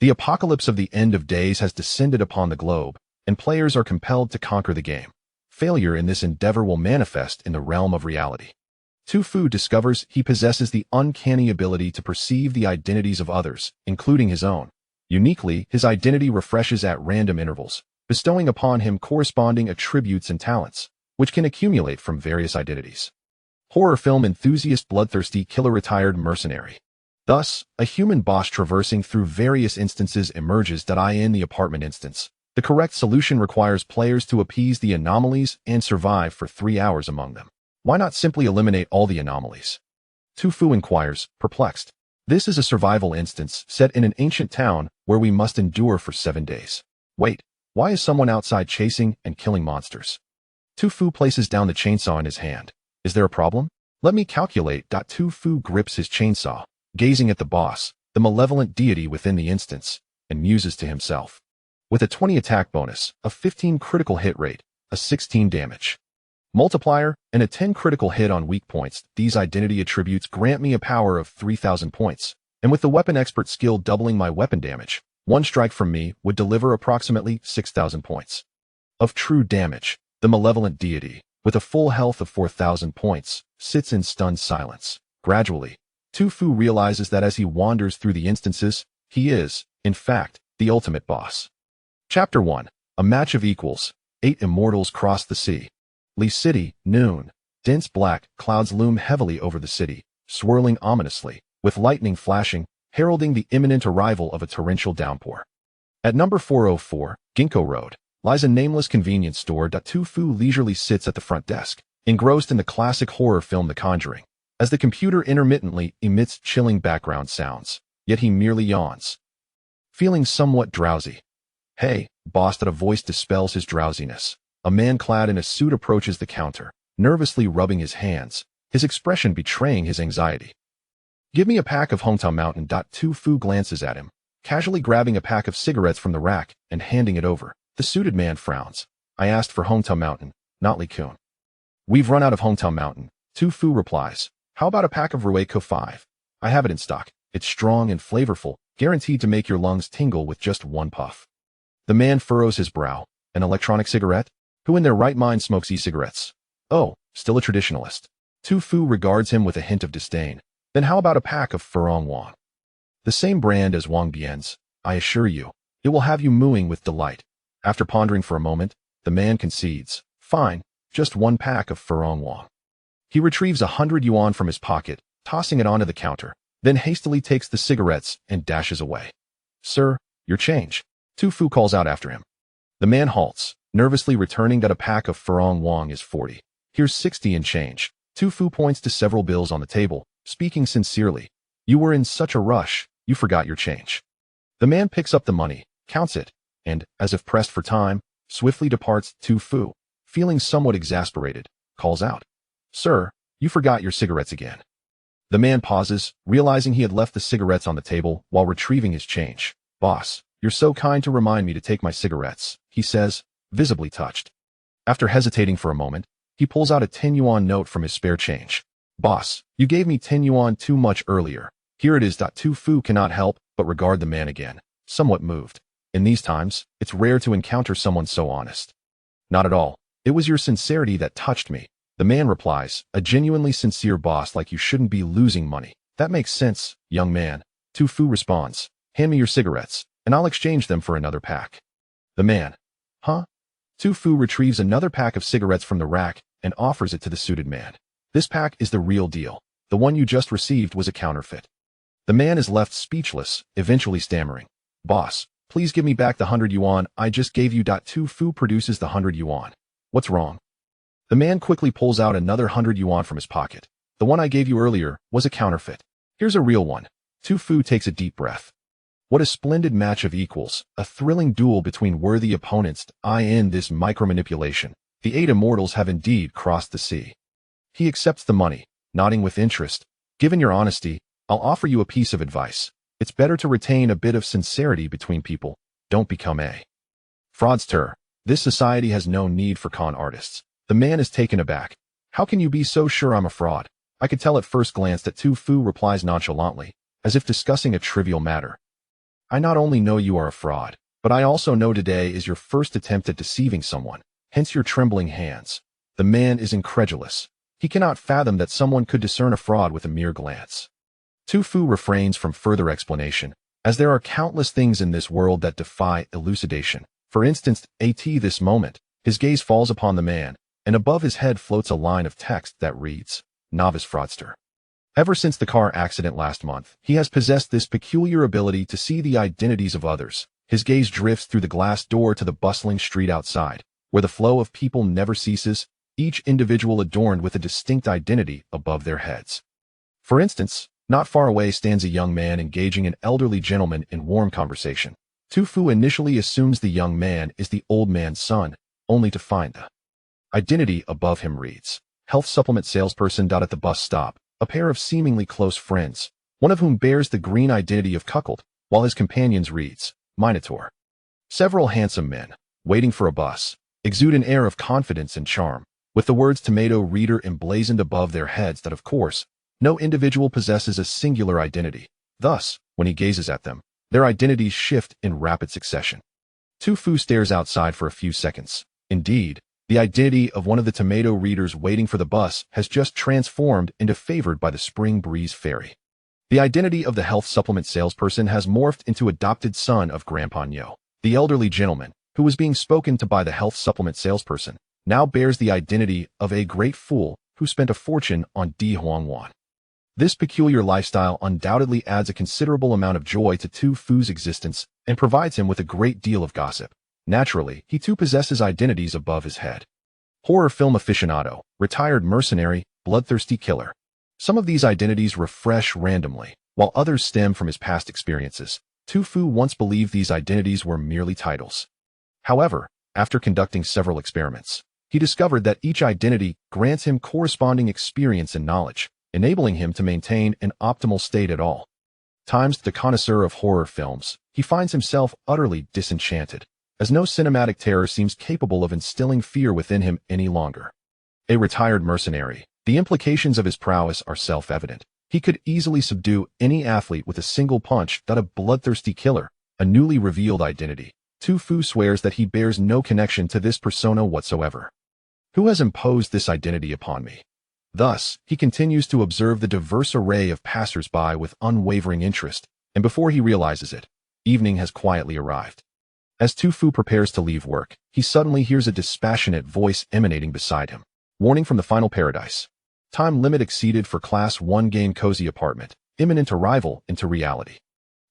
The apocalypse of the end of days has descended upon the globe, and players are compelled to conquer the game. Failure in this endeavor will manifest in the realm of reality. Tu-Fu discovers he possesses the uncanny ability to perceive the identities of others, including his own. Uniquely, his identity refreshes at random intervals, bestowing upon him corresponding attributes and talents, which can accumulate from various identities. Horror film enthusiast Bloodthirsty Killer retired mercenary. Thus, a human boss traversing through various instances emerges in the apartment instance. The correct solution requires players to appease the anomalies and survive for 3 hours among them. Why not simply eliminate all the anomalies? Tu-Fu inquires, perplexed. This is a survival instance set in an ancient town where we must endure for 7 days. Wait, why is someone outside chasing and killing monsters? Tu-Fu places down the chainsaw in his hand. Is there a problem? Let me calculate. Tu-Fu grips his chainsaw, gazing at the boss, the malevolent deity within the instance, and muses to himself. With a 20 attack bonus, a 15 critical hit rate, a 16 damage multiplier, and a 10 critical hit on weak points, these identity attributes grant me a power of 3,000 points. And with the weapon expert skill doubling my weapon damage, one strike from me would deliver approximately 6,000 points of true damage. The malevolent deity, with a full health of 4,000 points, sits in stunned silence. Gradually, Tu-Fu realizes that as he wanders through the instances, he is, in fact, the ultimate boss. Chapter 1. A Match of Equals. 8 Immortals Cross the Sea. Lee City, noon. Dense black clouds loom heavily over the city, swirling ominously, with lightning flashing, heralding the imminent arrival of a torrential downpour. At number 404, Ginkgo Road, lies a nameless convenience store. Tu-Fu leisurely sits at the front desk, engrossed in the classic horror film The Conjuring, as the computer intermittently emits chilling background sounds, yet he merely yawns, feeling somewhat drowsy. Hey, boss. A voice dispels his drowsiness. A man clad in a suit approaches the counter, nervously rubbing his hands, his expression betraying his anxiety. Give me a pack of Hometown Mountain. Tu-Fu glances at him, casually grabbing a pack of cigarettes from the rack and handing it over. The suited man frowns. I asked for Hometown Mountain, not Lee-kun. We've run out of Hometown Mountain, Tu-Fu replies. How about a pack of Rueiko 5? I have it in stock. It's strong and flavorful, guaranteed to make your lungs tingle with just one puff. The man furrows his brow. An electronic cigarette? Who in their right mind smokes e-cigarettes? Oh, still a traditionalist. Tu-Fu regards him with a hint of disdain. Then how about a pack of Furong Wang? The same brand as Wang Bian's, I assure you. It will have you mooing with delight. After pondering for a moment, the man concedes. Fine, just 1 pack of Furong Wang. He retrieves 100 yuan from his pocket, tossing it onto the counter, then hastily takes the cigarettes and dashes away. Sir, your change. Tu-Fu calls out after him. The man halts, nervously returning that a pack of Furong Wang is 40. Here's 60 in change. Tu-Fu points to several bills on the table, speaking sincerely. You were in such a rush, you forgot your change. The man picks up the money, counts it, and, as if pressed for time, swiftly departs. Tu-Fu, feeling somewhat exasperated, calls out. Sir, you forgot your cigarettes again. The man pauses, realizing he had left the cigarettes on the table while retrieving his change. Boss, you're so kind to remind me to take my cigarettes, he says, visibly touched. After hesitating for a moment, he pulls out a 10 yuan note from his spare change. Boss, you gave me 10 yuan too much earlier. Here it is. Tu-Fu cannot help but regard the man again, somewhat moved. In these times, it's rare to encounter someone so honest. Not at all. It was your sincerity that touched me. The man replies, a genuinely sincere boss like you shouldn't be losing money. That makes sense, young man. Tu-Fu responds, hand me your cigarettes, and I'll exchange them for another pack. The man, huh? Tu-Fu retrieves another pack of cigarettes from the rack and offers it to the suited man. This pack is the real deal. The one you just received was a counterfeit. The man is left speechless, eventually stammering. Boss, please give me back the 100 yuan I just gave you. Tu-Fu produces the 100 yuan. What's wrong? The man quickly pulls out another 100 yuan from his pocket. The one I gave you earlier was a counterfeit. Here's a real one. Tu-Fu takes a deep breath. What a splendid match of equals, a thrilling duel between worthy opponents. In this micromanipulation, the 8 immortals have indeed crossed the sea. He accepts the money, nodding with interest. Given your honesty, I'll offer you a piece of advice. It's better to retain a bit of sincerity between people. Don't become a fraudster. This society has no need for con artists. The man is taken aback. How can you be so sure I'm a fraud? I could tell at first glance. That Tu-Fu replies nonchalantly, as if discussing a trivial matter. I not only know you are a fraud, but I also know today is your first attempt at deceiving someone, hence your trembling hands. The man is incredulous. He cannot fathom that someone could discern a fraud with a mere glance. Tu Fu refrains from further explanation, as there are countless things in this world that defy elucidation. For instance, this moment, his gaze falls upon the man, and above his head floats a line of text that reads, "Novice fraudster." Ever since the car accident last month, he has possessed this peculiar ability to see the identities of others. His gaze drifts through the glass door to the bustling street outside, where the flow of people never ceases, each individual adorned with a distinct identity above their heads. For instance, not far away stands a young man engaging an elderly gentleman in warm conversation. Tu Fu initially assumes the young man is the old man's son, only to find the identity above him reads, "Health supplement salesperson." At the bus stop, a pair of seemingly close friends, one of whom bears the green identity of Cuckold, while his companions reads, Minotaur. Several handsome men, waiting for a bus, exude an air of confidence and charm, with the words Tomato Reader emblazoned above their heads that, of course, no individual possesses a singular identity. Thus, when he gazes at them, their identities shift in rapid succession. Tu Fu stares outside for a few seconds. Indeed, the identity of one of the Tomato Readers waiting for the bus has just transformed into Favored by the Spring Breeze Fairy. The identity of the health supplement salesperson has morphed into adopted son of Grandpa Nyo. The elderly gentleman, who was being spoken to by the health supplement salesperson, now bears the identity of a great fool who spent a fortune on Di Huangwan. This peculiar lifestyle undoubtedly adds a considerable amount of joy to Tu Fu's existence and provides him with a great deal of gossip. Naturally, he too possesses identities above his head. Horror film aficionado, retired mercenary, bloodthirsty killer. Some of these identities refresh randomly, while others stem from his past experiences. Tu Fu once believed these identities were merely titles. However, after conducting several experiments, he discovered that each identity grants him corresponding experience and knowledge, enabling him to maintain an optimal state at all times. The connoisseur of horror films, he finds himself utterly disenchanted, as no cinematic terror seems capable of instilling fear within him any longer. A retired mercenary, the implications of his prowess are self-evident. He could easily subdue any athlete with a single punch. A bloodthirsty killer, a newly revealed identity. Tu Fu swears that he bears no connection to this persona whatsoever. Who has imposed this identity upon me? Thus, he continues to observe the diverse array of passers-by with unwavering interest, and before he realizes it, evening has quietly arrived. As Tu Fu prepares to leave work, he suddenly hears a dispassionate voice emanating beside him. Warning from the final paradise. Time limit exceeded for Class 1 game cozy apartment. Imminent arrival into reality.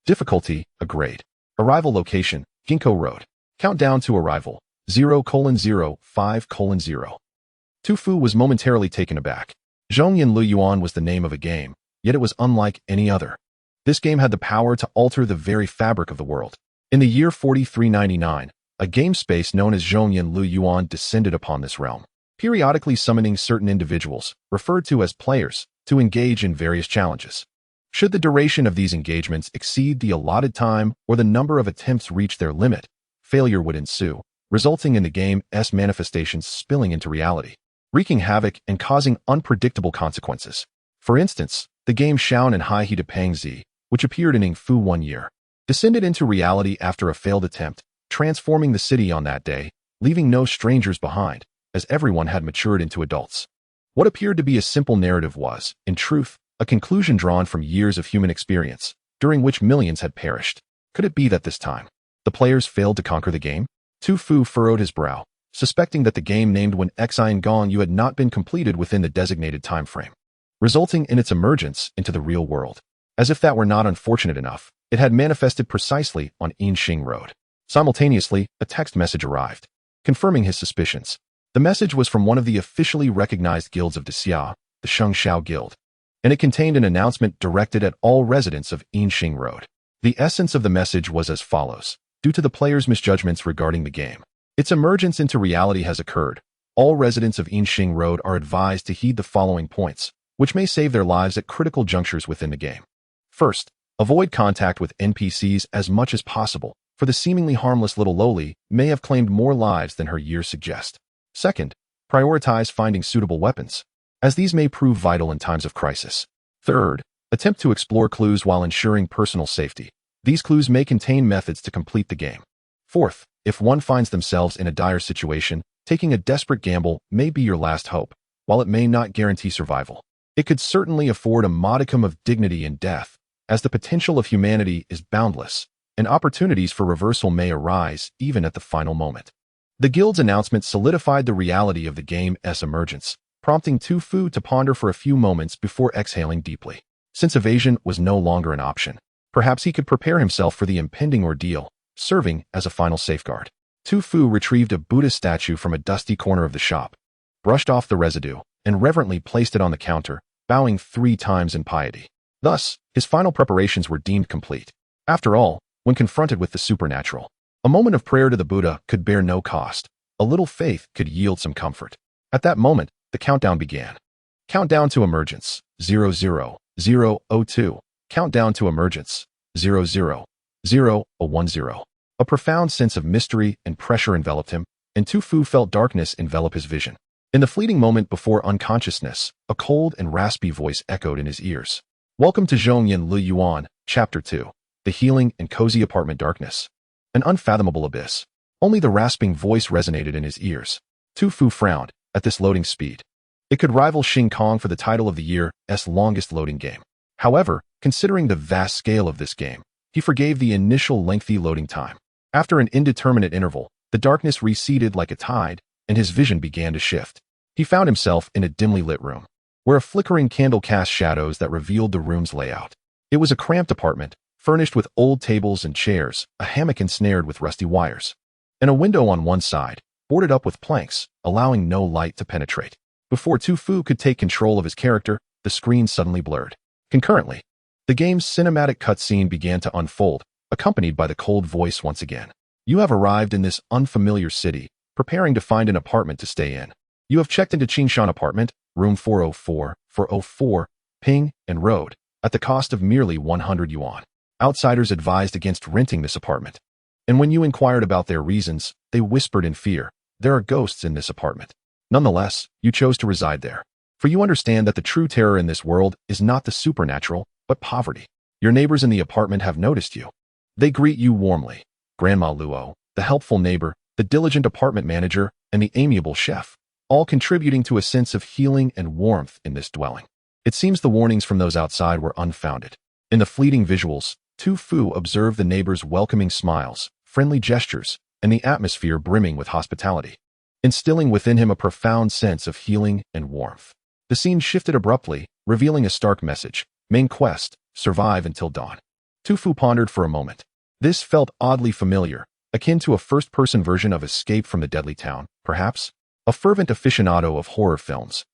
Difficulty, a grade. Arrival location, Ginkgo Road. Countdown to arrival, 0:05:0. Tu Fu was momentarily taken aback. Zhongyan Lu Yuan was the name of a game, yet it was unlike any other. This game had the power to alter the very fabric of the world. In the year 4399, a game space known as Zhongyan Lu Yuan descended upon this realm, periodically summoning certain individuals, referred to as players, to engage in various challenges. Should the duration of these engagements exceed the allotted time or the number of attempts reach their limit, failure would ensue, resulting in the game's manifestations spilling into reality, wreaking havoc and causing unpredictable consequences. For instance, the game Shaun and Hai He de Pang Zi, which appeared in Ing Fu 1 year, descended into reality after a failed attempt, transforming the city on that day, leaving no strangers behind, as everyone had matured into adults. What appeared to be a simple narrative was, in truth, a conclusion drawn from years of human experience, during which millions had perished. Could it be that this time, the players failed to conquer the game? Tu Fu furrowed his brow, suspecting that the game named when Xian Gong Yu had not been completed within the designated time frame, resulting in its emergence into the real world. As if that were not unfortunate enough, it had manifested precisely on Yinxing Road. Simultaneously, a text message arrived, confirming his suspicions. The message was from one of the officially recognized guilds of Dixia, the Shengshao Guild, and it contained an announcement directed at all residents of Yinxing Road. The essence of the message was as follows. Due to the players' misjudgments regarding the game, its emergence into reality has occurred. All residents of Yinxing Road are advised to heed the following points, which may save their lives at critical junctures within the game. First, avoid contact with NPCs as much as possible, for the seemingly harmless little loli may have claimed more lives than her years suggest. Second, prioritize finding suitable weapons, as these may prove vital in times of crisis. Third, attempt to explore clues while ensuring personal safety. These clues may contain methods to complete the game. Fourth, if one finds themselves in a dire situation, taking a desperate gamble may be your last hope. While it may not guarantee survival, it could certainly afford a modicum of dignity in death, as the potential of humanity is boundless, and opportunities for reversal may arise even at the final moment. The guild's announcement solidified the reality of the game's emergence, prompting Tu Fu to ponder for a few moments before exhaling deeply. Since evasion was no longer an option, perhaps he could prepare himself for the impending ordeal, serving as a final safeguard. Tu Fu retrieved a Buddha statue from a dusty corner of the shop, brushed off the residue, and reverently placed it on the counter, bowing 3 times in piety. Thus, his final preparations were deemed complete. After all, when confronted with the supernatural, a moment of prayer to the Buddha could bear no cost. A little faith could yield some comfort. At that moment, the countdown began. Countdown to emergence, 00002. Countdown to emergence, 00010. A profound sense of mystery and pressure enveloped him, and Tu Fu felt darkness envelop his vision. In the fleeting moment before unconsciousness, a cold and raspy voice echoed in his ears. Welcome to Zhongyan Li Yuan, Chapter 2. The healing and cozy apartment darkness. An unfathomable abyss. Only the rasping voice resonated in his ears. Tu Fu frowned at this loading speed. It could rival Xing Kong for the title of the year's longest loading game. However, considering the vast scale of this game, he forgave the initial lengthy loading time. After an indeterminate interval, the darkness receded like a tide, and his vision began to shift. He found himself in a dimly lit room, where a flickering candle cast shadows that revealed the room's layout. It was a cramped apartment, furnished with old tables and chairs, a hammock ensnared with rusty wires, and a window on one side, boarded up with planks, allowing no light to penetrate. Before Tu Fu could take control of his character, the screen suddenly blurred. Concurrently, the game's cinematic cutscene began to unfold, accompanied by the cold voice once again. You have arrived in this unfamiliar city, preparing to find an apartment to stay in. You have checked into Qingshan apartment, room 404, 404, Ping and Road, at the cost of merely 100 yuan. Outsiders advised against renting this apartment. And when you inquired about their reasons, they whispered in fear, there are ghosts in this apartment. Nonetheless, you chose to reside there. For you understand that the true terror in this world is not the supernatural, but poverty. Your neighbors in the apartment have noticed you. They greet you warmly. Grandma Luo, the helpful neighbor, the diligent apartment manager, and the amiable chef, all contributing to a sense of healing and warmth in this dwelling. It seems the warnings from those outside were unfounded. In the fleeting visuals, Tu Fu observed the neighbors' welcoming smiles, friendly gestures, and the atmosphere brimming with hospitality, instilling within him a profound sense of healing and warmth. The scene shifted abruptly, revealing a stark message. Main quest, survive until dawn. Tu Fu pondered for a moment. This felt oddly familiar, akin to a first-person version of Escape from the Deadly Town, perhaps? A fervent aficionado of horror films,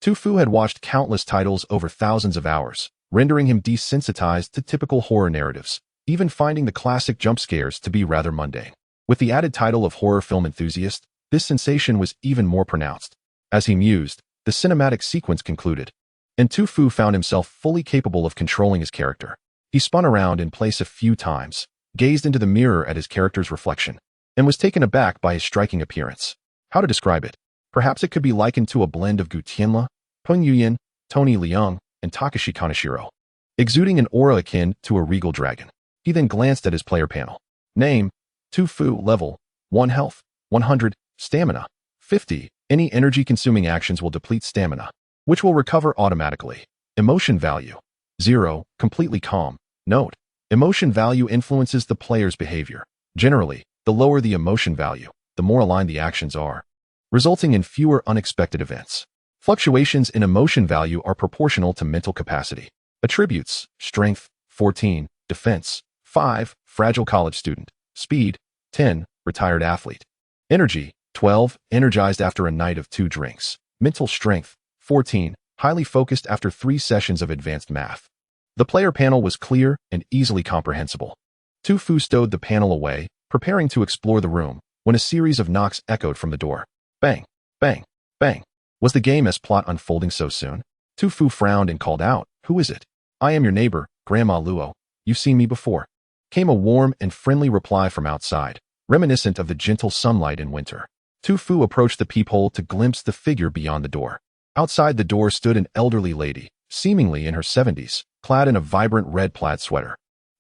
Tu Fu had watched countless titles over thousands of hours, rendering him desensitized to typical horror narratives, even finding the classic jump scares to be rather mundane. With the added title of horror film enthusiast, this sensation was even more pronounced. As he mused, the cinematic sequence concluded, and Tu Fu found himself fully capable of controlling his character. He spun around in place a few times, gazed into the mirror at his character's reflection, and was taken aback by his striking appearance. How to describe it? Perhaps it could be likened to a blend of Gu Tianle, Peng Yuyan, Tony Leung, and Takashi Kaneshiro, exuding an aura akin to a regal dragon. He then glanced at his player panel. Name, Tu Fu. Level, 1 health, 100, stamina, 50. Any energy-consuming actions will deplete stamina, which will recover automatically. Emotion value, 0, completely calm. Note, emotion value influences the player's behavior. Generally, the lower the emotion value, the more aligned the actions are, resulting in fewer unexpected events. Fluctuations in emotion value are proportional to mental capacity. Attributes, strength, 14, defense, 5, fragile college student, speed, 10, retired athlete, energy, 12, energized after a night of 2 drinks, mental strength, 14, highly focused after 3 sessions of advanced math. The player panel was clear and easily comprehensible. Tu Fu stowed the panel away, preparing to explore the room, when a series of knocks echoed from the door. Bang, bang, bang. Was the game's plot unfolding so soon? Tu Fu frowned and called out, "Who is it?" "I am your neighbor, Grandma Luo. You've seen me before." Came a warm and friendly reply from outside, reminiscent of the gentle sunlight in winter. Tu Fu approached the peephole to glimpse the figure beyond the door. Outside the door stood an elderly lady, seemingly in her 70s, clad in a vibrant red plaid sweater.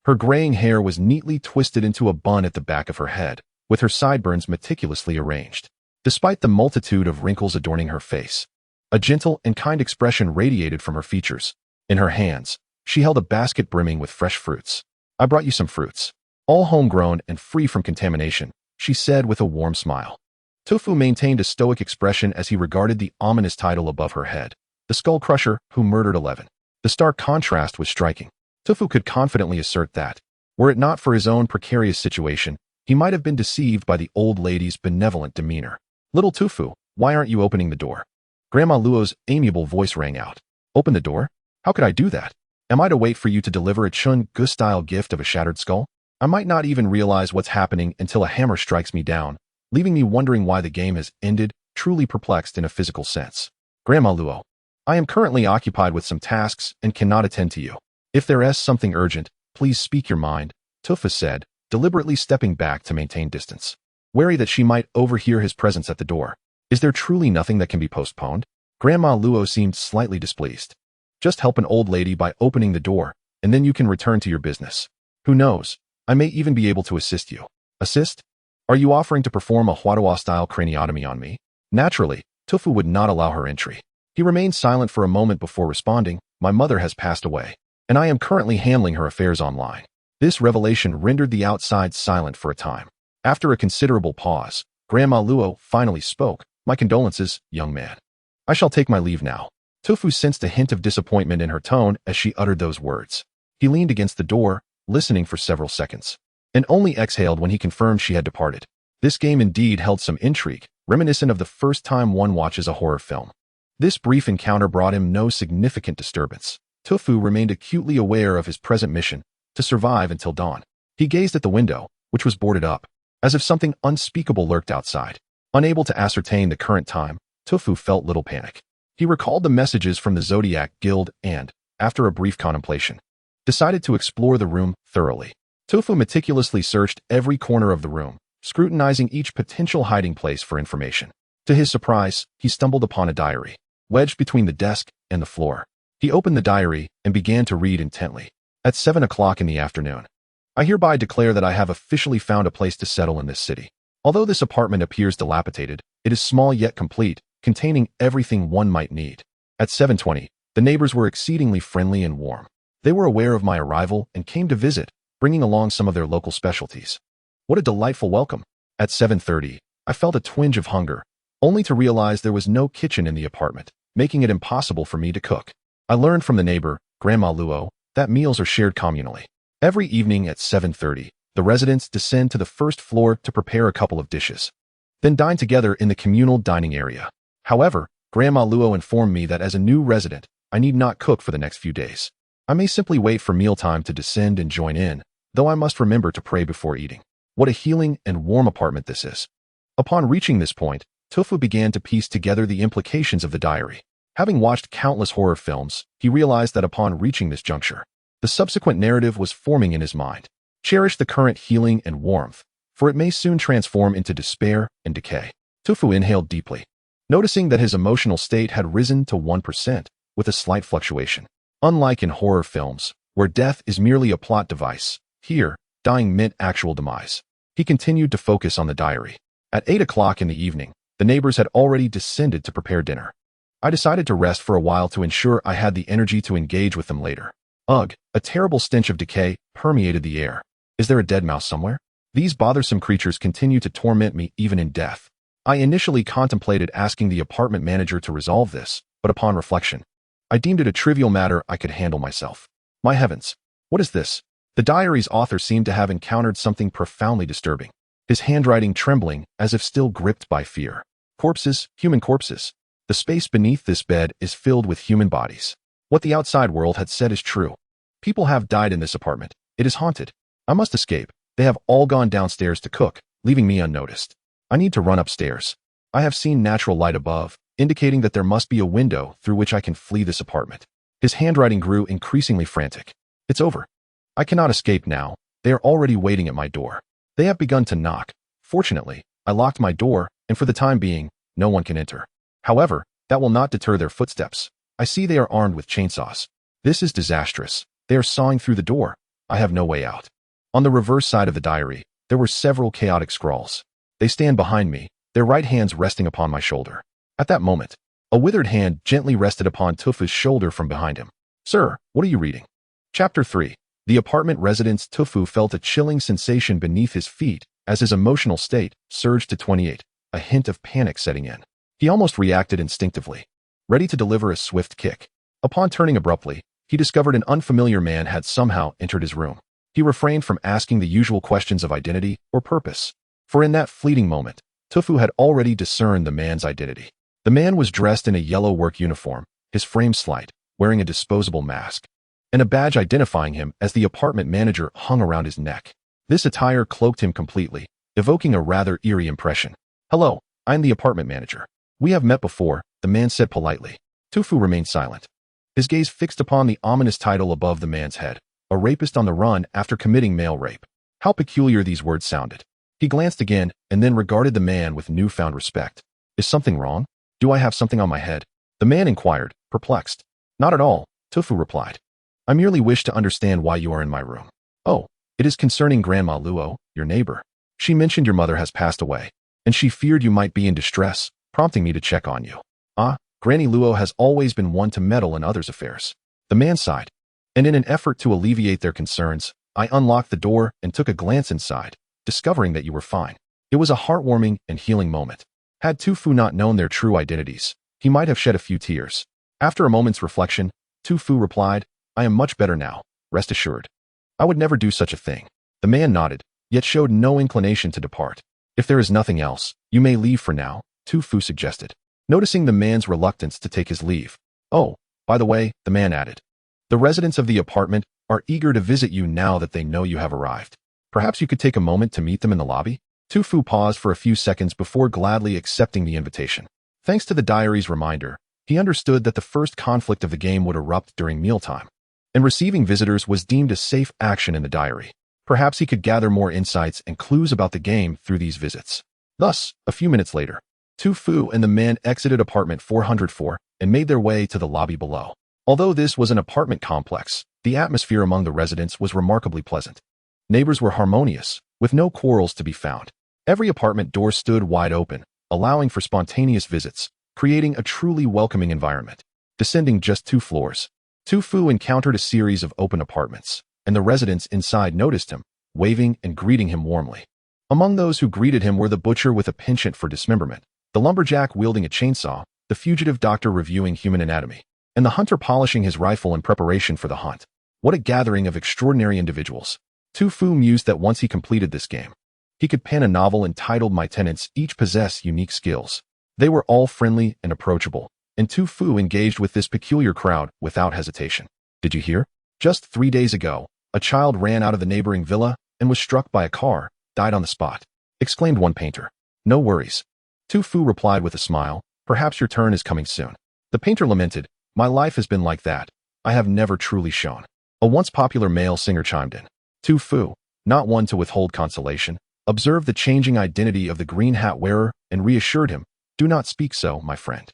Her graying hair was neatly twisted into a bun at the back of her head, with her sideburns meticulously arranged. Despite the multitude of wrinkles adorning her face, a gentle and kind expression radiated from her features. In her hands, she held a basket brimming with fresh fruits. "I brought you some fruits. All homegrown and free from contamination," she said with a warm smile. Tofu maintained a stoic expression as he regarded the ominous title above her head, the Skull Crusher Who Murdered 11. The stark contrast was striking. Tofu could confidently assert that, were it not for his own precarious situation, he might have been deceived by the old lady's benevolent demeanor. "Little Tofu, why aren't you opening the door?" Grandma Luo's amiable voice rang out. "Open the door? How could I do that? Am I to wait for you to deliver a Chun-gu-style gift of a shattered skull? I might not even realize what's happening until a hammer strikes me down, leaving me wondering why the game has ended, truly perplexed in a physical sense. Grandma Luo, I am currently occupied with some tasks and cannot attend to you. If there is something urgent, please speak your mind," Tofu said, deliberately stepping back to maintain distance, wary that she might overhear his presence at the door. "Is there truly nothing that can be postponed?" Grandma Luo seemed slightly displeased. "Just help an old lady by opening the door, and then you can return to your business. Who knows, I may even be able to assist you." "Assist? Are you offering to perform a Huadua-style craniotomy on me?" Naturally, Tofu would not allow her entry. He remained silent for a moment before responding, "My mother has passed away, and I am currently handling her affairs online." This revelation rendered the outside silent for a time. After a considerable pause, Grandma Luo finally spoke. "My condolences, young man. I shall take my leave now." Tofu sensed a hint of disappointment in her tone as she uttered those words. He leaned against the door, listening for several seconds, and only exhaled when he confirmed she had departed. This game indeed held some intrigue, reminiscent of the first time one watches a horror film. This brief encounter brought him no significant disturbance. Tofu remained acutely aware of his present mission, to survive until dawn. He gazed at the window, which was boarded up, as if something unspeakable lurked outside. Unable to ascertain the current time, Tofu felt little panic. He recalled the messages from the Zodiac Guild and, after a brief contemplation, decided to explore the room thoroughly. Tofu meticulously searched every corner of the room, scrutinizing each potential hiding place for information. To his surprise, he stumbled upon a diary, wedged between the desk and the floor. He opened the diary and began to read intently. At 7 o'clock in the afternoon, "I hereby declare that I have officially found a place to settle in this city. Although this apartment appears dilapidated, it is small yet complete, containing everything one might need." At 7:20, the neighbors were exceedingly friendly and warm. They were aware of my arrival and came to visit, bringing along some of their local specialties. What a delightful welcome. At 7:30, I felt a twinge of hunger, only to realize there was no kitchen in the apartment, making it impossible for me to cook. I learned from the neighbor, Grandma Luo, that meals are shared communally. Every evening at 7:30, the residents descend to the first floor to prepare a couple of dishes, then dine together in the communal dining area. However, Grandma Luo informed me that as a new resident, I need not cook for the next few days. I may simply wait for mealtime to descend and join in, though I must remember to pray before eating. What a healing and warm apartment this is. Upon reaching this point, Tofu began to piece together the implications of the diary. Having watched countless horror films, he realized that upon reaching this juncture, the subsequent narrative was forming in his mind. Cherish the current healing and warmth, for it may soon transform into despair and decay. Tofu inhaled deeply, noticing that his emotional state had risen to 1%, with a slight fluctuation. Unlike in horror films, where death is merely a plot device, here, dying meant actual demise. He continued to focus on the diary. At 8 o'clock in the evening, the neighbors had already descended to prepare dinner. I decided to rest for a while to ensure I had the energy to engage with them later. Ugh, a terrible stench of decay permeated the air. Is there a dead mouse somewhere? These bothersome creatures continue to torment me even in death. I initially contemplated asking the apartment manager to resolve this, but upon reflection, I deemed it a trivial matter I could handle myself. My heavens, what is this? The diary's author seemed to have encountered something profoundly disturbing, his handwriting trembling as if still gripped by fear. Corpses, human corpses. The space beneath this bed is filled with human bodies. What the outside world had said is true. People have died in this apartment. It is haunted. I must escape. They have all gone downstairs to cook, leaving me unnoticed. I need to run upstairs. I have seen natural light above, indicating that there must be a window through which I can flee this apartment. His handwriting grew increasingly frantic. It's over. I cannot escape now. They are already waiting at my door. They have begun to knock. Fortunately, I locked my door, and for the time being, no one can enter. However, that will not deter their footsteps. I see they are armed with chainsaws. This is disastrous. They are sawing through the door. I have no way out. On the reverse side of the diary, there were several chaotic scrawls. They stand behind me, their right hands resting upon my shoulder. At that moment, a withered hand gently rested upon Tufu's shoulder from behind him. Sir, what are you reading? Chapter 3. The apartment resident's Tufu felt a chilling sensation beneath his feet as his emotional state surged to 28, a hint of panic setting in. He almost reacted instinctively, ready to deliver a swift kick. Upon turning abruptly, he discovered an unfamiliar man had somehow entered his room. He refrained from asking the usual questions of identity or purpose, for in that fleeting moment, Tufu had already discerned the man's identity. The man was dressed in a yellow work uniform, his frame slight, wearing a disposable mask, and a badge identifying him as the apartment manager hung around his neck. This attire cloaked him completely, evoking a rather eerie impression. Hello, I'm the apartment manager. We have met before, the man said politely. Tufu remained silent, his gaze fixed upon the ominous title above the man's head, a rapist on the run after committing male rape. How peculiar these words sounded. He glanced again and then regarded the man with newfound respect. Is something wrong? Do I have something on my head? The man inquired, perplexed. Not at all, Tufu replied. I merely wish to understand why you are in my room. Oh, it is concerning Grandma Luo, your neighbor. She mentioned your mother has passed away, and she feared you might be in distress, prompting me to check on you. Ah, Granny Luo has always been one to meddle in others' affairs. The man sighed, and in an effort to alleviate their concerns, I unlocked the door and took a glance inside, discovering that you were fine. It was a heartwarming and healing moment. Had Tufu not known their true identities, he might have shed a few tears. After a moment's reflection, Tufu replied, I am much better now, rest assured. I would never do such a thing. The man nodded, yet showed no inclination to depart. If there is nothing else, you may leave for now, Tufu suggested, noticing the man's reluctance to take his leave. Oh, by the way, the man added, the residents of the apartment are eager to visit you now that they know you have arrived. Perhaps you could take a moment to meet them in the lobby? Tufu paused for a few seconds before gladly accepting the invitation. Thanks to the diary's reminder, he understood that the first conflict of the game would erupt during mealtime, and receiving visitors was deemed a safe action in the diary. Perhaps he could gather more insights and clues about the game through these visits. Thus, a few minutes later, Tufu and the man exited apartment 404 and made their way to the lobby below. Although this was an apartment complex, the atmosphere among the residents was remarkably pleasant. Neighbors were harmonious, with no quarrels to be found. Every apartment door stood wide open, allowing for spontaneous visits, creating a truly welcoming environment. Descending just 2 floors, Tufu encountered a series of open apartments, and the residents inside noticed him, waving and greeting him warmly. Among those who greeted him were the butcher with a penchant for dismemberment, the lumberjack wielding a chainsaw, the fugitive doctor reviewing human anatomy, and the hunter polishing his rifle in preparation for the hunt. What a gathering of extraordinary individuals. Tufu mused that once he completed this game, he could pen a novel entitled My Tenants Each Possess Unique Skills. They were all friendly and approachable, and Tufu engaged with this peculiar crowd without hesitation. Did you hear? Just 3 days ago, a child ran out of the neighboring villa and was struck by a car, died on the spot, exclaimed one painter. No worries. Tufu replied with a smile, perhaps your turn is coming soon. The painter lamented, my life has been like that. I have never truly shone. A once popular male singer chimed in. Tufu, not one to withhold consolation, observed the changing identity of the green hat wearer and reassured him, do not speak so, my friend.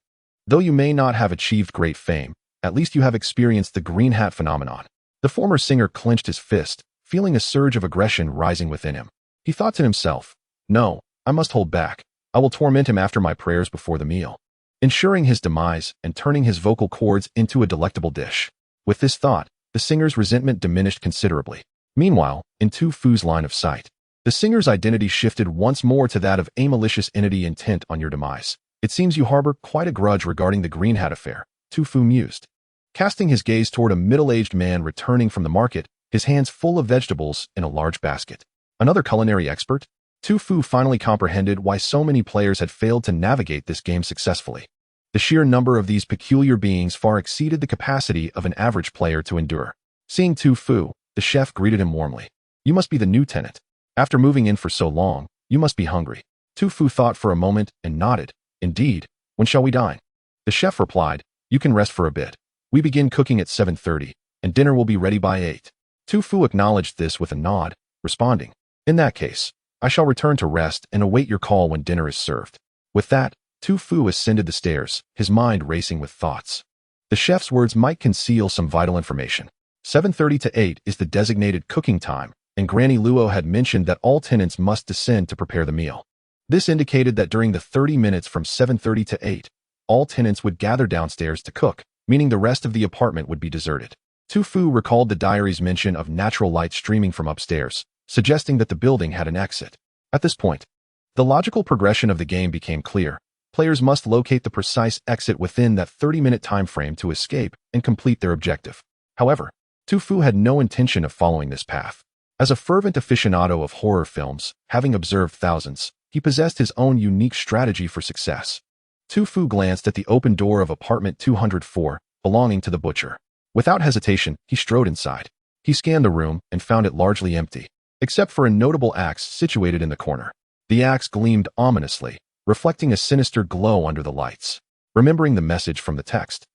Though you may not have achieved great fame, at least you have experienced the green hat phenomenon. The former singer clenched his fist, feeling a surge of aggression rising within him. He thought to himself, no, I must hold back. I will torment him after my prayers before the meal, ensuring his demise and turning his vocal cords into a delectable dish. With this thought, the singer's resentment diminished considerably. Meanwhile, in Tufu's line of sight, the singer's identity shifted once more to that of a malicious entity intent on your demise. It seems you harbor quite a grudge regarding the green hat affair, Tufu mused, casting his gaze toward a middle-aged man returning from the market, his hands full of vegetables in a large basket. Another culinary expert? Tufu finally comprehended why so many players had failed to navigate this game successfully. The sheer number of these peculiar beings far exceeded the capacity of an average player to endure. Seeing Tufu, the chef greeted him warmly. You must be the new tenant. After moving in for so long, you must be hungry. Tufu thought for a moment and nodded. Indeed. When shall we dine? The chef replied, you can rest for a bit. We begin cooking at 7:30, and dinner will be ready by 8. Tufu acknowledged this with a nod, responding, in that case, I shall return to rest and await your call when dinner is served. With that, Tufu ascended the stairs, his mind racing with thoughts. The chef's words might conceal some vital information. 7:30 to 8 is the designated cooking time, and Granny Luo had mentioned that all tenants must descend to prepare the meal. This indicated that during the 30 minutes from 7:30 to 8, all tenants would gather downstairs to cook, meaning the rest of the apartment would be deserted. Tu Fu recalled the diary's mention of natural light streaming from upstairs, suggesting that the building had an exit. At this point, the logical progression of the game became clear. Players must locate the precise exit within that 30-minute time frame to escape and complete their objective. However, Tu Fu had no intention of following this path. As a fervent aficionado of horror films, having observed thousands, he possessed his own unique strategy for success. Tu Fu glanced at the open door of apartment 204, belonging to the butcher. Without hesitation, he strode inside. He scanned the room and found it largely empty, except for a notable axe situated in the corner. The axe gleamed ominously, reflecting a sinister glow under the lights. Remembering the message from the text,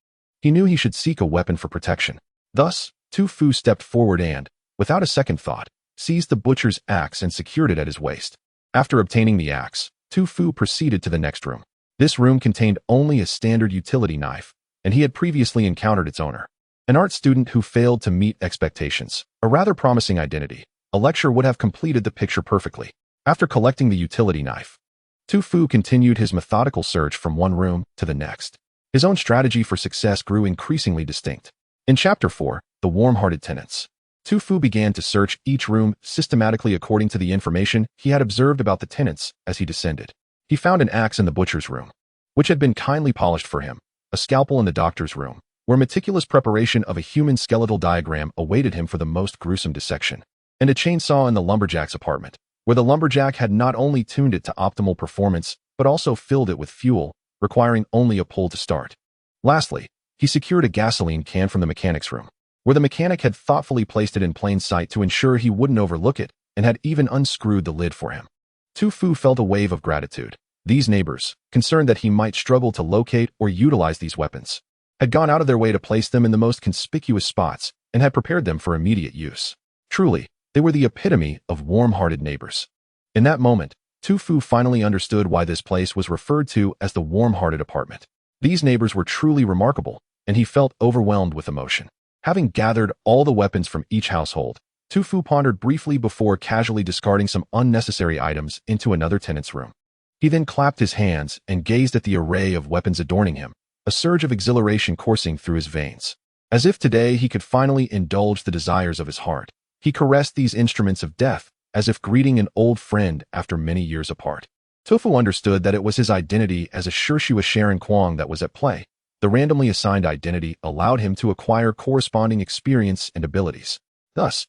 he knew he should seek a weapon for protection. Thus, Tu Fu stepped forward and, without a second thought, seized the butcher's axe and secured it at his waist. After obtaining the axe, Tu Fu proceeded to the next room. This room contained only a standard utility knife, and he had previously encountered its owner. An art student who failed to meet expectations, a rather promising identity. A lecture would have completed the picture perfectly. After collecting the utility knife, Tu Fu continued his methodical search from one room to the next. His own strategy for success grew increasingly distinct. In Chapter 4, The Warm-Hearted Tenants, Tu Fu began to search each room systematically according to the information he had observed about the tenants as he descended. He found an axe in the butcher's room, which had been kindly polished for him, a scalpel in the doctor's room, where meticulous preparation of a human skeletal diagram awaited him for the most gruesome dissection, and a chainsaw in the lumberjack's apartment, where the lumberjack had not only tuned it to optimal performance, but also filled it with fuel, requiring only a pull to start. Lastly, he secured a gasoline can from the mechanic's room, where the mechanic had thoughtfully placed it in plain sight to ensure he wouldn't overlook it, and had even unscrewed the lid for him. Tu Fu felt a wave of gratitude. These neighbors, concerned that he might struggle to locate or utilize these weapons, had gone out of their way to place them in the most conspicuous spots and had prepared them for immediate use. Truly, they were the epitome of warm-hearted neighbors. In that moment, Tu Fu finally understood why this place was referred to as the warm-hearted apartment. These neighbors were truly remarkable, and he felt overwhelmed with emotion. Having gathered all the weapons from each household, Tu Fu pondered briefly before casually discarding some unnecessary items into another tenant's room. He then clapped his hands and gazed at the array of weapons adorning him, a surge of exhilaration coursing through his veins. As if today he could finally indulge the desires of his heart, he caressed these instruments of death as if greeting an old friend after many years apart. Tu Fu understood that it was his identity as a Shirshua Sharon Kwong that was at play. The randomly assigned identity allowed him to acquire corresponding experience and abilities. Thus,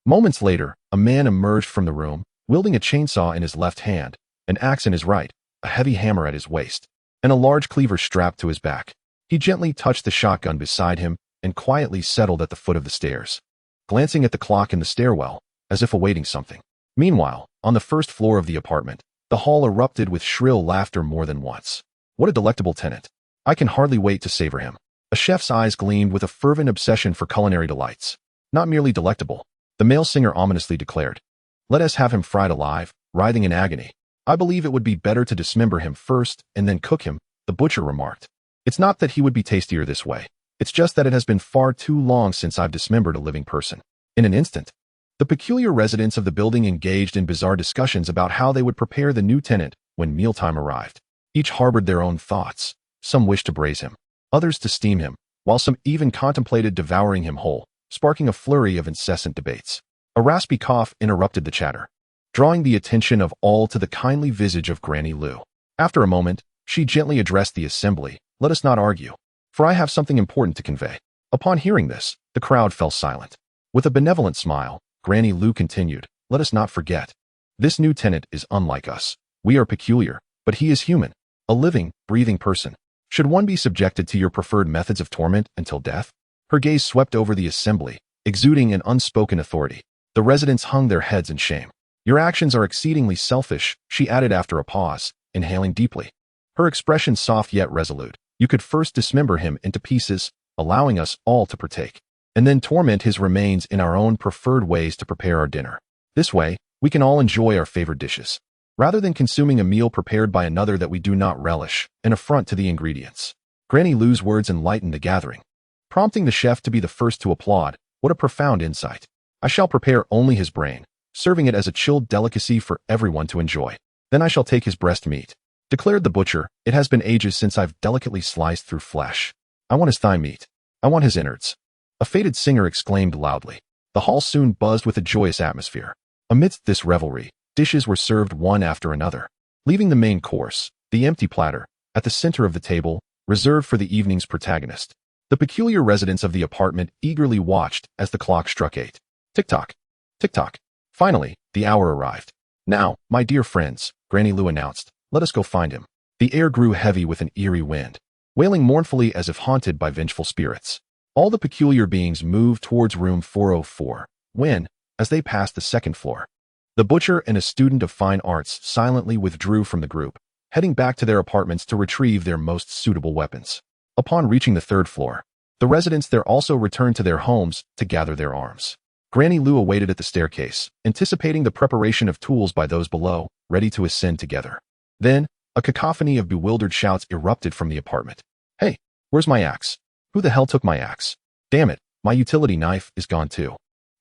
moments later, a man emerged from the room, wielding a chainsaw in his left hand, an axe in his right, a heavy hammer at his waist, and a large cleaver strapped to his back. He gently touched the shotgun beside him and quietly settled at the foot of the stairs, glancing at the clock in the stairwell, as if awaiting something. Meanwhile, on the first floor of the apartment, the hall erupted with shrill laughter more than once. What a delectable tenant. I can hardly wait to savor him. A chef's eyes gleamed with a fervent obsession for culinary delights. Not merely delectable, the male singer ominously declared. Let us have him fried alive, writhing in agony. I believe it would be better to dismember him first and then cook him, the butcher remarked. It's not that he would be tastier this way. It's just that it has been far too long since I've dismembered a living person. In an instant, the peculiar residents of the building engaged in bizarre discussions about how they would prepare the new tenant when mealtime arrived. Each harbored their own thoughts. Some wished to braise him, others to steam him, while some even contemplated devouring him whole, sparking a flurry of incessant debates. A raspy cough interrupted the chatter, drawing the attention of all to the kindly visage of Granny Lu. After a moment, she gently addressed the assembly. Let us not argue, for I have something important to convey. Upon hearing this, the crowd fell silent. With a benevolent smile, Granny Lu continued, let us not forget. This new tenant is unlike us. We are peculiar, but he is human, a living, breathing person. Should one be subjected to your preferred methods of torment until death? Her gaze swept over the assembly, exuding an unspoken authority. The residents hung their heads in shame. Your actions are exceedingly selfish, she added after a pause, inhaling deeply. Her expression soft yet resolute. You could first dismember him into pieces, allowing us all to partake, and then torment his remains in our own preferred ways to prepare our dinner. This way, we can all enjoy our favorite dishes, rather than consuming a meal prepared by another that we do not relish, an affront to the ingredients. Granny Lu's words enlightened the gathering, prompting the chef to be the first to applaud. What a profound insight. I shall prepare only his brain, serving it as a chilled delicacy for everyone to enjoy. Then I shall take his breast meat. Declared the butcher, it has been ages since I've delicately sliced through flesh. I want his thigh meat. I want his innards. A faded singer exclaimed loudly. The hall soon buzzed with a joyous atmosphere. Amidst this revelry, dishes were served one after another, leaving the main course, the empty platter, at the center of the table, reserved for the evening's protagonist. The peculiar residents of the apartment eagerly watched as the clock struck 8. Tick-tock. Tick-tock. Finally, the hour arrived. Now, my dear friends, Granny Lou announced, let us go find him. The air grew heavy with an eerie wind, wailing mournfully as if haunted by vengeful spirits. All the peculiar beings moved towards room 404, when, as they passed the second floor, the butcher and a student of fine arts silently withdrew from the group, heading back to their apartments to retrieve their most suitable weapons. Upon reaching the third floor, the residents there also returned to their homes to gather their arms. Granny Lou awaited at the staircase, anticipating the preparation of tools by those below, ready to ascend together. Then, a cacophony of bewildered shouts erupted from the apartment. Hey, where's my axe? Who the hell took my axe? Damn it, my utility knife is gone too.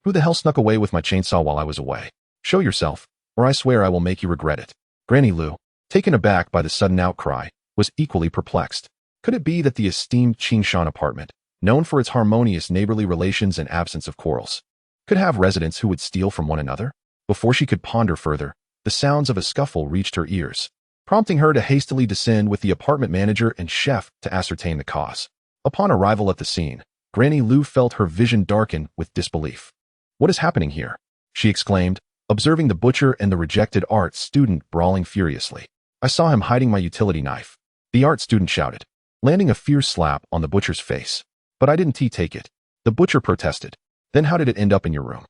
Who the hell snuck away with my chainsaw while I was away? Show yourself, or I swear I will make you regret it. Granny Lou, taken aback by the sudden outcry, was equally perplexed. Could it be that the esteemed Qingshan apartment, known for its harmonious neighborly relations and absence of quarrels, could have residents who would steal from one another? Before she could ponder further, the sounds of a scuffle reached her ears, prompting her to hastily descend with the apartment manager and chef to ascertain the cause. Upon arrival at the scene, Granny Lou felt her vision darken with disbelief. What is happening here? She exclaimed, observing the butcher and the rejected art student brawling furiously. I saw him hiding my utility knife. The art student shouted, landing a fierce slap on the butcher's face. But I didn't take it. The butcher protested. Then how did it end up in your room?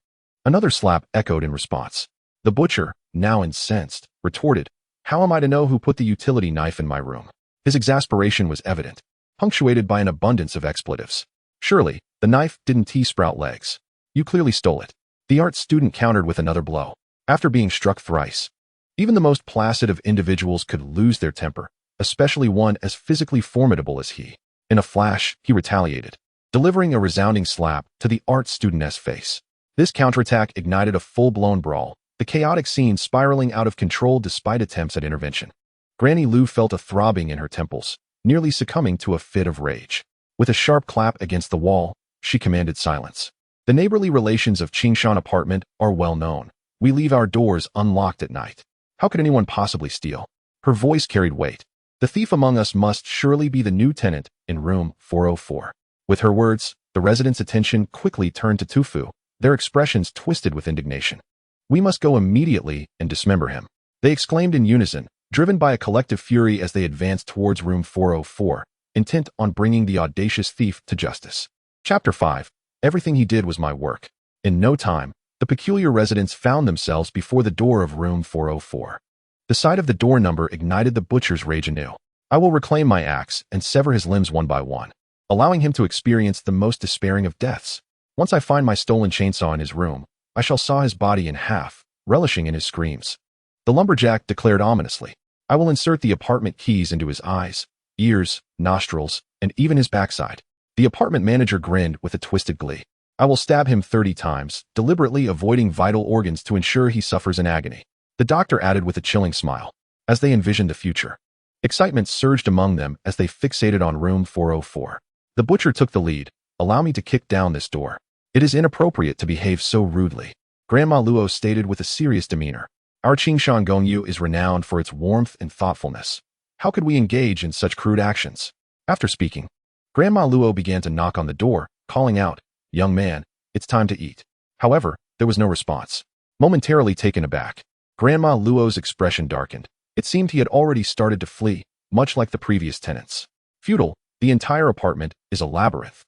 Another slap echoed in response. The butcher, now incensed, retorted, how am I to know who put the utility knife in my room? His exasperation was evident, punctuated by an abundance of expletives. Surely, the knife didn't sprout legs. You clearly stole it. The art student countered with another blow. After being struck thrice, even the most placid of individuals could lose their temper, especially one as physically formidable as he. In a flash, he retaliated, delivering a resounding slap to the art student's face. This counterattack ignited a full-blown brawl, the chaotic scene spiraling out of control despite attempts at intervention. Granny Lou felt a throbbing in her temples, nearly succumbing to a fit of rage. With a sharp clap against the wall, she commanded silence. The neighborly relations of Qingshan apartment are well known. We leave our doors unlocked at night. How could anyone possibly steal? Her voice carried weight. The thief among us must surely be the new tenant in room 404. With her words, the residents' attention quickly turned to Tufu, their expressions twisted with indignation. We must go immediately and dismember him, they exclaimed in unison, driven by a collective fury as they advanced towards room 404, intent on bringing the audacious thief to justice. Chapter 5. Everything he did was my work. In no time, the peculiar residents found themselves before the door of room 404. The sight of the door number ignited the butcher's rage anew. I will reclaim my axe and sever his limbs one by one, allowing him to experience the most despairing of deaths. Once I find my stolen chainsaw in his room, I shall saw his body in half, relishing in his screams. The lumberjack declared ominously, I will insert the apartment keys into his eyes, ears, nostrils, and even his backside. The apartment manager grinned with a twisted glee. I will stab him 30 times, deliberately avoiding vital organs to ensure he suffers in agony. The doctor added with a chilling smile, as they envisioned the future. Excitement surged among them as they fixated on room 404. The butcher took the lead. Allow me to kick down this door. It is inappropriate to behave so rudely, Grandma Luo stated with a serious demeanor. Our Qingshan Gongyu is renowned for its warmth and thoughtfulness. How could we engage in such crude actions? After speaking, Grandma Luo began to knock on the door, calling out, Young man, it's time to eat. However, there was no response. Momentarily taken aback, Grandma Luo's expression darkened. It seemed he had already started to flee, much like the previous tenants. Futile, the entire apartment is a labyrinth.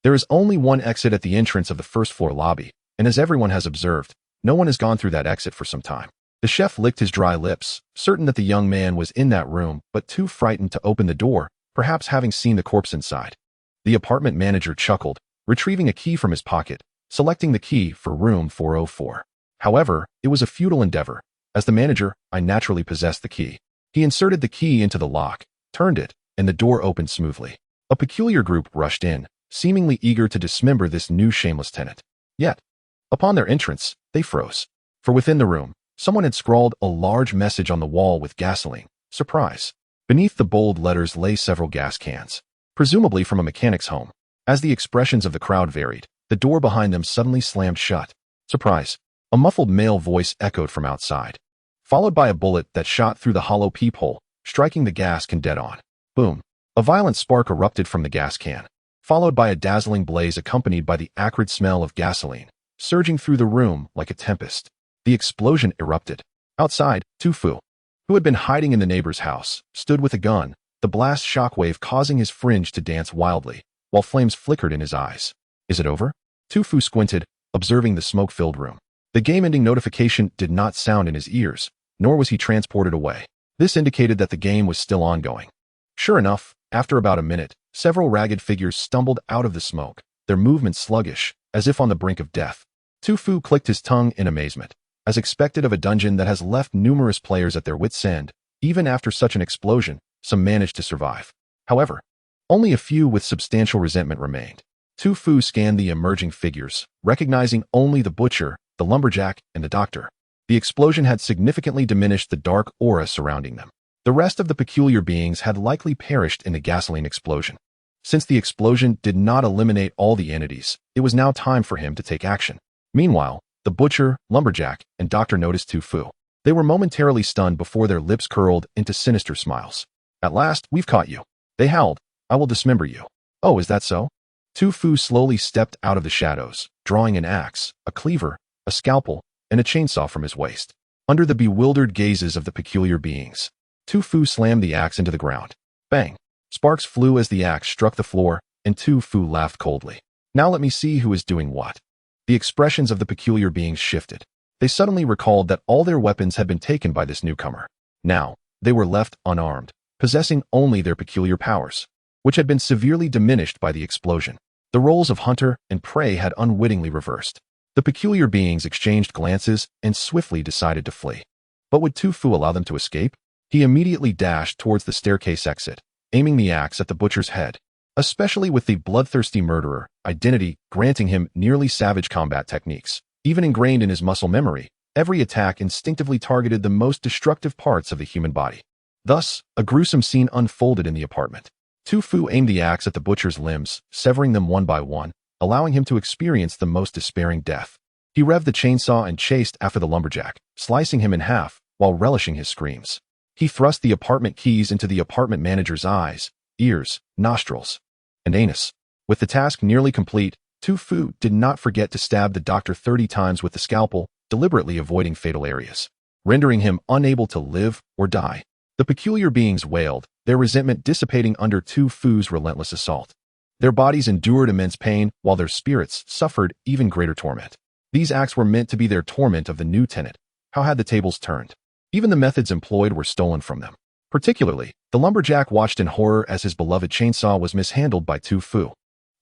There is only one exit at the entrance of the first-floor lobby, and as everyone has observed, no one has gone through that exit for some time. The chef licked his dry lips, certain that the young man was in that room, but too frightened to open the door, perhaps having seen the corpse inside. The apartment manager chuckled, retrieving a key from his pocket, selecting the key for room 404. However, it was a futile endeavor. As the manager, I naturally possessed the key. He inserted the key into the lock, turned it, and the door opened smoothly. A peculiar group rushed in, seemingly eager to dismember this new shameless tenant. Yet, upon their entrance, they froze. For within the room, someone had scrawled a large message on the wall with gasoline. Surprise. Beneath the bold letters lay several gas cans, presumably from a mechanic's home. As the expressions of the crowd varied, the door behind them suddenly slammed shut. Surprise. A muffled male voice echoed from outside, followed by a bullet that shot through the hollow peephole, striking the gas can dead on. Boom. A violent spark erupted from the gas can, followed by a dazzling blaze accompanied by the acrid smell of gasoline, surging through the room like a tempest. The explosion erupted. Outside, Tu Fu, who had been hiding in the neighbor's house, stood with a gun, the blast shockwave causing his fringe to dance wildly, while flames flickered in his eyes. Is it over? Tu Fu squinted, observing the smoke-filled room. The game-ending notification did not sound in his ears, nor was he transported away. This indicated that the game was still ongoing. Sure enough, after about a minute, several ragged figures stumbled out of the smoke, their movements sluggish, as if on the brink of death. Tu Fu clicked his tongue in amazement. As expected of a dungeon that has left numerous players at their wits' end, even after such an explosion, some managed to survive. However, only a few with substantial resentment remained. Tu Fu scanned the emerging figures, recognizing only the butcher, the lumberjack, and the doctor. The explosion had significantly diminished the dark aura surrounding them. The rest of the peculiar beings had likely perished in the gasoline explosion. Since the explosion did not eliminate all the entities, it was now time for him to take action. Meanwhile, the butcher, lumberjack, and doctor noticed Tu Fu. They were momentarily stunned before their lips curled into sinister smiles. At last, we've caught you. They howled. I will dismember you. Oh, is that so? Tu Fu slowly stepped out of the shadows, drawing an axe, a cleaver, a scalpel, and a chainsaw from his waist. Under the bewildered gazes of the peculiar beings, Tu Fu slammed the axe into the ground. Bang! Sparks flew as the axe struck the floor, and Tu Fu laughed coldly. Now let me see who is doing what. The expressions of the peculiar beings shifted. They suddenly recalled that all their weapons had been taken by this newcomer. Now, they were left unarmed, possessing only their peculiar powers, which had been severely diminished by the explosion. The roles of hunter and prey had unwittingly reversed. The peculiar beings exchanged glances and swiftly decided to flee. But would Tu Fu allow them to escape? He immediately dashed towards the staircase exit, aiming the axe at the butcher's head, especially with the bloodthirsty murderer identity granting him nearly savage combat techniques. Even ingrained in his muscle memory, every attack instinctively targeted the most destructive parts of the human body. Thus, a gruesome scene unfolded in the apartment. Tu Fu aimed the axe at the butcher's limbs, severing them one by one, allowing him to experience the most despairing death. He revved the chainsaw and chased after the lumberjack, slicing him in half while relishing his screams. He thrust the apartment keys into the apartment manager's eyes, ears, nostrils, and anus. With the task nearly complete, Tu Fu did not forget to stab the doctor 30 times with the scalpel, deliberately avoiding fatal areas, rendering him unable to live or die. The peculiar beings wailed, their resentment dissipating under Tu Fu's relentless assault. Their bodies endured immense pain, while their spirits suffered even greater torment. These acts were meant to be their torment of the new tenant. How had the tables turned? Even the methods employed were stolen from them. Particularly, the lumberjack watched in horror as his beloved chainsaw was mishandled by Tu Fu.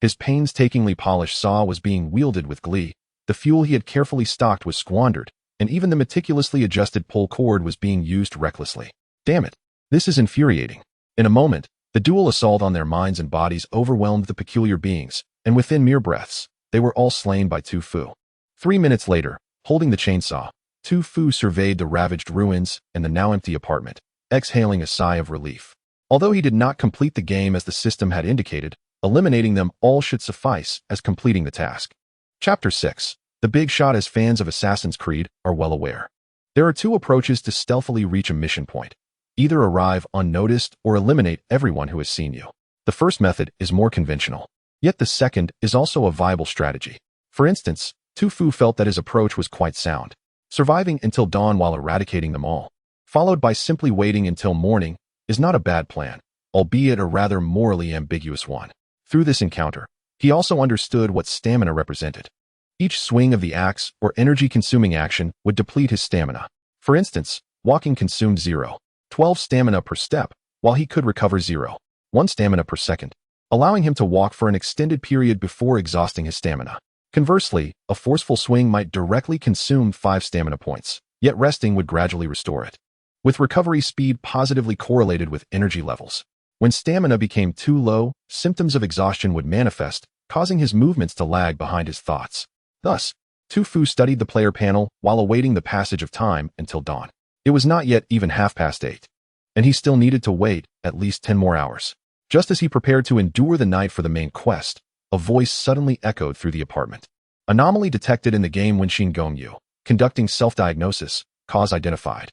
His painstakingly polished saw was being wielded with glee, the fuel he had carefully stocked was squandered, and even the meticulously adjusted pull cord was being used recklessly. Damn it, this is infuriating. In a moment, the dual assault on their minds and bodies overwhelmed the peculiar beings, and within mere breaths, they were all slain by Tu Fu. 3 minutes later, holding the chainsaw, Tu Fu surveyed the ravaged ruins and the now empty apartment, exhaling a sigh of relief. Although he did not complete the game as the system had indicated, eliminating them all should suffice as completing the task. Chapter 6. The Big Shot. As fans of Assassin's Creed are well aware, there are two approaches to stealthily reach a mission point. Either arrive unnoticed or eliminate everyone who has seen you. The first method is more conventional, yet the second is also a viable strategy. For instance, Tu Fu felt that his approach was quite sound, surviving until dawn while eradicating them all, followed by simply waiting until morning, is not a bad plan, albeit a rather morally ambiguous one. Through this encounter, he also understood what stamina represented. Each swing of the axe or energy-consuming action would deplete his stamina. For instance, walking consumed 0.12 stamina per step, while he could recover 0.1 stamina per second, allowing him to walk for an extended period before exhausting his stamina. Conversely, a forceful swing might directly consume 5 stamina points, yet resting would gradually restore it, with recovery speed positively correlated with energy levels. When stamina became too low, symptoms of exhaustion would manifest, causing his movements to lag behind his thoughts. Thus, Tu Fu studied the player panel while awaiting the passage of time until dawn. It was not yet even 8:30, and he still needed to wait at least 10 more hours. Just as he prepared to endure the night for the main quest, a voice suddenly echoed through the apartment. Anomaly detected in the game Wenshin Gongyu. Conducting self-diagnosis. Cause identified.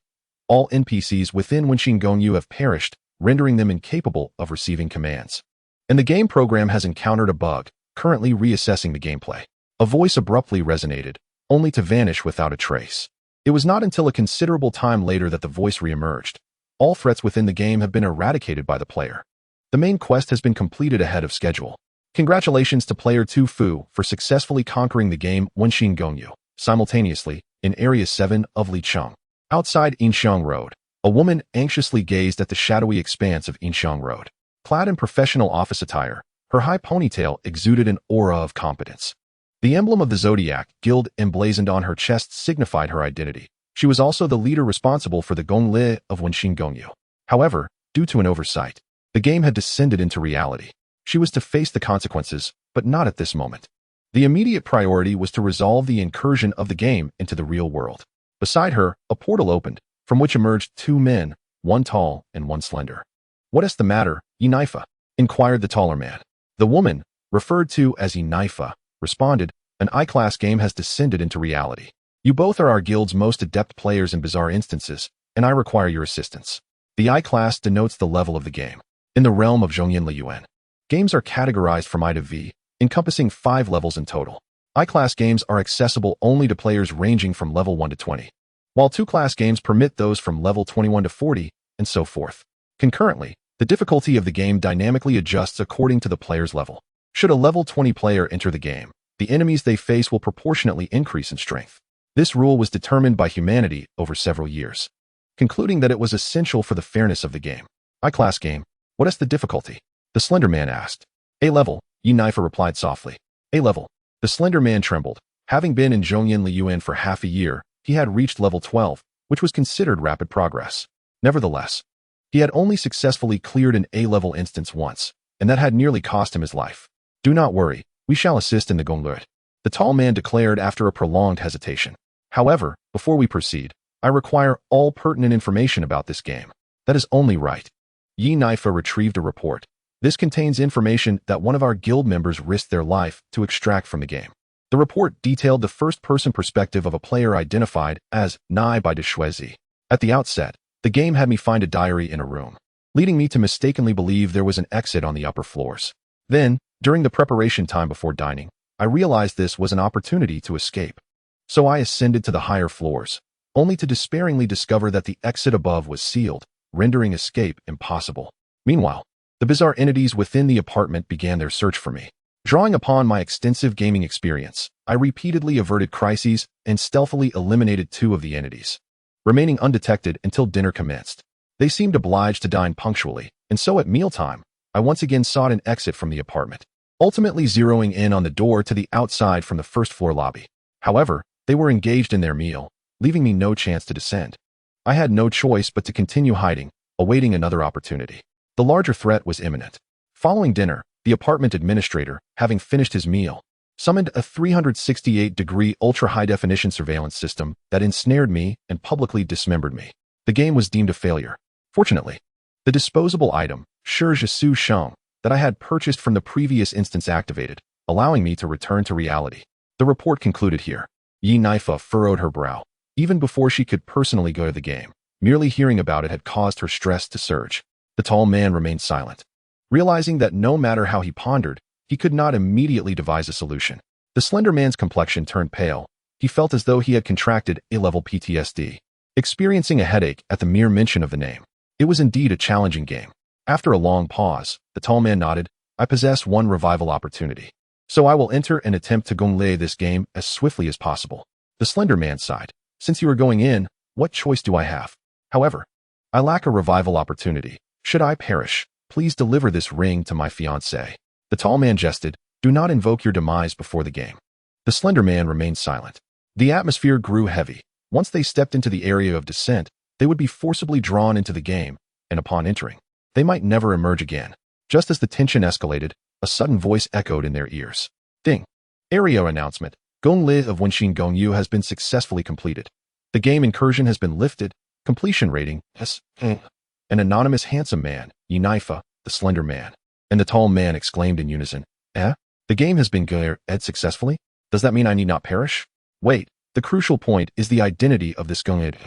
All NPCs within Wenshin Gongyu have perished, rendering them incapable of receiving commands. And the game program has encountered a bug, currently reassessing the gameplay. A voice abruptly resonated, only to vanish without a trace. It was not until a considerable time later that the voice reemerged. All threats within the game have been eradicated by the player. The main quest has been completed ahead of schedule. Congratulations to player Tu Fu for successfully conquering the game Wenshin Gongyu. Simultaneously, in Area 7 of Licheng, outside Inxiang Road, a woman anxiously gazed at the shadowy expanse of Inxiang Road. Clad in professional office attire, her high ponytail exuded an aura of competence. The emblem of the Zodiac Guild emblazoned on her chest signified her identity. She was also the leader responsible for the Gongli of Wenshin Gongyu. However, due to an oversight, the game had descended into reality. She was to face the consequences, but not at this moment. The immediate priority was to resolve the incursion of the game into the real world. Beside her, a portal opened, from which emerged two men, one tall and one slender. "What is the matter, Yenaifa?" inquired the taller man. The woman, referred to as Yenaifa, responded, "An I-class game has descended into reality. You both are our guild's most adept players in bizarre instances, and I require your assistance." The I-class denotes the level of the game. In the realm of Zhongyan Liyuan, games are categorized from I to V, encompassing 5 levels in total. I-class games are accessible only to players ranging from level 1 to 20, while 2-class games permit those from level 21 to 40, and so forth. Concurrently, the difficulty of the game dynamically adjusts according to the player's level. Should a level 20 player enter the game, the enemies they face will proportionately increase in strength. This rule was determined by humanity over several years, concluding that it was essential for the fairness of the game. I-class game, what is the difficulty? The slender man asked. A level, Yenaifa replied softly. A level. The slender man trembled. Having been in Zhongyan Liyuan for half a year, he had reached level 12, which was considered rapid progress. Nevertheless, he had only successfully cleared an A-level instance once, and that had nearly cost him his life. "Do not worry, we shall assist in the Gonglut," the tall man declared after a prolonged hesitation. "However, before we proceed, I require all pertinent information about this game." "That is only right." Yenaifa retrieved a report. "This contains information that one of our guild members risked their life to extract from the game." The report detailed the first-person perspective of a player identified as Nai by Deshwezi. At the outset, the game had me find a diary in a room, leading me to mistakenly believe there was an exit on the upper floors. Then, during the preparation time before dining, I realized this was an opportunity to escape. So I ascended to the higher floors, only to despairingly discover that the exit above was sealed, rendering escape impossible. Meanwhile, the bizarre entities within the apartment began their search for me. Drawing upon my extensive gaming experience, I repeatedly averted crises and stealthily eliminated 2 of the entities, remaining undetected until dinner commenced. They seemed obliged to dine punctually, and so at mealtime, I once again sought an exit from the apartment, ultimately zeroing in on the door to the outside from the first-floor lobby. However, they were engaged in their meal, leaving me no chance to descend. I had no choice but to continue hiding, awaiting another opportunity. The larger threat was imminent. Following dinner, the apartment administrator, having finished his meal, summoned a 368-degree ultra-high-definition surveillance system that ensnared me and publicly dismembered me. The game was deemed a failure. Fortunately, the disposable item, Shi Sheng, that I had purchased from the previous instance activated, allowing me to return to reality. The report concluded here. Yenaifa furrowed her brow. Even before she could personally go to the game, merely hearing about it had caused her stress to surge. The tall man remained silent, realizing that no matter how he pondered, he could not immediately devise a solution. The slender man's complexion turned pale. He felt as though he had contracted A-level PTSD, experiencing a headache at the mere mention of the name. It was indeed a challenging game. After a long pause, the tall man nodded. "I possess one revival opportunity, so I will enter and attempt to gonglei this game as swiftly as possible." The slender man sighed. "Since you are going in, what choice do I have? However, I lack a revival opportunity. Should I perish, please deliver this ring to my fiancée." The tall man jested. "Do not invoke your demise before the game." The slender man remained silent. The atmosphere grew heavy. Once they stepped into the area of descent, they would be forcibly drawn into the game, and upon entering, they might never emerge again. Just as the tension escalated, a sudden voice echoed in their ears. "Ding! Area announcement. Gong Li of Wenxin Gongyu has been successfully completed. The game incursion has been lifted. Completion rating, S. An anonymous handsome man, Yinaifa, the slender man, and the tall man exclaimed in unison, Eh? The game has been ed successfully? Does that mean I need not perish? Wait, the crucial point is the identity of this Gong Ed.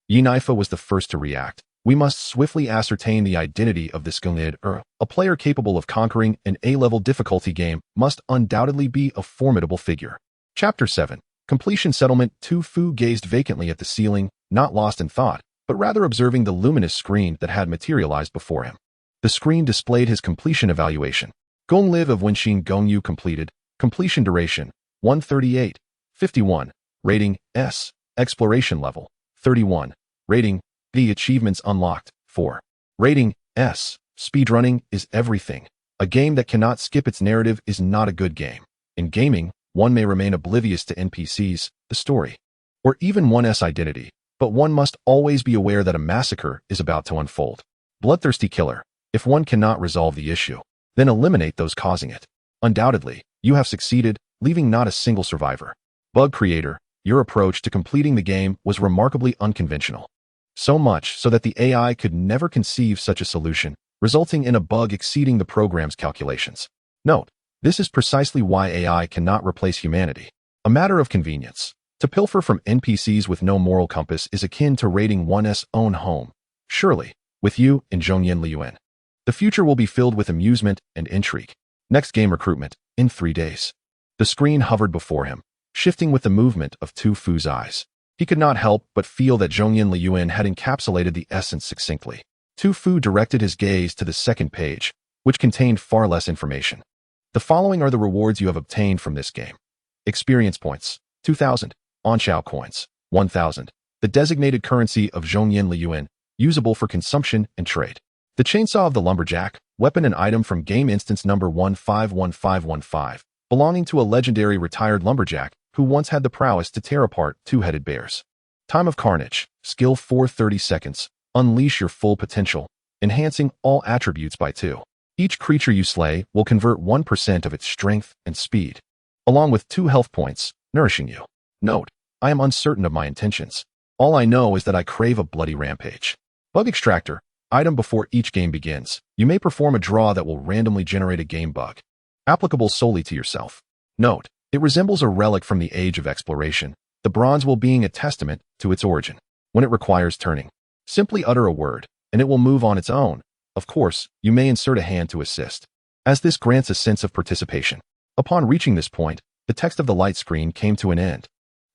Yinaifa was the first to react. We must swiftly ascertain the identity of this Gong Ed. A player capable of conquering an A-level difficulty game must undoubtedly be a formidable figure. Chapter 7. Completion Settlement. Tu Fu gazed vacantly at the ceiling, not lost in thought, but rather observing the luminous screen that had materialized before him. The screen displayed his completion evaluation. Gong Live of Wenxin Gongyu completed. Completion duration, 138. 51. Rating, S. Exploration level, 31. Rating, the achievements unlocked, 4. Rating, S. Speedrunning is everything. A game that cannot skip its narrative is not a good game. In gaming, one may remain oblivious to NPCs, the story, or even one's identity, but one must always be aware that a massacre is about to unfold. Bloodthirsty Killer. If one cannot resolve the issue, then eliminate those causing it. Undoubtedly, you have succeeded, leaving not a single survivor. Bug Creator. Your approach to completing the game was remarkably unconventional. So much so that the AI could never conceive such a solution, resulting in a bug exceeding the program's calculations. Note, this is precisely why AI cannot replace humanity. A matter of convenience. To pilfer from NPCs with no moral compass is akin to raiding one's own home. Surely, with you in Zhongyan Liyuan, the future will be filled with amusement and intrigue. Next game recruitment, in 3 days. The screen hovered before him, shifting with the movement of Tu Fu's eyes. He could not help but feel that Zhongyan Liyuan had encapsulated the essence succinctly. Tu Fu directed his gaze to the second page, which contained far less information. The following are the rewards you have obtained from this game. Experience points, 2,000. Onchao coins, 1,000. The designated currency of Zhongyan Liyuan, usable for consumption and trade. The chainsaw of the lumberjack, weapon and item from game instance number 151515, belonging to a legendary retired lumberjack who once had the prowess to tear apart two-headed bears. Time of Carnage, skill 430 seconds. Unleash your full potential, enhancing all attributes by 2. Each creature you slay will convert 1% of its strength and speed, along with 2 health points, nourishing you. Note, I am uncertain of my intentions. All I know is that I crave a bloody rampage. Bug Extractor, item before each game begins. You may perform a draw that will randomly generate a game bug, applicable solely to yourself. Note, it resembles a relic from the age of exploration, the bronze will being a testament to its origin. When it requires turning, simply utter a word, and it will move on its own. Of course, you may insert a hand to assist, as this grants a sense of participation. Upon reaching this point, the text of the light screen came to an end.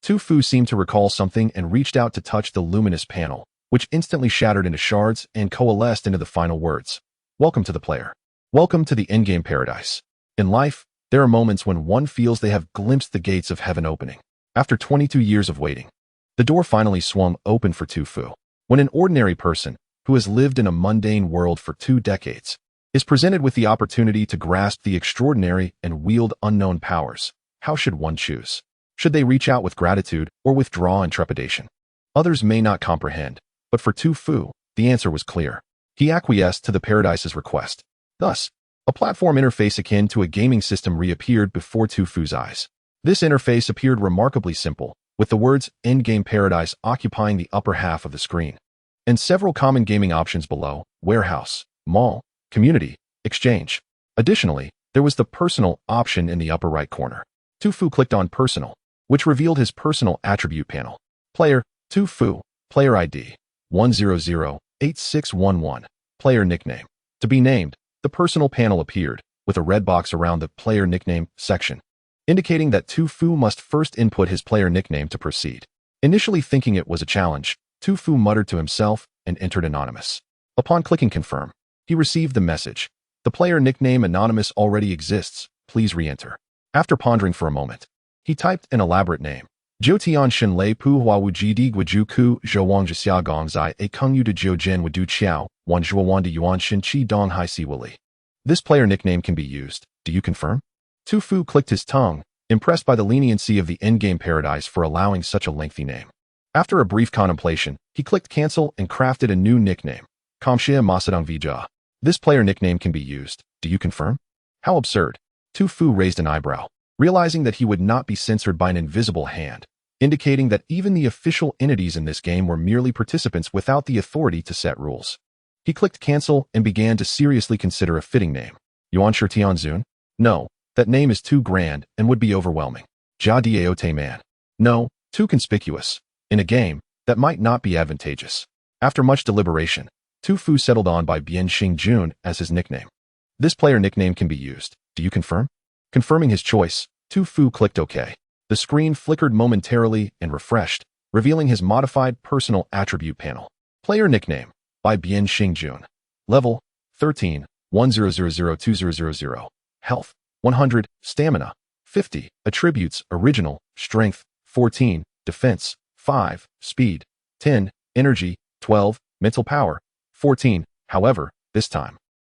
Tu Fu seemed to recall something and reached out to touch the luminous panel, which instantly shattered into shards and coalesced into the final words. Welcome to the player. Welcome to the endgame paradise. In life, there are moments when one feels they have glimpsed the gates of heaven opening. After 22 years of waiting, the door finally swung open for Tu Fu. When an ordinary person, who has lived in a mundane world for 2 decades, is presented with the opportunity to grasp the extraordinary and wield unknown powers, how should one choose? Should they reach out with gratitude or withdraw in trepidation? Others may not comprehend, but for Tu Fu, the answer was clear. He acquiesced to the Paradise's request. Thus, a platform interface akin to a gaming system reappeared before Tu Fu's eyes. This interface appeared remarkably simple, with the words Endgame Paradise occupying the upper half of the screen, and several common gaming options below: warehouse, mall, community, exchange. Additionally, there was the personal option in the upper right corner. Tu Fu clicked on personal, which revealed his personal attribute panel. Player, Tu Fu, player ID, 1008611, player nickname. To be named, the personal panel appeared, with a red box around the player nickname section, indicating that Tu Fu must first input his player nickname to proceed. Initially thinking it was a challenge, Tu Fu muttered to himself and entered anonymous. Upon clicking confirm, he received the message. The player nickname anonymous already exists, please re-enter. After pondering for a moment, he typed an elaborate name. Jiutian Shen Lei Pu Huawu Jidi Guiju Ku Zhouang Jixia Gong Zai A Kung Yu De Jiu Jin Wadu Qiao, Wan Zhuowan De Yuan Shin Qi Dong Hai Si Wili. This player nickname can be used. Do you confirm? Tu Fu clicked his tongue, impressed by the leniency of the endgame paradise for allowing such a lengthy name. After a brief contemplation, he clicked cancel and crafted a new nickname. Kamshia Masadong Vija. This player nickname can be used. Do you confirm? How absurd. Tu Fu raised an eyebrow. realizing that he would not be censored by an invisible hand, indicating that even the official entities in this game were merely participants without the authority to set rules. He clicked cancel and began to seriously consider a fitting name. Yuan Shi Tianzun? No, that name is too grand and would be overwhelming. Jia Diaote Man? No, too conspicuous. In a game, that might not be advantageous. After much deliberation, Tu Fu settled on by Bian Xing Jun as his nickname. This player nickname can be used. Do you confirm? Confirming his choice, Tu Fu clicked OK. The screen flickered momentarily and refreshed, revealing his modified personal attribute panel. Player nickname, by Bian Xing Jun. Level, 13, 10002000. Health, 100. Stamina, 50. Attributes, original, strength, 14. Defense, 5. Speed, 10. Energy, 12. Mental power, 14. However, this time,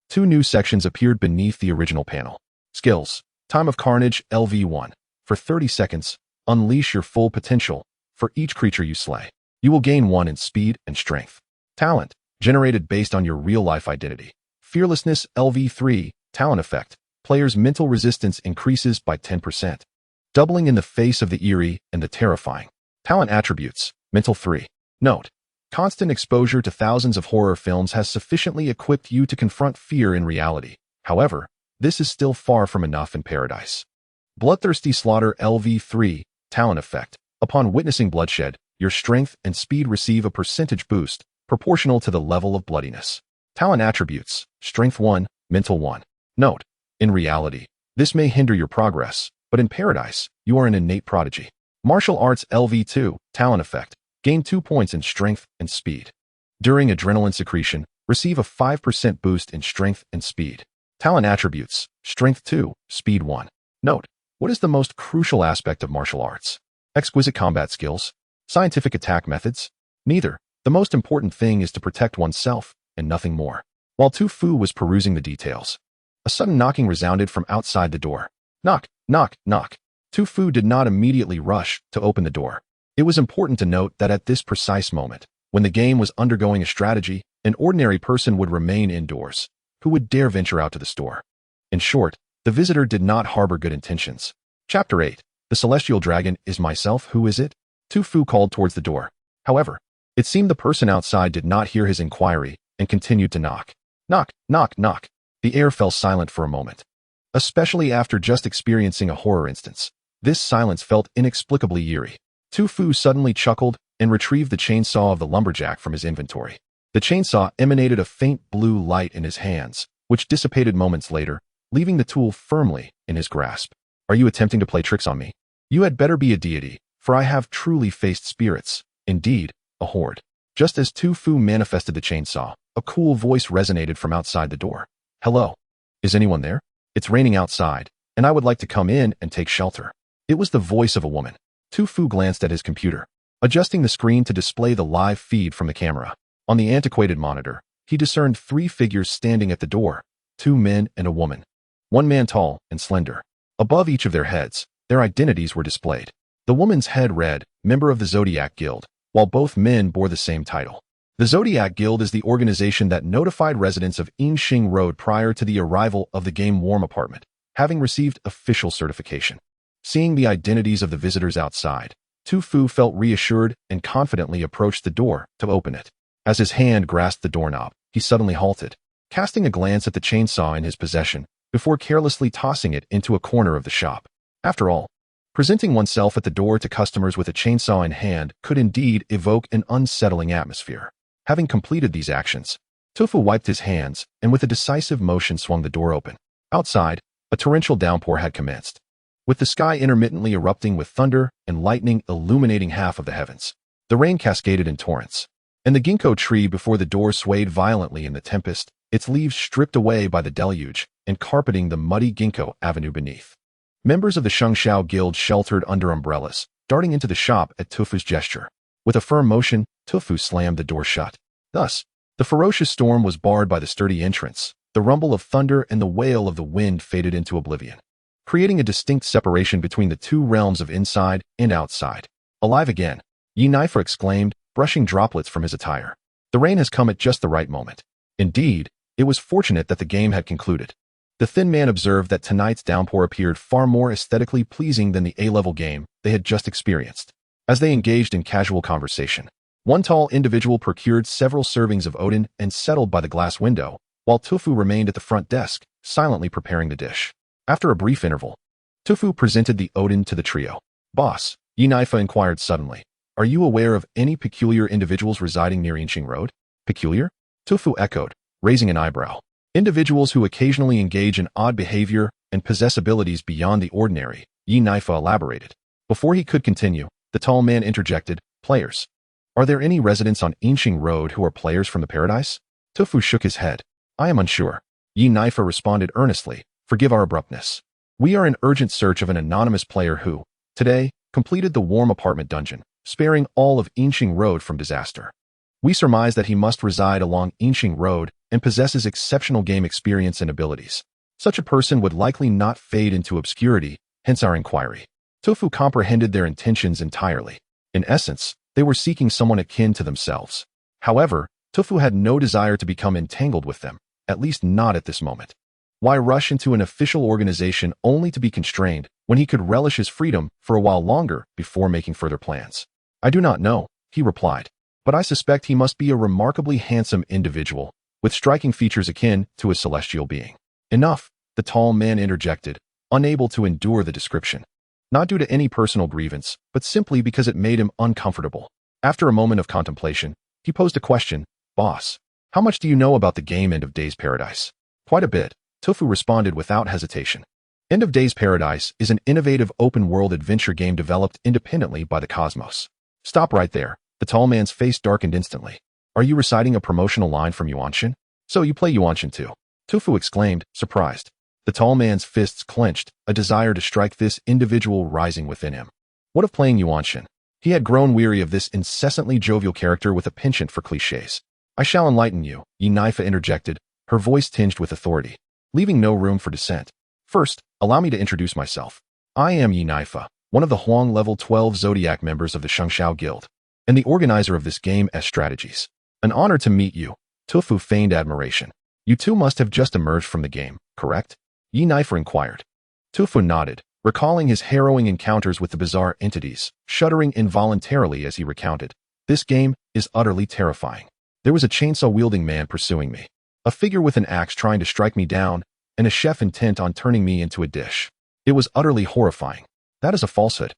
two new sections appeared beneath the original panel. Skills, Time of Carnage, LV1. For 30 seconds, unleash your full potential. For each creature you slay, you will gain 1 in speed and strength. Talent, generated based on your real-life identity. Fearlessness, LV3. Talent effect, player's mental resistance increases by 10%, doubling in the face of the eerie and the terrifying. Talent attributes, mental 3. Note, constant exposure to thousands of horror films has sufficiently equipped you to confront fear in reality. However, this is still far from enough in paradise. Bloodthirsty Slaughter, LV3. Talent effect, upon witnessing bloodshed, your strength and speed receive a percentage boost proportional to the level of bloodiness. Talent attributes, strength 1, mental 1. Note, in reality, this may hinder your progress, but in paradise, you are an innate prodigy. Martial arts, LV2. Talent effect, gain 2 points in strength and speed. During adrenaline secretion, receive a 5% boost in strength and speed. Talent attributes, strength 2, speed 1. Note, what is the most crucial aspect of martial arts? Exquisite combat skills? Scientific attack methods? Neither. The most important thing is to protect oneself and nothing more. While Tu Fu was perusing the details, a sudden knocking resounded from outside the door. Knock, knock, knock. Tu Fu did not immediately rush to open the door. It was important to note that at this precise moment, when the game was undergoing a strategy, an ordinary person would remain indoors. Who would dare venture out to the store? In short, the visitor did not harbor good intentions. Chapter 8. The Celestial Dragon is myself. Who is it? Tu Fu called towards the door. However, it seemed the person outside did not hear his inquiry and continued to knock. Knock, knock, knock. The air fell silent for a moment. Especially after just experiencing a horror instance, this silence felt inexplicably eerie. Tu Fu suddenly chuckled and retrieved the chainsaw of the lumberjack from his inventory. The chainsaw emanated a faint blue light in his hands, which dissipated moments later, leaving the tool firmly in his grasp. Are you attempting to play tricks on me? You had better be a deity, for I have truly faced spirits. Indeed, a horde. Just as Tu Fu manifested the chainsaw, a cool voice resonated from outside the door. Hello? Is anyone there? It's raining outside, and I would like to come in and take shelter. It was the voice of a woman. Tu Fu glanced at his computer, adjusting the screen to display the live feed from the camera. On the antiquated monitor, he discerned 3 figures standing at the door, 2 men and a woman. One man tall and slender. Above each of their heads, their identities were displayed. The woman's head read, Member of the Zodiac Guild, while both men bore the same title. The Zodiac Guild is the organization that notified residents of Yinxing Road prior to the arrival of the game Warm Apartment, having received official certification. Seeing the identities of the visitors outside, Tu Fu felt reassured and confidently approached the door to open it. As his hand grasped the doorknob, he suddenly halted, casting a glance at the chainsaw in his possession before carelessly tossing it into a corner of the shop. After all, presenting oneself at the door to customers with a chainsaw in hand could indeed evoke an unsettling atmosphere. Having completed these actions, Tu Fu wiped his hands and with a decisive motion swung the door open. Outside, a torrential downpour had commenced, with the sky intermittently erupting with thunder and lightning illuminating half of the heavens. The rain cascaded in torrents, and the ginkgo tree before the door swayed violently in the tempest, its leaves stripped away by the deluge and carpeting the muddy ginkgo avenue beneath. Members of the Shengshao Guild sheltered under umbrellas, darting into the shop at Tu Fu's gesture. With a firm motion, Tu Fu slammed the door shut. Thus, the ferocious storm was barred by the sturdy entrance. The rumble of thunder and the wail of the wind faded into oblivion, creating a distinct separation between the two realms of inside and outside. Alive again, Yi Naifa exclaimed, brushing droplets from his attire. The rain has come at just the right moment. Indeed, it was fortunate that the game had concluded. The thin man observed that tonight's downpour appeared far more aesthetically pleasing than the A-level game they had just experienced. As they engaged in casual conversation, one tall individual procured several servings of Odin and settled by the glass window, while Tofu remained at the front desk, silently preparing the dish. After a brief interval, Tofu presented the Odin to the trio. "Boss," Yinaifa inquired suddenly, "are you aware of any peculiar individuals residing near Inqing Road?" "Peculiar?" Tofu echoed, raising an eyebrow. "Individuals who occasionally engage in odd behavior and possess abilities beyond the ordinary," Yinaifa elaborated. Before he could continue, the tall man interjected, "Players. Are there any residents on Inqing Road who are players from the paradise?" Tofu shook his head. "I am unsure." Yinaifa responded earnestly, "Forgive our abruptness. We are in urgent search of an anonymous player who, today, completed the warm apartment dungeon, sparing all of Inqing Road from disaster. We surmise that he must reside along Inqing Road and possesses exceptional game experience and abilities. Such a person would likely not fade into obscurity, hence our inquiry." Tofu comprehended their intentions entirely. In essence, they were seeking someone akin to themselves. However, Tofu had no desire to become entangled with them, at least not at this moment. Why rush into an official organization only to be constrained when he could relish his freedom for a while longer before making further plans? "I do not know," he replied, "but I suspect he must be a remarkably handsome individual, with striking features akin to a celestial being." "Enough," the tall man interjected, unable to endure the description. Not due to any personal grievance, but simply because it made him uncomfortable. After a moment of contemplation, he posed a question. "Boss, how much do you know about the game End of Days Paradise?" "Quite a bit," Tofu responded without hesitation. End of Days Paradise is an innovative open-world adventure game developed independently by the Cosmos. "Stop right there." The tall man's face darkened instantly. "Are you reciting a promotional line from Yuanshin?" "So you play Yuanshin too?" Tofu exclaimed, surprised. The tall man's fists clenched, a desire to strike this individual rising within him. What of playing Yuanshin? He had grown weary of this incessantly jovial character with a penchant for cliches. "I shall enlighten you," Yinaifa interjected, her voice tinged with authority, leaving no room for dissent. "First, allow me to introduce myself. I am Yinaifa, one of the Huang Level 12 Zodiac members of the Shengshao Guild, and the organizer of this game as strategies. An honor to meet you." Tofu feigned admiration. "You two must have just emerged from the game, correct?" Yinaifa inquired. Tofu nodded, recalling his harrowing encounters with the bizarre entities, shuddering involuntarily as he recounted. "This game is utterly terrifying. There was a chainsaw-wielding man pursuing me, a figure with an axe trying to strike me down, and a chef intent on turning me into a dish. It was utterly horrifying." "That is a falsehood."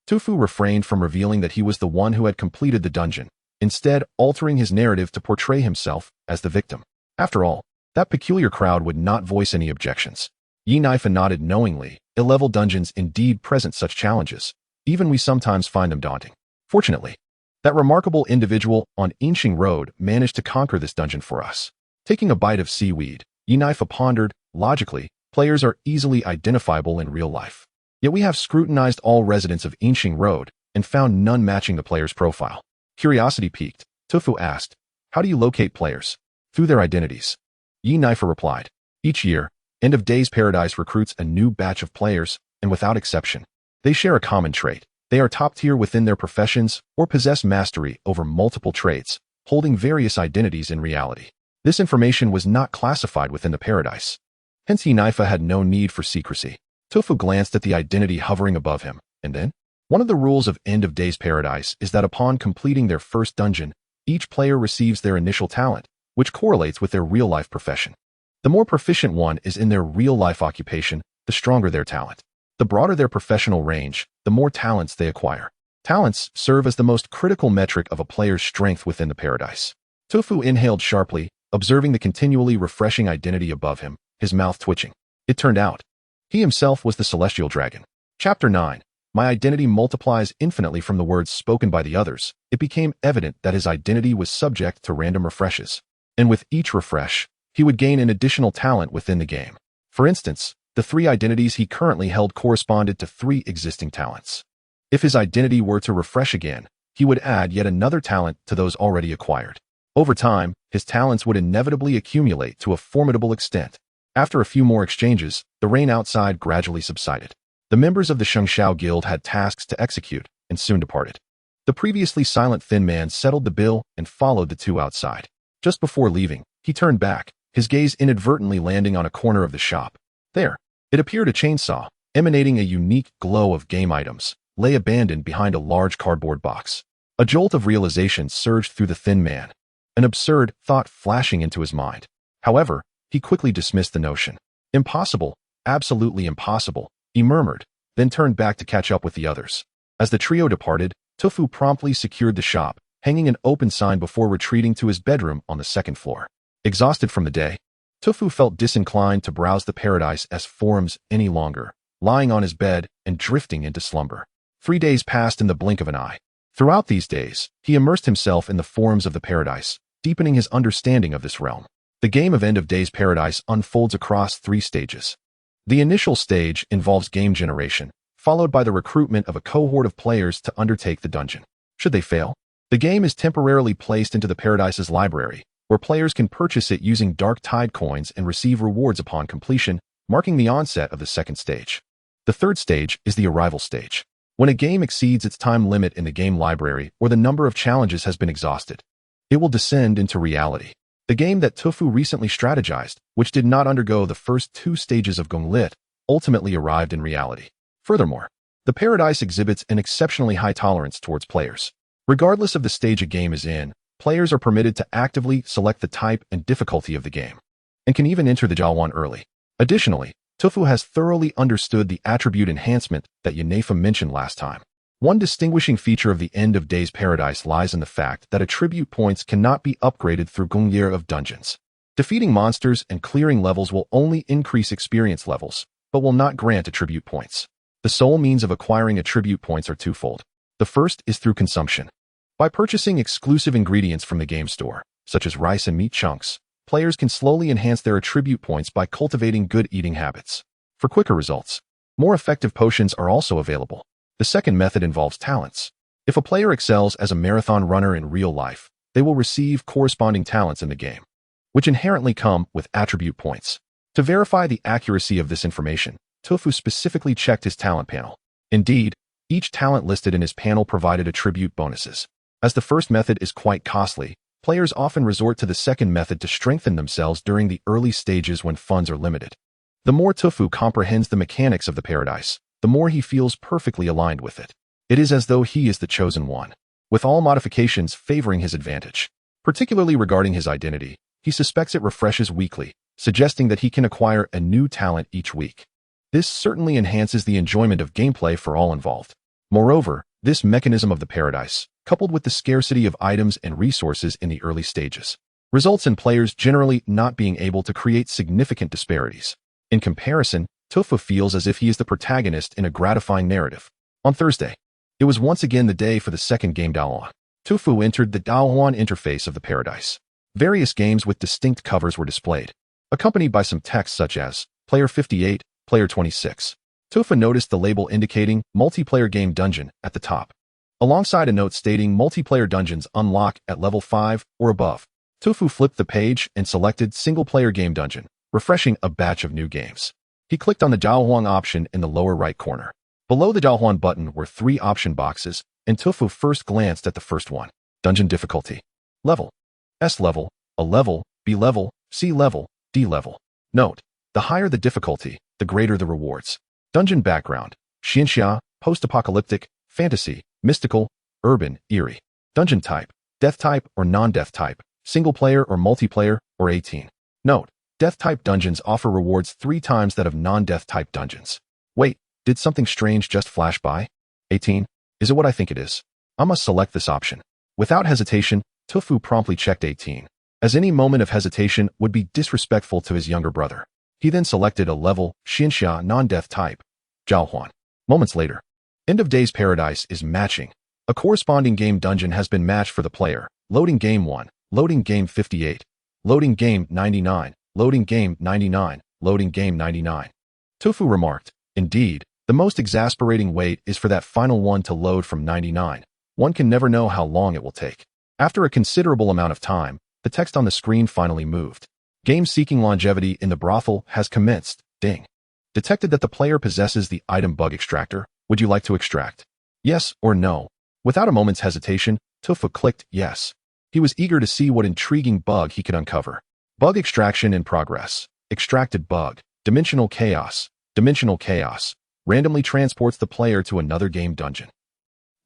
Tofu refrained from revealing that he was the one who had completed the dungeon, instead altering his narrative to portray himself as the victim. After all, that peculiar crowd would not voice any objections. Yinaifa nodded knowingly. A-level dungeons indeed present such challenges. Even we sometimes find them daunting. Fortunately, that remarkable individual on Inqing Road managed to conquer this dungeon for us. Taking a bite of seaweed, Yinaifa pondered, logically, players are easily identifiable in real life. Yet we have scrutinized all residents of Inqing Road and found none matching the player's profile. Curiosity piqued, Tofu asked, "How do you locate players?" "Through their identities," Yinaifa replied. "Each year, End of Days Paradise recruits a new batch of players, and without exception, they share a common trait. They are top tier within their professions or possess mastery over multiple traits, holding various identities in reality. This information was not classified within the paradise. Hence Yinaifa had no need for secrecy." Tofu glanced at the identity hovering above him, and then, "One of the rules of End of Days Paradise is that upon completing their first dungeon, each player receives their initial talent, which correlates with their real-life profession. The more proficient one is in their real-life occupation, the stronger their talent. The broader their professional range, the more talents they acquire. Talents serve as the most critical metric of a player's strength within the paradise." Tofu inhaled sharply, observing the continually refreshing identity above him, his mouth twitching. It turned out, he himself was the celestial dragon. Chapter 9. My identity multiplies infinitely from the words spoken by the others. It became evident that his identity was subject to random refreshes, and with each refresh, he would gain an additional talent within the game. For instance, the 3 identities he currently held corresponded to 3 existing talents. If his identity were to refresh again, he would add yet another talent to those already acquired. Over time, his talents would inevitably accumulate to a formidable extent. After a few more exchanges, the rain outside gradually subsided. The members of the Shengshao Guild had tasks to execute and soon departed. The previously silent thin man settled the bill and followed the 2 outside. Just before leaving, he turned back, his gaze inadvertently landing on a corner of the shop. There, it appeared a chainsaw, emanating a unique glow of game items, lay abandoned behind a large cardboard box. A jolt of realization surged through the thin man, an absurd thought flashing into his mind. However, he quickly dismissed the notion. Impossible, absolutely impossible, he murmured, then turned back to catch up with the others. As the trio departed, Tofu promptly secured the shop, hanging an open sign before retreating to his bedroom on the second floor. Exhausted from the day, Tofu felt disinclined to browse the Paradise forums any longer, lying on his bed and drifting into slumber. 3 days passed in the blink of an eye. Throughout these days, he immersed himself in the forums of the Paradise, deepening his understanding of this realm. The game of End of Days Paradise unfolds across 3 stages. The initial stage involves game generation, followed by the recruitment of a cohort of players to undertake the dungeon. Should they fail, the game is temporarily placed into the Paradise's library, where players can purchase it using Dark Tide coins and receive rewards upon completion, marking the onset of the second stage. The third stage is the arrival stage. When a game exceeds its time limit in the game library or the number of challenges has been exhausted, it will descend into reality. The game that Tofu recently strategized, which did not undergo the first 2 stages of Gonglit, ultimately arrived in reality. Furthermore, the Paradise exhibits an exceptionally high tolerance towards players. Regardless of the stage a game is in, players are permitted to actively select the type and difficulty of the game, and can even enter the Jalwan early. Additionally, Tofu has thoroughly understood the attribute enhancement that Yanefa mentioned last time. One distinguishing feature of the End of Days Paradise lies in the fact that attribute points cannot be upgraded through Gongyir of dungeons. Defeating monsters and clearing levels will only increase experience levels, but will not grant attribute points. The sole means of acquiring attribute points are twofold. The first is through consumption. By purchasing exclusive ingredients from the game store, such as rice and meat chunks, players can slowly enhance their attribute points by cultivating good eating habits. For quicker results, more effective potions are also available. The second method involves talents. If a player excels as a marathon runner in real life, they will receive corresponding talents in the game, which inherently come with attribute points. To verify the accuracy of this information, Tofu specifically checked his talent panel. Indeed, each talent listed in his panel provided attribute bonuses. As the first method is quite costly, players often resort to the second method to strengthen themselves during the early stages when funds are limited. The more Tofu comprehends the mechanics of the Paradise, the more he feels perfectly aligned with it. It is as though he is the chosen one, with all modifications favoring his advantage. Particularly regarding his identity, he suspects it refreshes weekly, suggesting that he can acquire a new talent each week. This certainly enhances the enjoyment of gameplay for all involved. Moreover, this mechanism of the Paradise, coupled with the scarcity of items and resources in the early stages, results in players generally not being able to create significant disparities. In comparison, Tofu feels as if he is the protagonist in a gratifying narrative. On Thursday, it was once again the day for the second game Daohuan. Tofu entered the Daohuan interface of the Paradise. Various games with distinct covers were displayed, accompanied by some text such as Player 58, Player 26. Tofu noticed the label indicating Multiplayer Game Dungeon at the top, alongside a note stating multiplayer dungeons unlock at level 5 or above. Tofu flipped the page and selected Single-Player Game Dungeon, refreshing a batch of new games. He clicked on the Daohuan option in the lower right corner. Below the Daohuan button were 3 option boxes, and Tofu first glanced at the first one. Dungeon difficulty. Level. S level, A level, B level, C level, D level. Note: the higher the difficulty, the greater the rewards. Dungeon background: Xianxia, post-apocalyptic, fantasy, mystical, urban, eerie. Dungeon type: death type or non-death type, single player or multiplayer, or 18. Note: death type dungeons offer rewards 3 times that of non-death type dungeons. Wait, did something strange just flash by? 18? Is it what I think it is? I must select this option. Without hesitation, Tofu promptly checked 18, as any moment of hesitation would be disrespectful to his younger brother. He then selected a level, Xianxia non-death type, Zhaohuan. Moments later, End of Days Paradise is matching. A corresponding game dungeon has been matched for the player. Loading game 1, loading game 58, loading game 99, loading game 99, loading game 99. Tofu remarked, indeed, the most exasperating wait is for that final one to load from 99. One can never know how long it will take. After a considerable amount of time, the text on the screen finally moved. Game-seeking longevity in the brothel has commenced. Ding. Detected that the player possesses the item bug extractor. Would you like to extract? Yes or no? Without a moment's hesitation, Tofu clicked yes. He was eager to see what intriguing bug he could uncover. Bug extraction in progress. Extracted bug. Dimensional chaos. Dimensional chaos randomly transports the player to another game dungeon.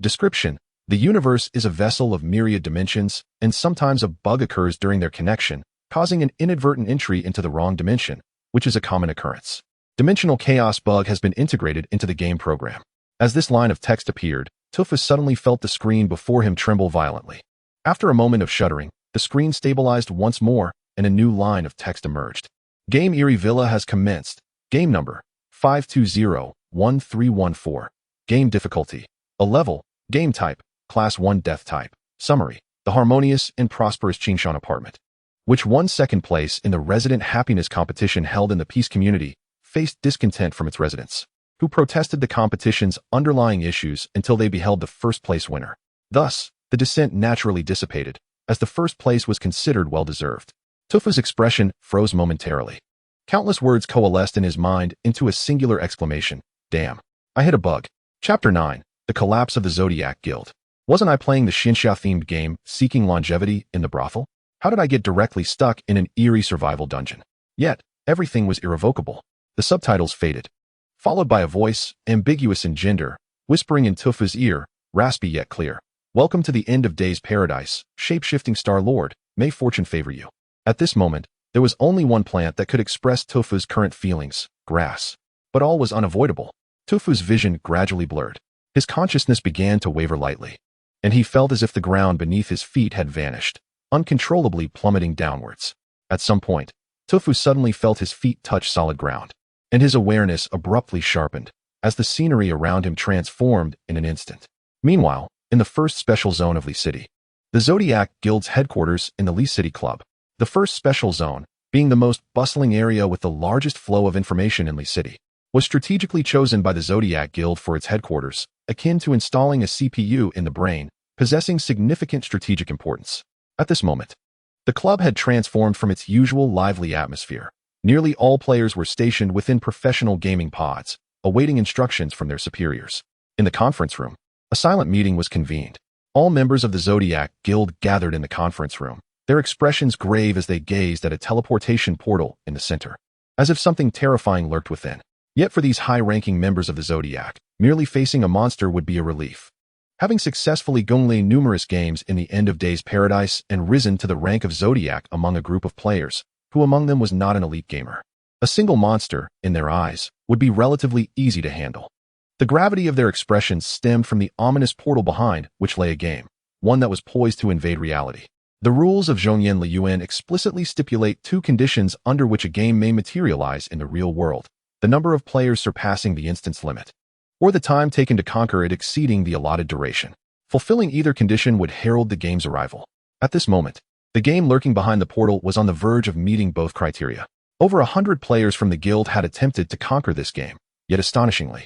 Description: the universe is a vessel of myriad dimensions, and sometimes a bug occurs during their connection, causing an inadvertent entry into the wrong dimension, which is a common occurrence. Dimensional chaos bug has been integrated into the game program. As this line of text appeared, Tufus suddenly felt the screen before him tremble violently. After a moment of shuddering, the screen stabilized once more, and a new line of text emerged. Game Eerie Villa has commenced. Game number 520-1314. Game difficulty: a level. Game type: Class 1 Death type. Summary: the harmonious and prosperous Qingshan apartment, which won second place in the resident happiness competition held in the Peace community, faced discontent from its residents, who protested the competition's underlying issues until they beheld the first place winner. Thus, the dissent naturally dissipated, as the first place was considered well-deserved. Tufa's expression froze momentarily. Countless words coalesced in his mind into a singular exclamation: damn, I hit a bug. Chapter 9. The Collapse of the Zodiac Guild. Wasn't I playing the Xinsha-themed game, Seeking Longevity, in the brothel? How did I get directly stuck in an eerie survival dungeon? Yet, everything was irrevocable. The subtitles faded, followed by a voice, ambiguous in gender, whispering in Tufa's ear, raspy yet clear. Welcome to the end of days paradise, shape-shifting Star Lord, may fortune favor you. At this moment, there was only one plant that could express Tufa's current feelings: grass. But all was unavoidable. Tufa's vision gradually blurred. His consciousness began to waver lightly, and he felt as if the ground beneath his feet had vanished, uncontrollably plummeting downwards. At some point, Tufu suddenly felt his feet touch solid ground, and his awareness abruptly sharpened, as the scenery around him transformed in an instant. Meanwhile, in the first special zone of Lee City, the Zodiac Guild's headquarters in the Lee City Club, the first special zone, being the most bustling area with the largest flow of information in Lee City, was strategically chosen by the Zodiac Guild for its headquarters, akin to installing a CPU in the brain, possessing significant strategic importance. At this moment, the club had transformed from its usual lively atmosphere. Nearly all players were stationed within professional gaming pods, awaiting instructions from their superiors. In the conference room, a silent meeting was convened. All members of the Zodiac Guild gathered in the conference room, their expressions grave as they gazed at a teleportation portal in the center, as if something terrifying lurked within. Yet for these high-ranking members of the Zodiac, merely facing a monster would be a relief. Having successfully gongled numerous games in the End of Days Paradise and risen to the rank of Zodiac among a group of players, who among them was not an elite gamer, a single monster, in their eyes, would be relatively easy to handle. The gravity of their expressions stemmed from the ominous portal behind which lay a game, one that was poised to invade reality. The rules of Zhongyan Liyuan explicitly stipulate two conditions under which a game may materialize in the real world: the number of players surpassing the instance limit, or the time taken to conquer it exceeding the allotted duration. Fulfilling either condition would herald the game's arrival. At this moment, the game lurking behind the portal was on the verge of meeting both criteria. Over 100 players from the guild had attempted to conquer this game, yet astonishingly,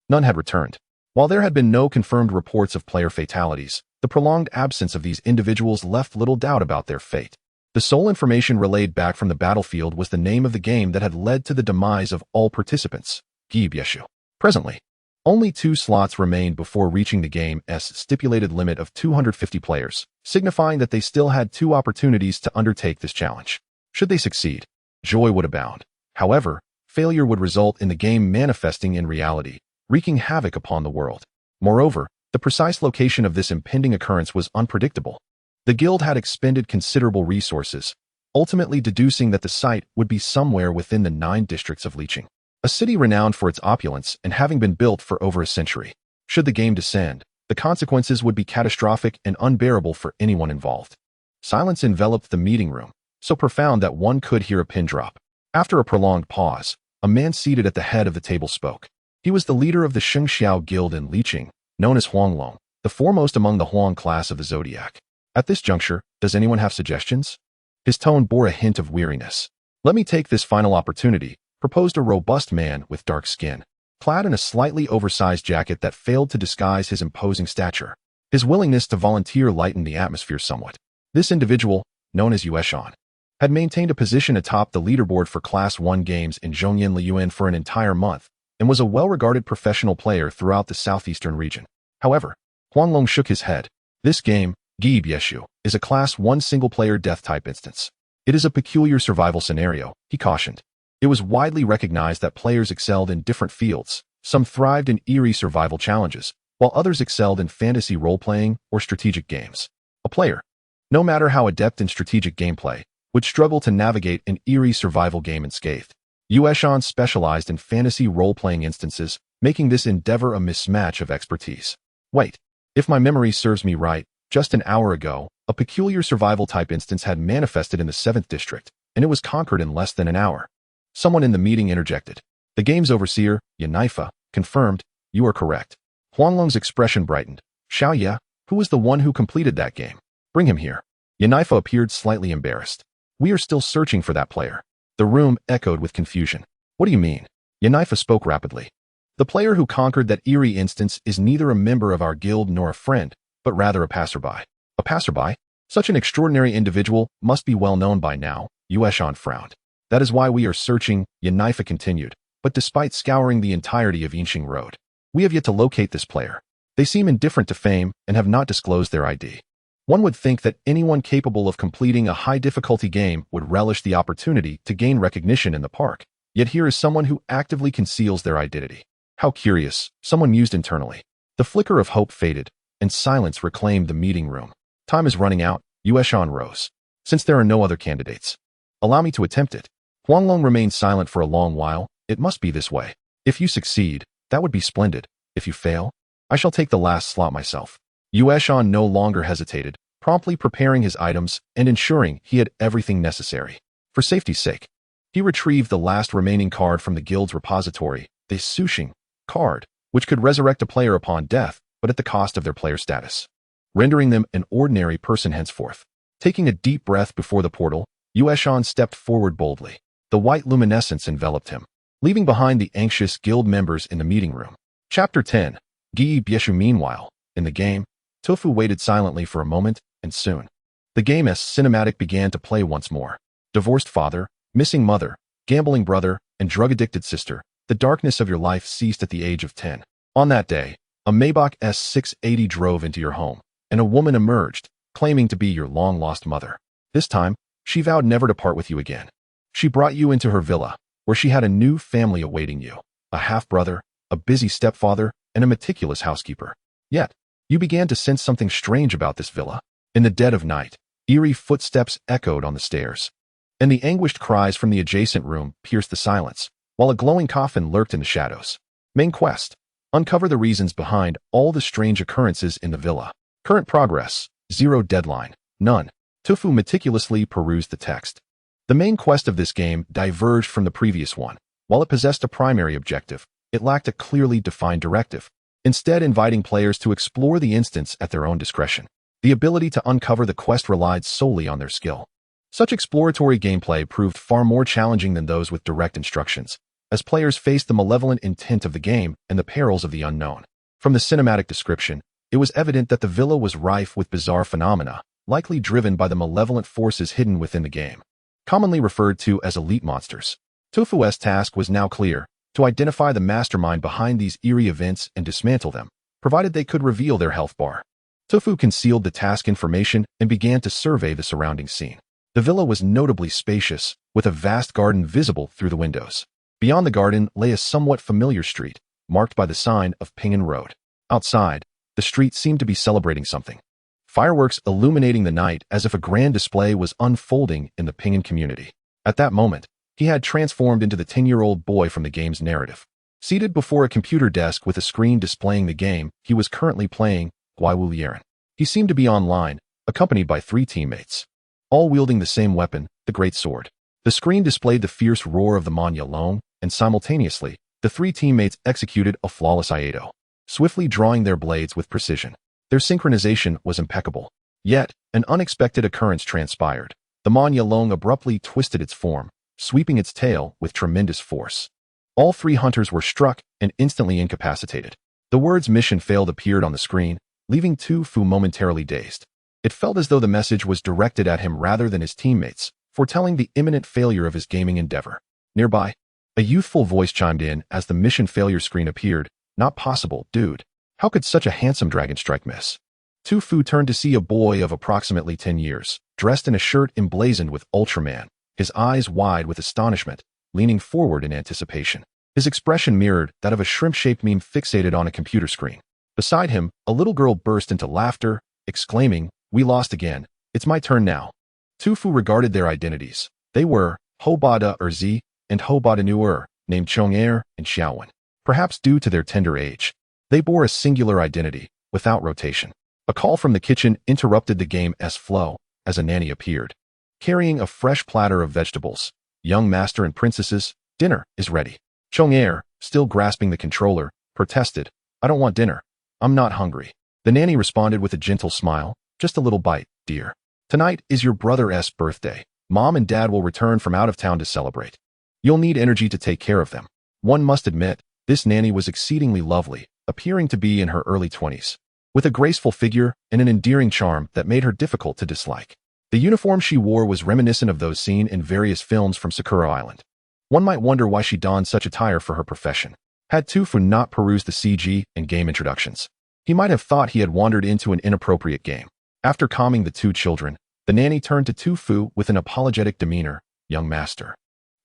none had returned. While there had been no confirmed reports of player fatalities, the prolonged absence of these individuals left little doubt about their fate. The sole information relayed back from the battlefield was the name of the game that had led to the demise of all participants: Gibyeshu. Presently, only 2 slots remained before reaching the game's stipulated limit of 250 players, signifying that they still had 2 opportunities to undertake this challenge. Should they succeed, joy would abound. However, failure would result in the game manifesting in reality, wreaking havoc upon the world. Moreover, the precise location of this impending occurrence was unpredictable. The guild had expended considerable resources, ultimately deducing that the site would be somewhere within the 9 districts of Liqing, a city renowned for its opulence and having been built for over a century. Should the game descend, the consequences would be catastrophic and unbearable for anyone involved. Silence enveloped the meeting room, so profound that one could hear a pin drop. After a prolonged pause, a man seated at the head of the table spoke. He was the leader of the Shengxiao Guild in Liqing, known as Huanglong, the foremost among the Huang class of the Zodiac. At this juncture, does anyone have suggestions? His tone bore a hint of weariness. Let me take this final opportunity, proposed a robust man with dark skin, clad in a slightly oversized jacket that failed to disguise his imposing stature. His willingness to volunteer lightened the atmosphere somewhat. This individual, known as Yueshan, had maintained a position atop the leaderboard for Class 1 games in Zhongyan Liyuan for an entire month, and was a well-regarded professional player throughout the southeastern region. However, Huanglong shook his head. This game, Gibyeshu, is a Class 1 single-player death-type instance. It is a peculiar survival scenario, he cautioned. It was widely recognized that players excelled in different fields. Some thrived in eerie survival challenges, while others excelled in fantasy role-playing or strategic games. A player, no matter how adept in strategic gameplay, would struggle to navigate an eerie survival game unscathed. Yueshan specialized in fantasy role-playing instances, making this endeavor a mismatch of expertise. Wait, if my memory serves me right, just an hour ago, a peculiar survival-type instance had manifested in the 7th District, and it was conquered in less than an hour. Someone in the meeting interjected. The game's overseer, Yanaifa, confirmed, "You are correct." Huanglong's expression brightened. "Xiaoye, who was the one who completed that game? Bring him here." Yanaifa appeared slightly embarrassed. "We are still searching for that player." The room echoed with confusion. "What do you mean?" Yanaifa spoke rapidly. "The player who conquered that eerie instance is neither a member of our guild nor a friend, but rather a passerby." "A passerby? Such an extraordinary individual must be well known by now," Yueshan frowned. "That is why we are searching," Yanaifa continued, "but despite scouring the entirety of Yinxing Road, we have yet to locate this player. They seem indifferent to fame and have not disclosed their ID. One would think that anyone capable of completing a high-difficulty game would relish the opportunity to gain recognition in the park, yet here is someone who actively conceals their identity. How curious," someone mused internally. The flicker of hope faded, and silence reclaimed the meeting room. "Time is running out," Yueshan rose. "Since there are no other candidates, allow me to attempt it." Huanglong remained silent for a long while. "It must be this way. If you succeed, that would be splendid. If you fail, I shall take the last slot myself." Yueshan no longer hesitated, promptly preparing his items and ensuring he had everything necessary. For safety's sake, he retrieved the last remaining card from the guild's repository, the Sushing card, which could resurrect a player upon death, but at the cost of their player status, rendering them an ordinary person henceforth. Taking a deep breath before the portal, Yueshan stepped forward boldly. The white luminescence enveloped him, leaving behind the anxious guild members in the meeting room. Chapter 10. Gi Bieshu. Meanwhile, in the game, Tofu waited silently for a moment, and soon, the game's cinematic began to play once more. Divorced father, missing mother, gambling brother, and drug-addicted sister, the darkness of your life ceased at the age of 10. On that day, a Maybach S680 drove into your home, and a woman emerged, claiming to be your long-lost mother. This time, she vowed never to part with you again. She brought you into her villa, where she had a new family awaiting you, a half-brother, a busy stepfather, and a meticulous housekeeper. Yet, you began to sense something strange about this villa. In the dead of night, eerie footsteps echoed on the stairs, and the anguished cries from the adjacent room pierced the silence, while a glowing coffin lurked in the shadows. Main quest: uncover the reasons behind all the strange occurrences in the villa. Current progress: 0 deadline, none. Tofu meticulously perused the text. The main quest of this game diverged from the previous one. While it possessed a primary objective, it lacked a clearly defined directive, instead inviting players to explore the instance at their own discretion. The ability to uncover the quest relied solely on their skill. Such exploratory gameplay proved far more challenging than those with direct instructions, as players faced the malevolent intent of the game and the perils of the unknown. From the cinematic description, it was evident that the villa was rife with bizarre phenomena, likely driven by the malevolent forces hidden within the game, commonly referred to as elite monsters. Tofu's task was now clear: to identify the mastermind behind these eerie events and dismantle them, provided they could reveal their health bar. Tofu concealed the task information and began to survey the surrounding scene. The villa was notably spacious, with a vast garden visible through the windows. Beyond the garden lay a somewhat familiar street, marked by the sign of Pingan Road. Outside, the street seemed to be celebrating something. Fireworks illuminating the night as if a grand display was unfolding in the Pingan community. At that moment, he had transformed into the 10-year-old boy from the game's narrative. Seated before a computer desk with a screen displaying the game he was currently playing, Guiwu Yeren. He seemed to be online, accompanied by 3 teammates, all wielding the same weapon, the Great Sword. The screen displayed the fierce roar of the Manya Long, and simultaneously, the 3 teammates executed a flawless Aido, swiftly drawing their blades with precision. Their synchronization was impeccable. Yet, an unexpected occurrence transpired. The Manya Long abruptly twisted its form, sweeping its tail with tremendous force. All 3 hunters were struck and instantly incapacitated. The words "mission failed" appeared on the screen, leaving Tofu momentarily dazed. It felt as though the message was directed at him rather than his teammates, foretelling the imminent failure of his gaming endeavor. Nearby, a youthful voice chimed in as the mission failure screen appeared. "Not possible, dude. How could such a handsome dragon strike miss?" Tofu turned to see a boy of approximately 10 years, dressed in a shirt emblazoned with Ultraman, his eyes wide with astonishment, leaning forward in anticipation. His expression mirrored that of a shrimp-shaped meme fixated on a computer screen. Beside him, a little girl burst into laughter, exclaiming, "We lost again. It's my turn now." Tufu regarded their identities. They were Hobada Erzi and Hobada Nuer, named Chong-er and Xiaowen. Perhaps due to their tender age, they bore a singular identity, without rotation. A call from the kitchen interrupted the game's flow as a nanny appeared, carrying a fresh platter of vegetables. "Young master and princesses, dinner is ready." Chong-er, still grasping the controller, protested, "I don't want dinner. I'm not hungry." The nanny responded with a gentle smile, "Just a little bite, dear. Tonight is your brother's birthday. Mom and dad will return from out of town to celebrate. You'll need energy to take care of them." One must admit, this nanny was exceedingly lovely, appearing to be in her early 20s, with a graceful figure and an endearing charm that made her difficult to dislike. The uniform she wore was reminiscent of those seen in various films from Sakura Island. One might wonder why she donned such attire for her profession. Had Tufu not perused the CG and game introductions, he might have thought he had wandered into an inappropriate game. After calming the two children, the nanny turned to Tufu with an apologetic demeanor, "Young master,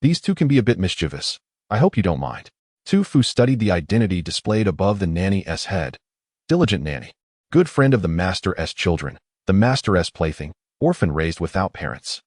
these two can be a bit mischievous. I hope you don't mind." Tufu studied the identity displayed above the nanny's head. Diligent nanny. Good friend of the master's children, the master's plaything, orphan raised without parents.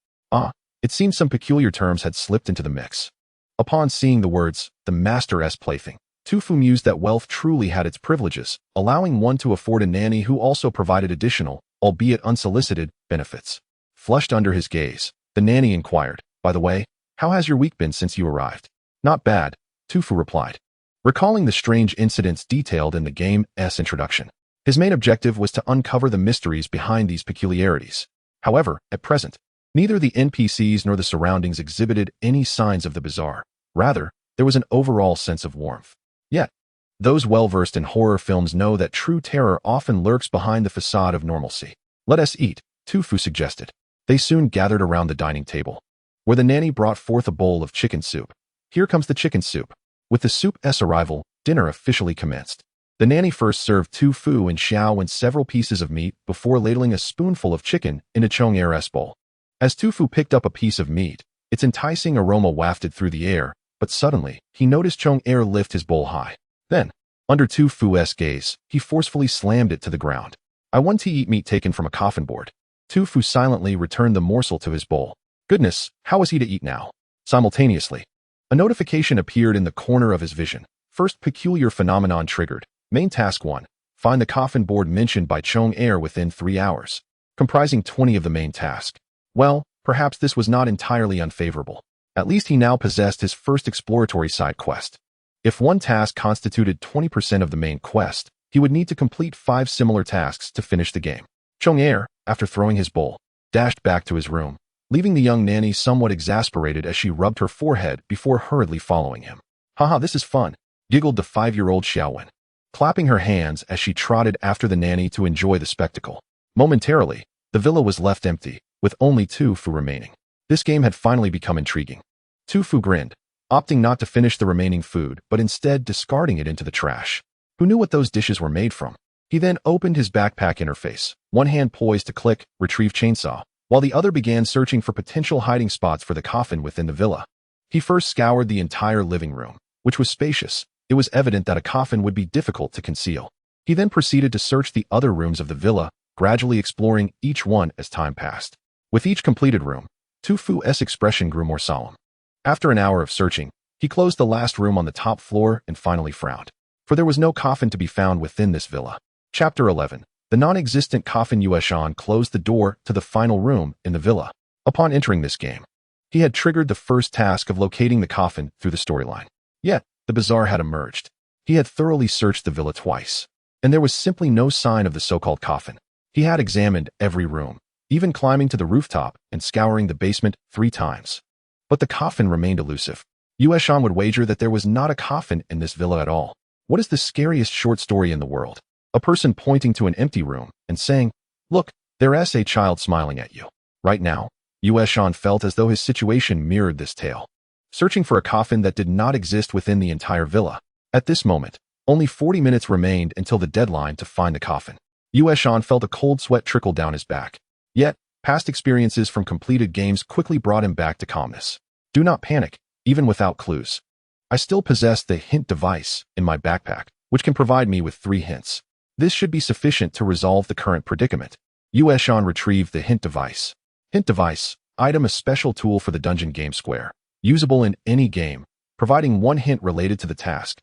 It seemed some peculiar terms had slipped into the mix. Upon seeing the words, the master's plaything, Tufu mused that wealth truly had its privileges, allowing one to afford a nanny who also provided additional, albeit unsolicited, benefits. Flushed under his gaze, the nanny inquired, "By the way, how has your week been since you arrived?" "Not bad," Tufu replied, recalling the strange incidents detailed in the game's introduction. His main objective was to uncover the mysteries behind these peculiarities. However, at present, neither the NPCs nor the surroundings exhibited any signs of the bizarre. Rather, there was an overall sense of warmth. Yet, those well-versed in horror films know that true terror often lurks behind the facade of normalcy. "Let us eat," Tufu suggested. They soon gathered around the dining table, where the nanny brought forth a bowl of chicken soup. "Here comes the chicken soup." With the soup's arrival, dinner officially commenced. The nanny first served Tufu and Xiaowen several pieces of meat before ladling a spoonful of chicken into Chong-er's bowl. As Tufu picked up a piece of meat, its enticing aroma wafted through the air, but suddenly, he noticed Chong-er lift his bowl high. Then, under Tufu's gaze, he forcefully slammed it to the ground. "I want to eat meat taken from a coffin board." Tufu silently returned the morsel to his bowl. Goodness, how was he to eat now? Simultaneously, a notification appeared in the corner of his vision. First peculiar phenomenon triggered. Main task 1. Find the coffin board mentioned by Chong-er within 3 hours, comprising 20 of the main task. Well, perhaps this was not entirely unfavorable. At least he now possessed his first exploratory side quest. If one task constituted 20% of the main quest, he would need to complete 5 similar tasks to finish the game. Chong-er, after throwing his bowl, dashed back to his room, leaving the young nanny somewhat exasperated as she rubbed her forehead before hurriedly following him. "Haha, this is fun," giggled the 5-year-old Xiaowen, clapping her hands as she trotted after the nanny to enjoy the spectacle. Momentarily, the villa was left empty, with only Tufu remaining. This game had finally become intriguing. Tufu grinned, opting not to finish the remaining food but instead discarding it into the trash. Who knew what those dishes were made from? He then opened his backpack interface, one hand poised to click, retrieve chainsaw, while the other began searching for potential hiding spots for the coffin within the villa. He first scoured the entire living room, which was spacious. It was evident that a coffin would be difficult to conceal. He then proceeded to search the other rooms of the villa, gradually exploring each one as time passed. With each completed room, Tufu's expression grew more solemn. After an hour of searching, he closed the last room on the top floor and finally frowned, for there was no coffin to be found within this villa. Chapter 11. The non-existent coffin. Yueshan closed the door to the final room in the villa. Upon entering this game, he had triggered the first task of locating the coffin through the storyline. Yet, the bizarre had emerged. He had thoroughly searched the villa twice, and there was simply no sign of the so-called coffin. He had examined every room, even climbing to the rooftop and scouring the basement 3 times. But the coffin remained elusive. Yueshan would wager that there was not a coffin in this villa at all. What is the scariest short story in the world? A person pointing to an empty room and saying, "Look, there's a child smiling at you." Right now, Yueshan felt as though his situation mirrored this tale, searching for a coffin that did not exist within the entire villa. At this moment, only 40 minutes remained until the deadline to find the coffin. Yueshan felt a cold sweat trickle down his back. Yet, past experiences from completed games quickly brought him back to calmness. "Do not panic," even without clues. I still possess the hint device in my backpack, which can provide me with 3 hints. This should be sufficient to resolve the current predicament. Yueshan retrieved the hint device. Hint device, item, a special tool for the dungeon game square, usable in any game, providing 1 hint related to the task,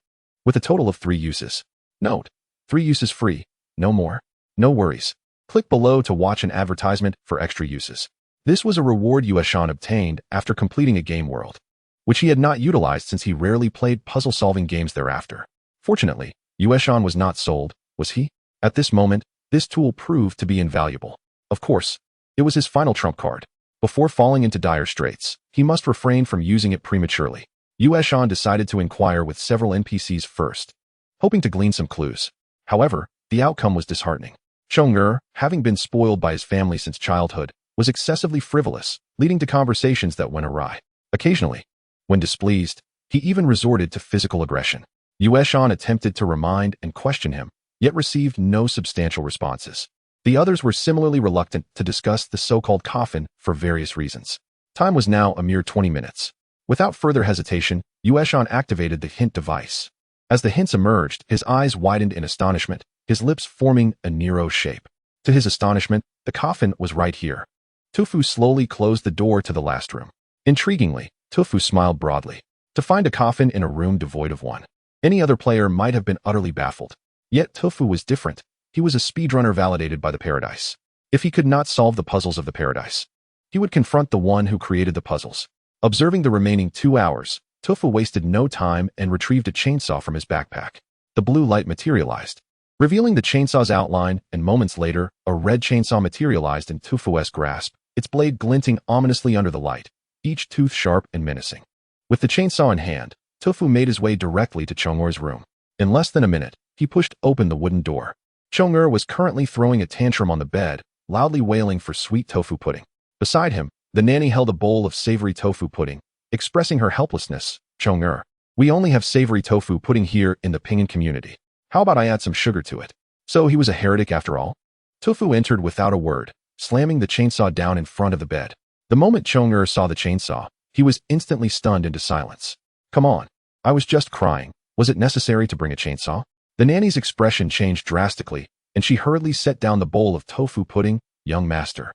with a total of 3 uses. Note: 3 uses free, no more. No worries. Click below to watch an advertisement for extra uses. This was a reward Yueshan obtained after completing a game world, which he had not utilized since he rarely played puzzle-solving games thereafter. Fortunately, Yueshan was not sold, was he? At this moment, this tool proved to be invaluable. Of course, it was his final trump card. Before falling into dire straits, he must refrain from using it prematurely. Yueshan decided to inquire with several NPCs first, hoping to glean some clues. However, the outcome was disheartening. Chong'er, having been spoiled by his family since childhood, was excessively frivolous, leading to conversations that went awry. Occasionally, when displeased, he even resorted to physical aggression. Yueshan attempted to remind and question him, yet received no substantial responses. The others were similarly reluctant to discuss the so-called coffin for various reasons. Time was now a mere 20 minutes. Without further hesitation, Yueshan activated the hint device. As the hints emerged, his eyes widened in astonishment, his lips forming a Nero shape. To his astonishment, the coffin was right here. Tufu slowly closed the door to the last room. Intriguingly, Tufu smiled broadly. To find a coffin in a room devoid of one. Any other player might have been utterly baffled. Yet Tufu was different. He was a speedrunner validated by the paradise. If he could not solve the puzzles of the paradise, he would confront the one who created the puzzles. Observing the remaining 2 hours, Tufu wasted no time and retrieved a chainsaw from his backpack. The blue light materialized, revealing the chainsaw's outline, and moments later, a red chainsaw materialized in Tufu's grasp, its blade glinting ominously under the light, each tooth sharp and menacing. With the chainsaw in hand, Tufu made his way directly to Chong'er's room. In less than a minute, he pushed open the wooden door. Chong'er was currently throwing a tantrum on the bed, loudly wailing for sweet tofu pudding. Beside him, the nanny held a bowl of savory tofu pudding, expressing her helplessness. Chong'er, we only have savory tofu pudding here in the Pinyin community. How about I add some sugar to it? So he was a heretic after all? Tufu entered without a word, slamming the chainsaw down in front of the bed. The moment Chong'er saw the chainsaw, he was instantly stunned into silence. Come on. I was just crying. Was it necessary to bring a chainsaw? The nanny's expression changed drastically, and she hurriedly set down the bowl of tofu pudding. Young master,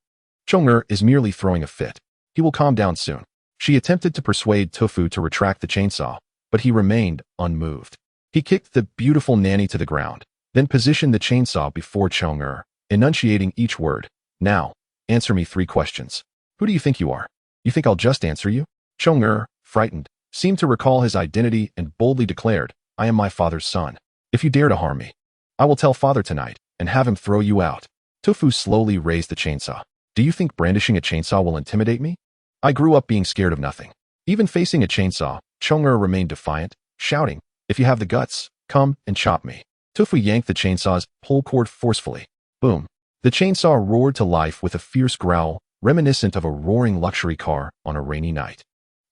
Chong'er is merely throwing a fit. He will calm down soon. She attempted to persuade Tufu to retract the chainsaw, but he remained unmoved. He kicked the beautiful nanny to the ground, then positioned the chainsaw before Chong'er, enunciating each word. Now, answer me 3 questions. Who do you think you are? You think I'll just answer you? Chong'er, frightened, seemed to recall his identity and boldly declared, I am my father's son. If you dare to harm me, I will tell father tonight and have him throw you out. Tufu slowly raised the chainsaw. Do you think brandishing a chainsaw will intimidate me? I grew up being scared of nothing. Even facing a chainsaw, Chong'er remained defiant, shouting, if you have the guts, come and chop me. Tufu yanked the chainsaw's pull cord forcefully. Boom. The chainsaw roared to life with a fierce growl, reminiscent of a roaring luxury car on a rainy night,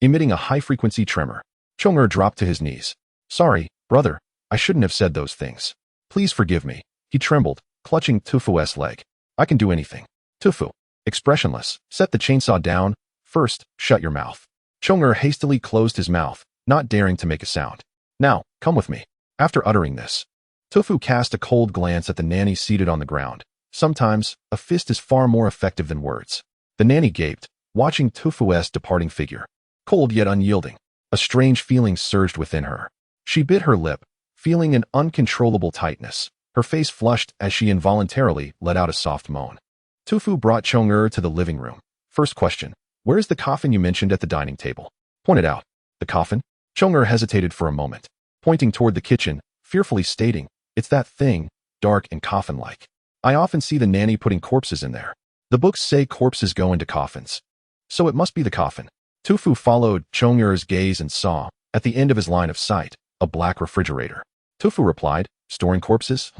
emitting a high-frequency tremor. Chong'er dropped to his knees. Sorry, brother, I shouldn't have said those things. Please forgive me. He trembled, clutching Tufu's leg. I can do anything. Tufu, expressionless, set the chainsaw down. First, shut your mouth. Chong'er hastily closed his mouth, not daring to make a sound. Now, come with me. After uttering this, Tufu cast a cold glance at the nanny seated on the ground. Sometimes, a fist is far more effective than words. The nanny gaped, watching Tufu's departing figure. Cold yet unyielding, a strange feeling surged within her. She bit her lip, feeling an uncontrollable tightness. Her face flushed as she involuntarily let out a soft moan. Tufu brought Chong'er to the living room. First question, where is the coffin you mentioned at the dining table? Pointed out. The coffin? Chong'er hesitated for a moment, pointing toward the kitchen, fearfully stating, it's that thing, dark and coffin-like. I often see the nanny putting corpses in there. The books say corpses go into coffins. So it must be the coffin. Tufu followed Chong'er's gaze and saw, at the end of his line of sight, a black refrigerator. Tufu replied, storing corpses?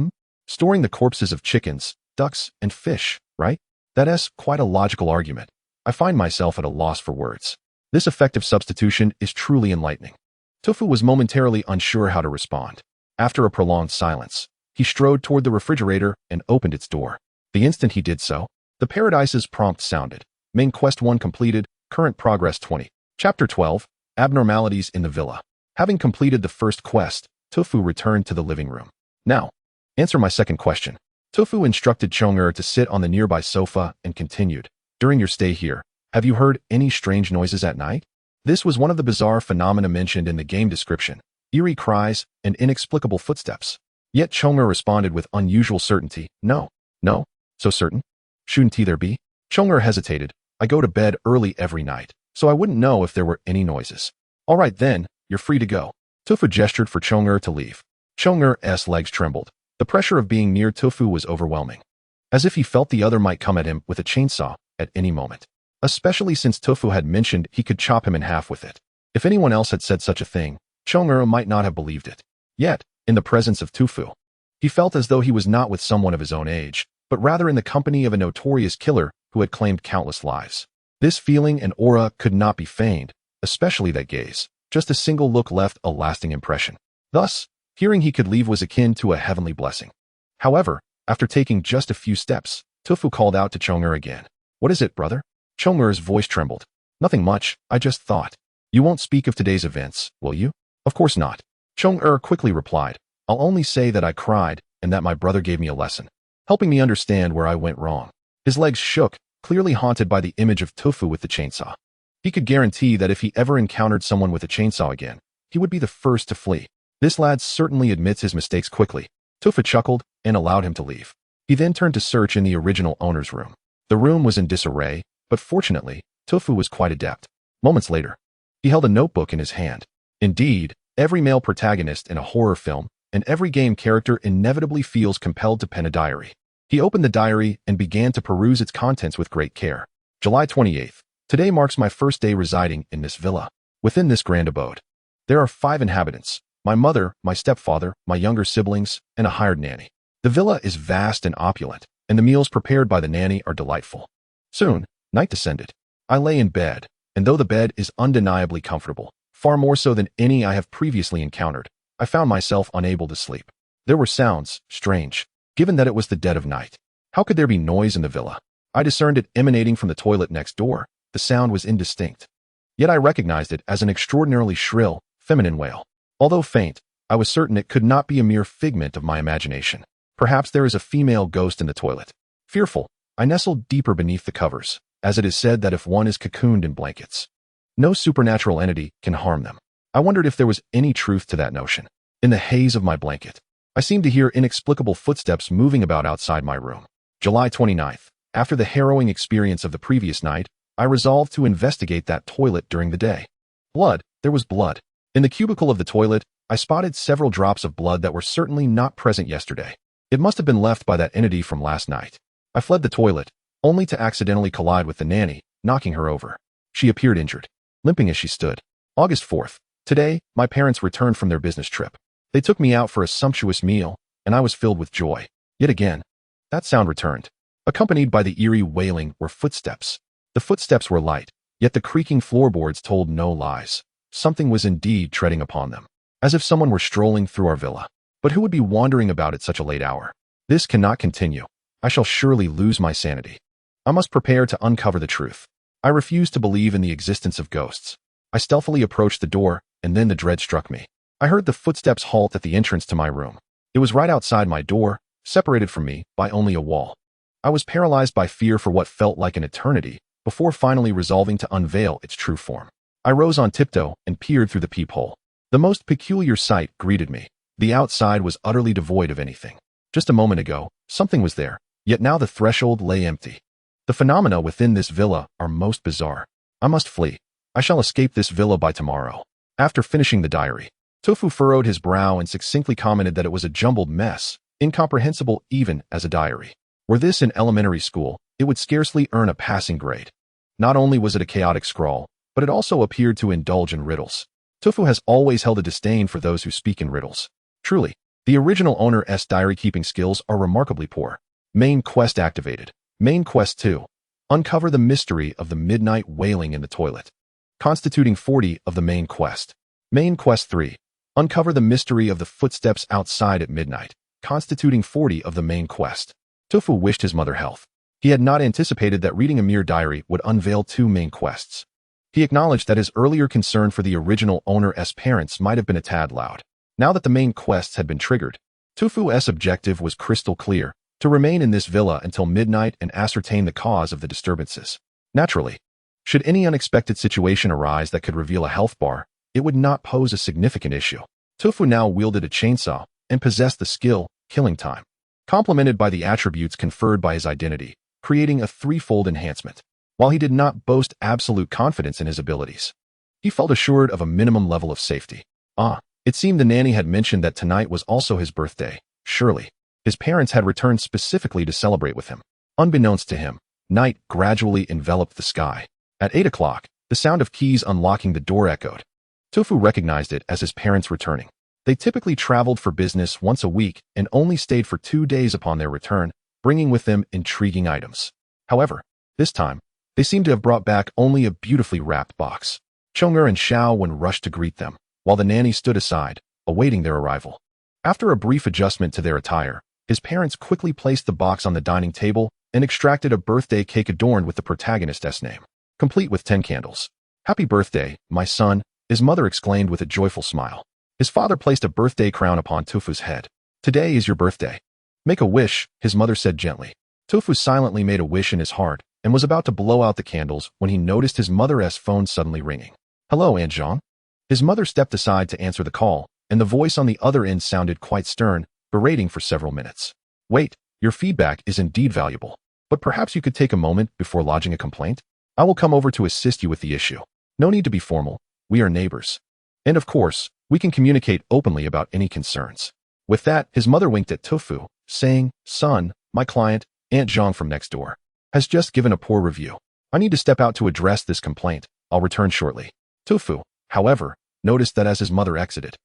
Storing the corpses of chickens, ducks, and fish, right? That's quite a logical argument. I find myself at a loss for words. This effective substitution is truly enlightening. Tufu was momentarily unsure how to respond. After a prolonged silence, he strode toward the refrigerator and opened its door. The instant he did so, the Paradise's prompt sounded. Main quest 1 completed, current progress 20. Chapter 12, Abnormalities in the villa. Having completed the first quest, Tofu returned to the living room. Now, answer my second question. Tofu instructed Chong-er to sit on the nearby sofa and continued. During your stay here, have you heard any strange noises at night? This was one of the bizarre phenomena mentioned in the game description. Eerie cries and inexplicable footsteps. Yet Chong-er responded with unusual certainty. No. So certain? Shouldn't there be? Chong-er hesitated. I go to bed early every night, so I wouldn't know if there were any noises. All right then, you're free to go. Tofu gestured for Chong-er to leave. Chong-er's legs trembled. The pressure of being near Tofu was overwhelming. As if he felt the other might come at him with a chainsaw at any moment. Especially since Tofu had mentioned he could chop him in half with it. If anyone else had said such a thing, Chong-er might not have believed it. Yet, in the presence of Tofu, he felt as though he was not with someone of his own age, but rather in the company of a notorious killer who had claimed countless lives. This feeling and aura could not be feigned, especially that gaze. Just a single look left a lasting impression. Thus, hearing he could leave was akin to a heavenly blessing. However, after taking just a few steps, Tofu called out to Chong-er again. What is it, brother? Chong-er's voice trembled. Nothing much, I just thought. You won't speak of today's events, will you? Of course not. Chong-er quickly replied. I'll only say that I cried and that my brother gave me a lesson, helping me understand where I went wrong. His legs shook, clearly haunted by the image of Tofu with the chainsaw. He could guarantee that if he ever encountered someone with a chainsaw again, he would be the first to flee. This lad certainly admits his mistakes quickly. Tofu chuckled and allowed him to leave. He then turned to search in the original owner's room. The room was in disarray, but fortunately, Tofu was quite adept. Moments later, he held a notebook in his hand. Indeed, every male protagonist in a horror film and every game character inevitably feels compelled to pen a diary. He opened the diary and began to peruse its contents with great care. July 28th. Today marks my first day residing in this villa. Within this grand abode, there are 5 inhabitants. My mother, my stepfather, my younger siblings, and a hired nanny. The villa is vast and opulent, and the meals prepared by the nanny are delightful. Soon, night descended. I lay in bed, and though the bed is undeniably comfortable, far more so than any I have previously encountered, I found myself unable to sleep. There were sounds, strange, given that it was the dead of night. How could there be noise in the villa? I discerned it emanating from the toilet next door. The sound was indistinct. Yet I recognized it as an extraordinarily shrill, feminine wail. Although faint, I was certain it could not be a mere figment of my imagination. Perhaps there is a female ghost in the toilet. Fearful, I nestled deeper beneath the covers, as it is said that if one is cocooned in blankets, no supernatural entity can harm them. I wondered if there was any truth to that notion. In the haze of my blanket, I seemed to hear inexplicable footsteps moving about outside my room. July 29th. After the harrowing experience of the previous night, I resolved to investigate that toilet during the day. Blood, there was blood. In the cubicle of the toilet, I spotted several drops of blood that were certainly not present yesterday. It must have been left by that entity from last night. I fled the toilet, only to accidentally collide with the nanny, knocking her over. She appeared injured, limping as she stood. August 4th. Today, my parents returned from their business trip. They took me out for a sumptuous meal, and I was filled with joy. Yet again, that sound returned. Accompanied by the eerie wailing were footsteps. The footsteps were light, yet the creaking floorboards told no lies. Something was indeed treading upon them, as if someone were strolling through our villa. But who would be wandering about at such a late hour? This cannot continue. I shall surely lose my sanity. I must prepare to uncover the truth. I refuse to believe in the existence of ghosts. I stealthily approached the door, and then the dread struck me. I heard the footsteps halt at the entrance to my room. It was right outside my door, separated from me by only a wall. I was paralyzed by fear for what felt like an eternity, before finally resolving to unveil its true form. I rose on tiptoe and peered through the peephole. The most peculiar sight greeted me. The outside was utterly devoid of anything. Just a moment ago, something was there, yet now the threshold lay empty. The phenomena within this villa are most bizarre. I must flee. I shall escape this villa by tomorrow. After finishing the diary, Tofu furrowed his brow and succinctly commented that it was a jumbled mess, incomprehensible even as a diary. Were this in elementary school, it would scarcely earn a passing grade. Not only was it a chaotic scrawl, but it also appeared to indulge in riddles. Tofu has always held a disdain for those who speak in riddles. Truly, the original owner's diary-keeping skills are remarkably poor. Main quest activated. Main quest 2. Uncover the mystery of the midnight wailing in the toilet, constituting 40 of the main quest. Main quest 3. Uncover the mystery of the footsteps outside at midnight, constituting 40 of the main quest. Tofu wished his mother health. He had not anticipated that reading a mere diary would unveil 2 main quests. He acknowledged that his earlier concern for the original owner's parents might have been a tad loud. Now that the main quests had been triggered, Tofu's objective was crystal clear: to remain in this villa until midnight and ascertain the cause of the disturbances. Naturally, should any unexpected situation arise that could reveal a health bar, it would not pose a significant issue. Tofu now wielded a chainsaw and possessed the skill, killing time, complemented by the attributes conferred by his identity, creating a threefold enhancement. While he did not boast absolute confidence in his abilities, he felt assured of a minimum level of safety. It seemed the nanny had mentioned that tonight was also his birthday. Surely, his parents had returned specifically to celebrate with him. Unbeknownst to him, night gradually enveloped the sky. At 8 o'clock, the sound of keys unlocking the door echoed. Tofu recognized it as his parents returning. They typically traveled for business once a week and only stayed for 2 days upon their return, bringing with them intriguing items. However, this time, they seemed to have brought back only a beautifully wrapped box. Chong'er and Xiaowen rushed to greet them, while the nanny stood aside, awaiting their arrival. After a brief adjustment to their attire, his parents quickly placed the box on the dining table and extracted a birthday cake adorned with the protagonist's name, complete with 10 candles. "Happy birthday, my son," his mother exclaimed with a joyful smile. His father placed a birthday crown upon Tofu's head. "Today is your birthday. Make a wish," his mother said gently. Tofu silently made a wish in his heart and was about to blow out the candles when he noticed his mother's phone suddenly ringing. "Hello, Aunt Zhang." His mother stepped aside to answer the call, and the voice on the other end sounded quite stern, berating for several minutes. "Wait, your feedback is indeed valuable, but perhaps you could take a moment before lodging a complaint? I will come over to assist you with the issue. No need to be formal, we are neighbors. And of course, we can communicate openly about any concerns." With that, his mother winked at Tofu, saying, "Son, my client, Aunt Zhang from next door, has just given a poor review. I need to step out to address this complaint. I'll return shortly." Tofu, however, noticed that as his mother exited,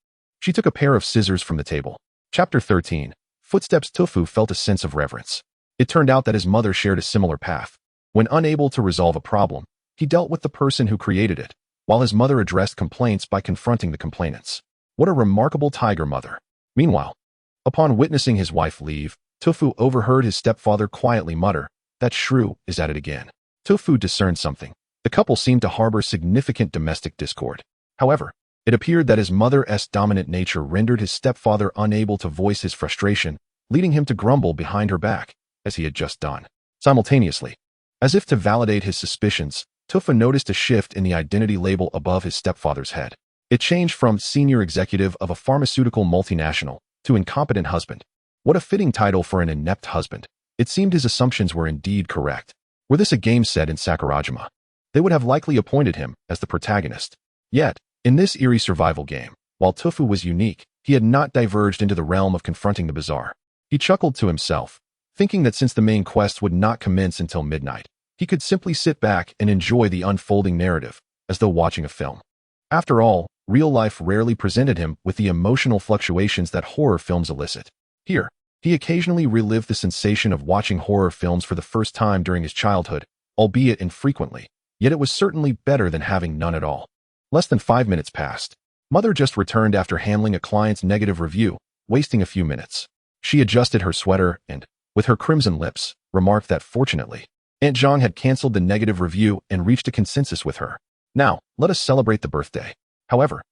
she took a pair of scissors from the table. Chapter 13. Footsteps. Tofu felt a sense of reverence. It turned out that his mother shared a similar path. When unable to resolve a problem, he dealt with the person who created it, while his mother addressed complaints by confronting the complainants. What a remarkable tiger mother. Meanwhile, upon witnessing his wife leave, Tofu overheard his stepfather quietly mutter, "That shrew is at it again." Tofu discerned something. The couple seemed to harbor significant domestic discord. However, it appeared that his mother's dominant nature rendered his stepfather unable to voice his frustration, leading him to grumble behind her back, as he had just done. Simultaneously, as if to validate his suspicions, Tofu noticed a shift in the identity label above his stepfather's head. It changed from senior executive of a pharmaceutical multinational to incompetent husband. What a fitting title for an inept husband. It seemed his assumptions were indeed correct. Were this a game set in Sakurajima, they would have likely appointed him as the protagonist. Yet, in this eerie survival game, while Tofu was unique, he had not diverged into the realm of confronting the bizarre. He chuckled to himself, thinking that since the main quest would not commence until midnight, he could simply sit back and enjoy the unfolding narrative, as though watching a film. After all, real life rarely presented him with the emotional fluctuations that horror films elicit. Here, he occasionally relived the sensation of watching horror films for the first time during his childhood, albeit infrequently, yet it was certainly better than having none at all. Less than 5 minutes passed. Mother just returned after handling a client's negative review, wasting a few minutes. She adjusted her sweater and, with her crimson lips, remarked that fortunately, Aunt Zhang had canceled the negative review and reached a consensus with her. "Now, let us celebrate the birthday." However,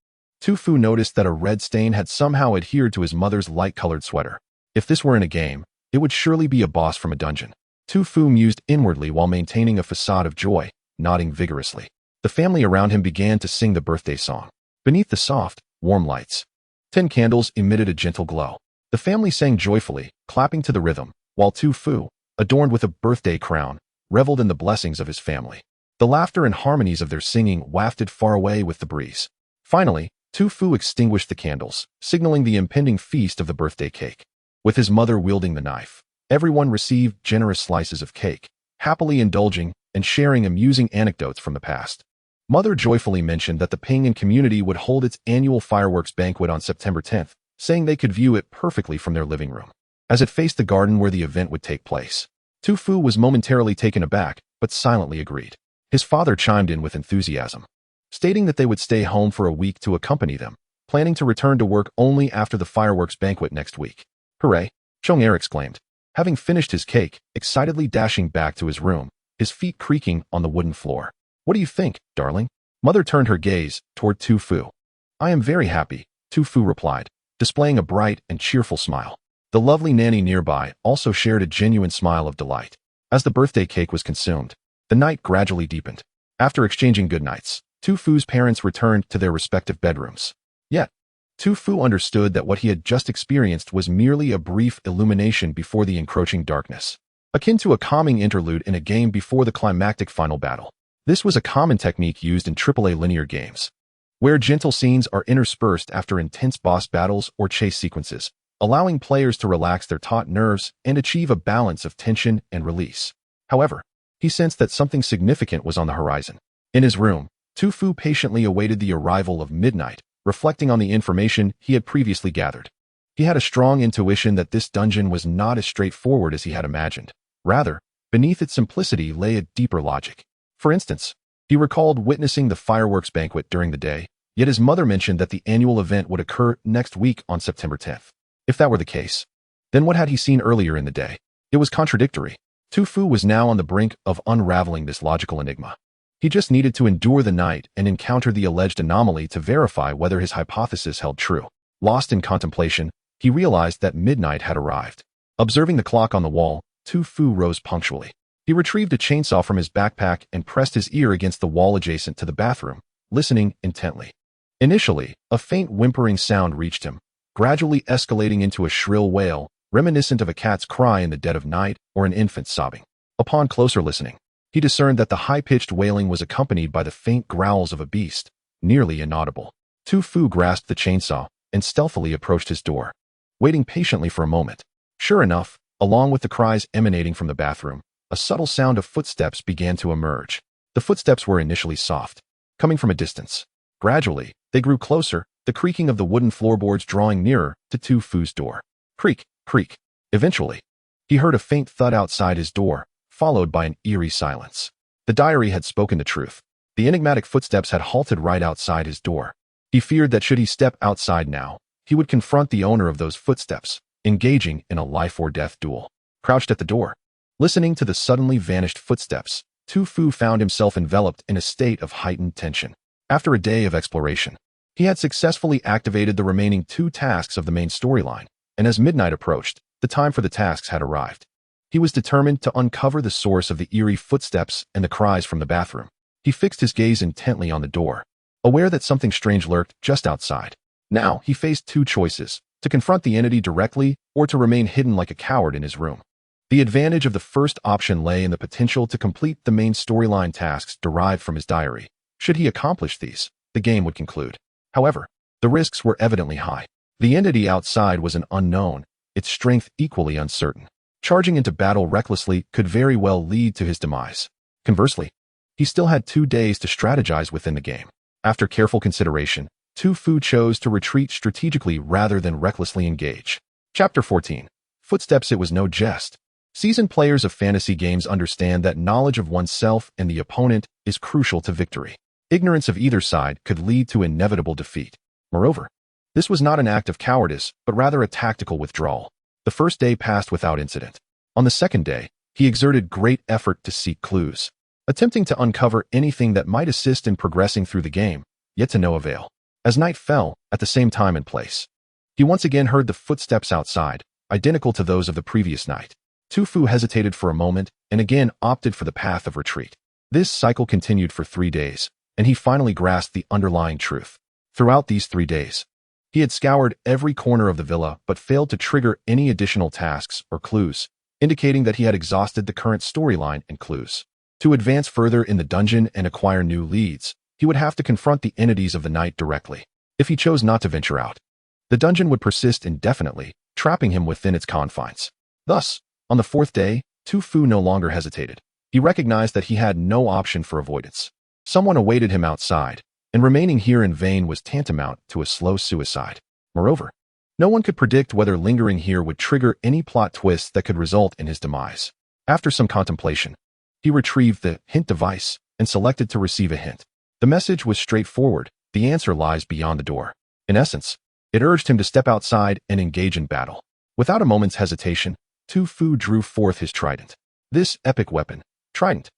Tofu noticed that a red stain had somehow adhered to his mother's light-colored sweater. If this were in a game, it would surely be a boss from a dungeon. Tofu mused inwardly while maintaining a facade of joy, nodding vigorously. The family around him began to sing the birthday song. Beneath the soft, warm lights, 10 candles emitted a gentle glow. The family sang joyfully, clapping to the rhythm, while Tofu, adorned with a birthday crown, reveled in the blessings of his family. The laughter and harmonies of their singing wafted far away with the breeze. Finally, Tofu extinguished the candles, signaling the impending feast of the birthday cake. With his mother wielding the knife, everyone received generous slices of cake, happily indulging and sharing amusing anecdotes from the past. Mother joyfully mentioned that the Pinyin community would hold its annual fireworks banquet on September 10th, saying they could view it perfectly from their living room, as it faced the garden where the event would take place. Tofu was momentarily taken aback, but silently agreed. His father chimed in with enthusiasm, stating that they would stay home for a week to accompany them, planning to return to work only after the fireworks banquet next week. "Hooray!" Chong'er exclaimed, having finished his cake, excitedly dashing back to his room, his feet creaking on the wooden floor. "What do you think, darling? Mother turned her gaze toward Tu Fu. I am very happy, Tu Fu replied, displaying a bright and cheerful smile. The lovely nanny nearby also shared a genuine smile of delight. As the birthday cake was consumed, the night gradually deepened. After exchanging goodnights, Tu Fu's parents returned to their respective bedrooms. Yet, Tu Fu understood that what he had just experienced was merely a brief illumination before the encroaching darkness, akin to a calming interlude in a game before the climactic final battle. This was a common technique used in AAA linear games, where gentle scenes are interspersed after intense boss battles or chase sequences, allowing players to relax their taut nerves and achieve a balance of tension and release. However, he sensed that something significant was on the horizon. In his room, Tu Fu patiently awaited the arrival of midnight, reflecting on the information he had previously gathered. He had a strong intuition that this dungeon was not as straightforward as he had imagined. Rather, beneath its simplicity lay a deeper logic. For instance, he recalled witnessing the fireworks banquet during the day, yet his mother mentioned that the annual event would occur next week on September 10th. If that were the case, then what had he seen earlier in the day? It was contradictory. Tu Fu was now on the brink of unraveling this logical enigma. He just needed to endure the night and encounter the alleged anomaly to verify whether his hypothesis held true. Lost in contemplation, he realized that midnight had arrived. Observing the clock on the wall, Tu Fu rose punctually. He retrieved a chainsaw from his backpack and pressed his ear against the wall adjacent to the bathroom, listening intently. Initially, a faint whimpering sound reached him, gradually escalating into a shrill wail, reminiscent of a cat's cry in the dead of night or an infant sobbing. Upon closer listening, he discerned that the high-pitched wailing was accompanied by the faint growls of a beast, nearly inaudible. Tu Fu grasped the chainsaw and stealthily approached his door, waiting patiently for a moment. Sure enough, along with the cries emanating from the bathroom, a subtle sound of footsteps began to emerge. The footsteps were initially soft, coming from a distance. Gradually, they grew closer, the creaking of the wooden floorboards drawing nearer to Tu Fu's door. Creak, creak. Eventually, he heard a faint thud outside his door, followed by an eerie silence. The diary had spoken the truth. The enigmatic footsteps had halted right outside his door. He feared that should he step outside now, he would confront the owner of those footsteps, engaging in a life-or-death duel. Crouched at the door, listening to the suddenly vanished footsteps, Tu Fu found himself enveloped in a state of heightened tension. After a day of exploration, he had successfully activated the remaining 2 tasks of the main storyline, and as midnight approached, the time for the tasks had arrived. He was determined to uncover the source of the eerie footsteps and the cries from the bathroom. He fixed his gaze intently on the door, aware that something strange lurked just outside. Now, he faced 2 choices: to confront the entity directly or to remain hidden like a coward in his room. The advantage of the first option lay in the potential to complete the main storyline tasks derived from his diary. Should he accomplish these, the game would conclude. However, the risks were evidently high. The entity outside was an unknown, its strength equally uncertain. Charging into battle recklessly could very well lead to his demise. Conversely, he still had 2 days to strategize within the game. After careful consideration, Tu Fu chose to retreat strategically rather than recklessly engage. Chapter 14. Footsteps. It was no jest. Seasoned players of fantasy games understand that knowledge of oneself and the opponent is crucial to victory. Ignorance of either side could lead to inevitable defeat. Moreover, this was not an act of cowardice, but rather a tactical withdrawal. The first day passed without incident. On the second day, he exerted great effort to seek clues, attempting to uncover anything that might assist in progressing through the game, yet to no avail. As night fell, at the same time and place, he once again heard the footsteps outside, identical to those of the previous night. Tu Fu hesitated for a moment and again opted for the path of retreat. This cycle continued for 3 days, and he finally grasped the underlying truth. Throughout these 3 days, he had scoured every corner of the villa but failed to trigger any additional tasks or clues, indicating that he had exhausted the current storyline and clues. To advance further in the dungeon and acquire new leads, he would have to confront the entities of the night directly. If he chose not to venture out, the dungeon would persist indefinitely, trapping him within its confines. Thus, on the 4th day, Tu Fu no longer hesitated. He recognized that he had no option for avoidance. Someone awaited him outside, and remaining here in vain was tantamount to a slow suicide. Moreover, no one could predict whether lingering here would trigger any plot twists that could result in his demise. After some contemplation, he retrieved the hint device and selected to receive a hint. The message was straightforward: the answer lies beyond the door. In essence, it urged him to step outside and engage in battle. Without a moment's hesitation, Tu Fu drew forth his trident. This epic weapon, trident,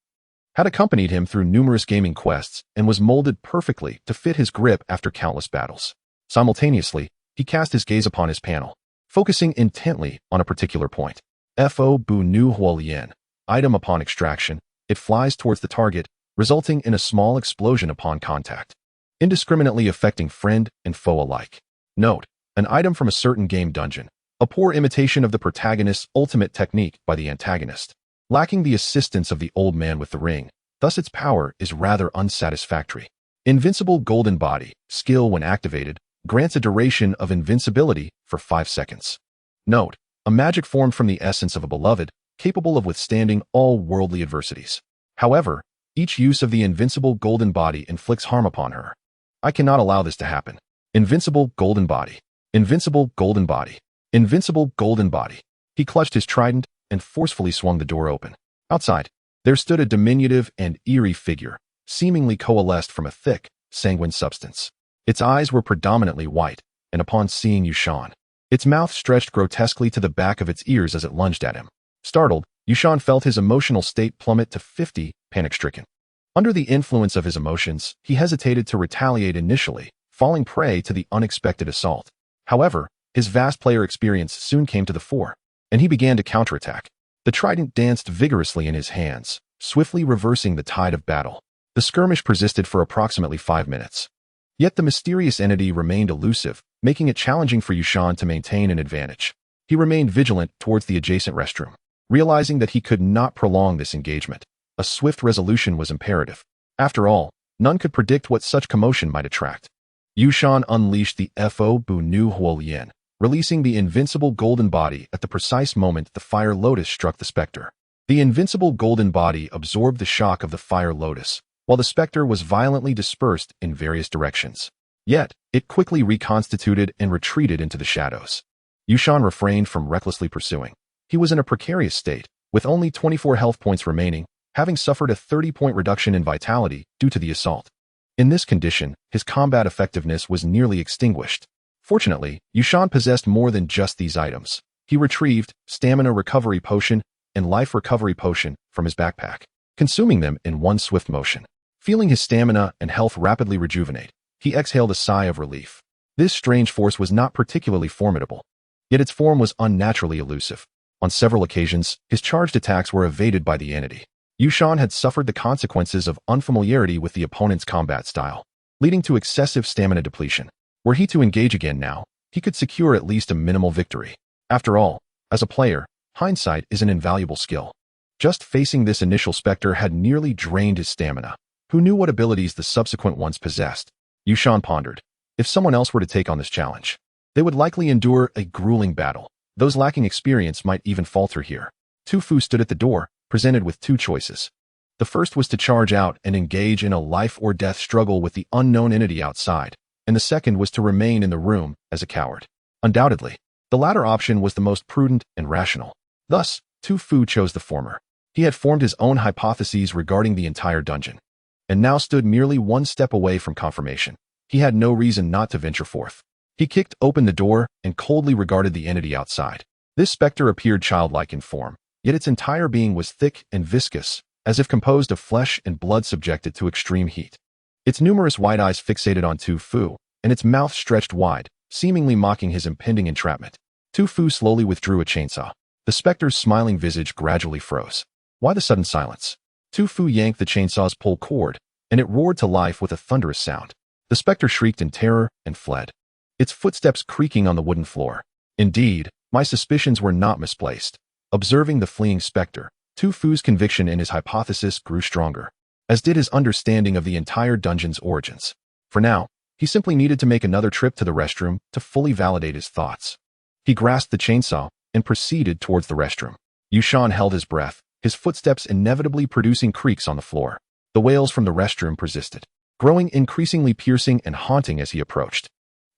had accompanied him through numerous gaming quests and was molded perfectly to fit his grip after countless battles. Simultaneously, he cast his gaze upon his panel, focusing intently on a particular point. Fo Bu Nu Huolian. Item upon extraction, it flies towards the target, resulting in a small explosion upon contact, indiscriminately affecting friend and foe alike. Note: an item from a certain game dungeon, a poor imitation of the protagonist's ultimate technique by the antagonist, lacking the assistance of the old man with the ring, thus its power is rather unsatisfactory. Invincible Golden Body, skill when activated, grants a duration of invincibility for 5 seconds. Note: a magic formed from the essence of a beloved, capable of withstanding all worldly adversities. However, each use of the Invincible Golden Body inflicts harm upon her. I cannot allow this to happen. Invincible Golden Body. Invincible Golden Body. Invincible Golden Body. He clutched his trident and forcefully swung the door open. Outside, there stood a diminutive and eerie figure, seemingly coalesced from a thick, sanguine substance. Its eyes were predominantly white, and upon seeing Yushan, its mouth stretched grotesquely to the back of its ears as it lunged at him. Startled, Yushan felt his emotional state plummet to 50, panic-stricken. Under the influence of his emotions, he hesitated to retaliate initially, falling prey to the unexpected assault. However, his vast player experience soon came to the fore, and he began to counterattack. The trident danced vigorously in his hands, swiftly reversing the tide of battle. The skirmish persisted for approximately 5 minutes. Yet the mysterious entity remained elusive, making it challenging for Yushan to maintain an advantage. He remained vigilant towards the adjacent restroom, realizing that he could not prolong this engagement. A swift resolution was imperative. After all, none could predict what such commotion might attract. Yushan unleashed the Fo Bu Nu Huolian, releasing the Invincible Golden Body at the precise moment the Fire Lotus struck the specter. The Invincible Golden Body absorbed the shock of the Fire Lotus, while the specter was violently dispersed in various directions. Yet, it quickly reconstituted and retreated into the shadows. Yushan refrained from recklessly pursuing. He was in a precarious state, with only 24 health points remaining, having suffered a 30-point reduction in vitality due to the assault. In this condition, his combat effectiveness was nearly extinguished. Fortunately, Yushan possessed more than just these items. He retrieved Stamina Recovery Potion and Life Recovery Potion from his backpack, consuming them in one swift motion. Feeling his stamina and health rapidly rejuvenate, he exhaled a sigh of relief. This strange force was not particularly formidable, yet its form was unnaturally elusive. On several occasions, his charged attacks were evaded by the entity. Yushan had suffered the consequences of unfamiliarity with the opponent's combat style, leading to excessive stamina depletion. Were he to engage again now, he could secure at least a minimal victory. After all, as a player, hindsight is an invaluable skill. Just facing this initial specter had nearly drained his stamina. Who knew what abilities the subsequent ones possessed? Yushan pondered. If someone else were to take on this challenge, they would likely endure a grueling battle. Those lacking experience might even falter here. Tu Fu stood at the door, presented with 2 choices. The first was to charge out and engage in a life-or-death struggle with the unknown entity outside, and the second was to remain in the room as a coward. Undoubtedly, the latter option was the most prudent and rational. Thus, Tu Fu chose the former. He had formed his own hypotheses regarding the entire dungeon, and now stood merely one step away from confirmation. He had no reason not to venture forth. He kicked open the door and coldly regarded the entity outside. This specter appeared childlike in form, yet its entire being was thick and viscous, as if composed of flesh and blood subjected to extreme heat. Its numerous wide eyes fixated on Tu Fu, and its mouth stretched wide, seemingly mocking his impending entrapment. Tu Fu slowly withdrew a chainsaw. The specter's smiling visage gradually froze. Why the sudden silence? Tu Fu yanked the chainsaw's pull cord, and it roared to life with a thunderous sound. The specter shrieked in terror and fled, its footsteps creaking on the wooden floor. Indeed, my suspicions were not misplaced. Observing the fleeing specter, Tu Fu's conviction in his hypothesis grew stronger, as did his understanding of the entire dungeon's origins. For now, he simply needed to make another trip to the restroom to fully validate his thoughts. He grasped the chainsaw and proceeded towards the restroom. Yushan held his breath, his footsteps inevitably producing creaks on the floor. The wails from the restroom persisted, growing increasingly piercing and haunting as he approached.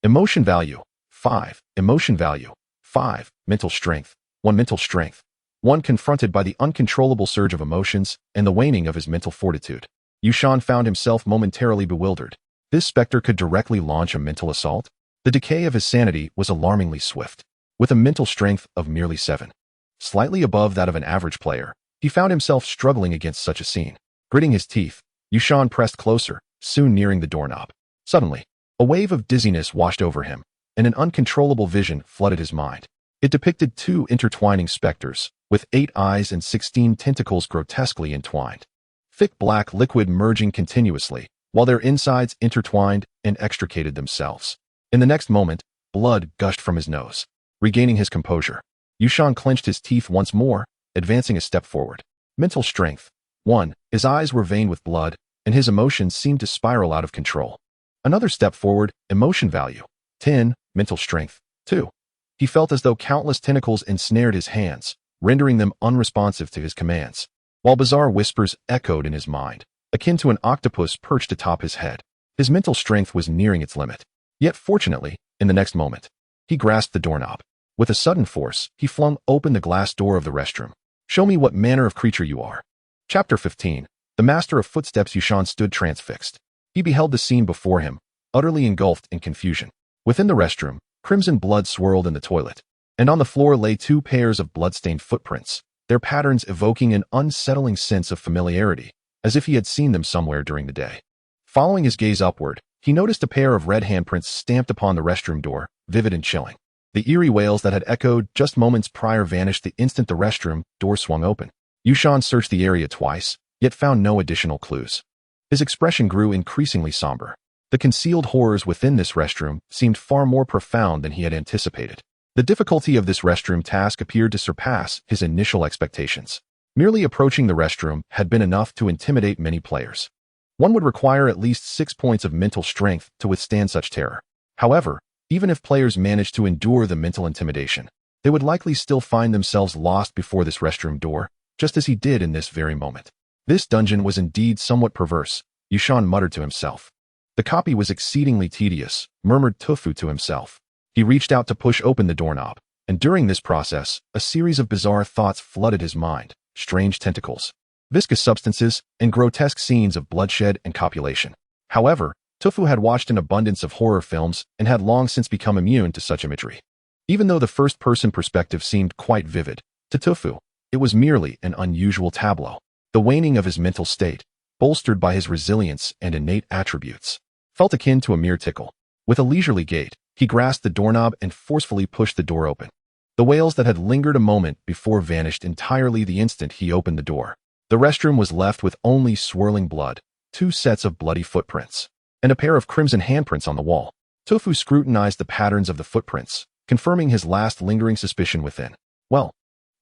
Emotion value, 5. Emotion value, 5. Mental strength, 1 mental strength. 1 confronted by the uncontrollable surge of emotions and the waning of his mental fortitude. Yushan found himself momentarily bewildered. This specter could directly launch a mental assault? The decay of his sanity was alarmingly swift. With a mental strength of merely 7, slightly above that of an average player, he found himself struggling against such a scene. Gritting his teeth, Yushan pressed closer, soon nearing the doorknob. Suddenly, a wave of dizziness washed over him, and an uncontrollable vision flooded his mind. It depicted two intertwining specters, with 8 eyes and 16 tentacles grotesquely entwined. Thick black liquid merging continuously, while their insides intertwined and extricated themselves. In the next moment, blood gushed from his nose. Regaining his composure, Yushan clenched his teeth once more, advancing a step forward. Mental strength. 1. His eyes were veined with blood, and his emotions seemed to spiral out of control. Another step forward, emotion value. 10. Mental strength. 2. He felt as though countless tentacles ensnared his hands, rendering them unresponsive to his commands, while bizarre whispers echoed in his mind, akin to an octopus perched atop his head. His mental strength was nearing its limit. Yet fortunately, in the next moment, he grasped the doorknob. With a sudden force, he flung open the glass door of the restroom. Show me what manner of creature you are. Chapter 15. The master of footsteps. Yushan stood transfixed. He beheld the scene before him, utterly engulfed in confusion. Within the restroom, crimson blood swirled in the toilet, and on the floor lay 2 pairs of blood-stained footprints, their patterns evoking an unsettling sense of familiarity, as if he had seen them somewhere during the day. Following his gaze upward, he noticed a pair of red handprints stamped upon the restroom door, vivid and chilling. The eerie wails that had echoed just moments prior vanished the instant the restroom door swung open. Yushan searched the area twice, yet found no additional clues. His expression grew increasingly somber. The concealed horrors within this restroom seemed far more profound than he had anticipated. The difficulty of this restroom task appeared to surpass his initial expectations. Merely approaching the restroom had been enough to intimidate many players. One would require at least 6 points of mental strength to withstand such terror. However, even if players managed to endure the mental intimidation, they would likely still find themselves lost before this restroom door, just as he did in this very moment. This dungeon was indeed somewhat perverse, Yushan muttered to himself. The copy was exceedingly tedious, murmured Tufu to himself. He reached out to push open the doorknob, and during this process, a series of bizarre thoughts flooded his mind. Strange tentacles, viscous substances, and grotesque scenes of bloodshed and copulation. However, Tufu had watched an abundance of horror films and had long since become immune to such imagery. Even though the first-person perspective seemed quite vivid, to Tufu, it was merely an unusual tableau. The waning of his mental state, bolstered by his resilience and innate attributes, felt akin to a mere tickle. With a leisurely gait, he grasped the doorknob and forcefully pushed the door open. The wails that had lingered a moment before vanished entirely the instant he opened the door. The restroom was left with only swirling blood, 2 sets of bloody footprints, and a pair of crimson handprints on the wall. Tofu scrutinized the patterns of the footprints, confirming his last lingering suspicion within. Well,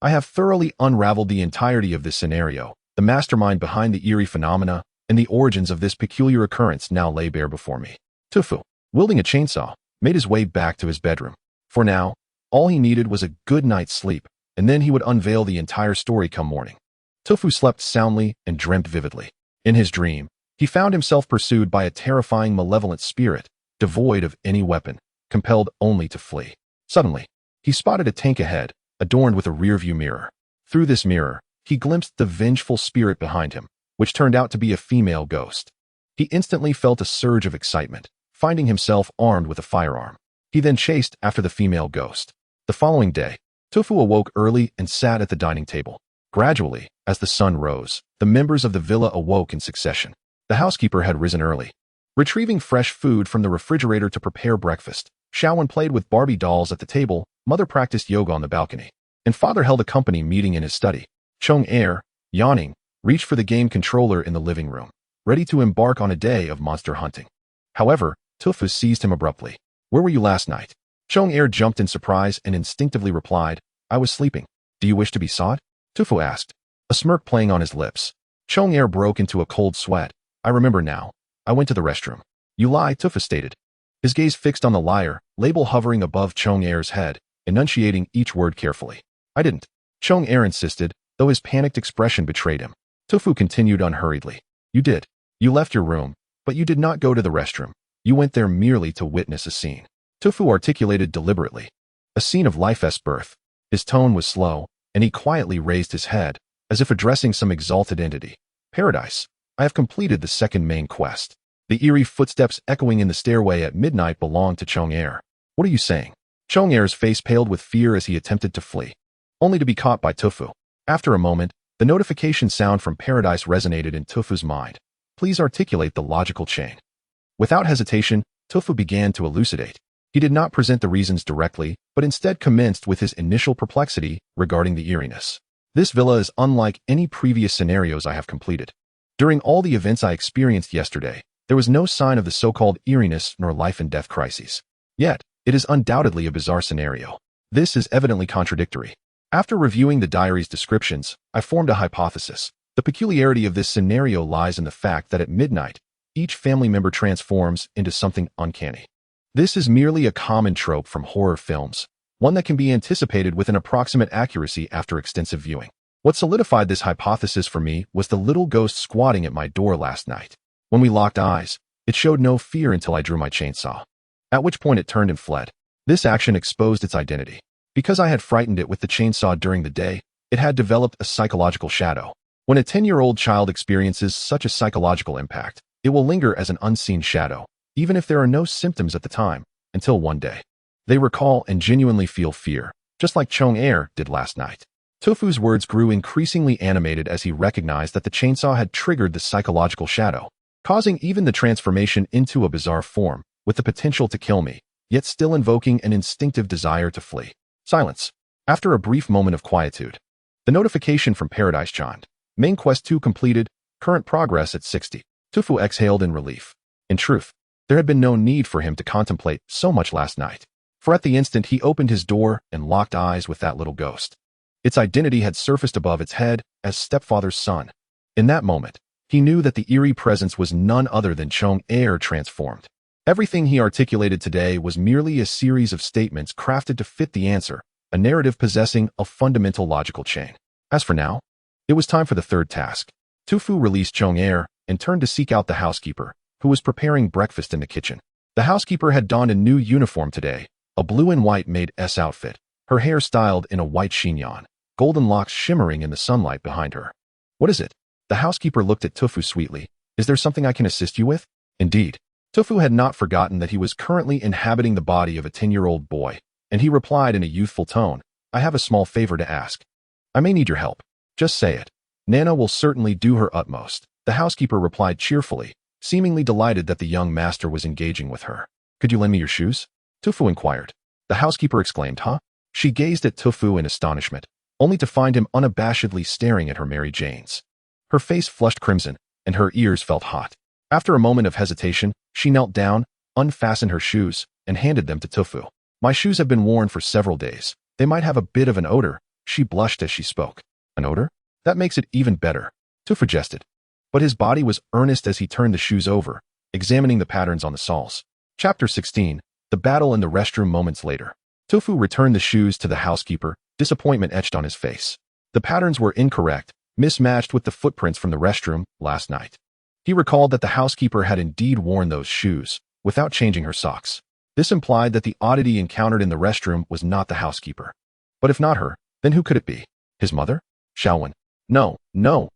I have thoroughly unraveled the entirety of this scenario. The mastermind behind the eerie phenomena and the origins of this peculiar occurrence now lay bare before me. Tufu, wielding a chainsaw, made his way back to his bedroom. For now, all he needed was a good night's sleep, and then he would unveil the entire story come morning. Tufu slept soundly and dreamt vividly. In his dream, he found himself pursued by a terrifying malevolent spirit, devoid of any weapon, compelled only to flee. Suddenly, he spotted a tank ahead, adorned with a rearview mirror. Through this mirror, he glimpsed the vengeful spirit behind him, which turned out to be a female ghost. He instantly felt a surge of excitement, finding himself armed with a firearm. He then chased after the female ghost. The following day, Tufu awoke early and sat at the dining table. Gradually, as the sun rose, the members of the villa awoke in succession. The housekeeper had risen early, retrieving fresh food from the refrigerator to prepare breakfast. Shawan played with Barbie dolls at the table, Mother practiced yoga on the balcony, and Father held a company meeting in his study. Chong-er, yawning, reached for the game controller in the living room, ready to embark on a day of monster hunting. However, Tufu seized him abruptly. Where were you last night? Chong-er jumped in surprise and instinctively replied, I was sleeping. Do you wish to be sought? Tufu asked, a smirk playing on his lips. Chong-er broke into a cold sweat. I remember now. I went to the restroom. You lie, Tufu stated, his gaze fixed on the liar, label hovering above Chong-er's head, enunciating each word carefully. I didn't. Chong-er insisted, though his panicked expression betrayed him. Tufu continued unhurriedly. You did. You left your room, but you did not go to the restroom. You went there merely to witness a scene. Tufu articulated deliberately. A scene of life's birth. His tone was slow, and he quietly raised his head, as if addressing some exalted entity. Paradise. I have completed the second main quest. The eerie footsteps echoing in the stairway at midnight belonged to Chong-er. What are you saying? Chong-er's face paled with fear as he attempted to flee, only to be caught by Tufu. After a moment, The notification sound from paradise resonated in Tufu's mind. Please articulate the logical chain. Without hesitation, Tufu began to elucidate. He did not present the reasons directly, but instead commenced with his initial perplexity regarding the eeriness. This villa is unlike any previous scenarios I have completed. During all the events I experienced yesterday, there was no sign of the so-called eeriness nor life and death crises. Yet, it is undoubtedly a bizarre scenario. This is evidently contradictory. After reviewing the diary's descriptions, I formed a hypothesis. The peculiarity of this scenario lies in the fact that at midnight, each family member transforms into something uncanny. This is merely a common trope from horror films, one that can be anticipated with an approximate accuracy after extensive viewing. What solidified this hypothesis for me was the little ghost squatting at my door last night. When we locked eyes, it showed no fear until I drew my chainsaw, at which point it turned and fled. This action exposed its identity. Because I had frightened it with the chainsaw during the day, it had developed a psychological shadow. When a 10-year-old child experiences such a psychological impact, it will linger as an unseen shadow, even if there are no symptoms at the time, until one day they recall and genuinely feel fear, just like Chong-er did last night. Tufu's words grew increasingly animated as he recognized that the chainsaw had triggered the psychological shadow, causing even the transformation into a bizarre form, with the potential to kill me, yet still invoking an instinctive desire to flee. Silence. After a brief moment of quietude, the notification from Paradise chimed. Main quest 2 completed, current progress at 60. Tufu exhaled in relief. In truth, there had been no need for him to contemplate so much last night, for at the instant he opened his door and locked eyes with that little ghost. Its identity had surfaced above its head as stepfather's son. In that moment, he knew that the eerie presence was none other than Chong-er transformed. Everything he articulated today was merely a series of statements crafted to fit the answer, a narrative possessing a fundamental logical chain. As for now, it was time for the third task. Tufu released Chong-er and turned to seek out the housekeeper, who was preparing breakfast in the kitchen. The housekeeper had donned a new uniform today, a blue and white maid-s outfit, her hair styled in a white chignon, golden locks shimmering in the sunlight behind her. What is it? The housekeeper looked at Tufu sweetly. Is there something I can assist you with? Indeed. Tufu had not forgotten that he was currently inhabiting the body of a 10-year-old boy, and he replied in a youthful tone, I have a small favor to ask. I may need your help. Just say it. Nana will certainly do her utmost. The housekeeper replied cheerfully, seemingly delighted that the young master was engaging with her. Could you lend me your shoes? Tufu inquired. The housekeeper exclaimed, huh? She gazed at Tufu in astonishment, only to find him unabashedly staring at her Mary Janes. Her face flushed crimson, and her ears felt hot. After a moment of hesitation, she knelt down, unfastened her shoes, and handed them to Tufu. My shoes have been worn for several days. They might have a bit of an odor. She blushed as she spoke. An odor? That makes it even better, Tufu jested. But his body was earnest as he turned the shoes over, examining the patterns on the soles. Chapter 16, The Battle in the Restroom. Moments later, Tufu returned the shoes to the housekeeper, disappointment etched on his face. The patterns were incorrect, mismatched with the footprints from the restroom last night. He recalled that the housekeeper had indeed worn those shoes, without changing her socks. This implied that the oddity encountered in the restroom was not the housekeeper. But if not her, then who could it be? His mother? Xiaowen. No,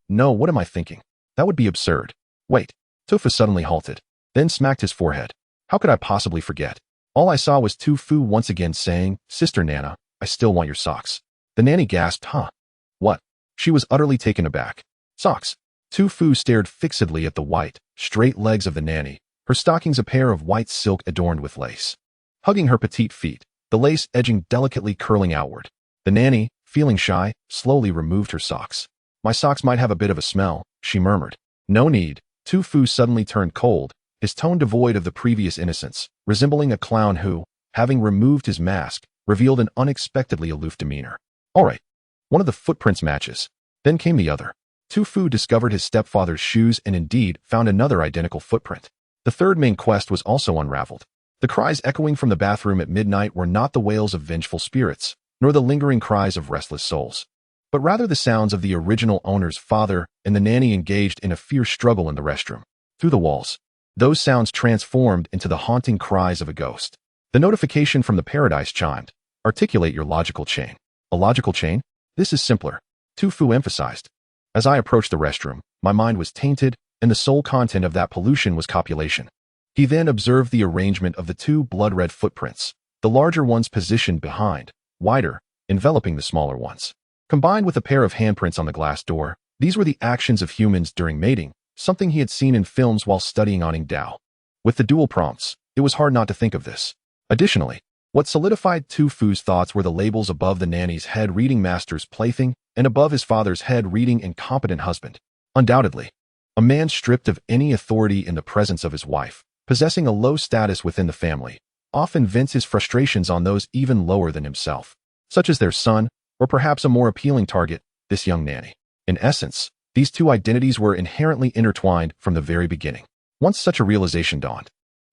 what am I thinking? That would be absurd. Wait. Tufu suddenly halted, then smacked his forehead. How could I possibly forget? All I saw was Tufu once again saying, Sister Nana, I still want your socks. The nanny gasped, huh? What? She was utterly taken aback. Socks. Tufu stared fixedly at the white, straight legs of the nanny, her stockings a pair of white silk adorned with lace. Hugging her petite feet, the lace edging delicately curling outward. The nanny, feeling shy, slowly removed her socks. My socks might have a bit of a smell, she murmured. No need. Tufu suddenly turned cold, his tone devoid of the previous innocence, resembling a clown who, having removed his mask, revealed an unexpectedly aloof demeanor. All right. One of the footprints matches. Then came the other. Tufu discovered his stepfather's shoes and indeed found another identical footprint. The third main quest was also unraveled. The cries echoing from the bathroom at midnight were not the wails of vengeful spirits, nor the lingering cries of restless souls, but rather the sounds of the original owner's father and the nanny engaged in a fierce struggle in the restroom. Through the walls, those sounds transformed into the haunting cries of a ghost. The notification from the paradise chimed. Articulate your logical chain. A logical chain? This is simpler, Tufu emphasized. As I approached the restroom, my mind was tainted, and the sole content of that pollution was copulation. He then observed the arrangement of the two blood-red footprints, the larger ones positioned behind, wider, enveloping the smaller ones. Combined with a pair of handprints on the glass door, these were the actions of humans during mating, something he had seen in films while studying on Dao. With the dual prompts, it was hard not to think of this. Additionally, what solidified Tu Fu's thoughts were the labels above the nanny's head reading master's plaything and above his father's head reading incompetent husband. Undoubtedly, a man stripped of any authority in the presence of his wife, possessing a low status within the family, often vents his frustrations on those even lower than himself, such as their son, or perhaps a more appealing target, this young nanny. In essence, these two identities were inherently intertwined from the very beginning. Once such a realization dawned,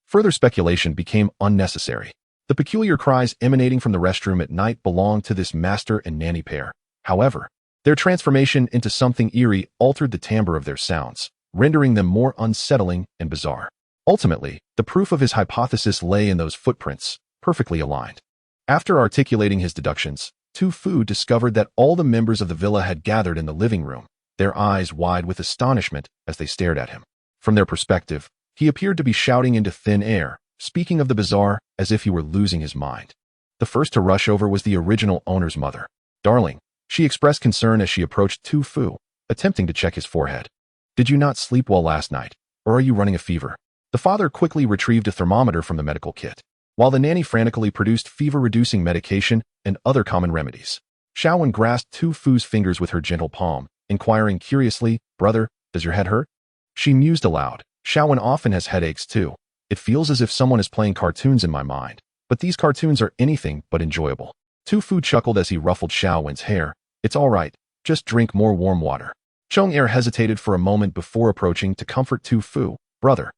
further speculation became unnecessary. The peculiar cries emanating from the restroom at night belonged to this master and nanny pair. However, their transformation into something eerie altered the timbre of their sounds, rendering them more unsettling and bizarre. Ultimately, the proof of his hypothesis lay in those footprints, perfectly aligned. After articulating his deductions, Tu Fu discovered that all the members of the villa had gathered in the living room, their eyes wide with astonishment as they stared at him. From their perspective, he appeared to be shouting into thin air, speaking of the bizarre as if he were losing his mind. The first to rush over was the original owner's mother. "Darling," she expressed concern as she approached Tu Fu, attempting to check his forehead. "Did you not sleep well last night, or are you running a fever?" The father quickly retrieved a thermometer from the medical kit, while the nanny frantically produced fever-reducing medication and other common remedies. Xiaowen grasped Tu Fu's fingers with her gentle palm, inquiring curiously, "Brother, does your head hurt?" She mused aloud. "Xiaowen often has headaches too. It feels as if someone is playing cartoons in my mind, but these cartoons are anything but enjoyable." Tu Fu chuckled as he ruffled Xiaowen's hair. "It's all right, just drink more warm water." Chong-Er hesitated for a moment before approaching to comfort Tu Fu. "Brother."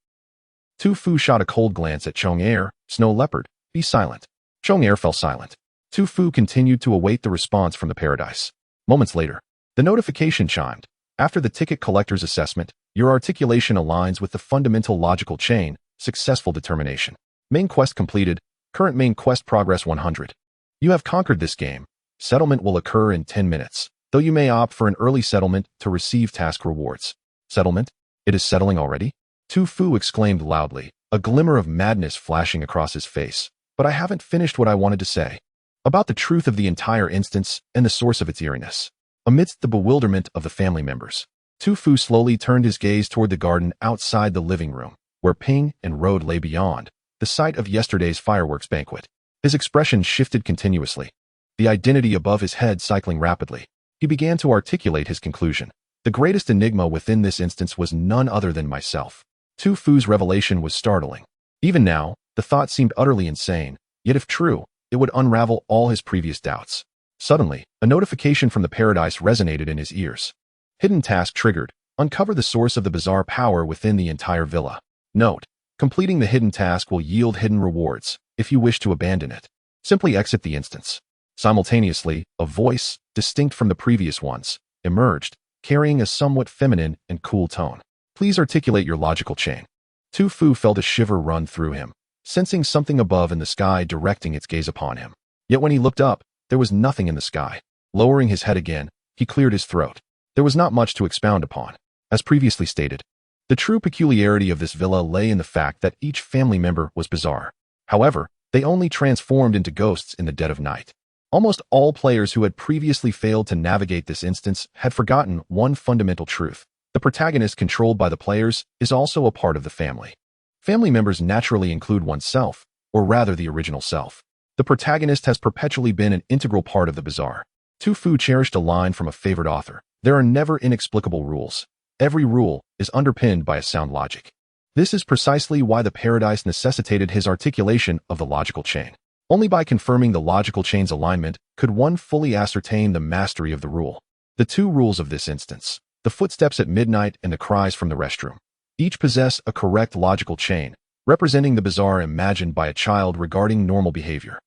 Tu Fu shot a cold glance at Chong-Er. "Snow leopard, be silent." Chong-Er fell silent. Tu Fu continued to await the response from the paradise. Moments later, the notification chimed. "After the ticket collector's assessment, your articulation aligns with the fundamental logical chain. Successful determination. Main quest completed. Current main quest progress 100. You have conquered this game. Settlement will occur in 10 minutes, though you may opt for an early settlement to receive task rewards." "Settlement? It is settling already?" Tu Fu exclaimed loudly, a glimmer of madness flashing across his face. "But I haven't finished what I wanted to say about the truth of the entire instance and the source of its eeriness." Amidst the bewilderment of the family members, Tu Fu slowly turned his gaze toward the garden outside the living room, where Ping and Road lay beyond, the site of yesterday's fireworks banquet. His expression shifted continuously, the identity above his head cycling rapidly. He began to articulate his conclusion. "The greatest enigma within this instance was none other than myself." Tu Fu's revelation was startling. Even now, the thought seemed utterly insane, yet if true, it would unravel all his previous doubts. Suddenly, a notification from the paradise resonated in his ears. Hidden task triggered. Uncover the source of the bizarre power within the entire villa. Note: completing the hidden task will yield hidden rewards. If you wish to abandon it, simply exit the instance. Simultaneously, a voice, distinct from the previous ones, emerged, carrying a somewhat feminine and cool tone. "Please articulate your logical chain." Tu Fu felt a shiver run through him, sensing something above in the sky directing its gaze upon him. Yet when he looked up, there was nothing in the sky. Lowering his head again, he cleared his throat. There was not much to expound upon. As previously stated, the true peculiarity of this villa lay in the fact that each family member was bizarre. However, they only transformed into ghosts in the dead of night. Almost all players who had previously failed to navigate this instance had forgotten one fundamental truth. The protagonist controlled by the players is also a part of the family. Family members naturally include oneself, or rather the original self. The protagonist has perpetually been an integral part of the bizarre. Tu Fu cherished a line from a favorite author. "There are never inexplicable rules. Every rule is underpinned by a sound logic." This is precisely why the paradise necessitated his articulation of the logical chain. Only by confirming the logical chain's alignment could one fully ascertain the mastery of the rule. The two rules of this instance, the footsteps at midnight and the cries from the restroom, each possess a correct logical chain, representing the bizarre imagined by a child regarding normal behavior.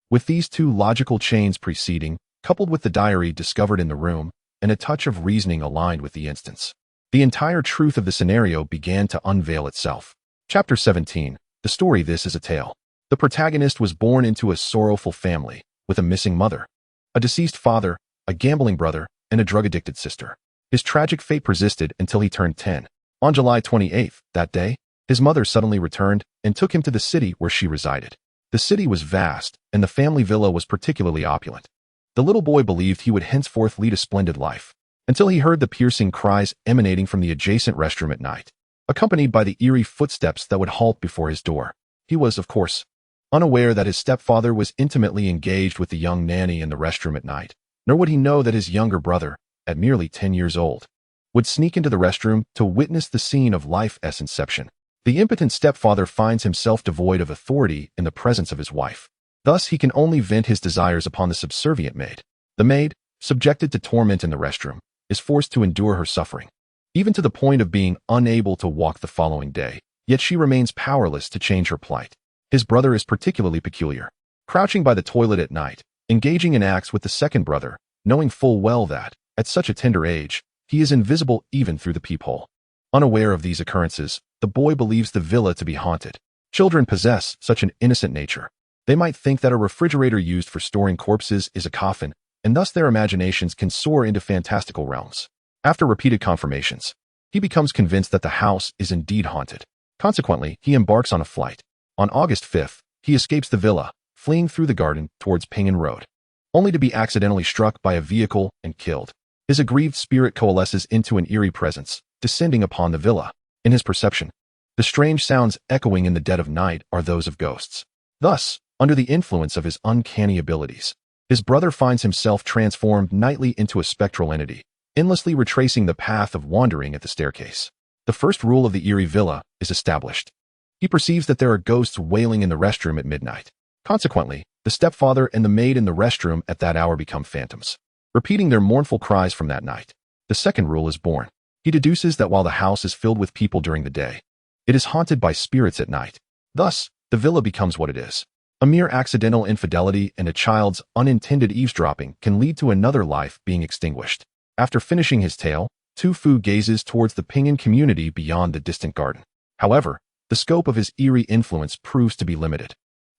With these two logical chains preceding, coupled with the diary discovered in the room, and a touch of reasoning aligned with the instance, the entire truth of the scenario began to unveil itself. Chapter 17. The story. This is a tale. The protagonist was born into a sorrowful family, with a missing mother, a deceased father, a gambling brother, and a drug-addicted sister. His tragic fate persisted until he turned 10. On July 28th, that day, his mother suddenly returned and took him to the city where she resided. The city was vast, and the family villa was particularly opulent. The little boy believed he would henceforth lead a splendid life, until he heard the piercing cries emanating from the adjacent restroom at night, accompanied by the eerie footsteps that would halt before his door. He was, of course, unaware that his stepfather was intimately engaged with the young nanny in the restroom at night, nor would he know that his younger brother, at merely 10 years old, would sneak into the restroom to witness the scene of life's inception. The impotent stepfather finds himself devoid of authority in the presence of his wife. Thus, he can only vent his desires upon the subservient maid. The maid, subjected to torment in the restroom, is forced to endure her suffering, even to the point of being unable to walk the following day, yet she remains powerless to change her plight. His brother is particularly peculiar. Crouching by the toilet at night, engaging in acts with the second brother, knowing full well that, at such a tender age, he is invisible even through the peephole. Unaware of these occurrences, the boy believes the villa to be haunted. Children possess such an innocent nature. They might think that a refrigerator used for storing corpses is a coffin, and thus their imaginations can soar into fantastical realms. After repeated confirmations, he becomes convinced that the house is indeed haunted. Consequently, he embarks on a flight. On August 5th, he escapes the villa, fleeing through the garden towards Pingan Road, only to be accidentally struck by a vehicle and killed. His aggrieved spirit coalesces into an eerie presence, descending upon the villa. In his perception, the strange sounds echoing in the dead of night are those of ghosts. Thus, under the influence of his uncanny abilities, his brother finds himself transformed nightly into a spectral entity, endlessly retracing the path of wandering at the staircase. The first rule of the eerie villa is established. He perceives that there are ghosts wailing in the restroom at midnight. Consequently, the stepfather and the maid in the restroom at that hour become phantoms, repeating their mournful cries from that night. The second rule is born. He deduces that while the house is filled with people during the day, it is haunted by spirits at night. Thus, the villa becomes what it is. A mere accidental infidelity and a child's unintended eavesdropping can lead to another life being extinguished. After finishing his tale, Tu Fu gazes towards the Pingan community beyond the distant garden. However, the scope of his eerie influence proves to be limited.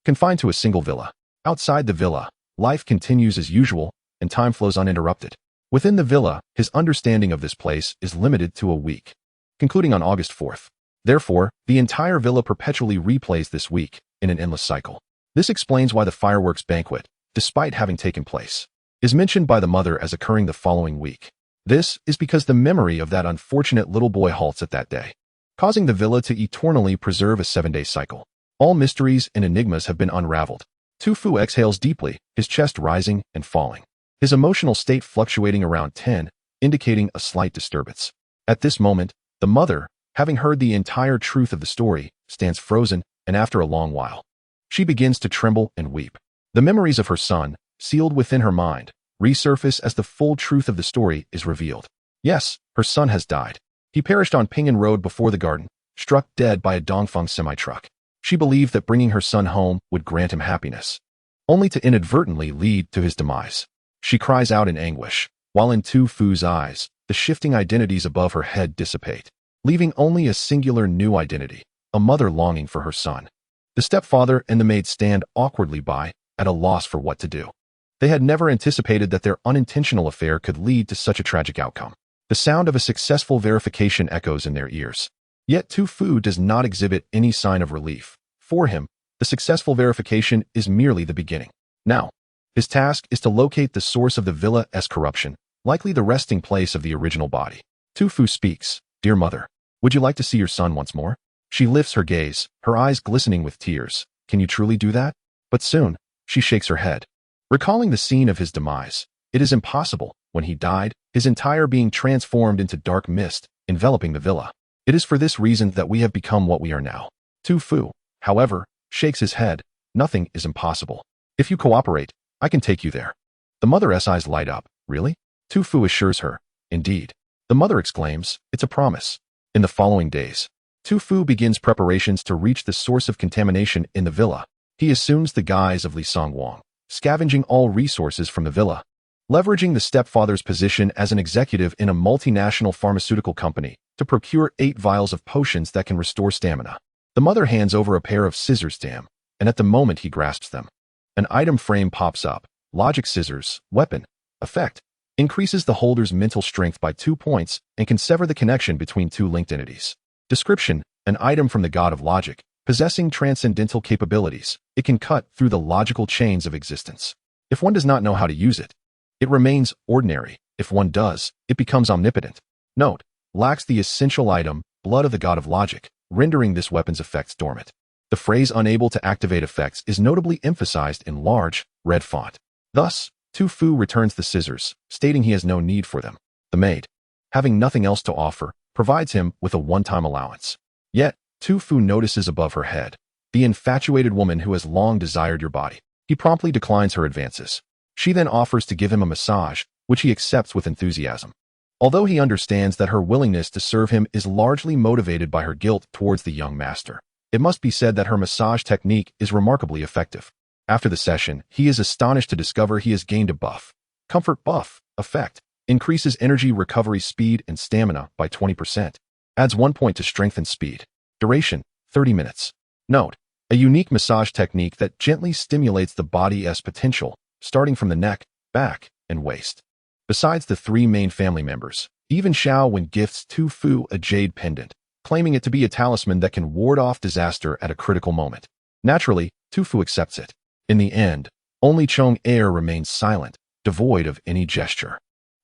Confined to a single villa, outside the villa, life continues as usual, and time flows uninterrupted. Within the villa, his understanding of this place is limited to a week, concluding on August 4th. Therefore, the entire villa perpetually replays this week in an endless cycle. This explains why the fireworks banquet, despite having taken place, is mentioned by the mother as occurring the following week. This is because the memory of that unfortunate little boy halts at that day, causing the villa to eternally preserve a 7-day cycle. All mysteries and enigmas have been unraveled. Tu Fu exhales deeply, his chest rising and falling, his emotional state fluctuating around 10, indicating a slight disturbance. At this moment, the mother, having heard the entire truth of the story, stands frozen, and after a long while, she begins to tremble and weep. The memories of her son, sealed within her mind, resurface as the full truth of the story is revealed. Yes, her son has died. He perished on Pingan Road before the garden, struck dead by a Dongfeng semi-truck. She believed that bringing her son home would grant him happiness, only to inadvertently lead to his demise. She cries out in anguish, while in Tu Fu's eyes, the shifting identities above her head dissipate, leaving only a singular new identity, a mother longing for her son. The stepfather and the maid stand awkwardly by, at a loss for what to do. They had never anticipated that their unintentional affair could lead to such a tragic outcome. The sound of a successful verification echoes in their ears. Yet Tu Fu does not exhibit any sign of relief. For him, the successful verification is merely the beginning. Now, his task is to locate the source of the villa's corruption, likely the resting place of the original body. Tu Fu speaks. Dear mother, would you like to see your son once more? She lifts her gaze, her eyes glistening with tears. Can you truly do that? But soon, she shakes her head. Recalling the scene of his demise, it is impossible. When he died, his entire being transformed into dark mist, enveloping the villa. It is for this reason that we have become what we are now. Tu Fu, however, shakes his head. Nothing is impossible. If you cooperate, I can take you there. The mother's eyes light up. Really? Tu Fu assures her. Indeed. The mother exclaims, it's a promise. In the following days, Tu Fu begins preparations to reach the source of contamination in the villa. He assumes the guise of Li Songwang, scavenging all resources from the villa. Leveraging the stepfather's position as an executive in a multinational pharmaceutical company to procure 8 vials of potions that can restore stamina. The mother hands over a pair of scissors to him, and at the moment he grasps them, an item frame pops up. Logic scissors, weapon, effect, increases the holder's mental strength by 2 points and can sever the connection between 2 linked entities. Description, an item from the god of logic, possessing transcendental capabilities. It can cut through the logical chains of existence. If one does not know how to use it, It remains ordinary. If one does, it becomes omnipotent. Note: lacks the essential item, blood of the god of logic, rendering this weapon's effects dormant. The phrase unable to activate effects is notably emphasized in large, red font. Thus, Tu Fu returns the scissors, stating he has no need for them. The maid, having nothing else to offer, provides him with a one-time allowance. Yet, Tu Fu notices above her head the infatuated woman who has long desired your body. He promptly declines her advances. She then offers to give him a massage, which he accepts with enthusiasm. Although he understands that her willingness to serve him is largely motivated by her guilt towards the young master, it must be said that her massage technique is remarkably effective. After the session, he is astonished to discover he has gained a buff. Comfort buff effect increases energy recovery speed and stamina by 20%. Adds 1 point to strength and speed. Duration, 30 minutes. Note: a unique massage technique that gently stimulates the body's potential, starting from the neck, back, and waist. Besides the three main family members, even Xiao Wen gifts Tu Fu a jade pendant, claiming it to be a talisman that can ward off disaster at a critical moment. Naturally, Tu Fu accepts it. In the end, only Chong Er remains silent, devoid of any gesture.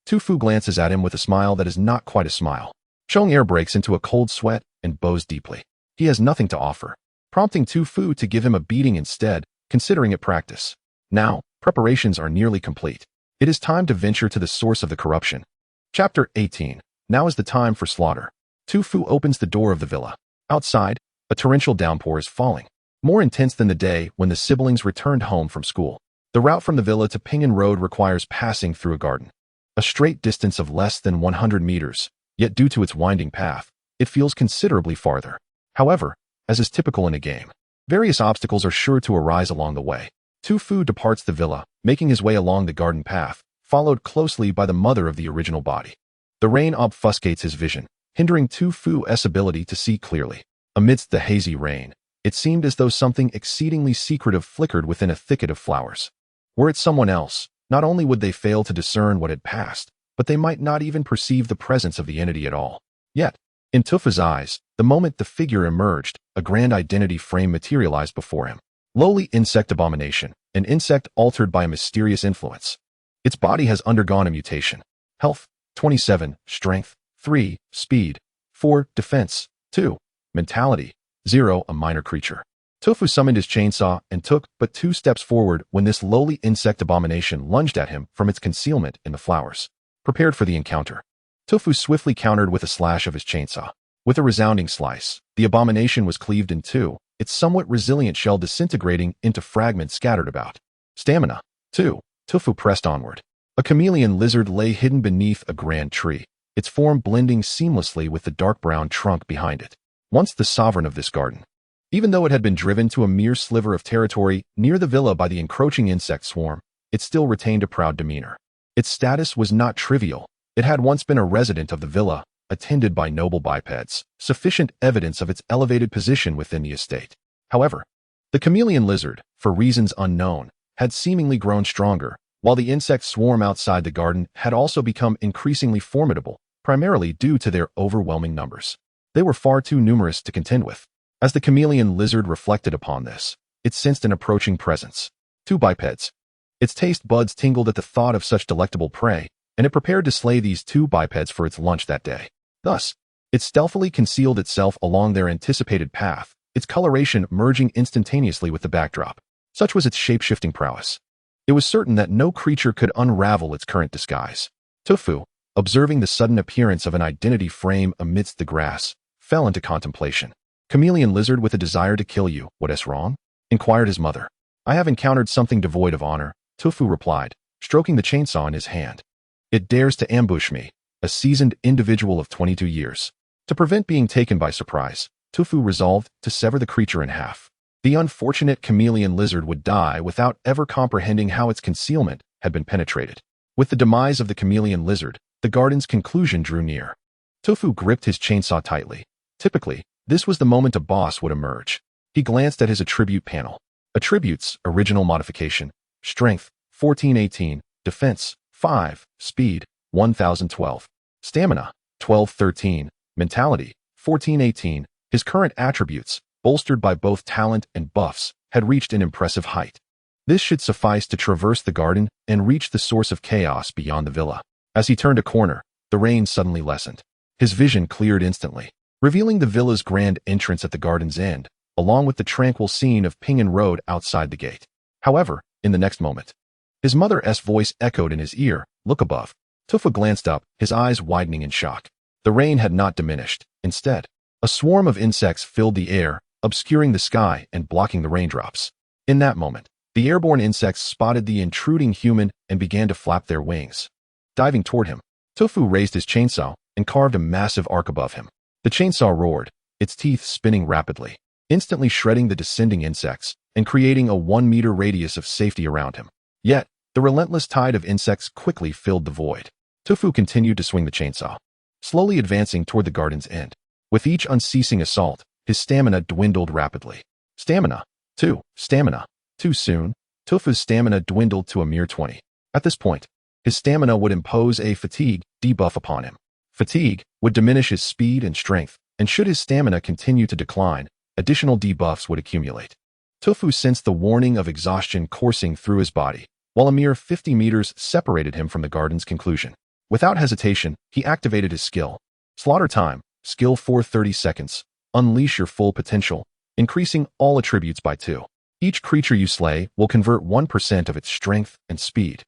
Tu Fu glances at him with a smile that is not quite a smile. Chong Er breaks into a cold sweat and bows deeply. He has nothing to offer, prompting Tu Fu to give him a beating instead, considering it practice. Now, preparations are nearly complete. It is time to venture to the source of the corruption. Chapter 18. Now is the time for slaughter. Tu Fu opens the door of the villa. Outside, a torrential downpour is falling, more intense than the day when the siblings returned home from school. The route from the villa to Pingan Road requires passing through a garden. A straight distance of less than 100 meters, yet due to its winding path, it feels considerably farther. However, as is typical in a game, various obstacles are sure to arise along the way. Tu Fu departs the villa, making his way along the garden path, followed closely by the mother of the original body. The rain obfuscates his vision, hindering Tu Fu's ability to see clearly. Amidst the hazy rain, it seemed as though something exceedingly secretive flickered within a thicket of flowers. Were it someone else, not only would they fail to discern what had passed, but they might not even perceive the presence of the entity at all. Yet, in Tu Fu's eyes, the moment the figure emerged, a grand identity frame materialized before him. Lowly insect abomination, an insect altered by a mysterious influence. Its body has undergone a mutation. Health, 27, strength, 3, speed, 4, defense, 2, mentality, 0, a minor creature. Tu Fu summoned his chainsaw and took but 2 steps forward when this lowly insect abomination lunged at him from its concealment in the flowers. Prepared for the encounter, Tu Fu swiftly countered with a slash of his chainsaw. With a resounding slice, the abomination was cleaved in two, its somewhat resilient shell disintegrating into fragments scattered about. Stamina, 2. Tu Fu pressed onward. A chameleon lizard lay hidden beneath a grand tree, its form blending seamlessly with the dark brown trunk behind it. Once the sovereign of this garden. Even though it had been driven to a mere sliver of territory near the villa by the encroaching insect swarm, it still retained a proud demeanor. Its status was not trivial. It had once been a resident of the villa, attended by noble bipeds, sufficient evidence of its elevated position within the estate. However, the chameleon lizard, for reasons unknown, had seemingly grown stronger, while the insect swarm outside the garden had also become increasingly formidable, primarily due to their overwhelming numbers. They were far too numerous to contend with. As the chameleon lizard reflected upon this, it sensed an approaching presence. 2 bipeds. Its taste buds tingled at the thought of such delectable prey, and it prepared to slay these 2 bipeds for its lunch that day. Thus, it stealthily concealed itself along their anticipated path, its coloration merging instantaneously with the backdrop. Such was its shape-shifting prowess. It was certain that no creature could unravel its current disguise. Tu Fu, observing the sudden appearance of an identity frame amidst the grass, fell into contemplation. Chameleon lizard with a desire to kill you, what is wrong? Inquired his mother. I have encountered something devoid of honor, Tu Fu replied, stroking the chainsaw in his hand. It dares to ambush me, a seasoned individual of 22 years. To prevent being taken by surprise, Tu Fu resolved to sever the creature in half. The unfortunate chameleon lizard would die without ever comprehending how its concealment had been penetrated. With the demise of the chameleon lizard, the garden's conclusion drew near. Tu Fu gripped his chainsaw tightly. Typically, this was the moment a boss would emerge. He glanced at his attribute panel. Attributes, original modification, strength, 1418, defense, 5, speed, 1012, stamina, 1213, mentality, 1418. His current attributes, bolstered by both talent and buffs, had reached an impressive height. This should suffice to traverse the garden and reach the source of chaos beyond the villa. As he turned a corner, the rain suddenly lessened. His vision cleared instantly, revealing the villa's grand entrance at the garden's end, along with the tranquil scene of Pingan Road outside the gate. However, in the next moment, his mother's voice echoed in his ear, "Look above." Tufu glanced up, his eyes widening in shock. The rain had not diminished. Instead, a swarm of insects filled the air, obscuring the sky and blocking the raindrops. In that moment, the airborne insects spotted the intruding human and began to flap their wings. Diving toward him, Tufu raised his chainsaw and carved a massive arc above him. The chainsaw roared, its teeth spinning rapidly, instantly shredding the descending insects and creating a 1-meter radius of safety around him. Yet, the relentless tide of insects quickly filled the void. Tufu continued to swing the chainsaw, slowly advancing toward the garden's end. With each unceasing assault, his stamina dwindled rapidly. Stamina. Too soon, Tufu's stamina dwindled to a mere 20. At this point, his stamina would impose a fatigue debuff upon him. Fatigue would diminish his speed and strength, and should his stamina continue to decline, additional debuffs would accumulate. Tufu sensed the warning of exhaustion coursing through his body, while a mere 50 meters separated him from the garden's conclusion. Without hesitation, he activated his skill. Slaughter time, skill for 30 seconds. Unleash your full potential, increasing all attributes by 2. Each creature you slay will convert 1% of its strength and speed,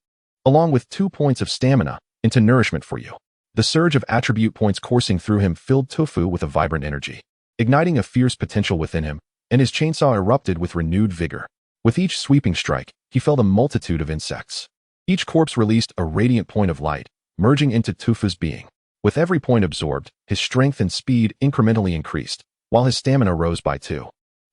along with 2 points of stamina, into nourishment for you. The surge of attribute points coursing through him filled Tufu with a vibrant energy, igniting a fierce potential within him, and his chainsaw erupted with renewed vigor. With each sweeping strike, he felled a multitude of insects. Each corpse released a radiant point of light, merging into Tufu's being. With every point absorbed, his strength and speed incrementally increased, while his stamina rose by 2.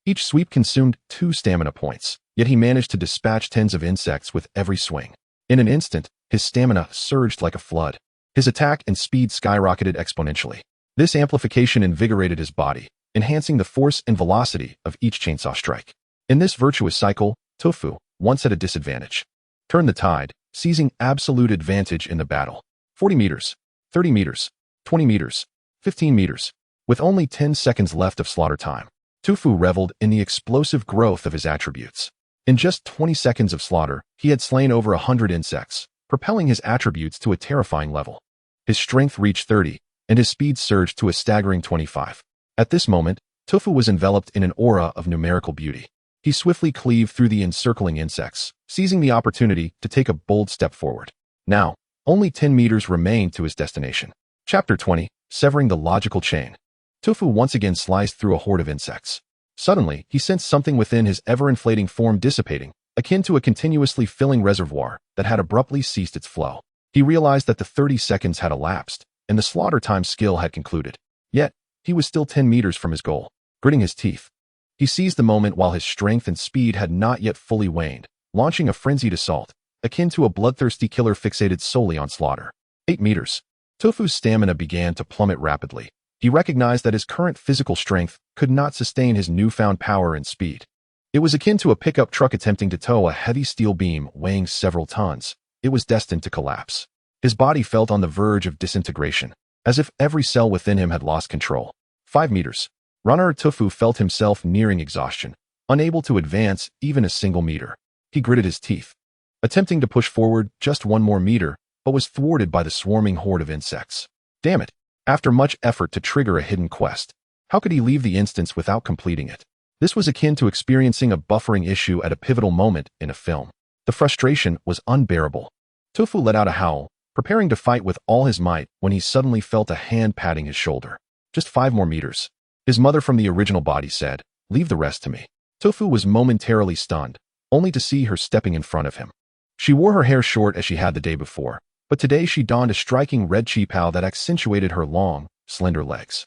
Each sweep consumed 2 stamina points, yet he managed to dispatch tens of insects with every swing. In an instant, his stamina surged like a flood. His attack and speed skyrocketed exponentially. This amplification invigorated his body, enhancing the force and velocity of each chainsaw strike. In this virtuous cycle, Tufu, once at a disadvantage, turned the tide, seizing absolute advantage in the battle. 40 meters, 30 meters, 20 meters, 15 meters. With only 10 seconds left of slaughter time, Tufu reveled in the explosive growth of his attributes. In just 20 seconds of slaughter, he had slain over 100 insects, propelling his attributes to a terrifying level. His strength reached 30, and his speed surged to a staggering 25. At this moment, Tufu was enveloped in an aura of numerical beauty. He swiftly cleaved through the encircling insects, seizing the opportunity to take a bold step forward. Now, only 10 meters remained to his destination. Chapter 20, Severing the Logical Chain. Tufu once again sliced through a horde of insects. Suddenly, he sensed something within his ever-inflating form dissipating, akin to a continuously filling reservoir that had abruptly ceased its flow. He realized that the 30 seconds had elapsed, and the slaughter time skill had concluded. Yet, he was still 10 meters from his goal. Gritting his teeth, he seized the moment while his strength and speed had not yet fully waned, launching a frenzied assault, akin to a bloodthirsty killer fixated solely on slaughter. 8 meters. Tufu's stamina began to plummet rapidly. He recognized that his current physical strength could not sustain his newfound power and speed. It was akin to a pickup truck attempting to tow a heavy steel beam weighing several tons. It was destined to collapse. His body felt on the verge of disintegration, as if every cell within him had lost control. 5 meters. Runner Tufu felt himself nearing exhaustion, unable to advance even a single meter. He gritted his teeth, attempting to push forward just 1 more meter, but was thwarted by the swarming horde of insects. Damn it! After much effort to trigger a hidden quest, how could he leave the instance without completing it? This was akin to experiencing a buffering issue at a pivotal moment in a film. The frustration was unbearable. Tufu let out a howl, preparing to fight with all his might when he suddenly felt a hand patting his shoulder. Just 5 more meters. His mother from the original body said, "Leave the rest to me." Tufu was momentarily stunned, only to see her stepping in front of him. She wore her hair short as she had the day before, but today she donned a striking red cheapao that accentuated her long, slender legs.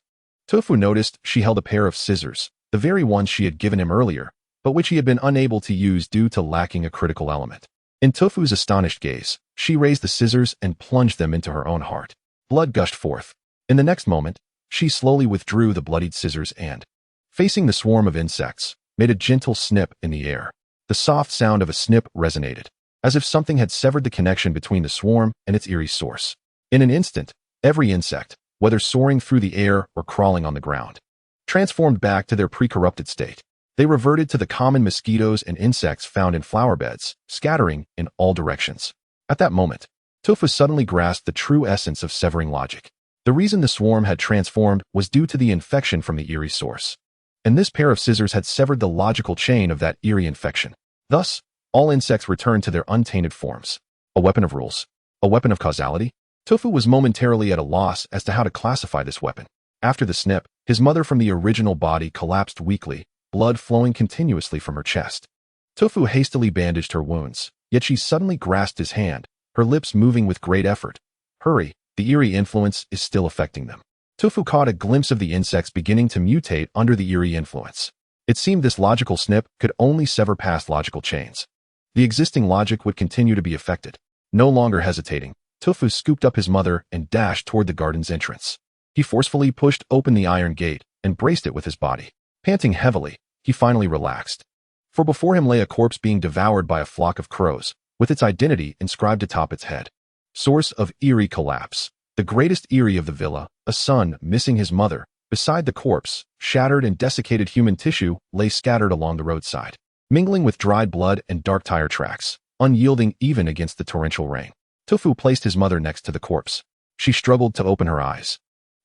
Tufu noticed she held a pair of scissors, the very ones she had given him earlier, but which he had been unable to use due to lacking a critical element. In Tufu's astonished gaze, she raised the scissors and plunged them into her own heart. Blood gushed forth. In the next moment, she slowly withdrew the bloodied scissors and, facing the swarm of insects, made a gentle snip in the air. The soft sound of a snip resonated, as if something had severed the connection between the swarm and its eerie source. In an instant, every insect, whether soaring through the air or crawling on the ground, transformed back to their pre-corrupted state. They reverted to the common mosquitoes and insects found in flower beds, scattering in all directions. At that moment, Tofu suddenly grasped the true essence of severing logic. The reason the swarm had transformed was due to the infection from the eerie source. And this pair of scissors had severed the logical chain of that eerie infection. Thus, all insects returned to their untainted forms. A weapon of rules. A weapon of causality? Tofu was momentarily at a loss as to how to classify this weapon. After the snip, his mother from the original body collapsed weakly, blood flowing continuously from her chest. Tofu hastily bandaged her wounds, yet she suddenly grasped his hand, her lips moving with great effort. Hurry, the eerie influence is still affecting them. Tofu caught a glimpse of the insects beginning to mutate under the eerie influence. It seemed this logical snip could only sever past logical chains. The existing logic would continue to be affected. No longer hesitating, Tofu scooped up his mother and dashed toward the garden's entrance. He forcefully pushed open the iron gate and braced it with his body. Panting heavily, he finally relaxed. For before him lay a corpse being devoured by a flock of crows, with its identity inscribed atop its head. Source of eerie collapse. The greatest eerie of the villa, a son missing his mother. Beside the corpse, shattered and desiccated human tissue lay scattered along the roadside, mingling with dried blood and dark tire tracks, unyielding even against the torrential rain. Tofu placed his mother next to the corpse. She struggled to open her eyes,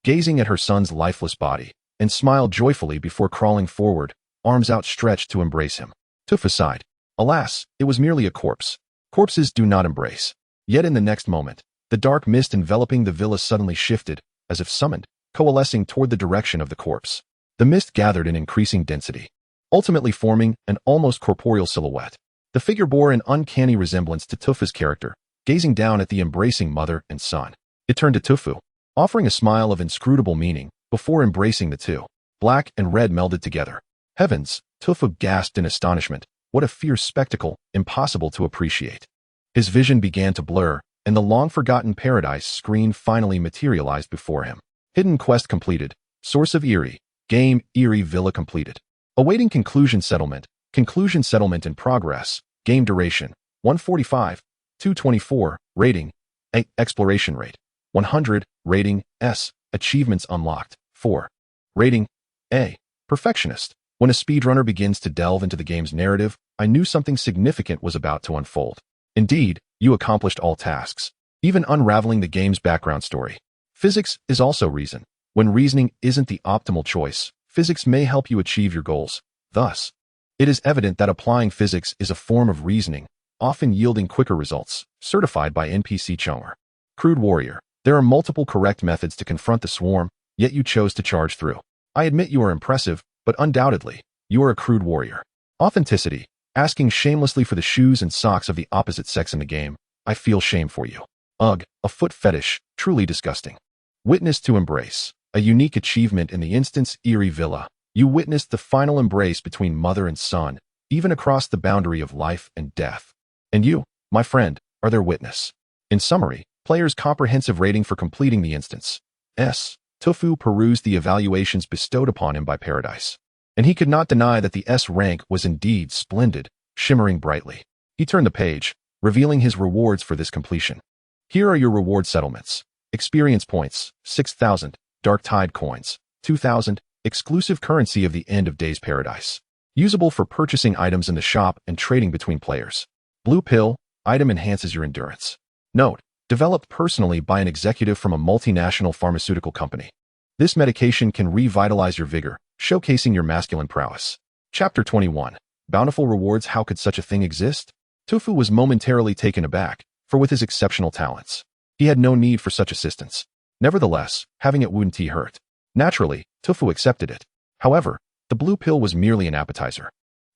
gazing at her son's lifeless body, and smiled joyfully before crawling forward, arms outstretched to embrace him. Tofu sighed. Alas, it was merely a corpse. Corpses do not embrace. Yet in the next moment, the dark mist enveloping the villa suddenly shifted, as if summoned, coalescing toward the direction of the corpse. The mist gathered in increasing density, ultimately forming an almost corporeal silhouette. The figure bore an uncanny resemblance to Tofu's character, gazing down at the embracing mother and son. It turned to Tofu, offering a smile of inscrutable meaning, before embracing the two. Black and red melded together. Heavens, Tofu gasped in astonishment. What a fierce spectacle, impossible to appreciate. His vision began to blur, and the long-forgotten paradise screen finally materialized before him. Hidden quest completed. Source of Eerie. Game Eerie Villa completed. Awaiting conclusion settlement. Conclusion settlement in progress. Game duration 145. 224. Rating A. Exploration rate 100. Rating S. Achievements unlocked 4. Rating A. Perfectionist. When a speedrunner begins to delve into the game's narrative, I knew something significant was about to unfold. Indeed, you accomplished all tasks, even unraveling the game's background story. Physics is also reason. When reasoning isn't the optimal choice, physics may help you achieve your goals. Thus, it is evident that applying physics is a form of reasoning, often yielding quicker results, certified by NPC Chonger. Crude Warrior. There are multiple correct methods to confront the swarm, yet you chose to charge through. I admit you are impressive, but undoubtedly, you are a crude warrior. Authenticity. Asking shamelessly for the shoes and socks of the opposite sex in the game. I feel shame for you. Ugh, a foot fetish, truly disgusting. Witness to embrace. A unique achievement in the instance Eerie Villa. You witnessed the final embrace between mother and son, even across the boundary of life and death. And you, my friend, are their witness. In summary, player's comprehensive rating for completing the instance. S. Tofu perused the evaluations bestowed upon him by Paradise, and he could not deny that the S rank was indeed splendid, shimmering brightly. He turned the page, revealing his rewards for this completion. Here are your reward settlements. Experience points, 6,000, Dark Tide coins, 2,000, exclusive currency of the End of Days Paradise. Usable for purchasing items in the shop and trading between players. Blue Pill, item enhances your endurance. Note, developed personally by an executive from a multinational pharmaceutical company. This medication can revitalize your vigor, showcasing your masculine prowess. Chapter 21. Bountiful rewards. How could such a thing exist? Tofu was momentarily taken aback, for with his exceptional talents, he had no need for such assistance. Nevertheless, having it wouldn't hurt. Naturally, Tofu accepted it. However, the blue pill was merely an appetizer.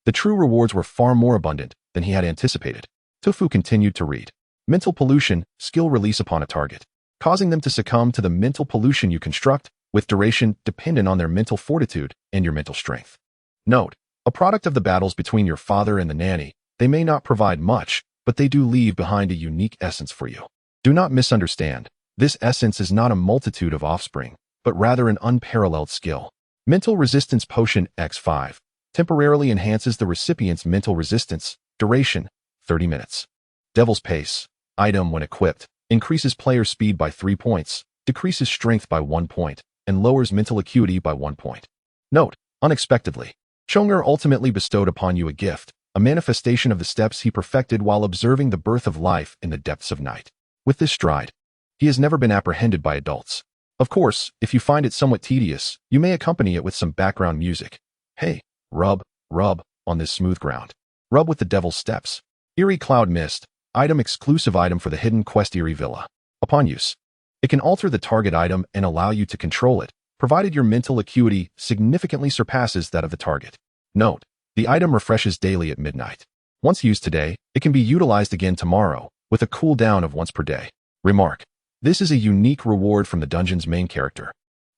The true rewards were far more abundant than he had anticipated. Tofu continued to read. Mental pollution, skill release upon a target, causing them to succumb to the mental pollution you construct, with duration dependent on their mental fortitude and your mental strength. Note, a product of the battles between your father and the nanny, they may not provide much, but they do leave behind a unique essence for you. Do not misunderstand, this essence is not a multitude of offspring, but rather an unparalleled skill. Mental Resistance Potion X5 temporarily enhances the recipient's mental resistance, duration, 30 minutes. Devil's Pace, item when equipped, increases player speed by 3 points, decreases strength by 1 point, and lowers mental acuity by 1 point. Note, unexpectedly, Chonger ultimately bestowed upon you a gift, a manifestation of the steps he perfected while observing the birth of life in the depths of night. With this stride, he has never been apprehended by adults. Of course, if you find it somewhat tedious, you may accompany it with some background music. Hey, rub, on this smooth ground. Rub with the devil's steps. Eerie Cloud Mist, exclusive item for the hidden quest Eerie Villa. Upon use, it can alter the target item and allow you to control it, provided your mental acuity significantly surpasses that of the target. Note, the item refreshes daily at midnight. Once used today, it can be utilized again tomorrow, with a cooldown of once per day. Remark, this is a unique reward from the dungeon's main character,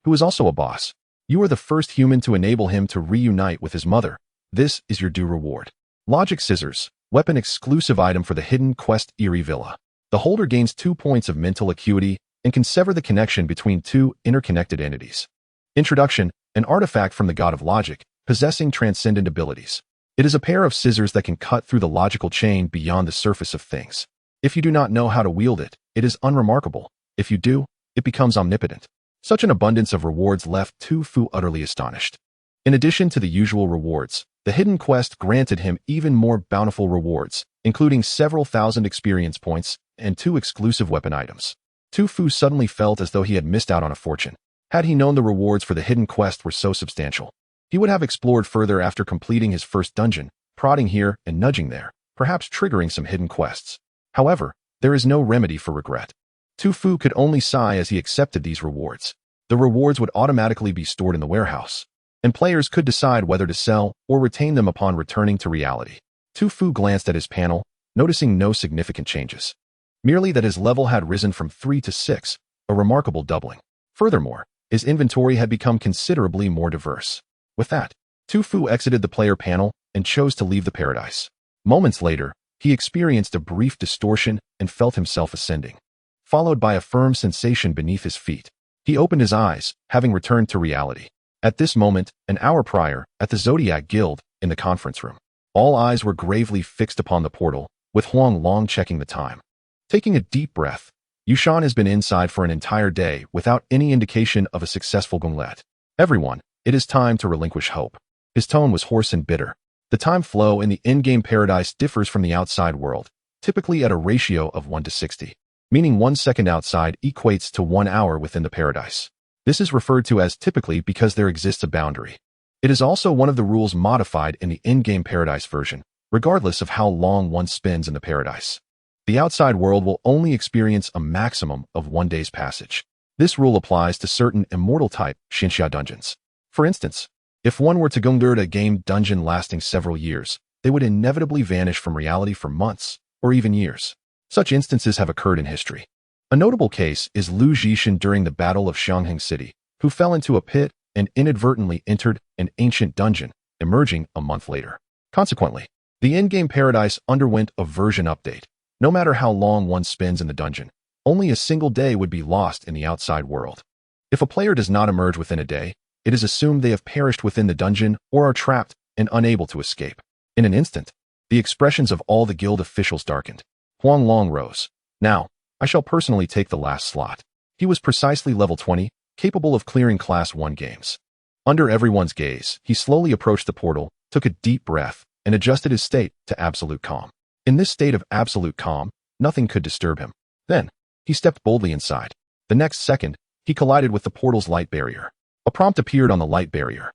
who is also a boss. You are the first human to enable him to reunite with his mother. This is your due reward. Logic Scissors, weapon exclusive item for the hidden quest Eerie Villa. The holder gains 2 points of mental acuity and can sever the connection between two interconnected entities. Introduction, an artifact from the god of logic, possessing transcendent abilities. It is a pair of scissors that can cut through the logical chain beyond the surface of things. If you do not know how to wield it, it is unremarkable. If you do, it becomes omnipotent. Such an abundance of rewards left Tu Fu utterly astonished. In addition to the usual rewards, the hidden quest granted him even more bountiful rewards, including several thousand experience points and 2 exclusive weapon items. Tu Fu suddenly felt as though he had missed out on a fortune. Had he known the rewards for the hidden quest were so substantial, he would have explored further after completing his first dungeon, prodding here and nudging there, perhaps triggering some hidden quests. However, there is no remedy for regret. Tu Fu could only sigh as he accepted these rewards. The rewards would automatically be stored in the warehouse, and players could decide whether to sell or retain them upon returning to reality. Tu Fu glanced at his panel, noticing no significant changes. Merely that his level had risen from 3 to 6, a remarkable doubling. Furthermore, his inventory had become considerably more diverse. With that, Tu Fu exited the player panel and chose to leave the paradise. Moments later, he experienced a brief distortion and felt himself ascending, followed by a firm sensation beneath his feet. He opened his eyes, having returned to reality. At this moment, an hour prior, at the Zodiac Guild, in the conference room, all eyes were gravely fixed upon the portal, with Huang Long checking the time. Taking a deep breath, Yushan has been inside for an entire day without any indication of a successful gauntlet. Everyone, it is time to relinquish hope. His tone was hoarse and bitter. The time flow in the in-game paradise differs from the outside world, typically at a ratio of 1 to 60, meaning 1 second outside equates to 1 hour within the paradise. This is referred to as typically because there exists a boundary. It is also one of the rules modified in the in-game paradise version, regardless of how long one spends in the paradise. The outside world will only experience a maximum of 1 day's passage. This rule applies to certain immortal-type Xinxia dungeons. For instance, if one were to go through a game dungeon lasting several years, they would inevitably vanish from reality for months, or even years. Such instances have occurred in history. A notable case is Lu Zhishan during the Battle of Xiangheng City, who fell into a pit and inadvertently entered an ancient dungeon, emerging a month later. Consequently, the in-game paradise underwent a version update. No matter how long one spends in the dungeon, only a single day would be lost in the outside world. If a player does not emerge within a day, it is assumed they have perished within the dungeon or are trapped and unable to escape. In an instant, the expressions of all the guild officials darkened. Huang Long rose. Now, I shall personally take the last slot. He was precisely level 20, capable of clearing Class 1 games. Under everyone's gaze, he slowly approached the portal, took a deep breath, and adjusted his state to absolute calm. In this state of absolute calm, nothing could disturb him. Then, he stepped boldly inside. The next second, he collided with the portal's light barrier. A prompt appeared on the light barrier.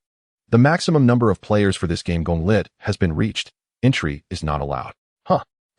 The maximum number of players for this game gauntlet has been reached. Entry is not allowed.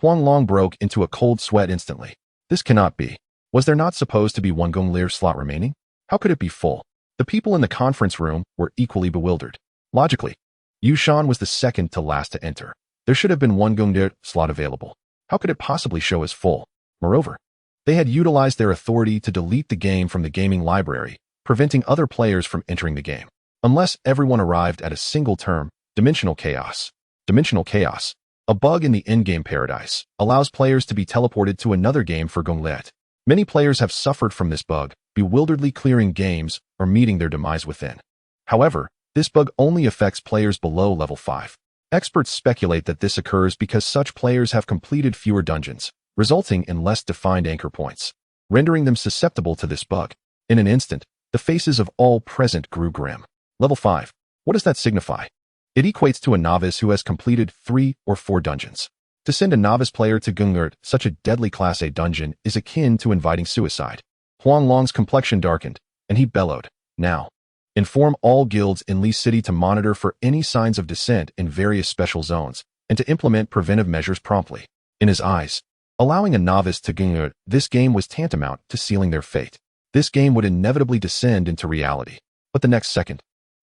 Huang Long broke into a cold sweat instantly. This cannot be. Was there not supposed to be 1 gauntlet slot remaining? How could it be full? The people in the conference room were equally bewildered. Logically, Yushan was the second to last to enter. There should have been 1 gauntlet slot available. How could it possibly show as full? Moreover, they had utilized their authority to delete the game from the gaming library, preventing other players from entering the game. Unless everyone arrived at a single term, Dimensional Chaos. Dimensional Chaos, a bug in the in-game paradise, allows players to be teleported to another game for gauntlet. Many players have suffered from this bug, bewilderedly clearing games or meeting their demise within. However, this bug only affects players below level 5. Experts speculate that this occurs because such players have completed fewer dungeons, resulting in less defined anchor points, rendering them susceptible to this bug. In an instant, the faces of all present grew grim. Level 5. What does that signify? It equates to a novice who has completed 3 or 4 dungeons. To send a novice player to Gungurt, such a deadly Class A dungeon, is akin to inviting suicide. Huang Long's complexion darkened, and he bellowed, "Now, inform all guilds in Li City to monitor for any signs of dissent in various special zones, and to implement preventive measures promptly." In his eyes, allowing a novice to Gungurt this game was tantamount to sealing their fate. This game would inevitably descend into reality. But the next second,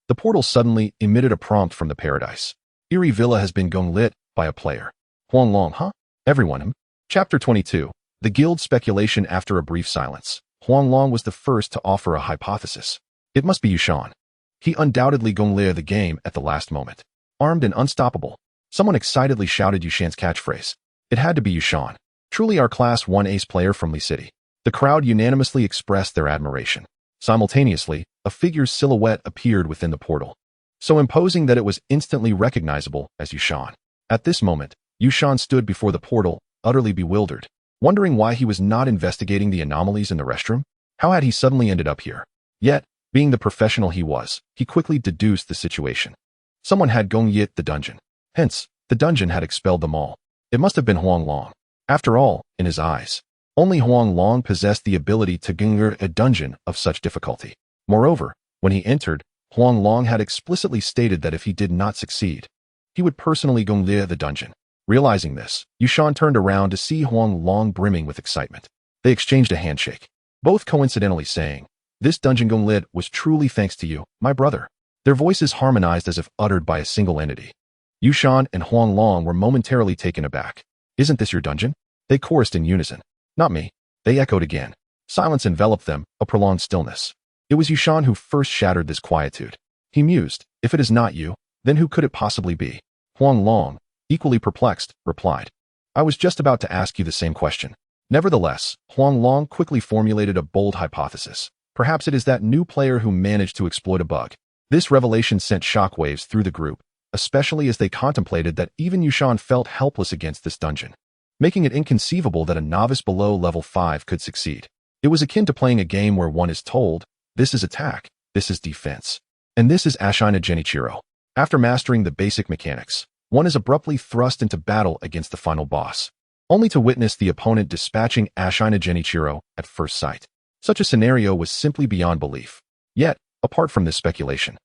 the portal suddenly emitted a prompt from the paradise. Eerie Villa has been lit by a player. Huang Long, huh? Everyone. Chapter 22. The Guild Speculation. After a brief silence, Huang Long was the first to offer a hypothesis. It must be Yushan. He undoubtedly lit the game at the last moment. Armed and unstoppable, someone excitedly shouted Yushan's catchphrase. It had to be Yushan. Truly our Class 1 ace player from Li City. The crowd unanimously expressed their admiration. Simultaneously, a figure's silhouette appeared within the portal, so imposing that it was instantly recognizable as Yushan. At this moment, Yushan stood before the portal, utterly bewildered, wondering why he was not investigating the anomalies in the restroom. How had he suddenly ended up here? Yet, being the professional he was, he quickly deduced the situation. Someone had lit the dungeon. Hence, the dungeon had expelled them all. It must have been Huang Long. After all, in his eyes, only Huang Long possessed the ability to lit a dungeon of such difficulty. Moreover, when he entered, Huang Long had explicitly stated that if he did not succeed, he would personally lit the dungeon. Realizing this, Yushan turned around to see Huang Long brimming with excitement. They exchanged a handshake, both coincidentally saying, "This dungeon lit was truly thanks to you, my brother." Their voices harmonized as if uttered by a single entity. Yushan and Huang Long were momentarily taken aback. "Isn't this your dungeon?" They chorused in unison. "Not me," they echoed again. Silence enveloped them, a prolonged stillness. It was Yushan who first shattered this quietude. He mused, "If it is not you, then who could it possibly be?" Huang Long, equally perplexed, replied, "I was just about to ask you the same question." Nevertheless, Huang Long quickly formulated a bold hypothesis. Perhaps it is that new player who managed to exploit a bug. This revelation sent shockwaves through the group, especially as they contemplated that even Yushan felt helpless against this dungeon, making it inconceivable that a novice below level 5 could succeed. It was akin to playing a game where one is told, this is attack, this is defense, and this is Ashina Genichiro. After mastering the basic mechanics, one is abruptly thrust into battle against the final boss, only to witness the opponent dispatching Ashina Genichiro at first sight. Such a scenario was simply beyond belief. Yet, apart from this speculation,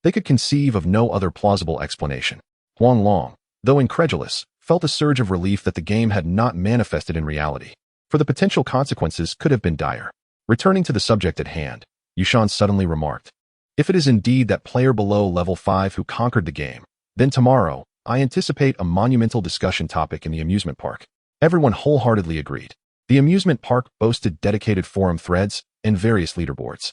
they could conceive of no other plausible explanation. Huang Long, though incredulous, felt a surge of relief that the game had not manifested in reality, for the potential consequences could have been dire. Returning to the subject at hand, Yushan suddenly remarked, "If it is indeed that player below level 5 who conquered the game, then tomorrow, I anticipate a monumental discussion topic in the amusement park." Everyone wholeheartedly agreed. The amusement park boasted dedicated forum threads and various leaderboards.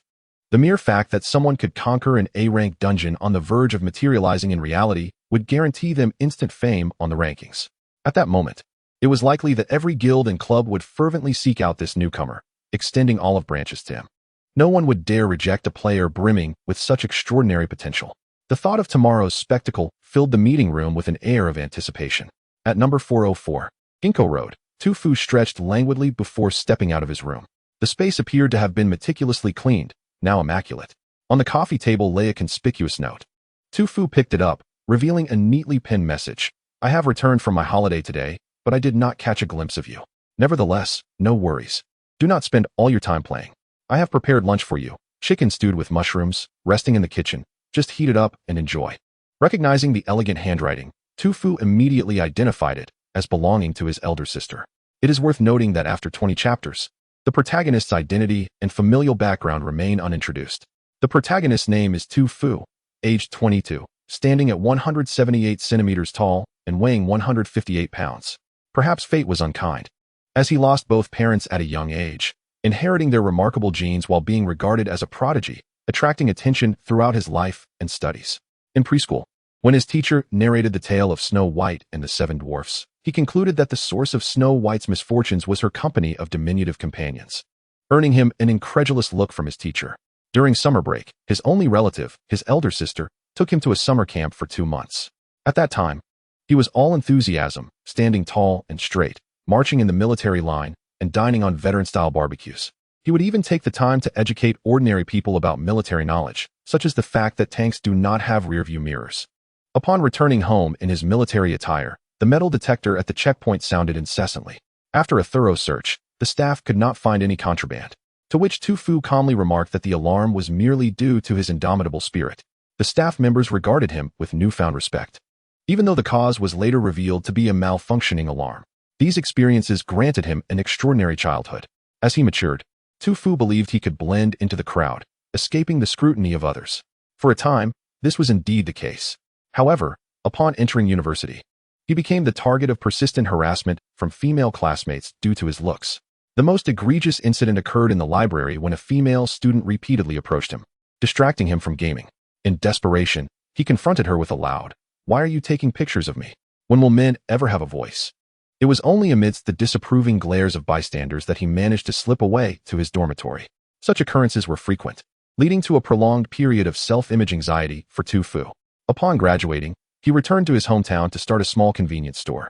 The mere fact that someone could conquer an A-rank dungeon on the verge of materializing in reality would guarantee them instant fame on the rankings. At that moment, it was likely that every guild and club would fervently seek out this newcomer, extending olive branches to him. No one would dare reject a player brimming with such extraordinary potential. The thought of tomorrow's spectacle filled the meeting room with an air of anticipation. At number 404, Ginkgo Road, Tu Fu stretched languidly before stepping out of his room. The space appeared to have been meticulously cleaned, now immaculate. On the coffee table lay a conspicuous note. Tu Fu picked it up, revealing a neatly penned message. "I have returned from my holiday today, but I did not catch a glimpse of you. Nevertheless, no worries. Do not spend all your time playing. I have prepared lunch for you, chicken stewed with mushrooms, resting in the kitchen. Just heat it up and enjoy." Recognizing the elegant handwriting, Tu Fu immediately identified it as belonging to his elder sister. It is worth noting that after 20 chapters, the protagonist's identity and familial background remain unintroduced. The protagonist's name is Tu Fu, aged 22, standing at 178 centimeters tall and weighing 158 pounds. Perhaps fate was unkind, as he lost both parents at a young age, inheriting their remarkable genes while being regarded as a prodigy, attracting attention throughout his life and studies. In preschool, when his teacher narrated the tale of Snow White and the Seven Dwarfs, he concluded that the source of Snow White's misfortunes was her company of diminutive companions, earning him an incredulous look from his teacher. During summer break, his only relative, his elder sister, took him to a summer camp for 2 months. At that time, he was all enthusiasm, standing tall and straight, marching in the military line, and dining on veteran-style barbecues. He would even take the time to educate ordinary people about military knowledge, such as the fact that tanks do not have rear-view mirrors. Upon returning home in his military attire, the metal detector at the checkpoint sounded incessantly. After a thorough search, the staff could not find any contraband, to which Tu Fu calmly remarked that the alarm was merely due to his indomitable spirit. The staff members regarded him with newfound respect, even though the cause was later revealed to be a malfunctioning alarm. These experiences granted him an extraordinary childhood. As he matured, Tu Fu believed he could blend into the crowd, escaping the scrutiny of others. For a time, this was indeed the case. However, upon entering university, he became the target of persistent harassment from female classmates due to his looks. The most egregious incident occurred in the library when a female student repeatedly approached him, distracting him from gaming. In desperation, he confronted her with a loud, "Why are you taking pictures of me? When will men ever have a voice?" It was only amidst the disapproving glares of bystanders that he managed to slip away to his dormitory. Such occurrences were frequent, leading to a prolonged period of self-image anxiety for Tu Fu. Upon graduating, he returned to his hometown to start a small convenience store,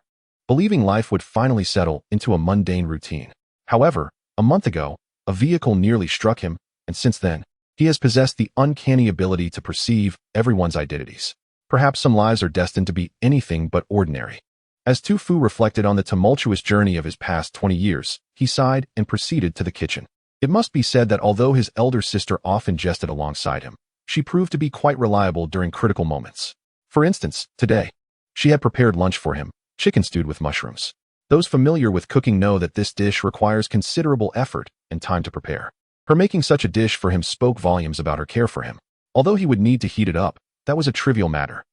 believing life would finally settle into a mundane routine. However, a month ago, a vehicle nearly struck him, and since then, he has possessed the uncanny ability to perceive everyone's identities. Perhaps some lives are destined to be anything but ordinary. As Tu Fu reflected on the tumultuous journey of his past 20 years, he sighed and proceeded to the kitchen. It must be said that although his elder sister often jested alongside him, she proved to be quite reliable during critical moments. For instance, today, she had prepared lunch for him, chicken stewed with mushrooms. Those familiar with cooking know that this dish requires considerable effort and time to prepare. Her making such a dish for him spoke volumes about her care for him. Although he would need to heat it up, that was a trivial matter.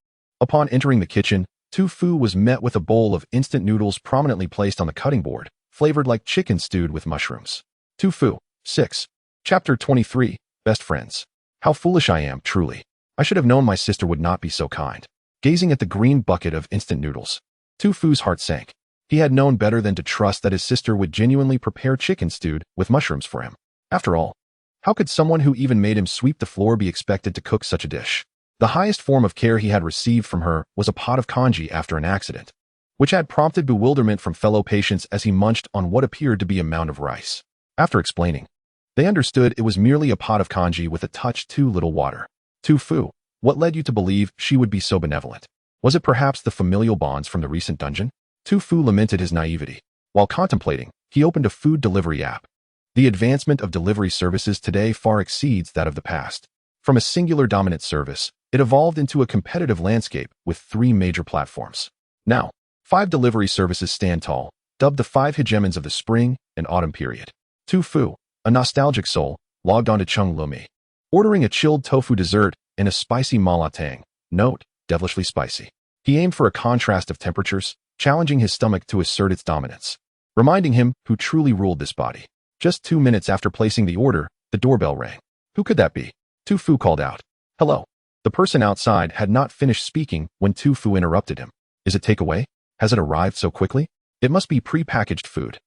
Upon entering the kitchen, Tu Fu was met with a bowl of instant noodles prominently placed on the cutting board, flavored like chicken stewed with mushrooms. Tu Fu, 6. Chapter 23, Best Friends. How foolish I am, truly. I should have known my sister would not be so kind. Gazing at the green bucket of instant noodles, Tu Fu's heart sank. He had known better than to trust that his sister would genuinely prepare chicken stewed with mushrooms for him. After all, how could someone who even made him sweep the floor be expected to cook such a dish? The highest form of care he had received from her was a pot of congee after an accident, which had prompted bewilderment from fellow patients as he munched on what appeared to be a mound of rice. After explaining, they understood it was merely a pot of congee with a touch too little water. Tu Fu, what led you to believe she would be so benevolent? Was it perhaps the familial bonds from the recent dungeon? Tu Fu lamented his naivety. While contemplating, he opened a food delivery app. The advancement of delivery services today far exceeds that of the past. From a singular dominant service, it evolved into a competitive landscape with 3 major platforms. Now, 5 delivery services stand tall, dubbed the 5 hegemons of the spring and autumn period. Tu Fu, a nostalgic soul, logged onto Chung Lumi, ordering a chilled tofu dessert and a spicy mala tang. Note, devilishly spicy. He aimed for a contrast of temperatures, challenging his stomach to assert its dominance, reminding him who truly ruled this body. Just 2 minutes after placing the order, the doorbell rang. Who could that be? Tu Fu called out. Hello. The person outside had not finished speaking when Tu Fu interrupted him. Is it takeaway? Has it arrived so quickly? It must be pre-packaged food.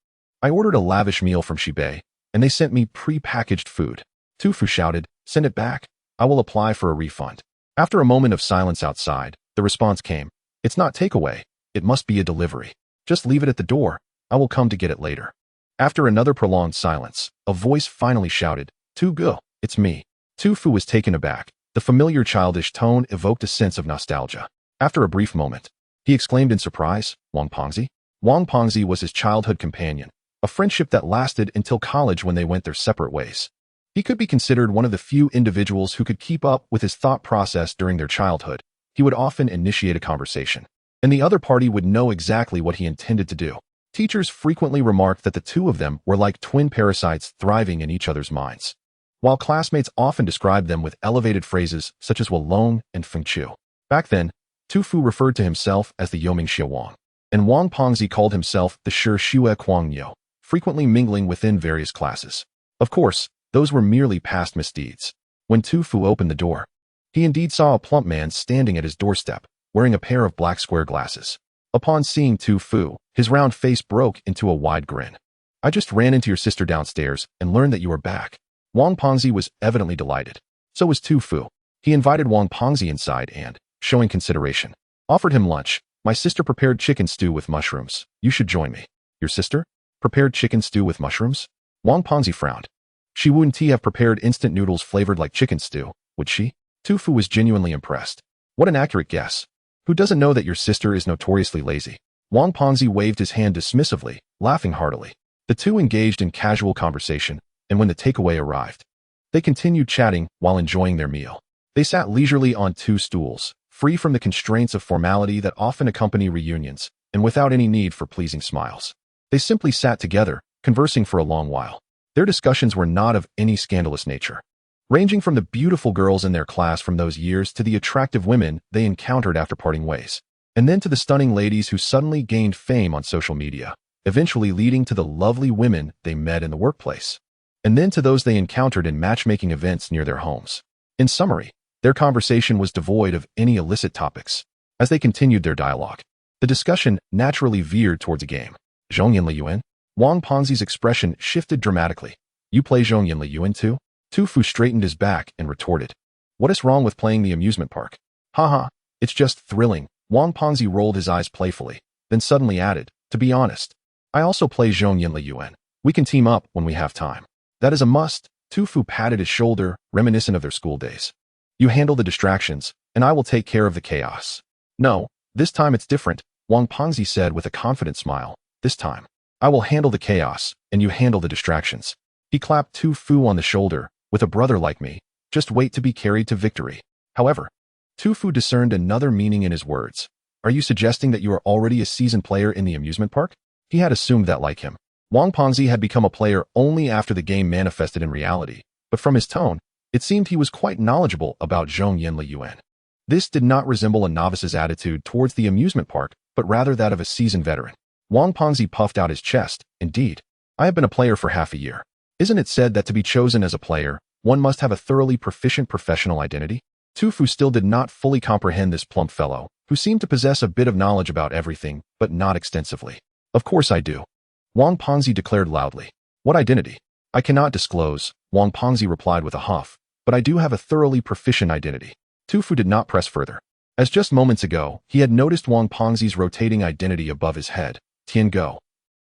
I ordered a lavish meal from Shibei, and they sent me pre-packaged food. Tu Fu shouted, send it back. I will apply for a refund. After a moment of silence outside, the response came. It's not takeaway. It must be a delivery. Just leave it at the door. I will come to get it later. After another prolonged silence, a voice finally shouted, Tu Gu, it's me. Tu Fu was taken aback. The familiar childish tone evoked a sense of nostalgia. After a brief moment, he exclaimed in surprise, Wang Pengzi? Wang Pengzi was his childhood companion, a friendship that lasted until college when they went their separate ways. He could be considered one of the few individuals who could keep up with his thought process during their childhood. He would often initiate a conversation, and the other party would know exactly what he intended to do. Teachers frequently remarked that the two of them were like twin parasites thriving in each other's minds, while classmates often described them with elevated phrases such as Walong and Feng Chu. Back then, Tu Fu referred to himself as the Yoming Xia Wang, and Wang Pengzi called himself the Shi Xue Kuang Yo, frequently mingling within various classes. Of course, those were merely past misdeeds. When Tu Fu opened the door, he indeed saw a plump man standing at his doorstep, wearing a pair of black square glasses. Upon seeing Tu Fu, his round face broke into a wide grin. I just ran into your sister downstairs and learned that you were back. Wang Pengzi was evidently delighted. So was Tu Fu. He invited Wang Pengzi inside and, showing consideration, offered him lunch. My sister prepared chicken stew with mushrooms. You should join me. Your sister? Prepared chicken stew with mushrooms? Wang Pengzi frowned. She wouldn't have prepared instant noodles flavored like chicken stew, would she? Tu Fu was genuinely impressed. What an accurate guess. Who doesn't know that your sister is notoriously lazy? Wang Pengzi waved his hand dismissively, laughing heartily. The two engaged in casual conversation, and when the takeaway arrived, they continued chatting while enjoying their meal. They sat leisurely on two stools, free from the constraints of formality that often accompany reunions, and without any need for pleasing smiles. They simply sat together, conversing for a long while. Their discussions were not of any scandalous nature, ranging from the beautiful girls in their class from those years to the attractive women they encountered after parting ways, and then to the stunning ladies who suddenly gained fame on social media, eventually leading to the lovely women they met in the workplace, and then to those they encountered in matchmaking events near their homes. In summary, their conversation was devoid of any illicit topics. As they continued their dialogue, the discussion naturally veered towards a game. Zhongyan Liyuan? Wang Pengzi's expression shifted dramatically. You play Zhongyan Liyuan too? Tu Fu straightened his back and retorted. What is wrong with playing the amusement park? Haha, it's just thrilling. Wang Pengzi rolled his eyes playfully, then suddenly added, to be honest, I also play Zhongyan Liyuan. We can team up when we have time. That is a must. Tu Fu patted his shoulder, reminiscent of their school days. You handle the distractions, and I will take care of the chaos. No, this time it's different, Wang Pengzi said with a confident smile. This time, I will handle the chaos, and you handle the distractions. He clapped Tu Fu on the shoulder. With a brother like me, just wait to be carried to victory. However, Tu Fu discerned another meaning in his words. Are you suggesting that you are already a seasoned player in the amusement park? He had assumed that, like him, Wang Pengzi had become a player only after the game manifested in reality, but from his tone, it seemed he was quite knowledgeable about Zhongyan Liyuan. This did not resemble a novice's attitude towards the amusement park, but rather that of a seasoned veteran. Wang Pengzi puffed out his chest. Indeed, I have been a player for half a year. Isn't it said that to be chosen as a player, one must have a thoroughly proficient professional identity? Tu Fu still did not fully comprehend this plump fellow, who seemed to possess a bit of knowledge about everything, but not extensively. Of course I do. Wang Pengzi declared loudly. What identity? I cannot disclose, Wang Pengzi replied with a huff, but I do have a thoroughly proficient identity. Tu Fu did not press further. As just moments ago, he had noticed Wang Pengzi's rotating identity above his head, Tian Go.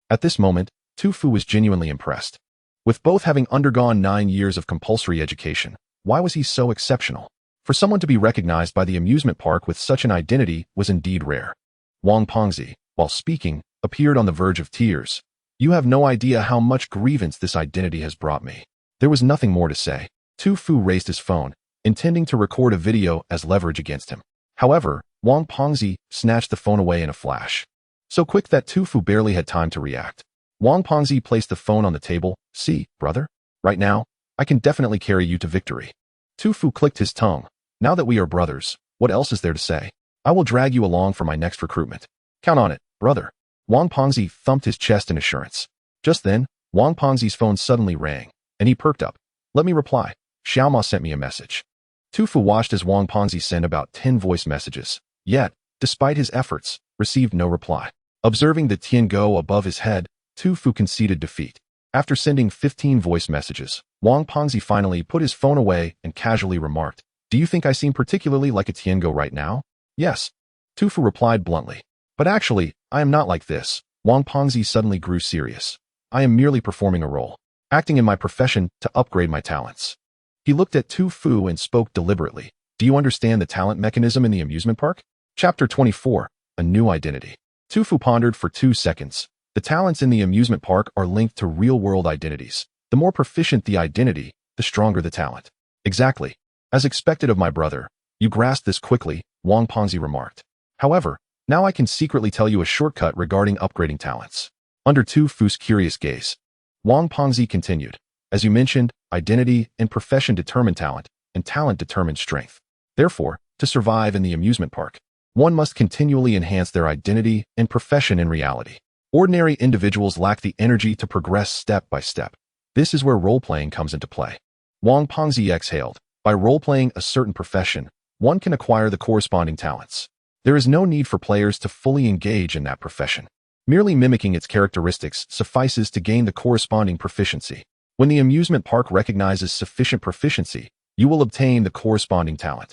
At this moment, Tu Fu was genuinely impressed. With both having undergone 9 years of compulsory education, why was he so exceptional? For someone to be recognized by the amusement park with such an identity was indeed rare. Wang Pengzi, while speaking, appeared on the verge of tears. You have no idea how much grievance this identity has brought me. There was nothing more to say. Tu Fu raised his phone, intending to record a video as leverage against him. However, Wang Pengzi snatched the phone away in a flash, so quick that Tu Fu barely had time to react. Wang Pengzi placed the phone on the table. See, brother? Right now, I can definitely carry you to victory. Tu Fu clicked his tongue. Now that we are brothers, what else is there to say? I will drag you along for my next recruitment. Count on it, brother. Wang Pengzi thumped his chest in assurance. Just then, Wang Pengzi's phone suddenly rang, and he perked up. Let me reply. Xiao Ma sent me a message. Tu Fu watched as Wang Pengzi sent about 10 voice messages, yet, despite his efforts, received no reply. Observing the Tian Go above his head, Tu Fu conceded defeat. After sending 15 voice messages, Wang Pengzi finally put his phone away and casually remarked, Do you think I seem particularly like a Tian Go right now? Yes. Tu Fu replied bluntly. But actually, I am not like this. Wang Pengzi suddenly grew serious. I am merely performing a role, acting in my profession to upgrade my talents. He looked at Tu Fu and spoke deliberately. Do you understand the talent mechanism in the amusement park? Chapter 24, A New Identity. Tu Fu pondered for 2 seconds. The talents in the amusement park are linked to real-world identities. The more proficient the identity, the stronger the talent. Exactly. As expected of my brother, you grasped this quickly, Wang Pengzi remarked. However, now I can secretly tell you a shortcut regarding upgrading talents. Under Tu Fu's curious gaze, Wang Pengzi continued. As you mentioned, identity and profession determine talent, and talent determines strength. Therefore, to survive in the amusement park, one must continually enhance their identity and profession in reality. Ordinary individuals lack the energy to progress step by step. This is where role-playing comes into play. Wang Pengzi exhaled. By role-playing a certain profession, one can acquire the corresponding talents. There is no need for players to fully engage in that profession. Merely mimicking its characteristics suffices to gain the corresponding proficiency. When the amusement park recognizes sufficient proficiency, you will obtain the corresponding talent.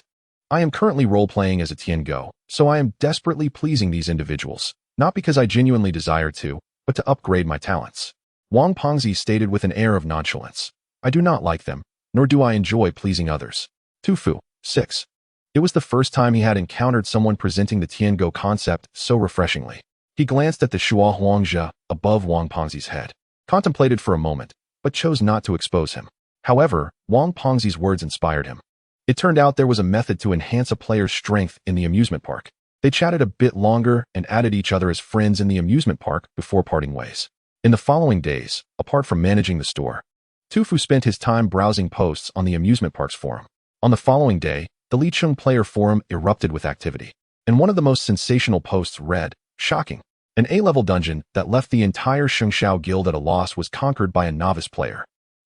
I am currently role-playing as a Tian Go, so I am desperately pleasing these individuals, not because I genuinely desire to, but to upgrade my talents. Wang Pengzi stated with an air of nonchalance. I do not like them, nor do I enjoy pleasing others. Tu Fu, 6. It was the first time he had encountered someone presenting the Tiango concept so refreshingly. He glanced at the Shuo Huangjia above Wang Pengzi's head, contemplated for a moment, but chose not to expose him. However, Wang Pengzi's words inspired him. It turned out there was a method to enhance a player's strength in the amusement park. They chatted a bit longer and added each other as friends in the amusement park before parting ways. In the following days, apart from managing the store, Tufu spent his time browsing posts on the amusement park's forum. On the following day, the Licheng player forum erupted with activity, and one of the most sensational posts read, "Shocking! An A-level dungeon that left the entire Shengxiao guild at a loss was conquered by a novice player."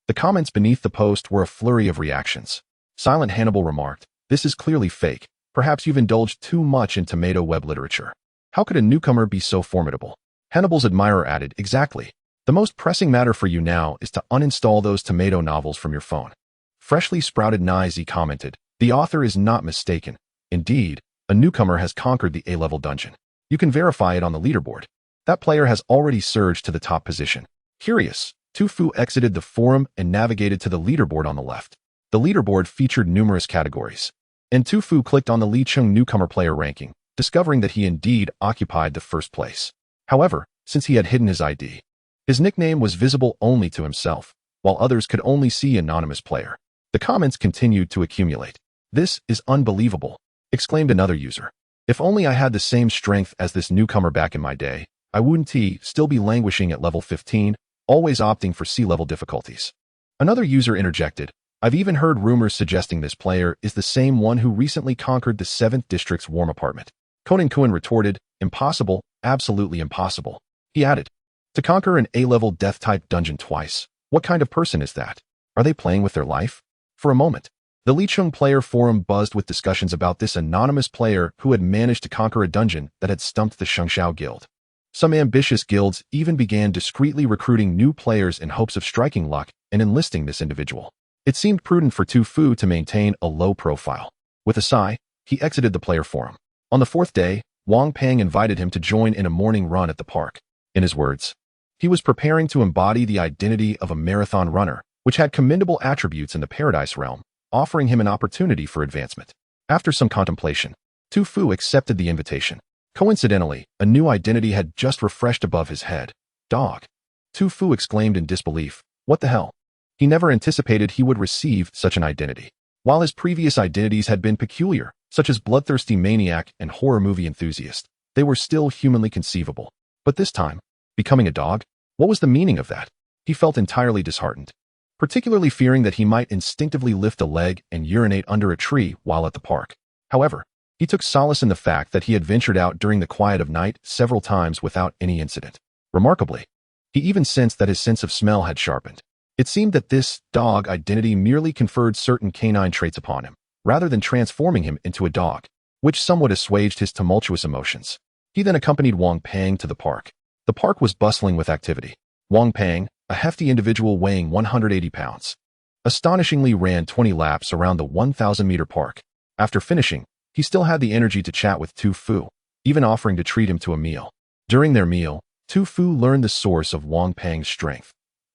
The comments beneath the post were a flurry of reactions. Silent Hannibal remarked, "This is clearly fake. Perhaps you've indulged too much in tomato web literature. How could a newcomer be so formidable?" Hannibal's admirer added, "Exactly. The most pressing matter for you now is to uninstall those tomato novels from your phone." Freshly Sprouted Naizi commented, "The author is not mistaken. Indeed, a newcomer has conquered the A-level dungeon. You can verify it on the leaderboard. That player has already surged to the top position." Curious, Tufu exited the forum and navigated to the leaderboard on the left. The leaderboard featured numerous categories, and Tufu clicked on the Licheng newcomer player ranking, discovering that he indeed occupied the first place. However, since he had hidden his ID, his nickname was visible only to himself, while others could only see anonymous player. The comments continued to accumulate. "This is unbelievable," exclaimed another user. "If only I had the same strength as this newcomer back in my day, I wouldn't still be languishing at level 15, always opting for C-level difficulties." Another user interjected, "I've even heard rumors suggesting this player is the same one who recently conquered the 7th District's warm apartment." Conan Kuan retorted, "Impossible, absolutely impossible." He added, "To conquer an A-level death-type dungeon twice, what kind of person is that? Are they playing with their life?" For a moment, the Licheng player forum buzzed with discussions about this anonymous player who had managed to conquer a dungeon that had stumped the Shengxiao guild. Some ambitious guilds even began discreetly recruiting new players in hopes of striking luck and enlisting this individual. It seemed prudent for Tufu to maintain a low profile. With a sigh, he exited the player forum. On the 4th day, Wang Peng invited him to join in a morning run at the park. In his words, he was preparing to embody the identity of a marathon runner, which had commendable attributes in the Paradise realm, offering him an opportunity for advancement. After some contemplation, Tufu accepted the invitation. Coincidentally, a new identity had just refreshed above his head. "Dog." Tufu exclaimed in disbelief, "What the hell?" He never anticipated he would receive such an identity. While his previous identities had been peculiar, such as Bloodthirsty Maniac and Horror Movie Enthusiast, they were still humanly conceivable. But this time, becoming a dog? What was the meaning of that? He felt entirely disheartened, particularly fearing that he might instinctively lift a leg and urinate under a tree while at the park. However, he took solace in the fact that he had ventured out during the quiet of night several times without any incident. Remarkably, he even sensed that his sense of smell had sharpened. It seemed that this dog identity merely conferred certain canine traits upon him, rather than transforming him into a dog, which somewhat assuaged his tumultuous emotions. He then accompanied Wang Peng to the park. The park was bustling with activity. Wang Peng, a hefty individual weighing 180 pounds, astonishingly ran 20 laps around the 1,000-meter park. After finishing, he still had the energy to chat with Tufu, even offering to treat him to a meal. During their meal, Tufu learned the source of Wang Peng's strength.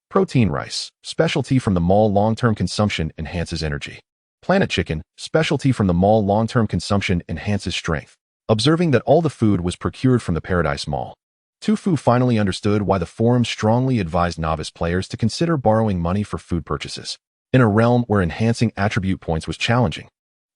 Protein rice, specialty from the mall, long-term consumption enhances energy. Planet chicken, specialty from the mall, long-term consumption enhances strength. Observing that all the food was procured from the Paradise Mall, Tufu finally understood why the forum strongly advised novice players to consider borrowing money for food purchases. In a realm where enhancing attribute points was challenging,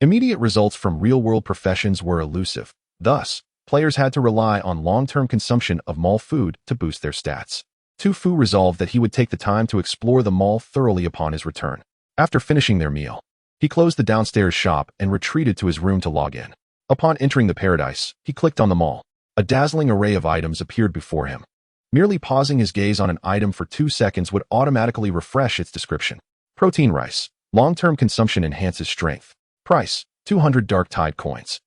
immediate results from real-world professions were elusive. Thus, players had to rely on long-term consumption of mall food to boost their stats. Tufu resolved that he would take the time to explore the mall thoroughly upon his return. After finishing their meal, he closed the downstairs shop and retreated to his room to log in. Upon entering the Paradise, he clicked on the mall. A dazzling array of items appeared before him. Merely pausing his gaze on an item for 2 seconds would automatically refresh its description. Protein rice. Long-term consumption enhances strength. Price, 200 Dark Tide coins.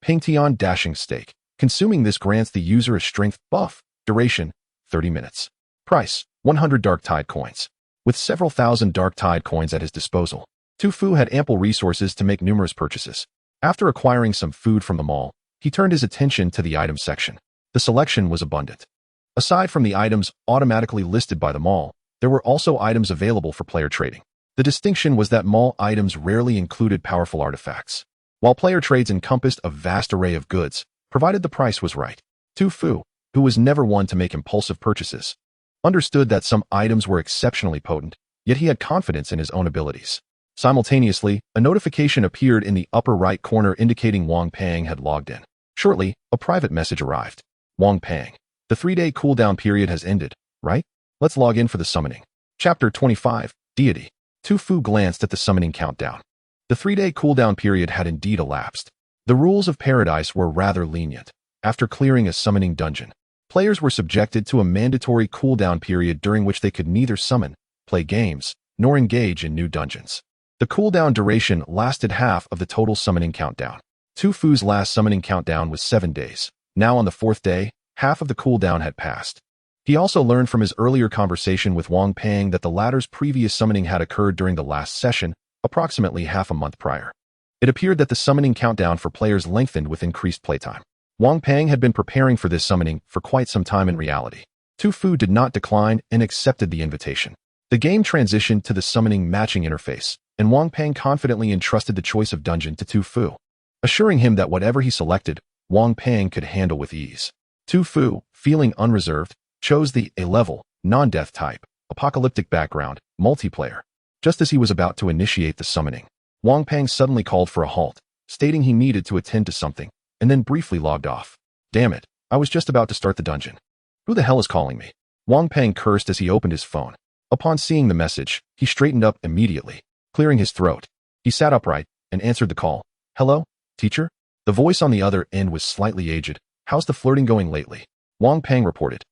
Pingtian dashing steak. Consuming this grants the user a strength buff. Duration, 30 minutes. Price, 100 Dark Tide coins. With several thousand Dark Tide coins at his disposal, Tufu had ample resources to make numerous purchases. After acquiring some food from the mall, he turned his attention to the item section. The selection was abundant. Aside from the items automatically listed by the mall, there were also items available for player trading. The distinction was that mall items rarely included powerful artifacts, while player trades encompassed a vast array of goods, provided the price was right. Tu Fu, who was never one to make impulsive purchases, understood that some items were exceptionally potent, yet he had confidence in his own abilities. Simultaneously, a notification appeared in the upper right corner indicating Wang Pang had logged in. Shortly, a private message arrived. Wang Pang, the 3-day cooldown period has ended, right? Let's log in for the summoning. Chapter 25, Deity. Tu Fu glanced at the summoning countdown. The 3-day cooldown period had indeed elapsed. The rules of Paradise were rather lenient. After clearing a summoning dungeon, players were subjected to a mandatory cooldown period during which they could neither summon, play games, nor engage in new dungeons. The cooldown duration lasted half of the total summoning countdown. Tu Fu's last summoning countdown was 7 days. Now on the 4th day, half of the cooldown had passed. He also learned from his earlier conversation with Wang Pang that the latter's previous summoning had occurred during the last session, approximately half a month prior. It appeared that the summoning countdown for players lengthened with increased playtime. Wang Pang had been preparing for this summoning for quite some time in reality. Tu Fu did not decline and accepted the invitation. The game transitioned to the summoning matching interface, and Wang Pang confidently entrusted the choice of dungeon to Tu Fu, assuring him that whatever he selected, Wang Pang could handle with ease. Tu Fu, feeling unreserved, chose the A-level, non-death type, apocalyptic background, multiplayer. Just as he was about to initiate the summoning, Wang Pang suddenly called for a halt, stating he needed to attend to something, and then briefly logged off. Damn it, I was just about to start the dungeon. Who the hell is calling me? Wang Pang cursed as he opened his phone. Upon seeing the message, he straightened up immediately, clearing his throat. He sat upright and answered the call. Hello, teacher? The voice on the other end was slightly aged. How's the flirting going lately? Wang Pang reported.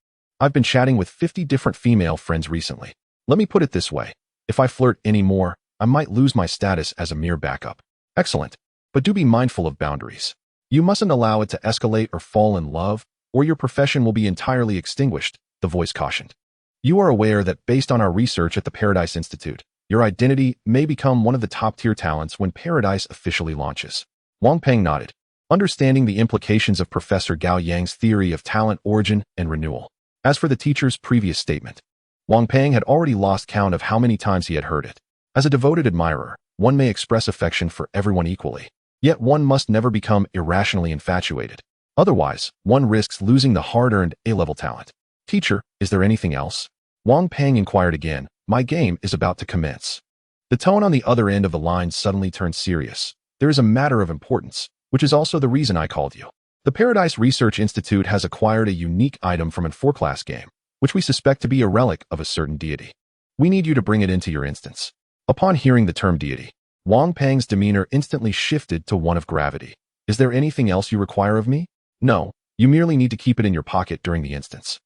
I've been chatting with 50 different female friends recently. Let me put it this way. If I flirt anymore, I might lose my status as a mere backup. Excellent. But do be mindful of boundaries. You mustn't allow it to escalate or fall in love, or your profession will be entirely extinguished, the voice cautioned. You are aware that based on our research at the Paradise Institute, your identity may become one of the top-tier talents when Paradise officially launches. Wang Pang nodded, understanding the implications of Professor Gao Yang's theory of talent origin and renewal. As for the teacher's previous statement, Wang Pang had already lost count of how many times he had heard it. As a devoted admirer, one may express affection for everyone equally, yet one must never become irrationally infatuated. Otherwise, one risks losing the hard-earned A-level talent. Teacher, is there anything else? Wang Pang inquired again. My game is about to commence. The tone on the other end of the line suddenly turned serious. There is a matter of importance, which is also the reason I called you. The Paradise Research Institute has acquired a unique item from an 4-class game, which we suspect to be a relic of a certain deity. We need you to bring it into your instance. Upon hearing the term deity, Wang Pang's demeanor instantly shifted to one of gravity. Is there anything else you require of me? No, you merely need to keep it in your pocket during the instance.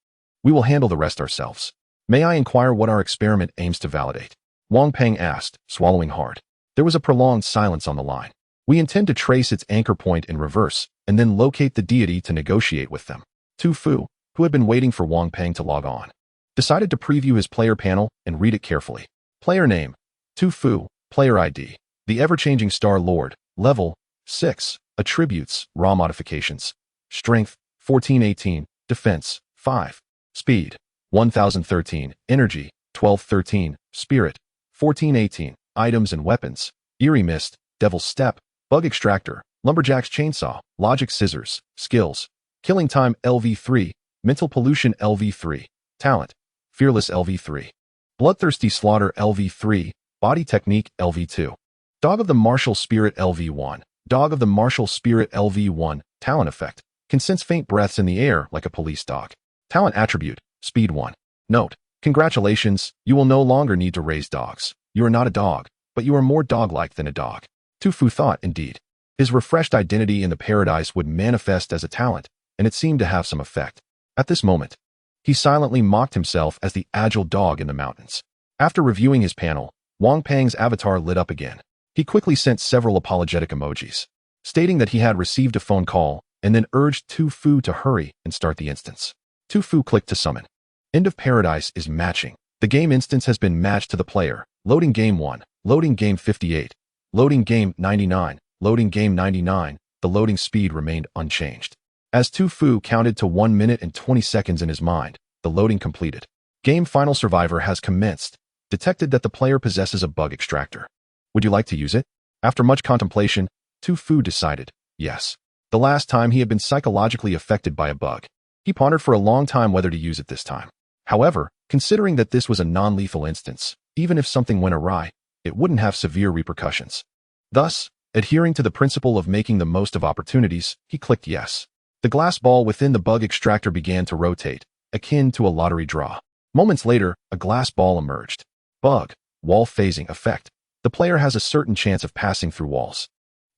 We will handle the rest ourselves. May I inquire what our experiment aims to validate? Wang Pang asked, swallowing hard. There was a prolonged silence on the line. We intend to trace its anchor point in reverse, and then locate the deity to negotiate with them. Tu Fu, who had been waiting for Wang Pang to log on, decided to preview his player panel and read it carefully. Player name, Tu Fu. Player ID, the ever-changing Star Lord. Level, 6. Attributes, raw modifications. Strength, 1418. Defense, 5. Speed, 1013. Energy, 1213. Spirit, 1418. Items and weapons, Eerie Mist, Devil's Step, Bug Extractor, Lumberjack's Chainsaw, Logic Scissors. Skills, Killing Time LV3, Mental Pollution LV3, Talent, Fearless LV3, Bloodthirsty Slaughter LV3, Body Technique LV2, Dog of the Martial Spirit LV1, Dog of the Martial Spirit LV1, Talent Effect, can sense faint breaths in the air like a police dog. Talent Attribute, Speed 1. Note, congratulations, you will no longer need to raise dogs. You are not a dog, but you are more dog-like than a dog. Tu Fu thought, indeed. His refreshed identity in the Paradise would manifest as a talent, and it seemed to have some effect. At this moment, he silently mocked himself as the agile dog in the mountains. After reviewing his panel, Wang Pang's avatar lit up again. He quickly sent several apologetic emojis, stating that he had received a phone call, and then urged Tu Fu to hurry and start the instance. Tu Fu clicked to summon. End of Paradise is matching. The game instance has been matched to the player. Loading game 1, loading game 58, loading game 99, loading game 99. The loading speed remained unchanged. As Tu Fu counted to 1 minute and 20 seconds in his mind, the loading completed. Game Final Survivor has commenced. Detected that the player possesses a bug extractor. Would you like to use it? After much contemplation, Tu Fu decided, yes. The last time he had been psychologically affected by a bug. He pondered for a long time whether to use it this time. However, considering that this was a non-lethal instance, even if something went awry, it wouldn't have severe repercussions. Thus, adhering to the principle of making the most of opportunities, he clicked yes. The glass ball within the bug extractor began to rotate, akin to a lottery draw. Moments later, a glass ball emerged. Bug, wall phasing effect. The player has a certain chance of passing through walls.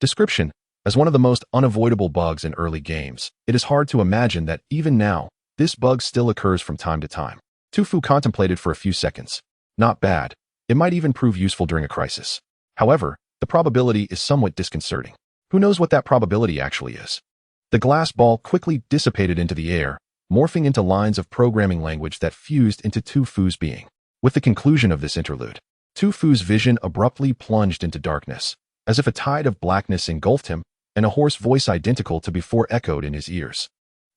Description: as one of the most unavoidable bugs in early games, it is hard to imagine that even now, this bug still occurs from time to time. Tu Fu contemplated for a few seconds. Not bad. It might even prove useful during a crisis. However, the probability is somewhat disconcerting. Who knows what that probability actually is? The glass ball quickly dissipated into the air, morphing into lines of programming language that fused into Tu Fu's being. With the conclusion of this interlude, Tu Fu's vision abruptly plunged into darkness, as if a tide of blackness engulfed him, and a hoarse voice identical to before echoed in his ears.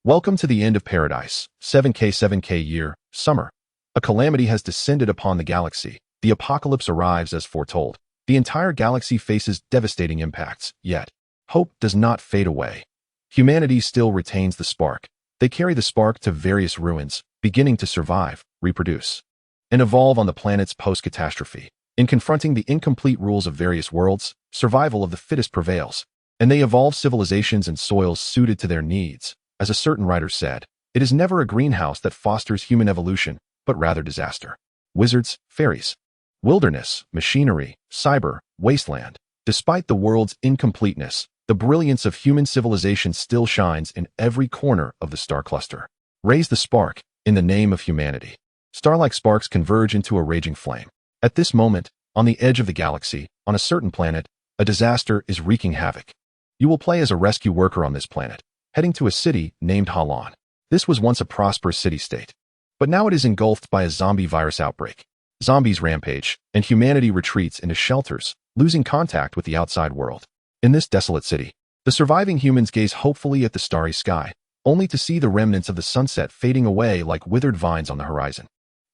Welcome to the end of paradise, 7K year, summer. A calamity has descended upon the galaxy. The apocalypse arrives as foretold. The entire galaxy faces devastating impacts, yet hope does not fade away. Humanity still retains the spark. They carry the spark to various ruins, beginning to survive, reproduce, and evolve on the planet's post-catastrophe. In confronting the incomplete rules of various worlds, survival of the fittest prevails, and they evolve civilizations and soils suited to their needs. As a certain writer said, it is never a greenhouse that fosters human evolution, but rather disaster. Wizards, fairies, wilderness, machinery, cyber, wasteland. Despite the world's incompleteness, the brilliance of human civilization still shines in every corner of the star cluster. Raise the spark, in the name of humanity. Star-like sparks converge into a raging flame. At this moment, on the edge of the galaxy, on a certain planet, a disaster is wreaking havoc. You will play as a rescue worker on this planet, heading to a city named Halan. This was once a prosperous city-state, but now it is engulfed by a zombie virus outbreak. Zombies rampage, and humanity retreats into shelters, losing contact with the outside world. In this desolate city, the surviving humans gaze hopefully at the starry sky, only to see the remnants of the sunset fading away like withered vines on the horizon.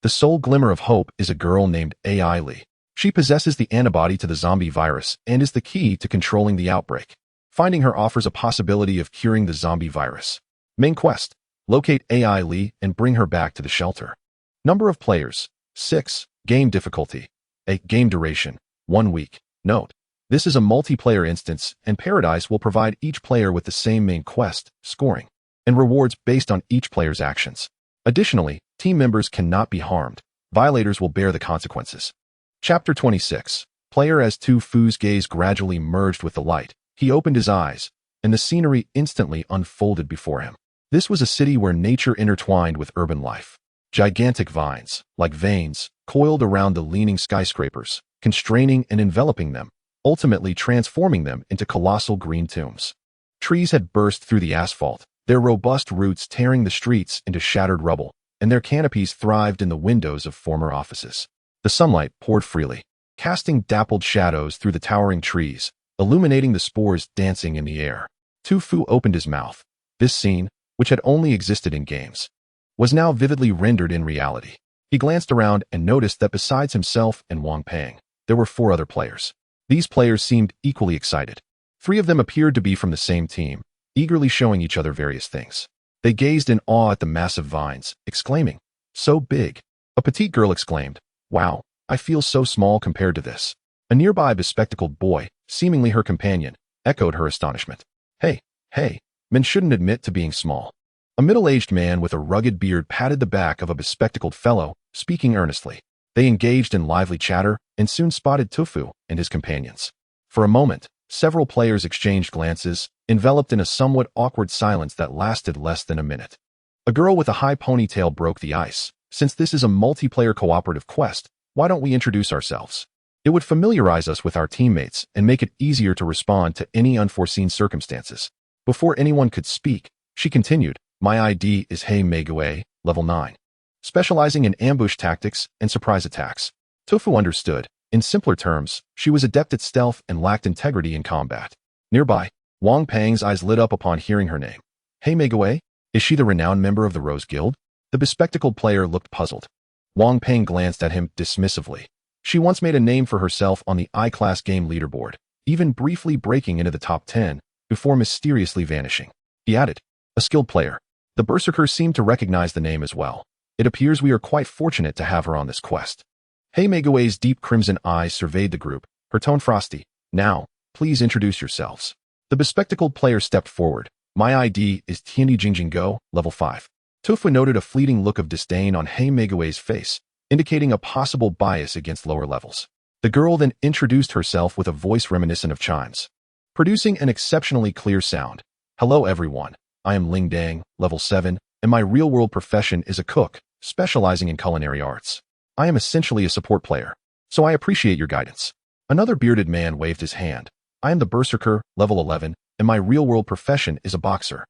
The sole glimmer of hope is a girl named AI Lee. She possesses the antibody to the zombie virus and is the key to controlling the outbreak. Finding her offers a possibility of curing the zombie virus. Main quest: locate AI Lee and bring her back to the shelter. Number of players: 6. Game difficulty: a game duration: 1 week. Note: this is a multiplayer instance, and Paradise will provide each player with the same main quest, scoring, and rewards based on each player's actions. Additionally, team members cannot be harmed. Violators will bear the consequences. Chapter 26. Player: as Tu Fu's gaze gradually merged with the light, he opened his eyes, and the scenery instantly unfolded before him. This was a city where nature intertwined with urban life. Gigantic vines, like veins, coiled around the leaning skyscrapers, constraining and enveloping them, ultimately transforming them into colossal green tombs. Trees had burst through the asphalt, their robust roots tearing the streets into shattered rubble, and their canopies thrived in the windows of former offices. The sunlight poured freely, casting dappled shadows through the towering trees, illuminating the spores dancing in the air. Tu Fu opened his mouth. This scene, which had only existed in games, was now vividly rendered in reality. He glanced around and noticed that besides himself and Wang Peng, there were 4 other players. These players seemed equally excited. 3 of them appeared to be from the same team, eagerly showing each other various things. They gazed in awe at the massive vines, exclaiming, "So big." A petite girl exclaimed, "Wow, I feel so small compared to this." A nearby bespectacled boy, seemingly her companion, echoed her astonishment. Hey, men shouldn't admit to being small." A middle-aged man with a rugged beard patted the back of a bespectacled fellow, speaking earnestly. They engaged in lively chatter and soon spotted Tu Fu and his companions. For a moment, several players exchanged glances, enveloped in a somewhat awkward silence that lasted less than a minute. A girl with a high ponytail broke the ice. "Since this is a multiplayer cooperative quest, why don't we introduce ourselves? It would familiarize us with our teammates and make it easier to respond to any unforeseen circumstances." Before anyone could speak, she continued, "My ID is Hei Meigui, level 9. Specializing in ambush tactics and surprise attacks." Tu Fu understood. In simpler terms, she was adept at stealth and lacked integrity in combat. Nearby, Wang Peng's eyes lit up upon hearing her name. "Hei Meigui? Is she the renowned member of the Rose Guild?" The bespectacled player looked puzzled. Wang Peng glanced at him dismissively. She once made a name for herself on the I-class game leaderboard, even briefly breaking into the top 10 before mysteriously vanishing. He added, "A skilled player." The Berserker seemed to recognize the name as well. "It appears we are quite fortunate to have her on this quest." Hei Megui's deep crimson eyes surveyed the group, her tone frosty. "Now, please introduce yourselves." The bespectacled player stepped forward. "My ID is Tianyi Jingjingo, level 5. Tufu noted a fleeting look of disdain on Hei Megui's face, indicating a possible bias against lower levels. The girl then introduced herself with a voice reminiscent of chimes, producing an exceptionally clear sound. "Hello everyone, I am Ling Dang, level 7, and my real-world profession is a cook, specializing in culinary arts. I am essentially a support player, so I appreciate your guidance." Another bearded man waved his hand. "I am the Berserker, level 11, and my real-world profession is a boxer."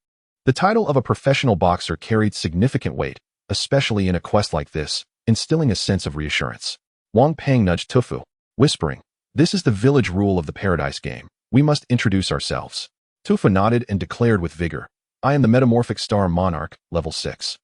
The title of a professional boxer carried significant weight, especially in a quest like this, instilling a sense of reassurance. Wang Peng nudged Tufu, whispering, "This is the village rule of the Paradise game. We must introduce ourselves." Tufu nodded and declared with vigor, "I am the Metamorphic Star Monarch, level 6.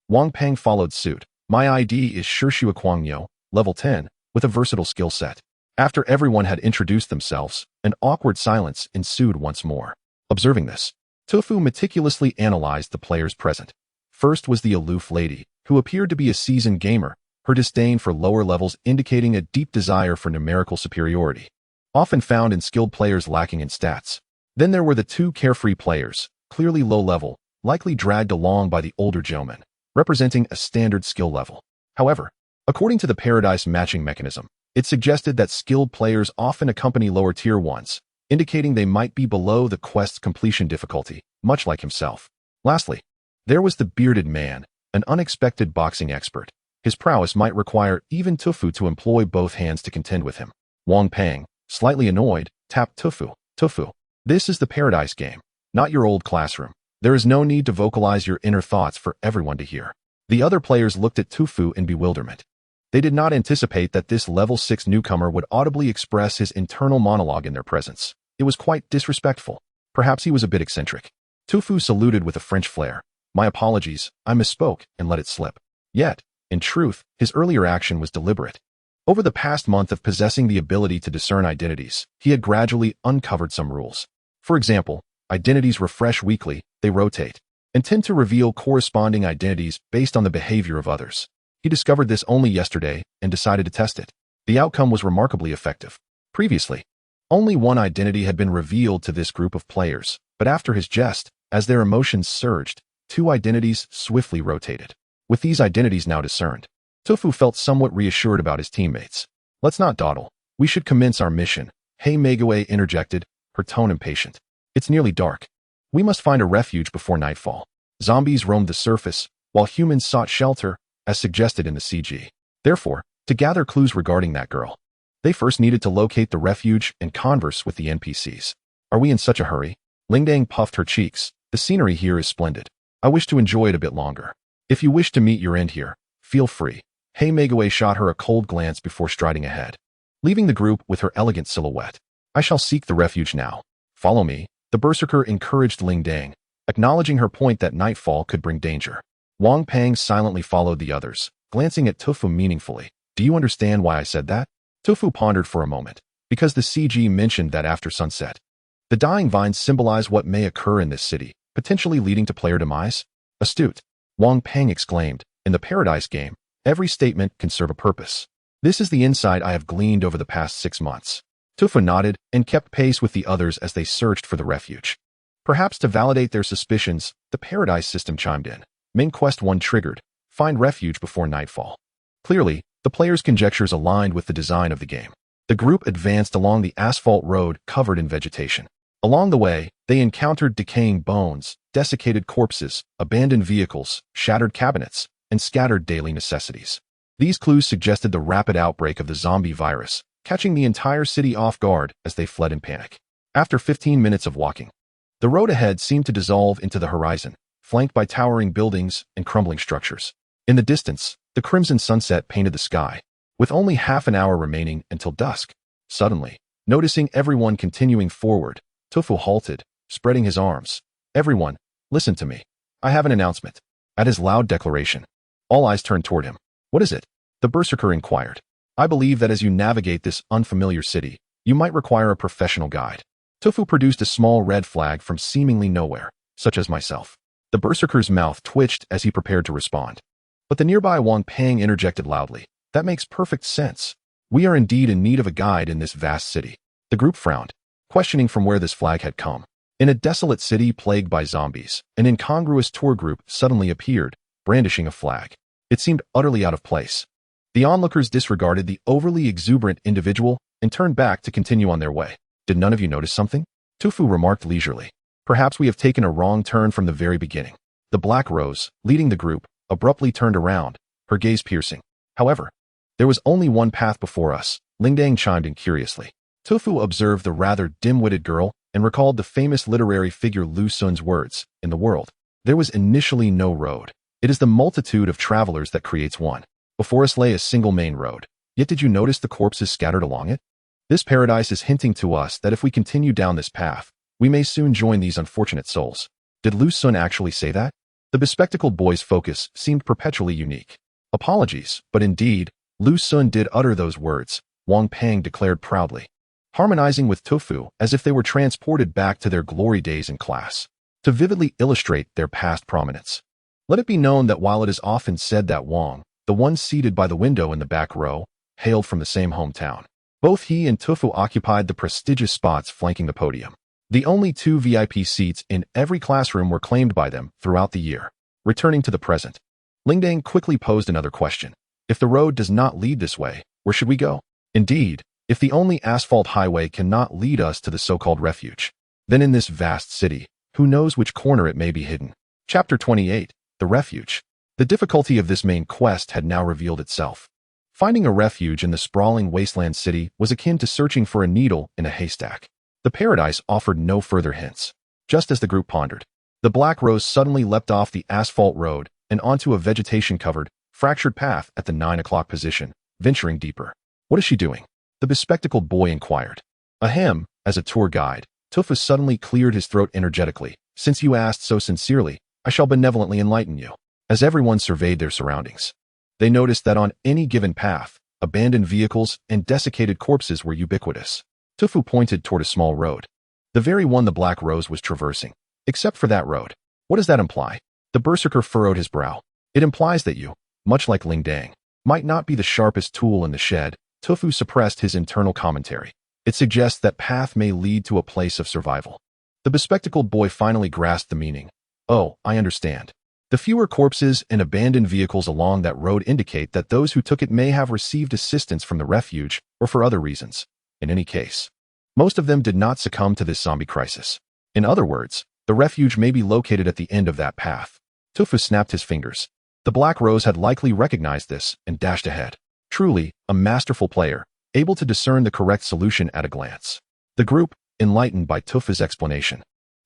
Wang Peng followed suit. "My ID is Shishua Kuangyo, level 10, with a versatile skill set." After everyone had introduced themselves, an awkward silence ensued once more. Observing this, Tufu meticulously analyzed the players present. First was the aloof lady, who appeared to be a seasoned gamer, her disdain for lower levels indicating a deep desire for numerical superiority, often found in skilled players lacking in stats. Then there were the two carefree players, clearly low level, likely dragged along by the older gentleman, representing a standard skill level. However, according to the Paradise matching mechanism, it suggested that skilled players often accompany lower tier ones, indicating they might be below the quest's completion difficulty, much like himself. Lastly, there was the bearded man, an unexpected boxing expert. His prowess might require even Tufu to employ both hands to contend with him. Wang Peng, slightly annoyed, tapped Tufu. "Tufu, this is the Paradise game, not your old classroom. There is no need to vocalize your inner thoughts for everyone to hear." The other players looked at Tufu in bewilderment. They did not anticipate that this level 6 newcomer would audibly express his internal monologue in their presence. It was quite disrespectful. Perhaps he was a bit eccentric. Tufu saluted with a French flair. "My apologies, I misspoke and let it slip." Yet, in truth, his earlier action was deliberate. Over the past month of possessing the ability to discern identities, he had gradually uncovered some rules. For example, identities refresh weekly, they rotate, and tend to reveal corresponding identities based on the behavior of others. He discovered this only yesterday and decided to test it. The outcome was remarkably effective. Previously, only one identity had been revealed to this group of players, but after his jest, as their emotions surged, two identities swiftly rotated. With these identities now discerned, Tufu felt somewhat reassured about his teammates. "Let's not dawdle. We should commence our mission," Hei Meguei interjected, her tone impatient. "It's nearly dark. We must find a refuge before nightfall." Zombies roamed the surface, while humans sought shelter, as suggested in the CG. Therefore, to gather clues regarding that girl, they first needed to locate the refuge and converse with the NPCs. "Are we in such a hurry?" Lingdang puffed her cheeks. "The scenery here is splendid. I wish to enjoy it a bit longer. If you wish to meet your end here, feel free." Hei Meguei shot her a cold glance before striding ahead, leaving the group with her elegant silhouette. "I shall seek the refuge now. Follow me," the Berserker encouraged Lingdang, acknowledging her point that nightfall could bring danger. Wang Peng silently followed the others, glancing at Tufu meaningfully. "Do you understand why I said that?" Tufu pondered for a moment. "Because the CG mentioned that after sunset, the dying vines symbolize what may occur in this city, potentially leading to player demise?" "Astute," Wang Peng exclaimed. "In the Paradise game, every statement can serve a purpose. This is the insight I have gleaned over the past 6 months." Tufu nodded and kept pace with the others as they searched for the refuge. Perhaps to validate their suspicions, the Paradise system chimed in. Main Quest 1 triggered. Find refuge before nightfall. Clearly, the players' conjectures aligned with the design of the game. The group advanced along the asphalt road covered in vegetation. Along the way, they encountered decaying bones, desiccated corpses, abandoned vehicles, shattered cabinets, and scattered daily necessities. These clues suggested the rapid outbreak of the zombie virus, catching the entire city off guard as they fled in panic. After 15 minutes of walking, the road ahead seemed to dissolve into the horizon, flanked by towering buildings and crumbling structures. In the distance, the crimson sunset painted the sky, with only half an hour remaining until dusk. Suddenly, noticing everyone continuing forward, Tufu halted, spreading his arms. "Everyone, listen to me. I have an announcement." At his loud declaration, all eyes turned toward him. "What is it?" the Berserker inquired. "I believe that as you navigate this unfamiliar city, You might require a professional guide. Tofu produced a small red flag from seemingly nowhere, such as myself. The berserker's mouth twitched as he prepared to respond. But the nearby Wang Pang interjected loudly. That makes perfect sense. We are indeed in need of a guide in this vast city. The group frowned, questioning from where this flag had come. In a desolate city plagued by zombies, an incongruous tour group suddenly appeared, brandishing a flag. It seemed utterly out of place. The onlookers disregarded the overly exuberant individual and turned back to continue on their way. Did none of you notice something? Tofu remarked leisurely. Perhaps we have taken a wrong turn from the very beginning. The Black Rose, leading the group, abruptly turned around, her gaze piercing. However, there was only one path before us, Lingdang chimed in curiously. Tofu observed the rather dim-witted girl and recalled the famous literary figure Lu Xun's words, in the world, there was initially no road. It is the multitude of travelers that creates one. Before us lay a single main road. Yet did you notice the corpses scattered along it? This paradise is hinting to us that if we continue down this path, we may soon join these unfortunate souls. Did Lu Xun actually say that? The bespectacled boy's focus seemed perpetually unique. Apologies, but indeed, Lu Xun did utter those words, Wang Pang declared proudly, harmonizing with Tofu as if they were transported back to their glory days in class, to vividly illustrate their past prominence. Let it be known that while it is often said that Wang, the one seated by the window in the back row, hailed from the same hometown, both he and Tofu occupied the prestigious spots flanking the podium. The only 2 VIP seats in every classroom were claimed by them throughout the year. Returning to the present, Lingdang quickly posed another question. If the road does not lead this way, where should we go? Indeed, if the only asphalt highway cannot lead us to the so-called refuge, then in this vast city, who knows which corner it may be hidden? Chapter 28, The Refuge. The difficulty of this main quest had now revealed itself. Finding a refuge in the sprawling wasteland city was akin to searching for a needle in a haystack. The paradise offered no further hints. Just as the group pondered, the Black Rose suddenly leapt off the asphalt road and onto a vegetation-covered, fractured path at the 9 o'clock position, venturing deeper. What is she doing? The bespectacled boy inquired. Ahem, as a tour guide, Tofu suddenly cleared his throat energetically. Since you asked so sincerely, I shall benevolently enlighten you. As everyone surveyed their surroundings, they noticed that on any given path, abandoned vehicles and desiccated corpses were ubiquitous. Tofu pointed toward a small road, the very one the Black Rose was traversing. Except for that road. What does that imply? The berserker furrowed his brow. It implies that you, much like Lingdang, might not be the sharpest tool in the shed. Tofu suppressed his internal commentary. It suggests that path may lead to a place of survival. The bespectacled boy finally grasped the meaning. Oh, I understand. The fewer corpses and abandoned vehicles along that road indicate that those who took it may have received assistance from the refuge or for other reasons. In any case, most of them did not succumb to this zombie crisis. In other words, the refuge may be located at the end of that path. Tofu snapped his fingers. The Black Rose had likely recognized this and dashed ahead. Truly, a masterful player, able to discern the correct solution at a glance. The group, enlightened by Tofu's explanation,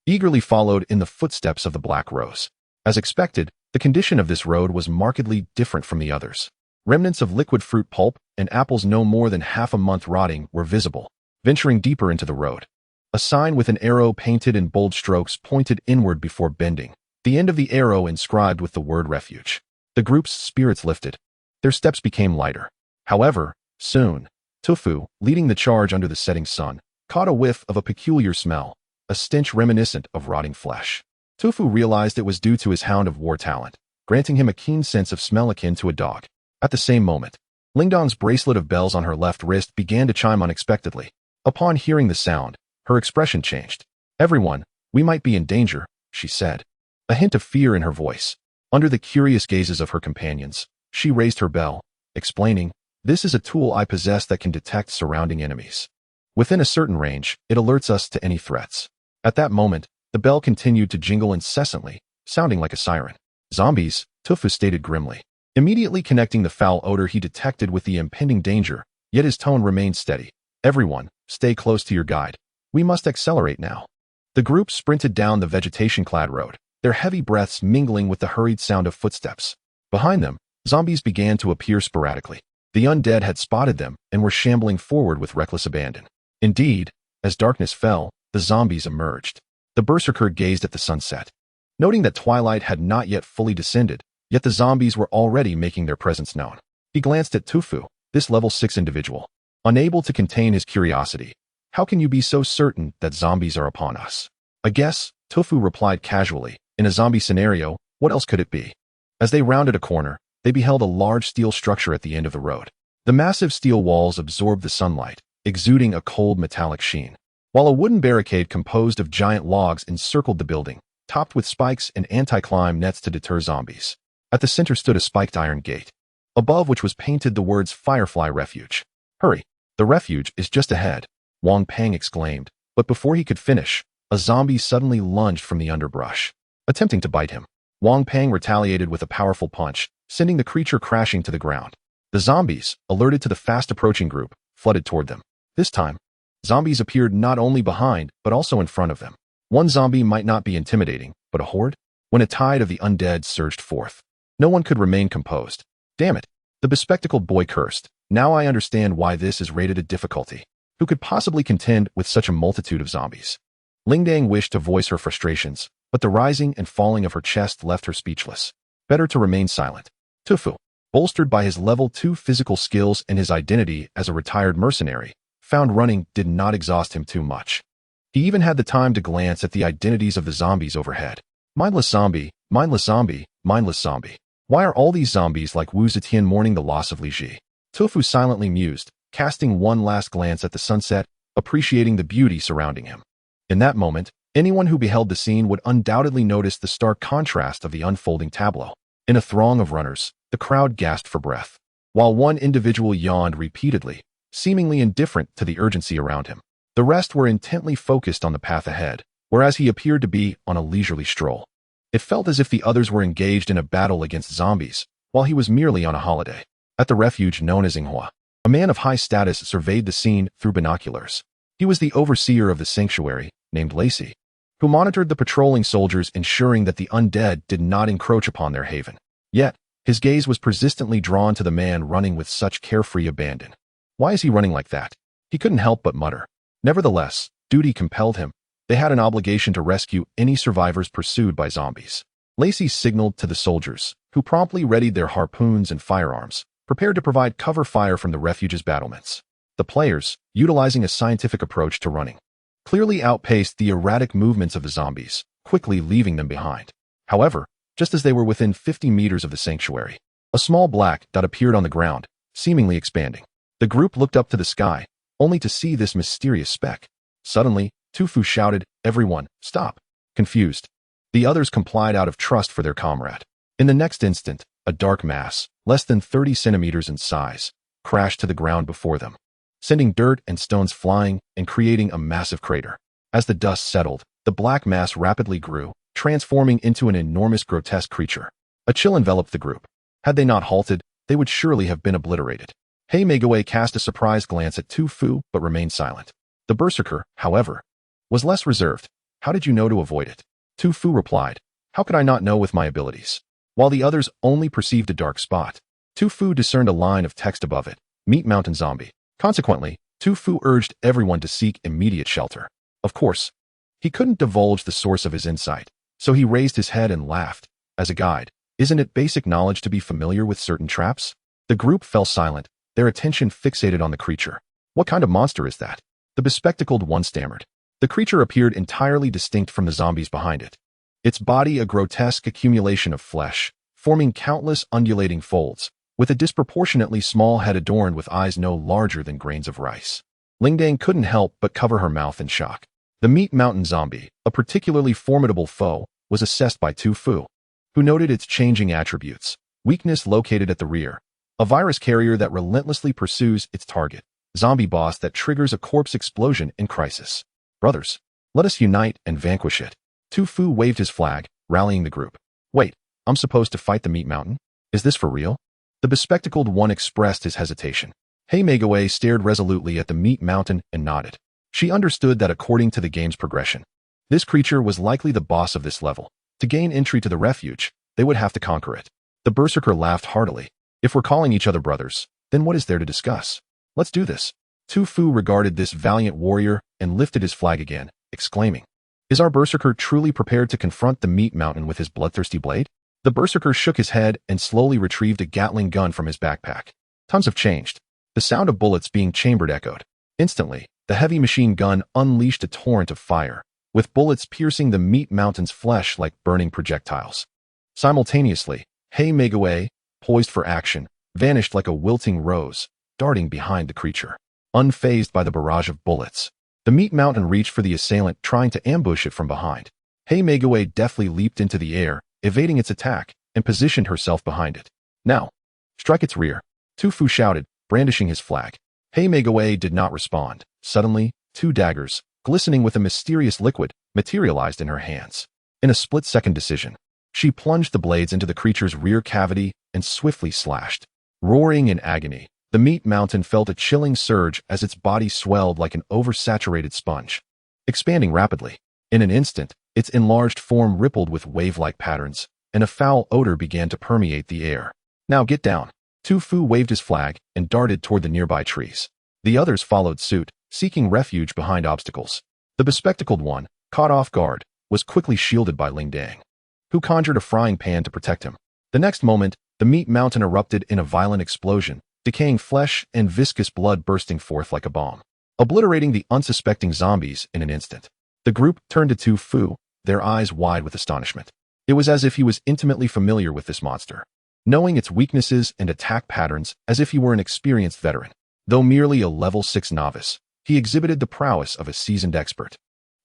eagerly followed in the footsteps of the Black Rose. As expected, the condition of this road was markedly different from the others. Remnants of liquid fruit pulp and apples no more than half a month rotting were visible. Venturing deeper into the road, a sign with an arrow painted in bold strokes pointed inward before bending, the end of the arrow inscribed with the word refuge. The group's spirits lifted. Their steps became lighter. However, soon, Tofu, leading the charge under the setting sun, caught a whiff of a peculiar smell, a stench reminiscent of rotting flesh. Tofu realized it was due to his Hound of War talent, granting him a keen sense of smell akin to a dog. At the same moment, Lingdong's bracelet of bells on her left wrist began to chime unexpectedly. Upon hearing the sound, her expression changed. Everyone, we might be in danger, she said, a hint of fear in her voice. Under the curious gazes of her companions, she raised her bell, explaining, "This is a tool I possess that can detect surrounding enemies. Within a certain range, it alerts us to any threats." At that moment, the bell continued to jingle incessantly, sounding like a siren. Zombies, Tofu stated grimly, immediately connecting the foul odor he detected with the impending danger, yet his tone remained steady. "Everyone, stay close to your guide. We must accelerate now." The group sprinted down the vegetation-clad road, their heavy breaths mingling with the hurried sound of footsteps. Behind them, zombies began to appear sporadically. The undead had spotted them and were shambling forward with reckless abandon. Indeed, as darkness fell, the zombies emerged. The berserker gazed at the sunset, noting that twilight had not yet fully descended, yet the zombies were already making their presence known. He glanced at Tofu, this level 6 individual. Unable to contain his curiosity, How can you be so certain that zombies are upon us? I guess, Tofu replied casually. In a zombie scenario, what else could it be? As they rounded a corner, they beheld a large steel structure at the end of the road. The massive steel walls absorbed the sunlight, exuding a cold metallic sheen, while a wooden barricade composed of giant logs encircled the building, topped with spikes and anti-climb nets to deter zombies. At the center stood a spiked iron gate, above which was painted the words Firefly Refuge. Hurry, the refuge is just ahead, Wang Peng exclaimed, but before he could finish, a zombie suddenly lunged from the underbrush, attempting to bite him. Wang Peng retaliated with a powerful punch, sending the creature crashing to the ground. The zombies, alerted to the fast-approaching group, flooded toward them. This time, zombies appeared not only behind, but also in front of them. One zombie might not be intimidating, but a horde? When a tide of the undead surged forth, no one could remain composed. Damn it, the bespectacled boy cursed. Now I understand why this is rated a difficulty. Who could possibly contend with such a multitude of zombies? Lingdang wished to voice her frustrations, but the rising and falling of her chest left her speechless. Better to remain silent. Tofu, bolstered by his level 2 physical skills and his identity as a retired mercenary, found running did not exhaust him too much. He even had the time to glance at the identities of the zombies overhead. Mindless zombie, mindless zombie, mindless zombie. Why are all these zombies like Wu Zetian mourning the loss of Li Ji? Tofu silently mused, casting one last glance at the sunset, appreciating the beauty surrounding him. In that moment, anyone who beheld the scene would undoubtedly notice the stark contrast of the unfolding tableau. In a throng of runners, the crowd gasped for breath, while one individual yawned repeatedly, seemingly indifferent to the urgency around him. The rest were intently focused on the path ahead, whereas he appeared to be on a leisurely stroll. It felt as if the others were engaged in a battle against zombies, while he was merely on a holiday. At the refuge known as Inghua, a man of high status surveyed the scene through binoculars. He was the overseer of the sanctuary, named Lacey, who monitored the patrolling soldiers, ensuring that the undead did not encroach upon their haven. Yet, his gaze was persistently drawn to the man running with such carefree abandon. Why is he running like that? He couldn't help but mutter. Nevertheless, duty compelled him. They had an obligation to rescue any survivors pursued by zombies. Lacey signaled to the soldiers, who promptly readied their harpoons and firearms, prepared to provide cover fire from the refuge's battlements. The players, utilizing a scientific approach to running, clearly outpaced the erratic movements of the zombies, quickly leaving them behind. However, just as they were within 50 meters of the sanctuary, a small black dot appeared on the ground, seemingly expanding. The group looked up to the sky, only to see this mysterious speck. Suddenly, Tofu shouted, "Everyone, stop!" Confused, the others complied out of trust for their comrade. In the next instant, a dark mass, less than 30 centimeters in size, crashed to the ground before them, sending dirt and stones flying and creating a massive crater. As the dust settled, the black mass rapidly grew, transforming into an enormous grotesque creature. A chill enveloped the group. Had they not halted, they would surely have been obliterated. Hei Megawa cast a surprised glance at Tofu but remained silent. The berserker, however, was less reserved. How did you know to avoid it? Tofu replied. How could I not know with my abilities? While the others only perceived a dark spot, Tofu discerned a line of text above it. Meat Mountain Zombie. Consequently, Tofu urged everyone to seek immediate shelter. Of course, he couldn't divulge the source of his insight, so he raised his head and laughed. As a guide, isn't it basic knowledge to be familiar with certain traps? The group fell silent, their attention fixated on the creature. What kind of monster is that? The bespectacled one stammered. The creature appeared entirely distinct from the zombies behind it. Its body a grotesque accumulation of flesh, forming countless undulating folds, with a disproportionately small head adorned with eyes no larger than grains of rice. Lingdang couldn't help but cover her mouth in shock. The Meat Mountain Zombie, a particularly formidable foe, was assessed by Tofu, who noted its changing attributes. Weakness located at the rear. A virus carrier that relentlessly pursues its target. Zombie boss that triggers a corpse explosion in crisis. Brothers, let us unite and vanquish it. Tofu waved his flag, rallying the group. Wait, I'm supposed to fight the Meat Mountain? Is this for real? The bespectacled one expressed his hesitation. Hei Megawa stared resolutely at the Meat Mountain and nodded. She understood that according to the game's progression, this creature was likely the boss of this level. To gain entry to the refuge, they would have to conquer it. The berserker laughed heartily. If we're calling each other brothers, then what is there to discuss? Let's do this. Tofu regarded this valiant warrior and lifted his flag again, exclaiming, Is our berserker truly prepared to confront the Meat Mountain with his bloodthirsty blade? The berserker shook his head and slowly retrieved a Gatling gun from his backpack. Tons have changed. The sound of bullets being chambered echoed. Instantly, The heavy machine gun unleashed a torrent of fire, with bullets piercing the meat mountain's flesh like burning projectiles. Simultaneously, Hei Megaway, poised for action, vanished like a wilting rose, darting behind the creature. Unfazed by the barrage of bullets, the meat mountain reached for the assailant, trying to ambush it from behind. Hei Megaway deftly leaped into the air, evading its attack, and positioned herself behind it. Now, strike its rear, Tu Fu shouted, brandishing his flag. Hei Megaway did not respond. Suddenly, two daggers, glistening with a mysterious liquid, materialized in her hands. In a split-second decision, she plunged the blades into the creature's rear cavity and swiftly slashed. Roaring in agony, the meat mountain felt a chilling surge as its body swelled like an oversaturated sponge, expanding rapidly. In an instant, its enlarged form rippled with wave-like patterns, and a foul odor began to permeate the air. Now get down. Tu Fu waved his flag and darted toward the nearby trees. The others followed suit, seeking refuge behind obstacles. The bespectacled one, caught off guard, was quickly shielded by Ling Dang, who conjured a frying pan to protect him. The next moment, the meat mountain erupted in a violent explosion, decaying flesh and viscous blood bursting forth like a bomb, obliterating the unsuspecting zombies in an instant. The group turned to Tu Fu, their eyes wide with astonishment. It was as if he was intimately familiar with this monster, knowing its weaknesses and attack patterns as if he were an experienced veteran. Though merely a level 6 novice, he exhibited the prowess of a seasoned expert.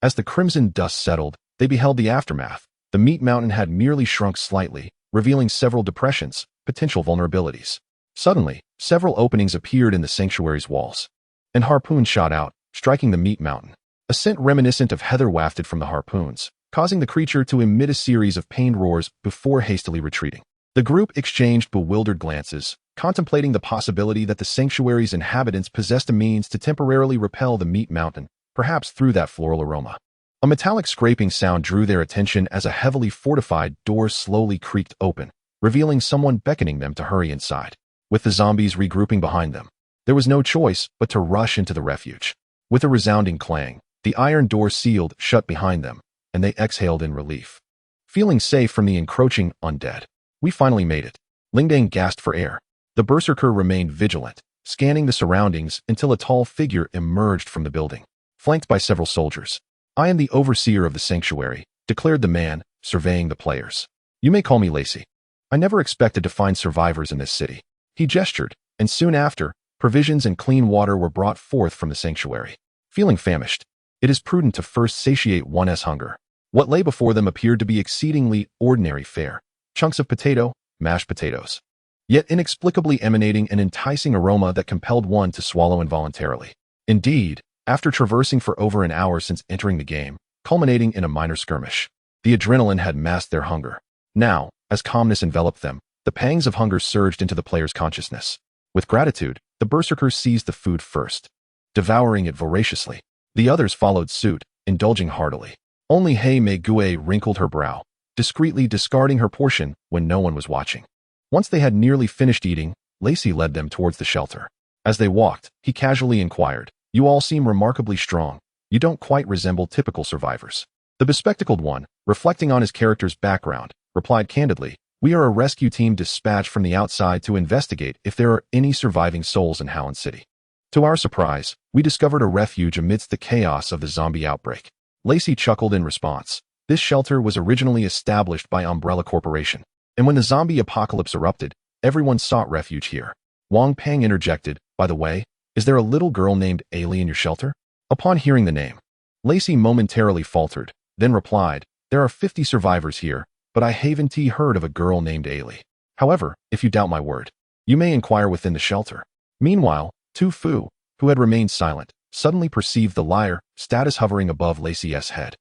As the crimson dust settled, they beheld the aftermath. The meat mountain had merely shrunk slightly, revealing several depressions, potential vulnerabilities. Suddenly, several openings appeared in the sanctuary's walls. And harpoons shot out, striking the meat mountain. A scent reminiscent of heather wafted from the harpoons, causing the creature to emit a series of pained roars before hastily retreating. The group exchanged bewildered glances, contemplating the possibility that the sanctuary's inhabitants possessed a means to temporarily repel the meat mountain, perhaps through that floral aroma. A metallic scraping sound drew their attention as a heavily fortified door slowly creaked open, revealing someone beckoning them to hurry inside. With the zombies regrouping behind them, there was no choice but to rush into the refuge. With a resounding clang, the iron door sealed shut behind them, and they exhaled in relief, feeling safe from the encroaching undead. We finally made it. Ling Dang gasped for air. The berserker remained vigilant, scanning the surroundings until a tall figure emerged from the building, flanked by several soldiers. I am the overseer of the sanctuary, declared the man, surveying the players. You may call me Lacey. I never expected to find survivors in this city. He gestured, and soon after, provisions and clean water were brought forth from the sanctuary. Feeling famished, it is prudent to first satiate one's hunger. What lay before them appeared to be exceedingly ordinary fare. Chunks of potato, mashed potatoes, yet inexplicably emanating an enticing aroma that compelled one to swallow involuntarily. Indeed, after traversing for over an hour since entering the game, culminating in a minor skirmish, the adrenaline had masked their hunger. Now, as calmness enveloped them, the pangs of hunger surged into the player's consciousness. With gratitude, the berserkers seized the food first, devouring it voraciously. The others followed suit, indulging heartily. Only Hei Megaway wrinkled her brow, discreetly discarding her portion when no one was watching. Once they had nearly finished eating, Lacey led them towards the shelter. As they walked, he casually inquired, "You all seem remarkably strong. You don't quite resemble typical survivors." The bespectacled one, reflecting on his character's background, replied candidly, "We are a rescue team dispatched from the outside to investigate if there are any surviving souls in Howland City. To our surprise, we discovered a refuge amidst the chaos of the zombie outbreak." Lacey chuckled in response. This shelter was originally established by Umbrella Corporation, and when the zombie apocalypse erupted, everyone sought refuge here. Wang Peng interjected, "By the way, is there a little girl named Ailey in your shelter?" Upon hearing the name, Lacey momentarily faltered, then replied, "There are 50 survivors here, but I haven't heard of a girl named Ailey. However, if you doubt my word, you may inquire within the shelter." Meanwhile, Tu Fu, who had remained silent, suddenly perceived the liar status hovering above Lacey's head.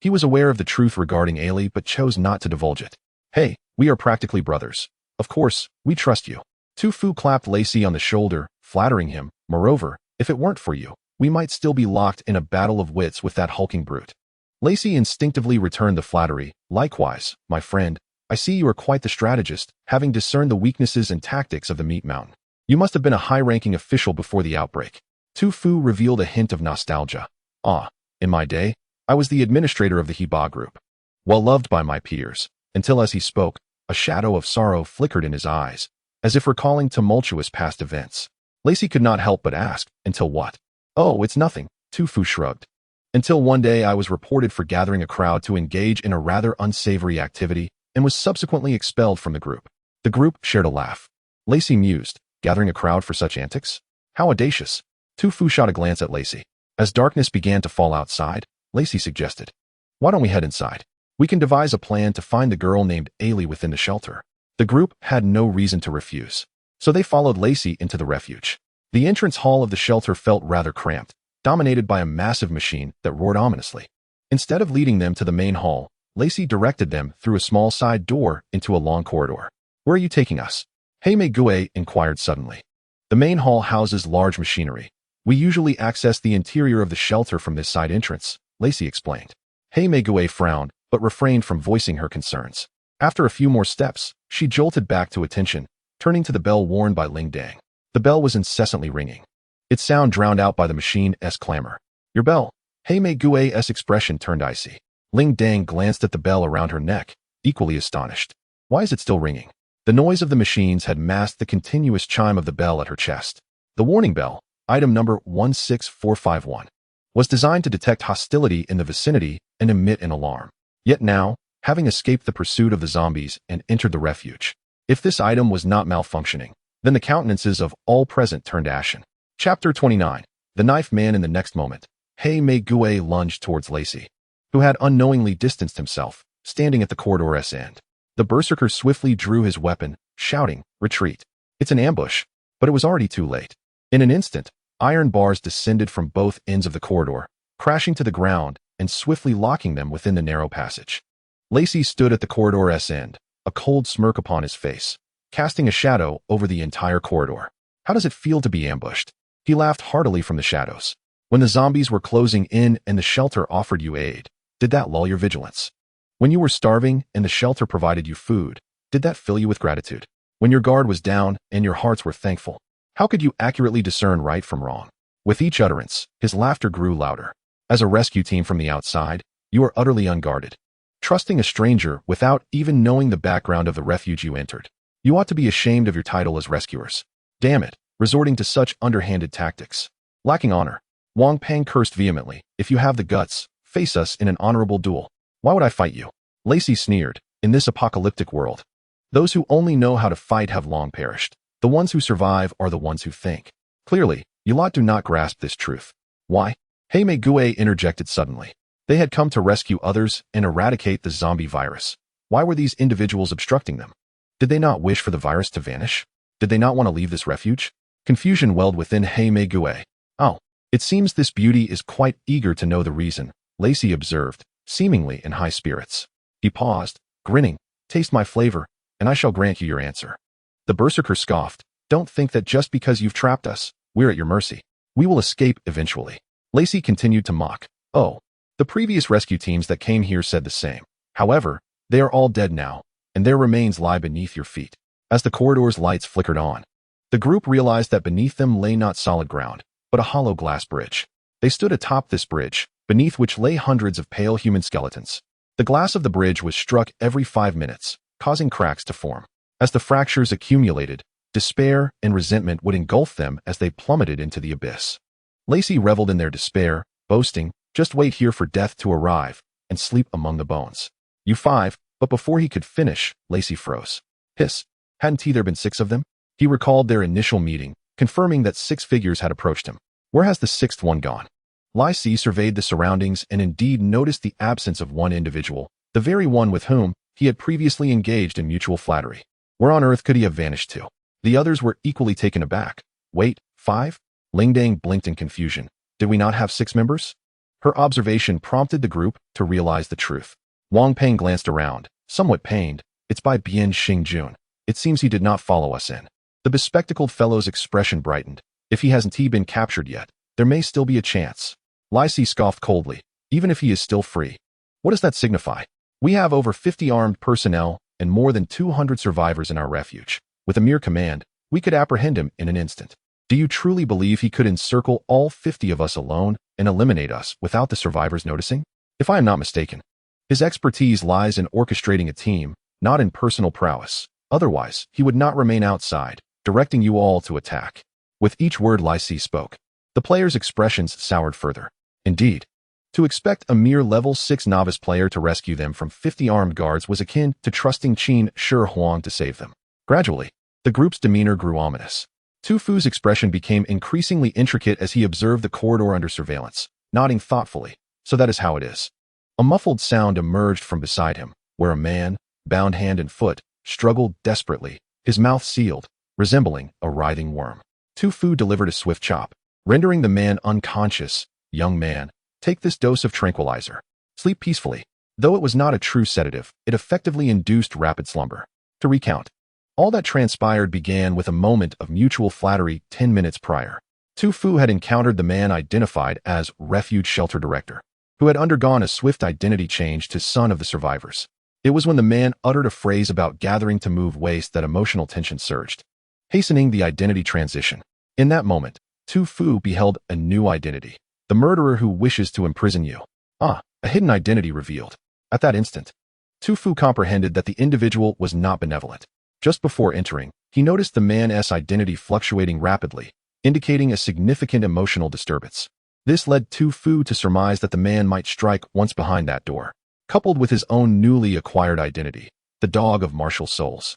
He was aware of the truth regarding Ailey but chose not to divulge it. "Hey, we are practically brothers. Of course, we trust you." Tu Fu clapped Lacey on the shoulder, flattering him. "Moreover, if it weren't for you, we might still be locked in a battle of wits with that hulking brute." Lacey instinctively returned the flattery. "Likewise, my friend, I see you are quite the strategist, having discerned the weaknesses and tactics of the meat mountain. You must have been a high-ranking official before the outbreak." Tu Fu revealed a hint of nostalgia. "Ah, in my day, I was the administrator of the Heba group, well loved by my peers," until as he spoke, a shadow of sorrow flickered in his eyes, as if recalling tumultuous past events. Lacey could not help but ask, "Until what?" "Oh, it's nothing," Tu Fu shrugged. Until one day I was reported for gathering a crowd to engage in a rather unsavory activity and was subsequently expelled from the group. The group shared a laugh. Lacey mused, gathering a crowd for such antics? How audacious. Tu Fu shot a glance at Lacey. As darkness began to fall outside, Lacey suggested, "Why don't we head inside? We can devise a plan to find the girl named Ailey within the shelter." The group had no reason to refuse, so they followed Lacey into the refuge. The entrance hall of the shelter felt rather cramped, dominated by a massive machine that roared ominously. Instead of leading them to the main hall, Lacey directed them through a small side door into a long corridor. "Where are you taking us?" Hei Gue inquired suddenly. "The main hall houses large machinery. We usually access the interior of the shelter from this side entrance," Lacey explained. Hei Gue frowned, but refrained from voicing her concerns. After a few more steps, she jolted back to attention, turning to the bell worn by Ling Dang. The bell was incessantly ringing, its sound drowned out by the machine's clamor. "Your bell." Hei Gue's expression turned icy. Ling Dang glanced at the bell around her neck, equally astonished. Why is it still ringing? The noise of the machines had masked the continuous chime of the bell at her chest. The warning bell, item number 16451, was designed to detect hostility in the vicinity and emit an alarm. Yet now, having escaped the pursuit of the zombies and entered the refuge, if this item was not malfunctioning, then the countenances of all present turned ashen. Chapter 29. The Knife Man. In the next moment, Hei Gue lunged towards Lacey, who had unknowingly distanced himself, standing at the corridor's end. The berserker swiftly drew his weapon, shouting, "Retreat! It's an ambush!" But it was already too late. In an instant, iron bars descended from both ends of the corridor, crashing to the ground and swiftly locking them within the narrow passage. Lacey stood at the corridor's end, a cold smirk upon his face, casting a shadow over the entire corridor. "How does it feel to be ambushed?" He laughed heartily from the shadows. "When the zombies were closing in and the shelter offered you aid, did that lull your vigilance? When you were starving and the shelter provided you food, did that fill you with gratitude? When your guard was down and your hearts were thankful, how could you accurately discern right from wrong?" With each utterance, his laughter grew louder. "As a rescue team from the outside, you are utterly unguarded. Trusting a stranger without even knowing the background of the refuge you entered. You ought to be ashamed of your title as rescuers. Damn it, resorting to such underhanded tactics. Lacking honor." Wang Pang cursed vehemently. "If you have the guts, face us in an honorable duel. Why would I fight you?" Lacey sneered. "In this apocalyptic world, those who only know how to fight have long perished. The ones who survive are the ones who think. Clearly, you lot do not grasp this truth." "Why?" Hei Gue interjected suddenly. They had come to rescue others and eradicate the zombie virus. Why were these individuals obstructing them? Did they not wish for the virus to vanish? Did they not want to leave this refuge? Confusion welled within Hei Gue. "Oh, it seems this beauty is quite eager to know the reason," Lacey observed, seemingly in high spirits. He paused, grinning. "Taste my flavor, and I shall grant you your answer." The berserker scoffed. "Don't think that just because you've trapped us, we're at your mercy. We will escape eventually." Lacey continued to mock. "Oh, the previous rescue teams that came here said the same. However, they are all dead now, and their remains lie beneath your feet." As the corridor's lights flickered on, the group realized that beneath them lay not solid ground, but a hollow glass bridge. They stood atop this bridge, beneath which lay hundreds of pale human skeletons. The glass of the bridge was struck every 5 minutes, causing cracks to form. As the fractures accumulated, despair and resentment would engulf them as they plummeted into the abyss. Lacey reveled in their despair, boasting, "Just wait here for death to arrive and sleep among the bones." "You 5, but before he could finish, Lacey froze. Hiss, hadn't there been 6 of them? He recalled their initial meeting, confirming that 6 figures had approached him. Where has the 6th one gone? Lacey surveyed the surroundings and indeed noticed the absence of one individual, the very one with whom he had previously engaged in mutual flattery. Where on earth could he have vanished to? The others were equally taken aback. "Wait, 5? Ling Dang blinked in confusion. "Did we not have 6 members?" Her observation prompted the group to realize the truth. Wang Peng glanced around, somewhat pained. "It's by Bian Xingjun. It seems he did not follow us in." The bespectacled fellow's expression brightened. "If he hasn't been captured yet, there may still be a chance." Lacey scoffed coldly. "Even if he is still free, what does that signify? We have over 50 armed personnel and more than 200 survivors in our refuge. With a mere command, we could apprehend him in an instant. Do you truly believe he could encircle all 50 of us alone and eliminate us without the survivors noticing? If I am not mistaken, his expertise lies in orchestrating a team, not in personal prowess. Otherwise, he would not remain outside, directing you all to attack." With each word Lacey spoke, the players' expressions soured further. Indeed, to expect a mere level 6 novice player to rescue them from 50 armed guards was akin to trusting Qin Shi Huang to save them. Gradually, the group's demeanor grew ominous. Tu Fu's expression became increasingly intricate as he observed the corridor under surveillance, nodding thoughtfully. So that is how it is. A muffled sound emerged from beside him, where a man, bound hand and foot, struggled desperately, his mouth sealed, resembling a writhing worm. Tu Fu delivered a swift chop, rendering the man unconscious. Young man, take this dose of tranquilizer. Sleep peacefully. Though it was not a true sedative, it effectively induced rapid slumber. To recount, all that transpired began with a moment of mutual flattery 10 minutes prior. Tu Fu had encountered the man identified as Refuge Shelter Director, who had undergone a swift identity change to son of the survivors. It was when the man uttered a phrase about gathering to move waste that emotional tension surged, hastening the identity transition. In that moment, Tu Fu beheld a new identity, the murderer who wishes to imprison you. A hidden identity revealed. At that instant, Tu Fu comprehended that the individual was not benevolent. Just before entering, he noticed the man's identity fluctuating rapidly, indicating a significant emotional disturbance. This led Tu Fu to surmise that the man might strike once behind that door, coupled with his own newly acquired identity, the dog of martial souls.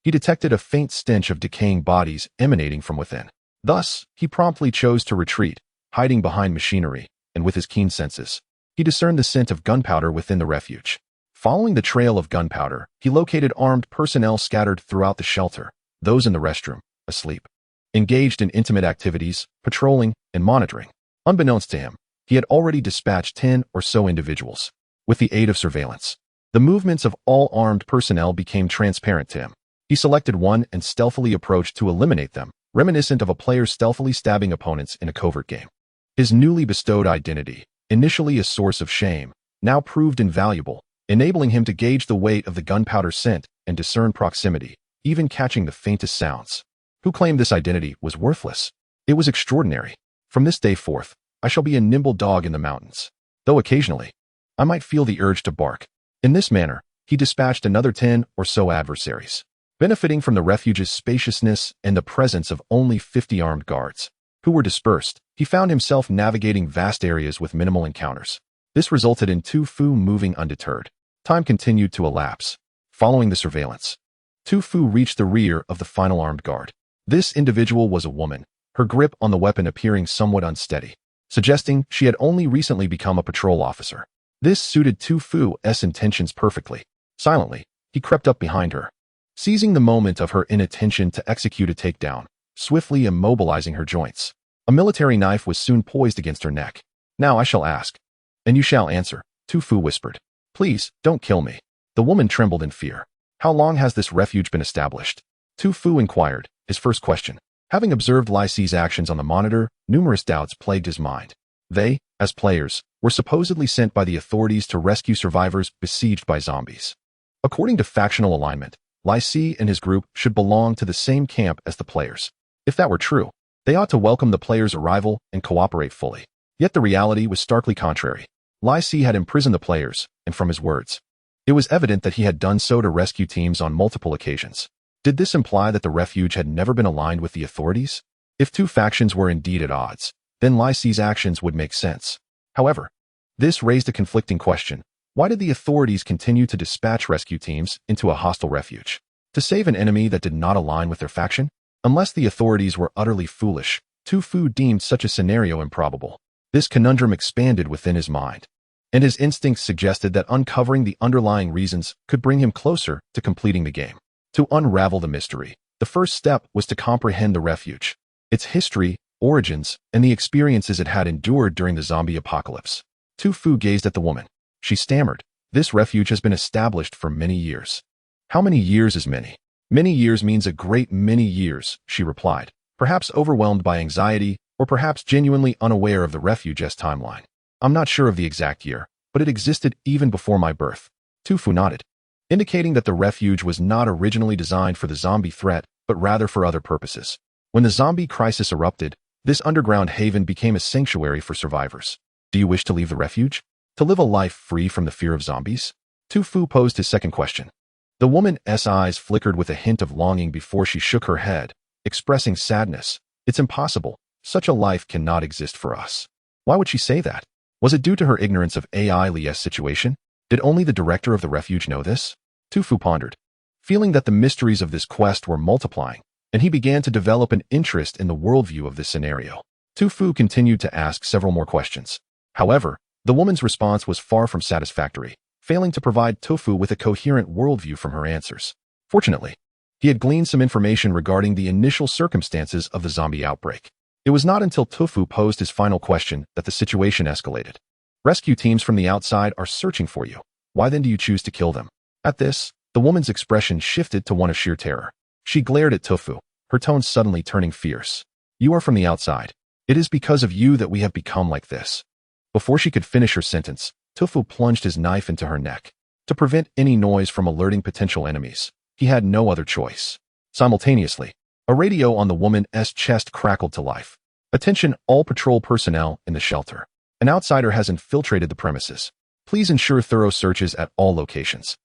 He detected a faint stench of decaying bodies emanating from within. Thus, he promptly chose to retreat, hiding behind machinery, and with his keen senses, he discerned the scent of gunpowder within the refuge. Following the trail of gunpowder, he located armed personnel scattered throughout the shelter, those in the restroom, asleep, engaged in intimate activities, patrolling, and monitoring. Unbeknownst to him, he had already dispatched 10 or so individuals. With the aid of surveillance, the movements of all armed personnel became transparent to him. He selected one and stealthily approached to eliminate them, reminiscent of a player stealthily stabbing opponents in a covert game. His newly bestowed identity, initially a source of shame, now proved invaluable, enabling him to gauge the weight of the gunpowder scent and discern proximity, even catching the faintest sounds. Who claimed this identity was worthless? It was extraordinary. From this day forth, I shall be a nimble dog in the mountains, though occasionally, I might feel the urge to bark. In this manner, he dispatched another 10 or so adversaries, benefiting from the refuge's spaciousness and the presence of only 50 armed guards, who were dispersed. He found himself navigating vast areas with minimal encounters. This resulted in Tu Fu moving undeterred. Time continued to elapse. Following the surveillance, Tu Fu reached the rear of the final armed guard. This individual was a woman, her grip on the weapon appearing somewhat unsteady, suggesting she had only recently become a patrol officer. This suited Tu Fu's intentions perfectly. Silently, he crept up behind her, seizing the moment of her inattention to execute a takedown, swiftly immobilizing her joints. A military knife was soon poised against her neck. Now I shall ask, and you shall answer, Tu Fu whispered. Please, don't kill me. The woman trembled in fear. How long has this refuge been established? Tu Fu inquired, his first question. Having observed Lai Si's actions on the monitor, numerous doubts plagued his mind. They, as players, were supposedly sent by the authorities to rescue survivors besieged by zombies. According to factional alignment, Lai Si and his group should belong to the same camp as the players. If that were true, they ought to welcome the players' arrival and cooperate fully. Yet the reality was starkly contrary. Lai Si had imprisoned the players, and from his words, it was evident that he had done so to rescue teams on multiple occasions. Did this imply that the refuge had never been aligned with the authorities? If two factions were indeed at odds, then Lai Si's actions would make sense. However, this raised a conflicting question. Why did the authorities continue to dispatch rescue teams into a hostile refuge? To save an enemy that did not align with their faction? Unless the authorities were utterly foolish, Tu Fu deemed such a scenario improbable. This conundrum expanded within his mind, and his instincts suggested that uncovering the underlying reasons could bring him closer to completing the game. To unravel the mystery, the first step was to comprehend the refuge, its history, origins, and the experiences it had endured during the zombie apocalypse. Tu Fu gazed at the woman. She stammered, "This refuge has been established for many years." "How many years is many?" "Many years means a great many years," she replied, perhaps overwhelmed by anxiety, or perhaps genuinely unaware of the refuge's timeline. "I'm not sure of the exact year, but it existed even before my birth." Tu Fu nodded, indicating that the refuge was not originally designed for the zombie threat, but rather for other purposes. When the zombie crisis erupted, this underground haven became a sanctuary for survivors. "Do you wish to leave the refuge? To live a life free from the fear of zombies?" Tu Fu posed his second question. The woman's eyes flickered with a hint of longing before she shook her head, expressing sadness. "It's impossible. Such a life cannot exist for us." Why would she say that? Was it due to her ignorance of AI Lie's situation? Did only the director of the refuge know this? Tufu pondered, feeling that the mysteries of this quest were multiplying, and he began to develop an interest in the worldview of this scenario. Tufu continued to ask several more questions. However, the woman's response was far from satisfactory, failing to provide Tufu with a coherent worldview from her answers. Fortunately, he had gleaned some information regarding the initial circumstances of the zombie outbreak. It was not until Tufu posed his final question that the situation escalated. Rescue teams from the outside are searching for you. Why then do you choose to kill them? At this, the woman's expression shifted to one of sheer terror. She glared at Tufu, her tone suddenly turning fierce. You are from the outside. It is because of you that we have become like this. Before she could finish her sentence, Tufu plunged his knife into her neck. To prevent any noise from alerting potential enemies, he had no other choice. Simultaneously, a radio on the woman's chest crackled to life. Attention all patrol personnel in the shelter. An outsider has infiltrated the premises. Please ensure thorough searches at all locations.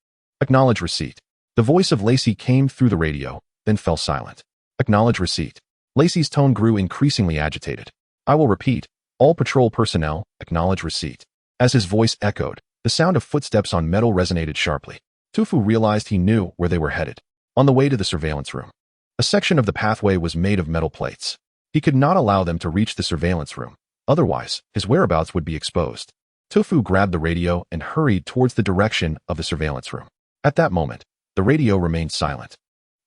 Acknowledge receipt. The voice of Lacey came through the radio, then fell silent. Acknowledge receipt. Lacey's tone grew increasingly agitated. I will repeat. All patrol personnel, acknowledge receipt. As his voice echoed, the sound of footsteps on metal resonated sharply. Tufu realized he knew where they were headed. On the way to the surveillance room. A section of the pathway was made of metal plates. He could not allow them to reach the surveillance room. Otherwise, his whereabouts would be exposed. Tufu grabbed the radio and hurried towards the direction of the surveillance room. At that moment, the radio remained silent.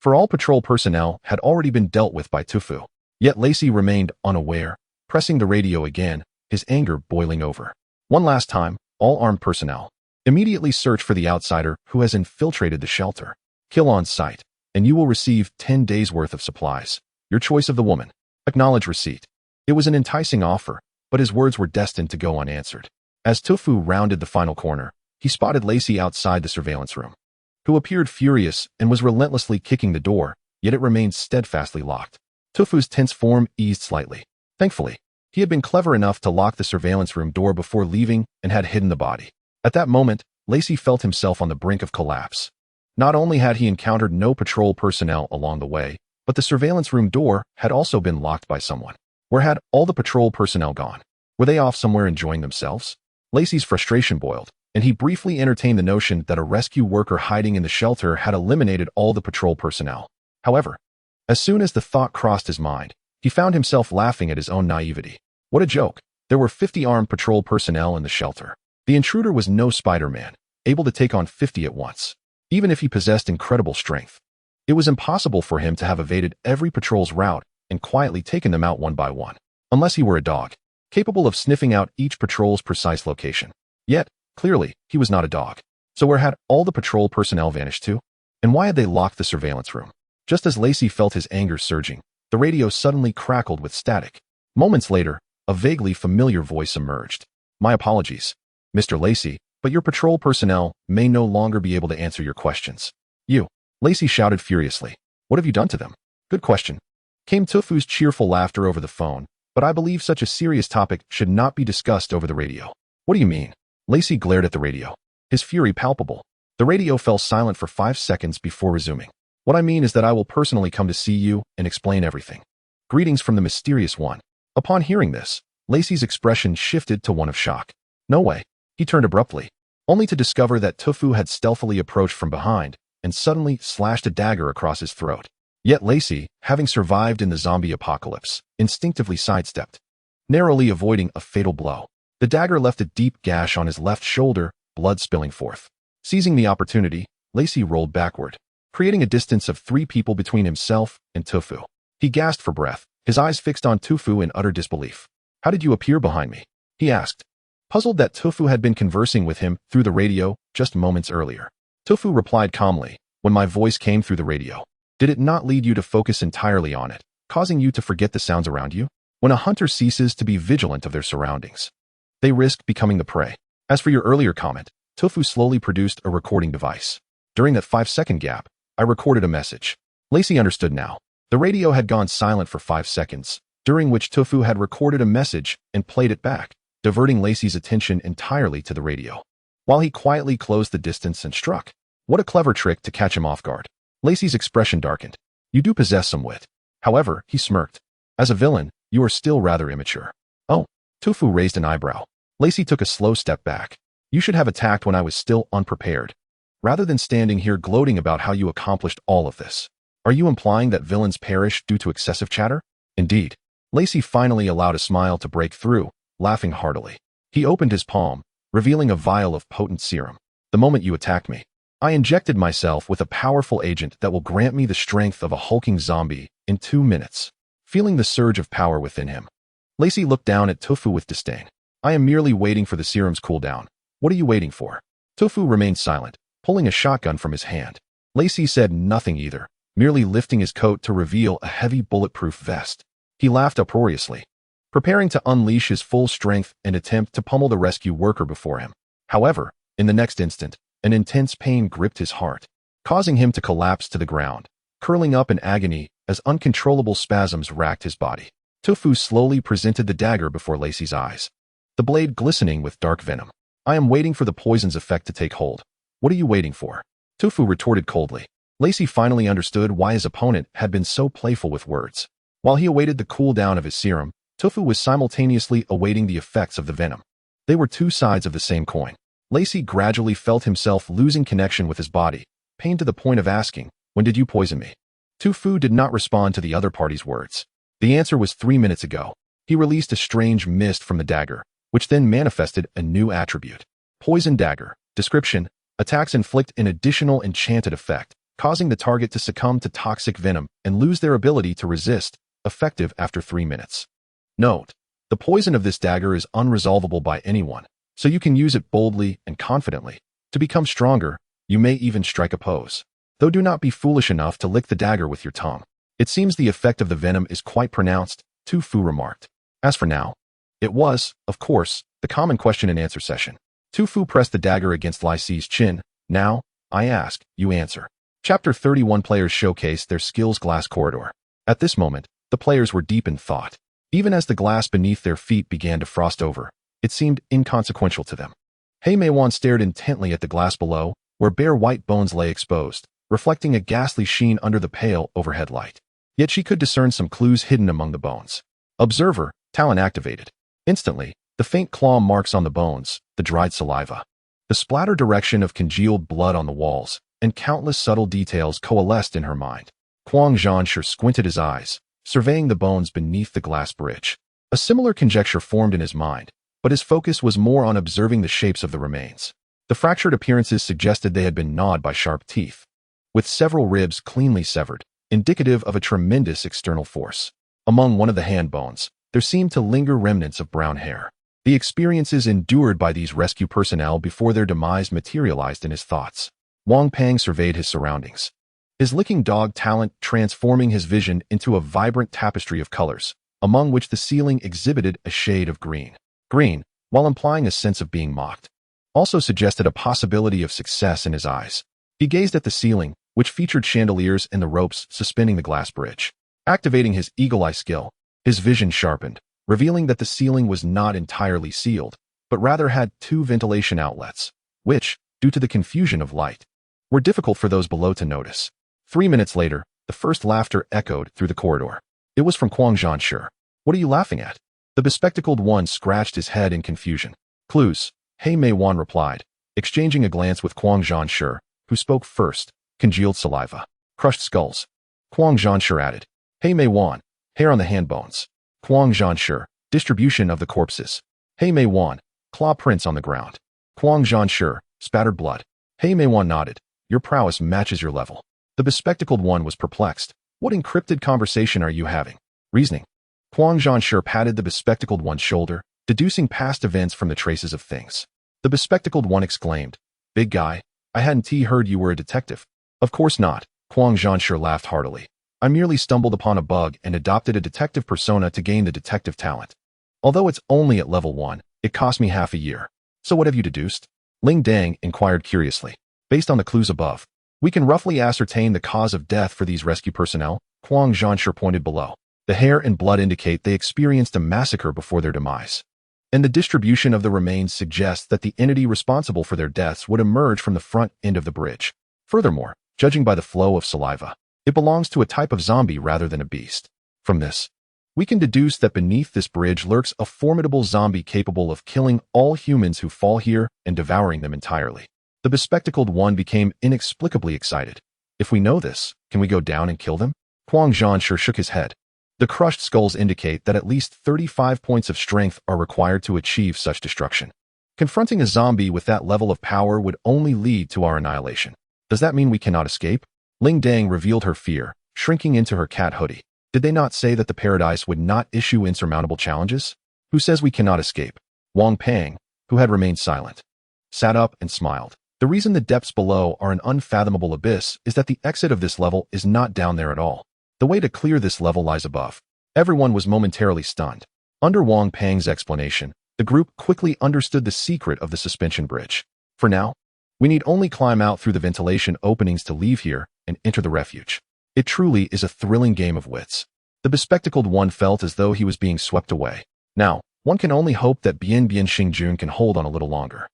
For all patrol personnel had already been dealt with by Tufu. Yet Lacey remained unaware, pressing the radio again, his anger boiling over. One last time, all armed personnel. Immediately search for the outsider who has infiltrated the shelter. Kill on sight, and you will receive 10 days' worth of supplies. Your choice of the woman. Acknowledge receipt. It was an enticing offer, but his words were destined to go unanswered. As Tufu rounded the final corner, he spotted Lacey outside the surveillance room, who appeared furious and was relentlessly kicking the door, yet it remained steadfastly locked. Tufu's tense form eased slightly. Thankfully, he had been clever enough to lock the surveillance room door before leaving and had hidden the body. At that moment, Lacey felt himself on the brink of collapse. Not only had he encountered no patrol personnel along the way, but the surveillance room door had also been locked by someone. Where had all the patrol personnel gone? Were they off somewhere enjoying themselves? Lacey's frustration boiled, and he briefly entertained the notion that a rescue worker hiding in the shelter had eliminated all the patrol personnel. However, as soon as the thought crossed his mind, he found himself laughing at his own naivety. What a joke. There were 50 armed patrol personnel in the shelter. The intruder was no Spider-Man, able to take on 50 at once. Even if he possessed incredible strength, it was impossible for him to have evaded every patrol's route and quietly taken them out one by one, unless he were a dog, capable of sniffing out each patrol's precise location. Yet, clearly, he was not a dog. So where had all the patrol personnel vanished to? And why had they locked the surveillance room? Just as Lacey felt his anger surging, the radio suddenly crackled with static. Moments later, a vaguely familiar voice emerged. My apologies, Mr. Lacey, but your patrol personnel may no longer be able to answer your questions. You, Lacey shouted furiously. What have you done to them? Good question. Came Tufu's cheerful laughter over the phone, but I believe such a serious topic should not be discussed over the radio. What do you mean? Lacey glared at the radio, his fury palpable. The radio fell silent for 5 seconds before resuming. What I mean is that I will personally come to see you and explain everything. Greetings from the mysterious one. Upon hearing this, Lacey's expression shifted to one of shock. No way. He turned abruptly, only to discover that Tufu had stealthily approached from behind and suddenly slashed a dagger across his throat. Yet Lacey, having survived in the zombie apocalypse, instinctively sidestepped, narrowly avoiding a fatal blow. The dagger left a deep gash on his left shoulder, blood spilling forth. Seizing the opportunity, Lacey rolled backward, creating a distance of 3 people between himself and Tufu. He gasped for breath, his eyes fixed on Tufu in utter disbelief. How did you appear behind me? He asked, puzzled that Tufu had been conversing with him through the radio just moments earlier. Tufu replied calmly, when my voice came through the radio. Did it not lead you to focus entirely on it, causing you to forget the sounds around you? When a hunter ceases to be vigilant of their surroundings, they risk becoming the prey. As for your earlier comment, Tufu slowly produced a recording device. During that 5-second gap, I recorded a message. Lacey understood now. The radio had gone silent for 5 seconds, during which Tufu had recorded a message and played it back, diverting Lacey's attention entirely to the radio. While he quietly closed the distance and struck. What a clever trick to catch him off guard. Lacey's expression darkened. You do possess some wit. However, he smirked. As a villain, you are still rather immature. Oh, Tufu raised an eyebrow. Lacey took a slow step back. You should have attacked when I was still unprepared, rather than standing here gloating about how you accomplished all of this. Are you implying that villains perish due to excessive chatter? Indeed. Lacey finally allowed a smile to break through, laughing heartily. He opened his palm, revealing a vial of potent serum. The moment you attacked me, I injected myself with a powerful agent that will grant me the strength of a hulking zombie in 2 minutes. Feeling the surge of power within him, Lacey looked down at Tofu with disdain. I am merely waiting for the serum's cooldown. What are you waiting for? Tofu remained silent, pulling a shotgun from his hand. Lacey said nothing either, merely lifting his coat to reveal a heavy bulletproof vest. He laughed uproariously, preparing to unleash his full strength and attempt to pummel the rescue worker before him. However, in the next instant, an intense pain gripped his heart, causing him to collapse to the ground, curling up in agony as uncontrollable spasms racked his body. Tofu slowly presented the dagger before Lacey's eyes, the blade glistening with dark venom. I am waiting for the poison's effect to take hold. What are you waiting for? Tofu retorted coldly. Lacey finally understood why his opponent had been so playful with words. While he awaited the cooldown of his serum, Tofu was simultaneously awaiting the effects of the venom. They were two sides of the same coin. Lacey gradually felt himself losing connection with his body, pained to the point of asking, "When did you poison me?" Tofu did not respond to the other party's words. The answer was 3 minutes ago. He released a strange mist from the dagger, which then manifested a new attribute. Poison dagger. Description: attacks inflict an additional enchanted effect, causing the target to succumb to toxic venom and lose their ability to resist, effective after 3 minutes. Note: the poison of this dagger is unresolvable by anyone, so you can use it boldly and confidently. To become stronger, you may even strike a pose. Though do not be foolish enough to lick the dagger with your tongue. It seems the effect of the venom is quite pronounced, Tofu remarked. As for now, it was, of course, the common question and answer session. Tofu pressed the dagger against Lacey's chin. Now, I ask, you answer. Chapter 31. Players showcase their skills. Glass corridor. At this moment, the players were deep in thought. Even as the glass beneath their feet began to frost over, it seemed inconsequential to them. Hei Mei-wan stared intently at the glass below, where bare white bones lay exposed, reflecting a ghastly sheen under the pale overhead light. Yet she could discern some clues hidden among the bones. Observer, talent activated. Instantly, the faint claw marks on the bones, the dried saliva, the splatter direction of congealed blood on the walls, and countless subtle details coalesced in her mind. Kwang Zhanshe squinted his eyes, surveying the bones beneath the glass bridge. A similar conjecture formed in his mind, but his focus was more on observing the shapes of the remains. The fractured appearances suggested they had been gnawed by sharp teeth, with several ribs cleanly severed, indicative of a tremendous external force. Among one of the hand bones, there seemed to linger remnants of brown hair. The experiences endured by these rescue personnel before their demise materialized in his thoughts. Wang Pang surveyed his surroundings, his licking dog talent transforming his vision into a vibrant tapestry of colors, among which the ceiling exhibited a shade of green. Green, while implying a sense of being mocked, also suggested a possibility of success in his eyes. He gazed at the ceiling, which featured chandeliers and the ropes suspending the glass bridge. Activating his eagle-eye skill, his vision sharpened, revealing that the ceiling was not entirely sealed, but rather had 2 ventilation outlets, which, due to the confusion of light, were difficult for those below to notice. 3 minutes later, the first laughter echoed through the corridor. It was from Kwang Zhanshe. What are you laughing at? The bespectacled one scratched his head in confusion. Clues, Hei Mei-wan replied, exchanging a glance with Kwang Zhanshe, who spoke first. Congealed saliva. Crushed skulls. Kwang Zhanshe added. Hei Mei-wan, hair on the hand bones. Kwang Zhanshe, distribution of the corpses. Hei Mei-wan, claw prints on the ground. Kwang Zhanshe, spattered blood. Hei Mei-wan nodded. Your prowess matches your level. The bespectacled one was perplexed. What encrypted conversation are you having? Reasoning. Kwang Zhanshe patted the bespectacled one's shoulder, deducing past events from the traces of things. The bespectacled one exclaimed, Big guy, I hadn't heard you were a detective. Of course not, Kwang Zhanshe laughed heartily. I merely stumbled upon a bug and adopted a detective persona to gain the detective talent. Although it's only at level 1, it cost me half a year. So what have you deduced? Ling Dang inquired curiously. Based on the clues above, we can roughly ascertain the cause of death for these rescue personnel, Kwang Zhanshe pointed below. The hair and blood indicate they experienced a massacre before their demise. And the distribution of the remains suggests that the entity responsible for their deaths would emerge from the front end of the bridge. Furthermore, judging by the flow of saliva, it belongs to a type of zombie rather than a beast. From this, We can deduce that beneath this bridge lurks a formidable zombie capable of killing all humans who fall here and devouring them entirely. The bespectacled one became inexplicably excited. If we know this, can we go down and kill them? Huang Zhanshe shook his head. The crushed skulls indicate that at least 35 points of strength are required to achieve such destruction. Confronting a zombie with that level of power would only lead to our annihilation. Does that mean we cannot escape? Ling Dang revealed her fear, shrinking into her cat hoodie. Did they not say that the paradise would not issue insurmountable challenges? Who says we cannot escape? Wang Pang, who had remained silent, sat up and smiled. The reason the depths below are an unfathomable abyss is that the exit of this level is not down there at all. The way to clear this level lies above. Everyone was momentarily stunned. Under Wang Pang's explanation, the group quickly understood the secret of the suspension bridge. For now, we need only climb out through the ventilation openings to leave here and enter the refuge. It truly is a thrilling game of wits. The bespectacled one felt as though he was being swept away. Now, one can only hope that Bian Xingjun can hold on a little longer.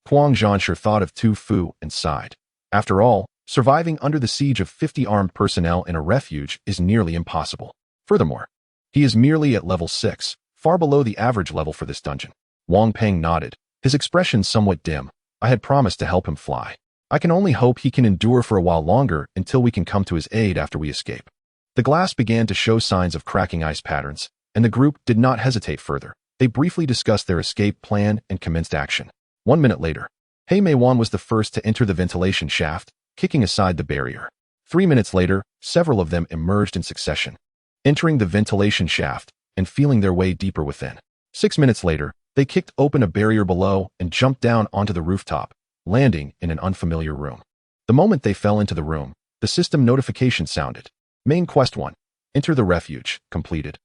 Huang Zhanshe thought of Tu Fu and sighed. After all, surviving under the siege of 50 armed personnel in a refuge is nearly impossible. Furthermore, he is merely at level 6, far below the average level for this dungeon. Wang Peng nodded, his expression somewhat dim. I had promised to help him fly. I can only hope he can endure for a while longer until we can come to his aid after we escape. The glass began to show signs of cracking ice patterns, and the group did not hesitate further. They briefly discussed their escape plan and commenced action. 1 minute later, He Meiwan was the first to enter the ventilation shaft, kicking aside the barrier. 3 minutes later, several of them emerged in succession, entering the ventilation shaft and feeling their way deeper within. 6 minutes later, they kicked open a barrier below and jumped down onto the rooftop, landing in an unfamiliar room. The moment they fell into the room, the system notification sounded. Main Quest 1. Enter the refuge. Completed.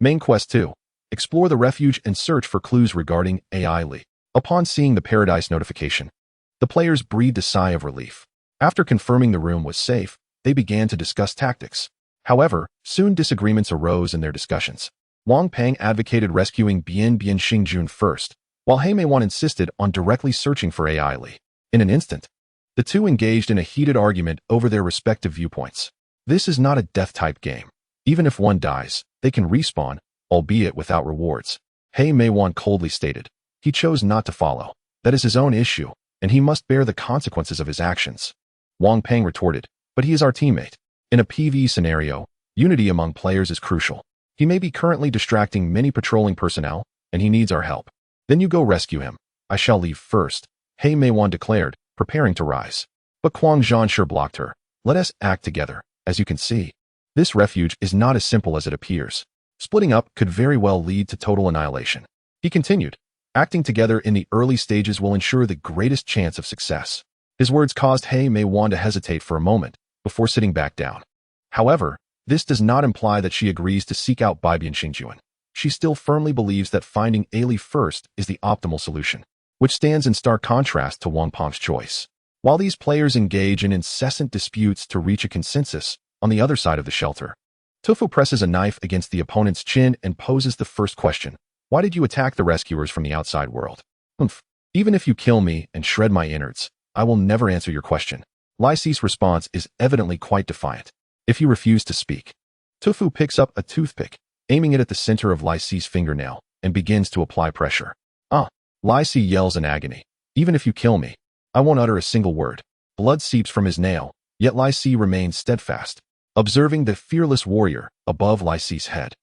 Main Quest 2. Explore the refuge and search for clues regarding AI Li. Upon seeing the Paradise notification, the players breathed a sigh of relief. After confirming the room was safe, they began to discuss tactics. However, soon disagreements arose in their discussions. Wang Peng advocated rescuing Bian Xingjun first, while He Meiwan insisted on directly searching for AI Li. In an instant, the two engaged in a heated argument over their respective viewpoints. This is not a death-type game. Even if one dies, they can respawn, albeit without rewards. He Meiwan coldly stated. He chose not to follow. That is his own issue, and he must bear the consequences of his actions. Wang Peng retorted, but he is our teammate. In a PvE scenario, unity among players is crucial. He may be currently distracting many patrolling personnel, and he needs our help. Then you go rescue him. I shall leave first, He Meiwan declared, preparing to rise. But Huang Zhanshe blocked her. Let us act together. As you can see, this refuge is not as simple as it appears. Splitting up could very well lead to total annihilation. He continued, acting together in the early stages will ensure the greatest chance of success. His words caused He Meiwan to hesitate for a moment before sitting back down. However, this does not imply that she agrees to seek out Bian Xingjun. She still firmly believes that finding Ali first is the optimal solution, which stands in stark contrast to Wang Peng's choice. While these players engage in incessant disputes to reach a consensus, on the other side of the shelter, Tufu presses a knife against the opponent's chin and poses the first question. Why did you attack the rescuers from the outside world? Even if you kill me and shred my innards, I will never answer your question. Lai Si's response is evidently quite defiant. If you refuse to speak, Tufu picks up a toothpick, aiming it at the center of Lai Si's fingernail, and begins to apply pressure. Lai Si yells in agony. Even if you kill me, I won't utter a single word. Blood seeps from his nail, yet Lai Si remains steadfast, observing the fearless warrior above Lai Si's head.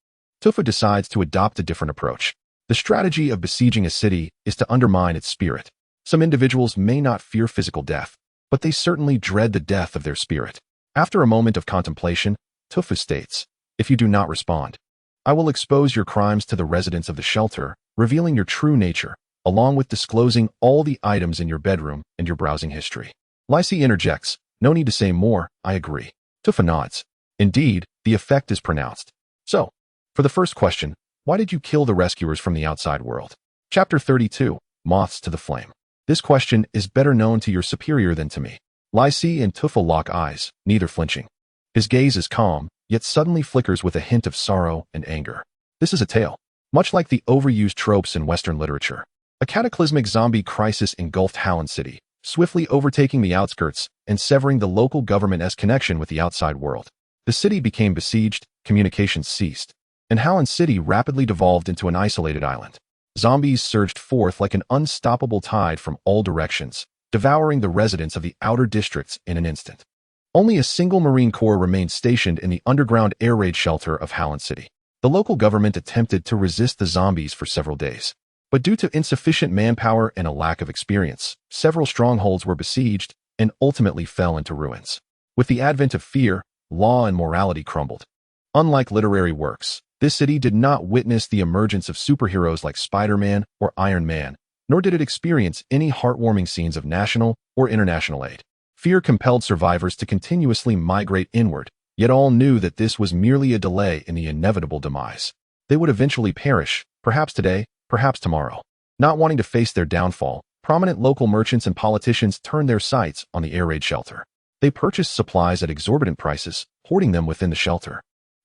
Tufu decides to adopt a different approach. The strategy of besieging a city is to undermine its spirit. Some individuals may not fear physical death, but they certainly dread the death of their spirit. After a moment of contemplation, Tufu states, if you do not respond, I will expose your crimes to the residents of the shelter, revealing your true nature, along with disclosing all the items in your bedroom and your browsing history. Lai Si interjects, no need to say more, I agree. Tufu nods. Indeed, the effect is pronounced. So, for the first question, why did you kill the rescuers from the outside world? Chapter 32, Moths to the Flame. This question is better known to your superior than to me. Lai Si and Tufu lock eyes, neither flinching. His gaze is calm, yet suddenly flickers with a hint of sorrow and anger. This is a tale, much like the overused tropes in Western literature. A cataclysmic zombie crisis engulfed Howland City, swiftly overtaking the outskirts and severing the local government's connection with the outside world. The city became besieged, communications ceased, and Howland City rapidly devolved into an isolated island. Zombies surged forth like an unstoppable tide from all directions, devouring the residents of the outer districts in an instant. Only a single Marine Corps remained stationed in the underground air raid shelter of Howland City. The local government attempted to resist the zombies for several days, but due to insufficient manpower and a lack of experience, several strongholds were besieged and ultimately fell into ruins. With the advent of fear, law and morality crumbled. Unlike literary works, this city did not witness the emergence of superheroes like Spider-Man or Iron Man, nor did it experience any heartwarming scenes of national or international aid. Fear compelled survivors to continuously migrate inward, yet all knew that this was merely a delay in the inevitable demise. They would eventually perish, perhaps today, perhaps tomorrow. Not wanting to face their downfall, prominent local merchants and politicians turned their sights on the air raid shelter. They purchased supplies at exorbitant prices, hoarding them within the shelter,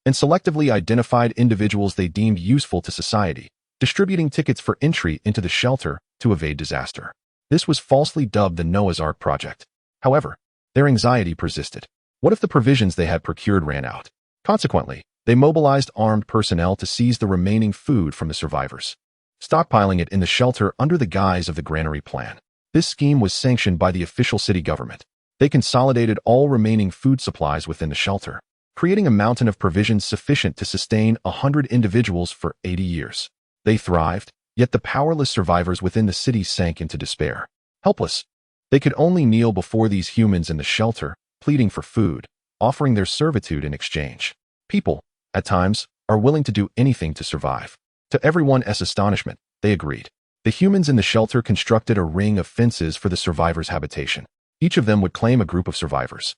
and selectively identified individuals they deemed useful to society, distributing tickets for entry into the shelter to evade disaster. This was falsely dubbed the Noah's Ark Project. However, their anxiety persisted. What if the provisions they had procured ran out? Consequently, they mobilized armed personnel to seize the remaining food from the survivors, stockpiling it in the shelter under the guise of the granary plan. This scheme was sanctioned by the official city government. They consolidated all remaining food supplies within the shelter, creating a mountain of provisions sufficient to sustain 100 individuals for 80 years. They thrived, yet the powerless survivors within the city sank into despair. Helpless, they could only kneel before these humans in the shelter, pleading for food, offering their servitude in exchange. People, at times, are willing to do anything to survive. To everyone's astonishment, they agreed. The humans in the shelter constructed a ring of fences for the survivors' habitation. Each of them would claim a group of survivors,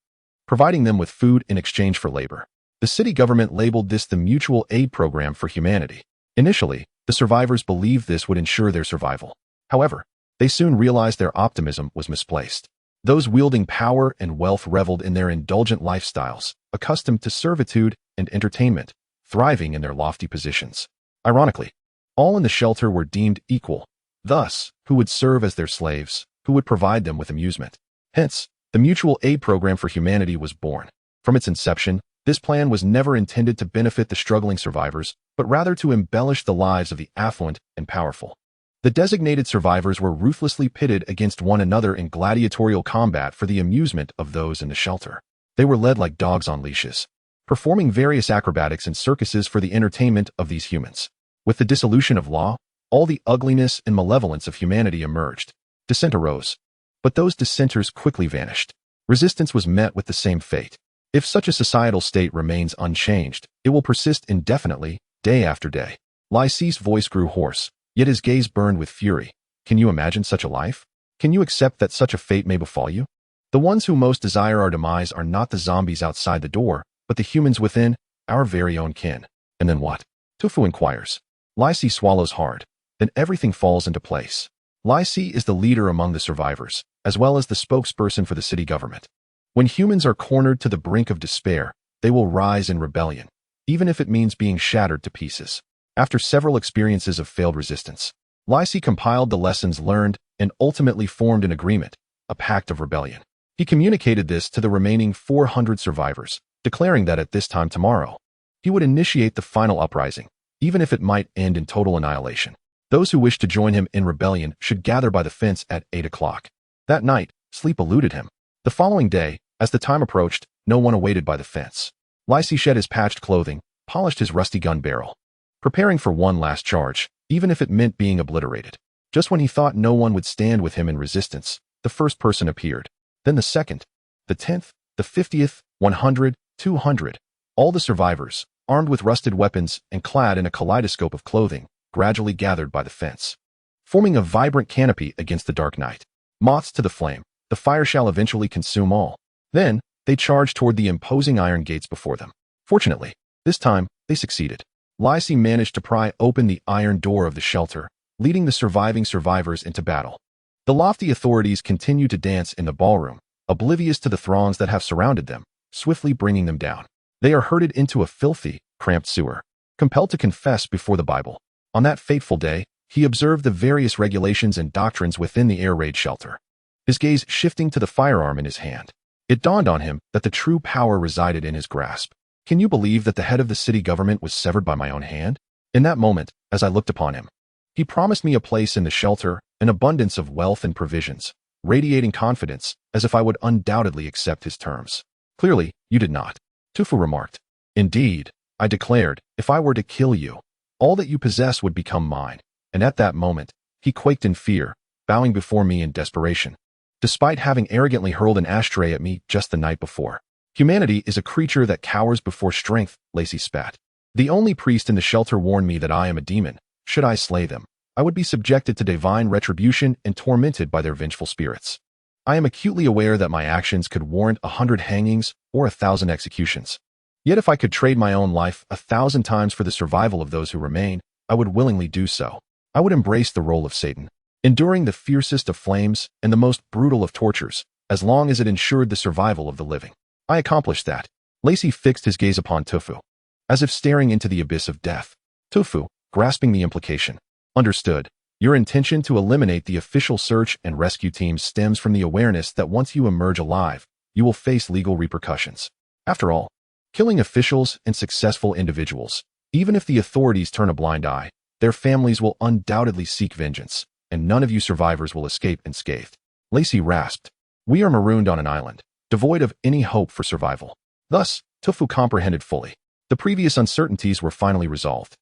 providing them with food in exchange for labor. The city government labeled this the Mutual Aid Program for Humanity. Initially, the survivors believed this would ensure their survival. However, they soon realized their optimism was misplaced. Those wielding power and wealth reveled in their indulgent lifestyles, accustomed to servitude and entertainment, thriving in their lofty positions. Ironically, all in the shelter were deemed equal. Thus, who would serve as their slaves? Who would provide them with amusement? Hence, the Mutual Aid Program for Humanity was born. From its inception, this plan was never intended to benefit the struggling survivors, but rather to embellish the lives of the affluent and powerful. The designated survivors were ruthlessly pitted against one another in gladiatorial combat for the amusement of those in the shelter. They were led like dogs on leashes, performing various acrobatics and circuses for the entertainment of these humans. With the dissolution of law, all the ugliness and malevolence of humanity emerged. Dissent arose, but those dissenters quickly vanished. Resistance was met with the same fate. If such a societal state remains unchanged, it will persist indefinitely, day after day. Lyce's voice grew hoarse, yet his gaze burned with fury. Can you imagine such a life? Can you accept that such a fate may befall you? The ones who most desire our demise are not the zombies outside the door, but the humans within, our very own kin. And then what? Tufu inquires. Lyce swallows hard. Then everything falls into place. Lyce is the leader among the survivors, as well as the spokesperson for the city government. When humans are cornered to the brink of despair, they will rise in rebellion, even if it means being shattered to pieces. After several experiences of failed resistance, Lyce compiled the lessons learned and ultimately formed an agreement, a pact of rebellion. He communicated this to the remaining 400 survivors, declaring that at this time tomorrow, he would initiate the final uprising, even if it might end in total annihilation. Those who wished to join him in rebellion should gather by the fence at 8 o'clock. That night, sleep eluded him. The following day, as the time approached, no one awaited by the fence. Lyce shed his patched clothing, polished his rusty gun barrel, preparing for one last charge, even if it meant being obliterated. Just when he thought no one would stand with him in resistance, the first person appeared. Then the second, the 10th, the 50th, 100, 200. All the survivors, armed with rusted weapons and clad in a kaleidoscope of clothing, gradually gathered by the fence, forming a vibrant canopy against the dark night. Moths to the flame, the fire shall eventually consume all. Then, they charged toward the imposing iron gates before them. Fortunately, this time, they succeeded. Lyce managed to pry open the iron door of the shelter, leading the surviving survivors into battle. The lofty authorities continue to dance in the ballroom, oblivious to the throngs that have surrounded them, swiftly bringing them down. They are herded into a filthy, cramped sewer, compelled to confess before the Bible. On that fateful day, he observed the various regulations and doctrines within the air raid shelter, his gaze shifting to the firearm in his hand. It dawned on him that the true power resided in his grasp. Can you believe that the head of the city government was severed by my own hand? In that moment, as I looked upon him, he promised me a place in the shelter, an abundance of wealth and provisions, radiating confidence, as if I would undoubtedly accept his terms. Clearly, you did not, Tufu remarked. Indeed, I declared, if I were to kill you, all that you possess would become mine. And at that moment, he quaked in fear, bowing before me in desperation, despite having arrogantly hurled an ashtray at me just the night before. Humanity is a creature that cowers before strength, Lacey spat. The only priest in the shelter warned me that I am a demon. Should I slay them, I would be subjected to divine retribution and tormented by their vengeful spirits. I am acutely aware that my actions could warrant 100 hangings or 1,000 executions. Yet if I could trade my own life 1,000 times for the survival of those who remain, I would willingly do so. I would embrace the role of Satan, enduring the fiercest of flames and the most brutal of tortures, as long as it ensured the survival of the living. I accomplished that. Lacey fixed his gaze upon Tufu, as if staring into the abyss of death. Tufu, grasping the implication, understood. Your intention to eliminate the official search and rescue teams stems from the awareness that once you emerge alive, you will face legal repercussions. After all, killing officials and successful individuals, even if the authorities turn a blind eye, their families will undoubtedly seek vengeance, and none of you survivors will escape unscathed. Lacey rasped. We are marooned on an island, devoid of any hope for survival. Thus, Tufu comprehended fully. The previous uncertainties were finally resolved.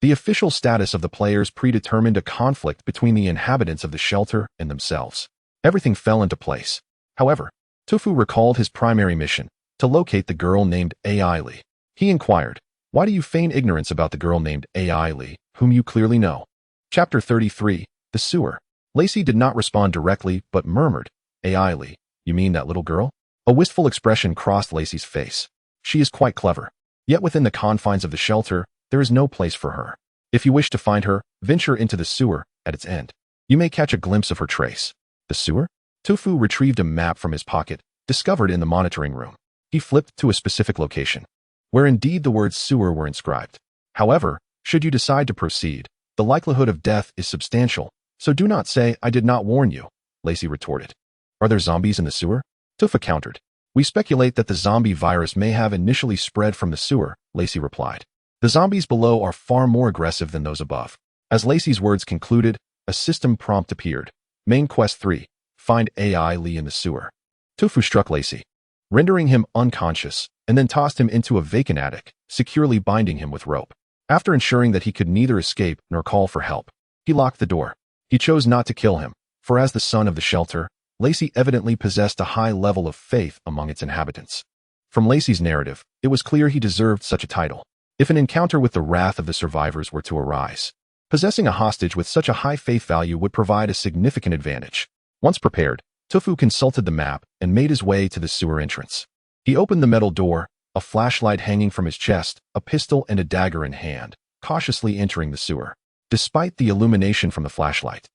The official status of the players predetermined a conflict between the inhabitants of the shelter and themselves. Everything fell into place. However, Tufu recalled his primary mission, to locate the girl named A.I. Lee. He inquired, why do you feign ignorance about the girl named A.I. Lee, whom you clearly know? Chapter 33, The Sewer. Lacey did not respond directly, but murmured, A.I. Lee, you mean that little girl? A wistful expression crossed Lacey's face. She is quite clever. Yet within the confines of the shelter, there is no place for her. If you wish to find her, venture into the sewer at its end. You may catch a glimpse of her trace. The sewer? Tufu retrieved a map from his pocket, discovered in the monitoring room. He flipped to a specific location, where indeed the words sewer were inscribed. However, should you decide to proceed, the likelihood of death is substantial, so do not say I did not warn you, Lacey retorted. Are there zombies in the sewer? Tufu countered. We speculate that the zombie virus may have initially spread from the sewer, Lacey replied. The zombies below are far more aggressive than those above. As Lacey's words concluded, a system prompt appeared. Main Quest 3. Find A.I. Lee in the sewer. Tufu struck Lacey, rendering him unconscious, and then tossed him into a vacant attic, securely binding him with rope. After ensuring that he could neither escape nor call for help, he locked the door. He chose not to kill him, for as the son of the shelter, Lacey evidently possessed a high level of faith among its inhabitants. From Lacey's narrative, it was clear he deserved such a title. If an encounter with the wrath of the survivors were to arise, possessing a hostage with such a high faith value would provide a significant advantage. Once prepared, Tufu consulted the map and made his way to the sewer entrance. He opened the metal door, a flashlight hanging from his chest, a pistol and a dagger in hand, cautiously entering the sewer. Despite the illumination from the flashlight,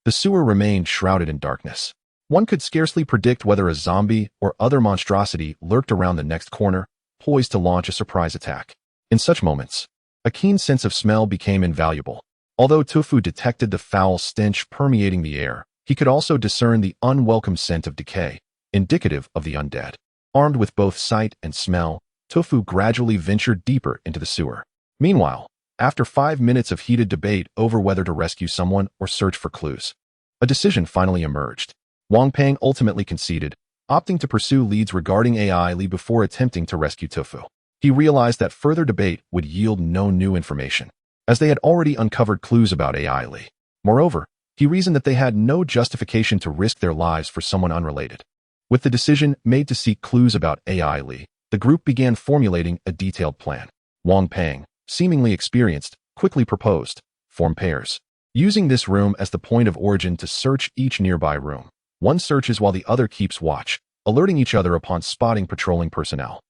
the sewer remained shrouded in darkness. One could scarcely predict whether a zombie or other monstrosity lurked around the next corner, poised to launch a surprise attack. In such moments, a keen sense of smell became invaluable. Although Tufu detected the foul stench permeating the air, he could also discern the unwelcome scent of decay, indicative of the undead. Armed with both sight and smell, Tufu gradually ventured deeper into the sewer. Meanwhile, after 5 minutes of heated debate over whether to rescue someone or search for clues, a decision finally emerged. Wang Peng ultimately conceded, opting to pursue leads regarding A.I. Lee before attempting to rescue Tufu. He realized that further debate would yield no new information, as they had already uncovered clues about A.I. Lee. Moreover, he reasoned that they had no justification to risk their lives for someone unrelated. With the decision made to seek clues about A.I. Lee, the group began formulating a detailed plan. Wang Peng, seemingly experienced, quickly proposed, form pairs. Using this room as the point of origin to search each nearby room. One searches while the other keeps watch, alerting each other upon spotting patrolling personnel.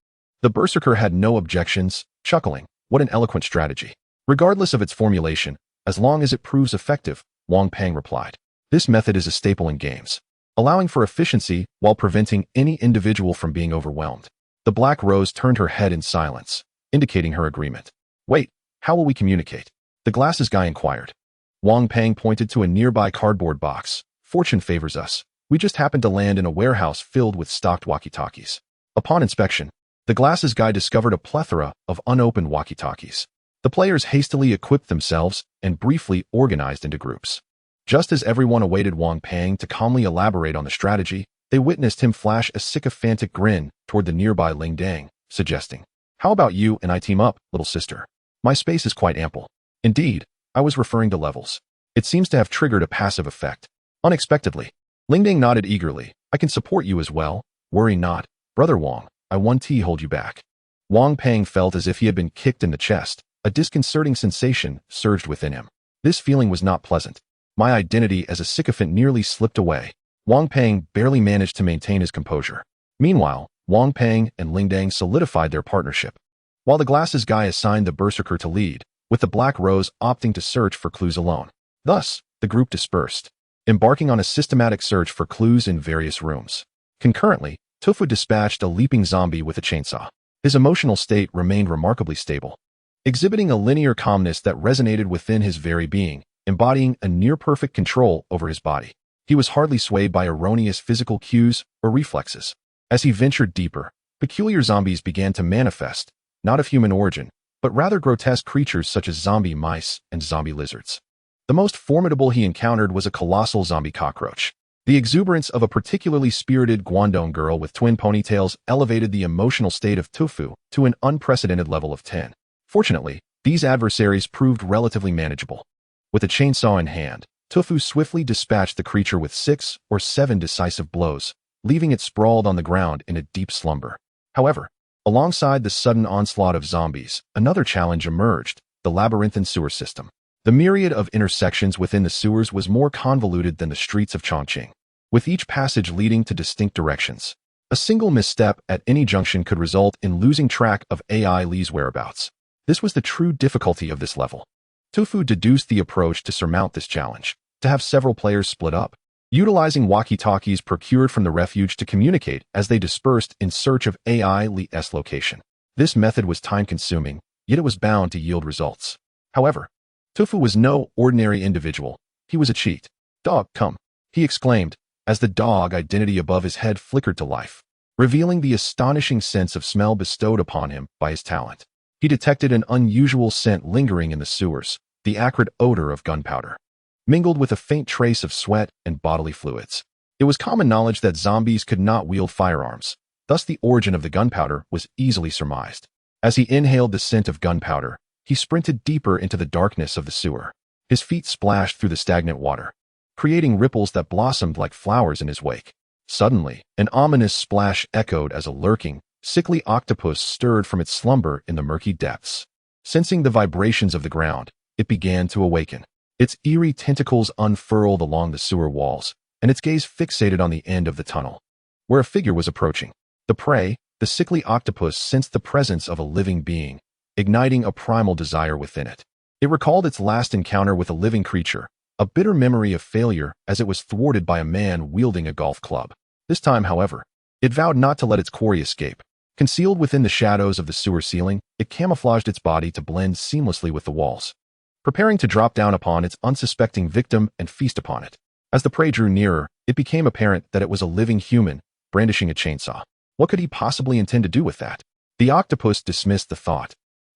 The berserker had no objections, chuckling, what an eloquent strategy. Regardless of its formulation, as long as it proves effective, Wang Peng replied. This method is a staple in games, allowing for efficiency while preventing any individual from being overwhelmed. The Black Rose turned her head in silence, indicating her agreement. Wait, how will we communicate? The glasses guy inquired. Wang Peng pointed to a nearby cardboard box. Fortune favors us. We just happened to land in a warehouse filled with stocked walkie-talkies. Upon inspection, The glasses guy discovered a plethora of unopened walkie-talkies. The players hastily equipped themselves and briefly organized into groups. Just as everyone awaited Wang Peng to calmly elaborate on the strategy, they witnessed him flash a sycophantic grin toward the nearby Ling Dang, suggesting, "How about you and I team up, little sister? My space is quite ample." Indeed, I was referring to levels. It seems to have triggered a passive effect. Unexpectedly, Ling Dang nodded eagerly. "I can support you as well. Worry not, Brother Wang. I won't hold you back." Wang Peng felt as if he had been kicked in the chest. A disconcerting sensation surged within him. This feeling was not pleasant. My identity as a sycophant nearly slipped away. Wang Peng barely managed to maintain his composure. Meanwhile, Wang Peng and Ling Dang solidified their partnership. While the glasses guy assigned the berserker to lead, with the Black Rose opting to search for clues alone. Thus, the group dispersed, embarking on a systematic search for clues in various rooms. Concurrently, Tofu dispatched a leaping zombie with a chainsaw. His emotional state remained remarkably stable, exhibiting a linear calmness that resonated within his very being, embodying a near-perfect control over his body. He was hardly swayed by erroneous physical cues or reflexes. As he ventured deeper, peculiar zombies began to manifest, not of human origin, but rather grotesque creatures such as zombie mice and zombie lizards. The most formidable he encountered was a colossal zombie cockroach. The exuberance of a particularly spirited Guangdong girl with twin ponytails elevated the emotional state of Tofu to an unprecedented level of 10. Fortunately, these adversaries proved relatively manageable. With a chainsaw in hand, Tofu swiftly dispatched the creature with 6 or 7 decisive blows, leaving it sprawled on the ground in a deep slumber. However, alongside the sudden onslaught of zombies, another challenge emerged: the labyrinthine sewer system. The myriad of intersections within the sewers was more convoluted than the streets of Chongqing, with each passage leading to distinct directions. A single misstep at any junction could result in losing track of AI Li's whereabouts. This was the true difficulty of this level. Tofu deduced the approach to surmount this challenge: to have several players split up, utilizing walkie-talkies procured from the refuge to communicate as they dispersed in search of AI Li's location. This method was time-consuming, yet it was bound to yield results. However, Tofu was no ordinary individual. He was a cheat. "Dog, come," he exclaimed, as the dog identity above his head flickered to life, revealing the astonishing sense of smell bestowed upon him by his talent. He detected an unusual scent lingering in the sewers, the acrid odor of gunpowder, mingled with a faint trace of sweat and bodily fluids. It was common knowledge that zombies could not wield firearms, thus the origin of the gunpowder was easily surmised. As he inhaled the scent of gunpowder, he sprinted deeper into the darkness of the sewer. His feet splashed through the stagnant water, creating ripples that blossomed like flowers in his wake. Suddenly, an ominous splash echoed as a lurking, sickly octopus stirred from its slumber in the murky depths. Sensing the vibrations of the ground, it began to awaken. Its eerie tentacles unfurled along the sewer walls, and its gaze fixated on the end of the tunnel, where a figure was approaching. The prey, the sickly octopus, sensed the presence of a living being, igniting a primal desire within it. It recalled its last encounter with a living creature, a bitter memory of failure as it was thwarted by a man wielding a golf club. This time, however, it vowed not to let its quarry escape. Concealed within the shadows of the sewer ceiling, it camouflaged its body to blend seamlessly with the walls, preparing to drop down upon its unsuspecting victim and feast upon it. As the prey drew nearer, it became apparent that it was a living human, brandishing a chainsaw. What could he possibly intend to do with that? The octopus dismissed the thought,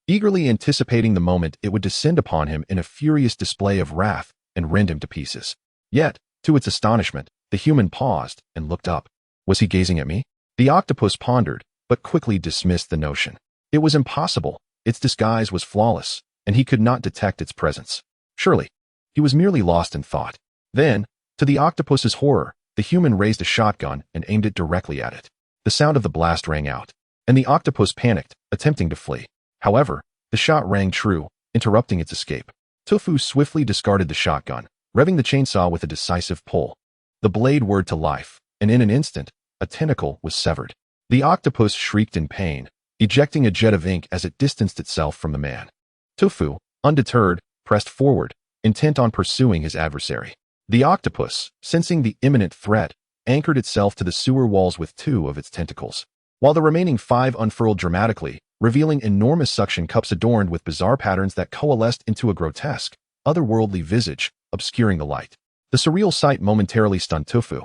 eagerly anticipating the moment it would descend upon him in a furious display of wrath and rend him to pieces. Yet, to its astonishment, the human paused and looked up. Was he gazing at me? The octopus pondered, but quickly dismissed the notion. It was impossible. Its disguise was flawless, and he could not detect its presence. Surely, he was merely lost in thought. Then, to the octopus's horror, the human raised a shotgun and aimed it directly at it. The sound of the blast rang out, and the octopus panicked, attempting to flee. However, the shot rang true, interrupting its escape. Tofu swiftly discarded the shotgun, revving the chainsaw with a decisive pull. The blade whirred to life, and in an instant, a tentacle was severed. The octopus shrieked in pain, ejecting a jet of ink as it distanced itself from the man. Tofu, undeterred, pressed forward, intent on pursuing his adversary. The octopus, sensing the imminent threat, anchored itself to the sewer walls with 2 of its tentacles, while the remaining 5 unfurled dramatically, revealing enormous suction cups adorned with bizarre patterns that coalesced into a grotesque, otherworldly visage, obscuring the light. The surreal sight momentarily stunned Tofu,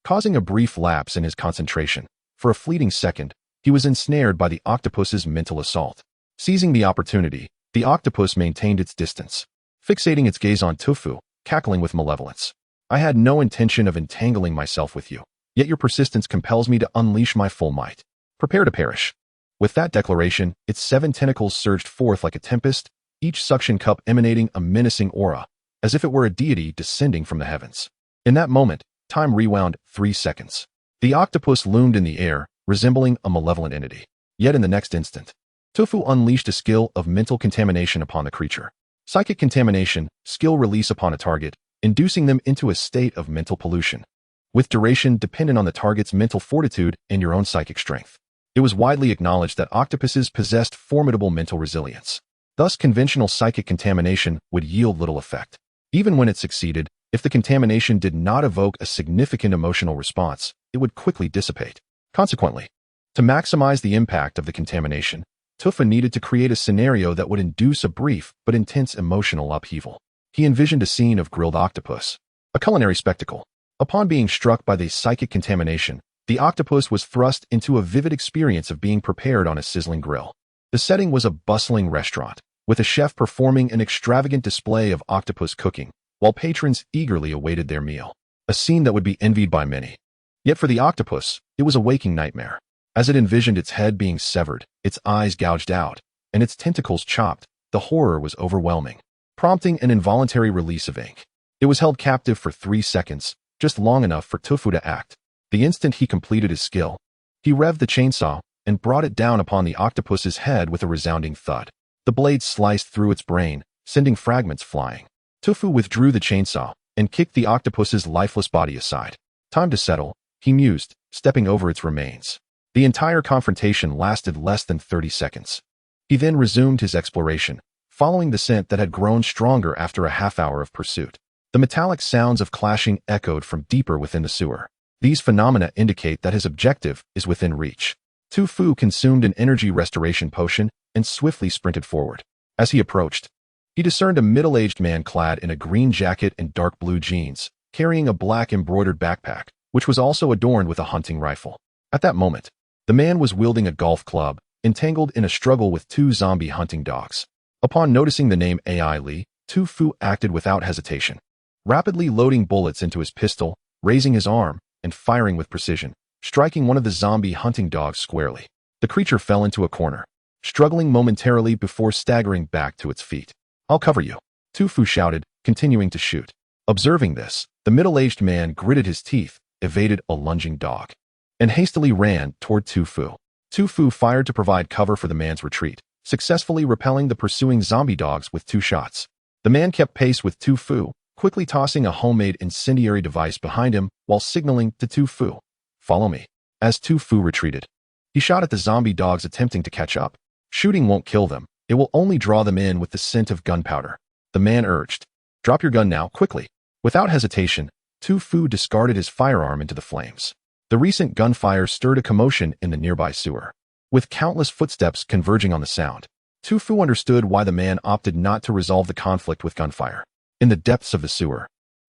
causing a brief lapse in his concentration. For a fleeting second, He was ensnared by the octopus's mental assault. Seizing the opportunity, the octopus maintained its distance, fixating its gaze on Tufu, cackling with malevolence. I had no intention of entangling myself with you, yet your persistence compels me to unleash my full might. Prepare to perish. With that declaration, its 7 tentacles surged forth like a tempest, each suction cup emanating a menacing aura, as if it were a deity descending from the heavens. In that moment, time rewound 3 seconds. The octopus loomed in the air, resembling a malevolent entity. Yet in the next instant, Tufu unleashed a skill of mental contamination upon the creature. Psychic contamination, skill release upon a target, inducing them into a state of mental pollution, with duration dependent on the target's mental fortitude and your own psychic strength. It was widely acknowledged that octopuses possessed formidable mental resilience. Thus, conventional psychic contamination would yield little effect. Even when it succeeded, if the contamination did not evoke a significant emotional response, it would quickly dissipate. Consequently, to maximize the impact of the contamination, Tufa needed to create a scenario that would induce a brief but intense emotional upheaval. He envisioned a scene of grilled octopus, a culinary spectacle. Upon being struck by the psychic contamination, the octopus was thrust into a vivid experience of being prepared on a sizzling grill. The setting was a bustling restaurant, with a chef performing an extravagant display of octopus cooking, while patrons eagerly awaited their meal. A scene that would be envied by many. Yet for the octopus, it was a waking nightmare. As it envisioned its head being severed, its eyes gouged out, and its tentacles chopped, the horror was overwhelming, prompting an involuntary release of ink. It was held captive for 3 seconds, just long enough for Tufu to act. The instant he completed his skill, he revved the chainsaw and brought it down upon the octopus's head with a resounding thud. The blade sliced through its brain, sending fragments flying. Tufu withdrew the chainsaw and kicked the octopus's lifeless body aside. Time to settle, he mused, stepping over its remains. The entire confrontation lasted less than 30 seconds. He then resumed his exploration, following the scent that had grown stronger after a half-hour of pursuit. The metallic sounds of clashing echoed from deeper within the sewer. These phenomena indicate that his objective is within reach. Tufu consumed an energy restoration potion and swiftly sprinted forward. As he approached, he discerned a middle-aged man clad in a green jacket and dark blue jeans, carrying a black embroidered backpack, which was also adorned with a hunting rifle. At that moment, the man was wielding a golf club, entangled in a struggle with 2 zombie hunting dogs. Upon noticing the name AI Lee, Tufu acted without hesitation, rapidly loading bullets into his pistol, raising his arm, and firing with precision, striking one of the zombie hunting dogs squarely. The creature fell into a corner, struggling momentarily before staggering back to its feet. "I'll cover you," Tufu shouted, continuing to shoot. Observing this, the middle-aged man gritted his teeth, evaded a lunging dog, and hastily ran toward Tufu. Tufu fired to provide cover for the man's retreat, successfully repelling the pursuing zombie dogs with 2 shots. The man kept pace with Tufu, quickly tossing a homemade incendiary device behind him while signaling to Tufu, "Follow me." As Tufu retreated, he shot at the zombie dogs attempting to catch up. Shooting won't kill them, it will only draw them in with the scent of gunpowder, the man urged. "Drop your gun now, quickly." Without hesitation, Tufu discarded his firearm into the flames. The recent gunfire stirred a commotion in the nearby sewer, with countless footsteps converging on the sound. Tufu understood why the man opted not to resolve the conflict with gunfire. In the depths of the sewer,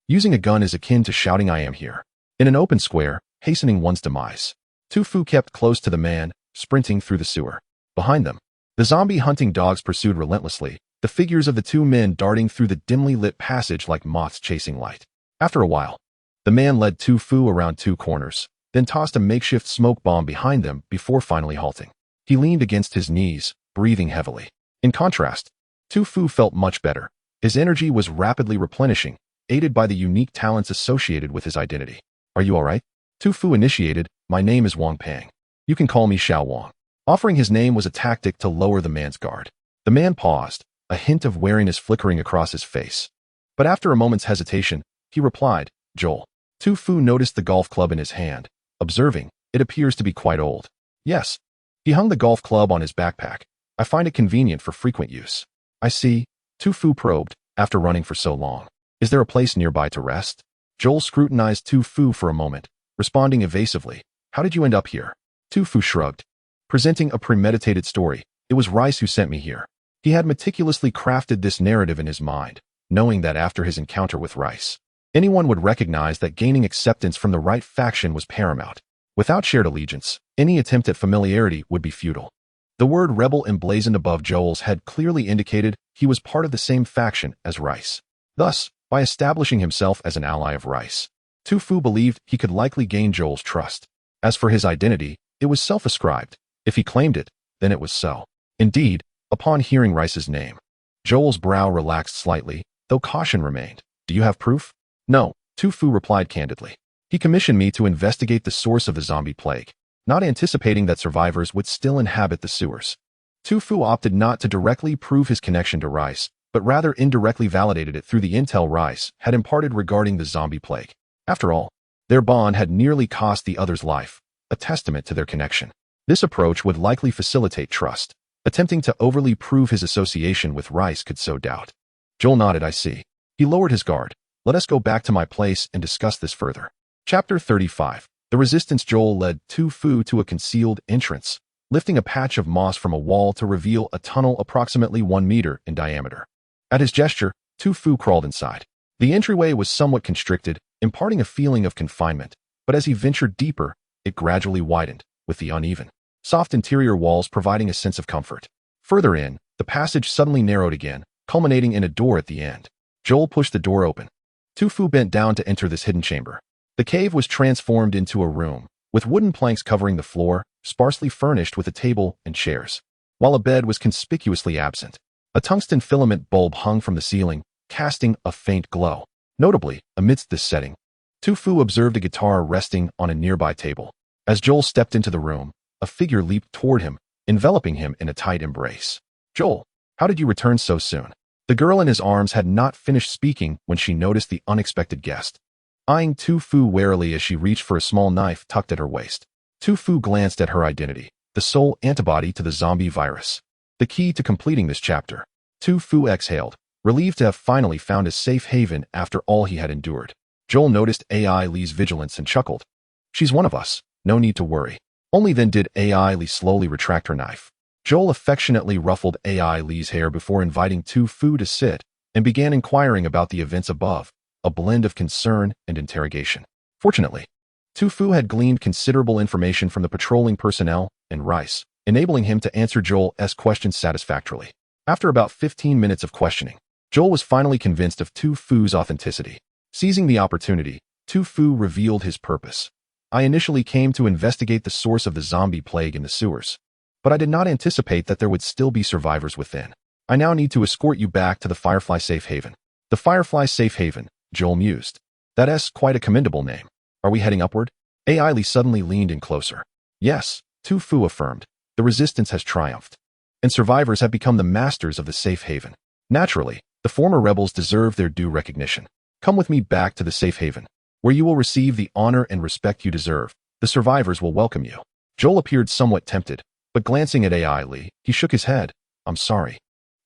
using a gun is akin to shouting "I am here." In an open square, hastening one's demise. Tufu kept close to the man, sprinting through the sewer. Behind them, the zombie hunting dogs pursued relentlessly, the figures of the 2 men darting through the dimly lit passage like moths chasing light. After a while, the man led Tufu around 2 corners, then tossed a makeshift smoke bomb behind them before finally halting. He leaned against his knees, breathing heavily. In contrast, Tufu felt much better. His energy was rapidly replenishing, aided by the unique talents associated with his identity. "Are you all right?" Tufu initiated, "My name is Wang Pang. You can call me Xiao Wang." Offering his name was a tactic to lower the man's guard. The man paused, a hint of wariness flickering across his face. But after a moment's hesitation, he replied, "Joel." Tufu noticed the golf club in his hand, observing, "It appears to be quite old." "Yes." He hung the golf club on his backpack. "I find it convenient for frequent use." "I see," Tufu probed, after running for so long. "Is there a place nearby to rest?" Joel scrutinized Tufu for a moment, responding evasively, "How did you end up here?" Tufu shrugged, presenting a premeditated story. "It was Rice who sent me here." He had meticulously crafted this narrative in his mind, knowing that after his encounter with Rice, anyone would recognize that gaining acceptance from the right faction was paramount. Without shared allegiance, any attempt at familiarity would be futile. The word rebel emblazoned above Joel's head clearly indicated he was part of the same faction as Rice. Thus, by establishing himself as an ally of Rice, Tu Fu believed he could likely gain Joel's trust. As for his identity, it was self-ascribed. If he claimed it, then it was so. Indeed, upon hearing Rice's name, Joel's brow relaxed slightly, though caution remained. Do you have proof? No, Tu Fu replied candidly. He commissioned me to investigate the source of the zombie plague, not anticipating that survivors would still inhabit the sewers. Tu Fu opted not to directly prove his connection to Rice, but rather indirectly validated it through the intel Rice had imparted regarding the zombie plague. After all, their bond had nearly cost the other's life, a testament to their connection. This approach would likely facilitate trust. Attempting to overly prove his association with Rice could sow doubt. Joel nodded. I see. He lowered his guard. Let us go back to my place and discuss this further. Chapter 35. The Resistance. Joel led Tu Fu to a concealed entrance, lifting a patch of moss from a wall to reveal a tunnel approximately 1 meter in diameter. At his gesture, Tu Fu crawled inside. The entryway was somewhat constricted, imparting a feeling of confinement, but as he ventured deeper, it gradually widened, with the uneven, soft interior walls providing a sense of comfort. Further in, the passage suddenly narrowed again, culminating in a door at the end. Joel pushed the door open. Tu Fu bent down to enter this hidden chamber. The cave was transformed into a room, with wooden planks covering the floor, sparsely furnished with a table and chairs, while a bed was conspicuously absent. A tungsten filament bulb hung from the ceiling, casting a faint glow. Notably, amidst this setting, Tu Fu observed a guitar resting on a nearby table. As Joel stepped into the room, a figure leaped toward him, enveloping him in a tight embrace. Joel, how did you return so soon? The girl in his arms had not finished speaking when she noticed the unexpected guest, eyeing Tu Fu warily as she reached for a small knife tucked at her waist. Tu Fu glanced at her identity, the sole antibody to the zombie virus. The key to completing this chapter. Tu Fu exhaled, relieved to have finally found a safe haven after all he had endured. Joel noticed AI Lee's vigilance and chuckled. She's one of us, no need to worry. Only then did AI Lee slowly retract her knife. Joel affectionately ruffled AI Lee's hair before inviting Tu Fu to sit, and began inquiring about the events above, a blend of concern and interrogation. Fortunately, Tu Fu had gleaned considerable information from the patrolling personnel and Rice, enabling him to answer Joel's questions satisfactorily. After about 15 minutes of questioning, Joel was finally convinced of Tu Fu's authenticity. Seizing the opportunity, Tu Fu revealed his purpose. I initially came to investigate the source of the zombie plague in the sewers, but I did not anticipate that there would still be survivors within. I now need to escort you back to the Firefly Safe Haven. The Firefly Safe Haven, Joel mused. That's quite a commendable name. Are we heading upward? AI Lee suddenly leaned in closer. Yes, Tu Fu affirmed. The resistance has triumphed, and survivors have become the masters of the safe haven. Naturally, the former rebels deserve their due recognition. Come with me back to the safe haven, where you will receive the honor and respect you deserve. The survivors will welcome you. Joel appeared somewhat tempted, but glancing at AI Lee, he shook his head. I'm sorry,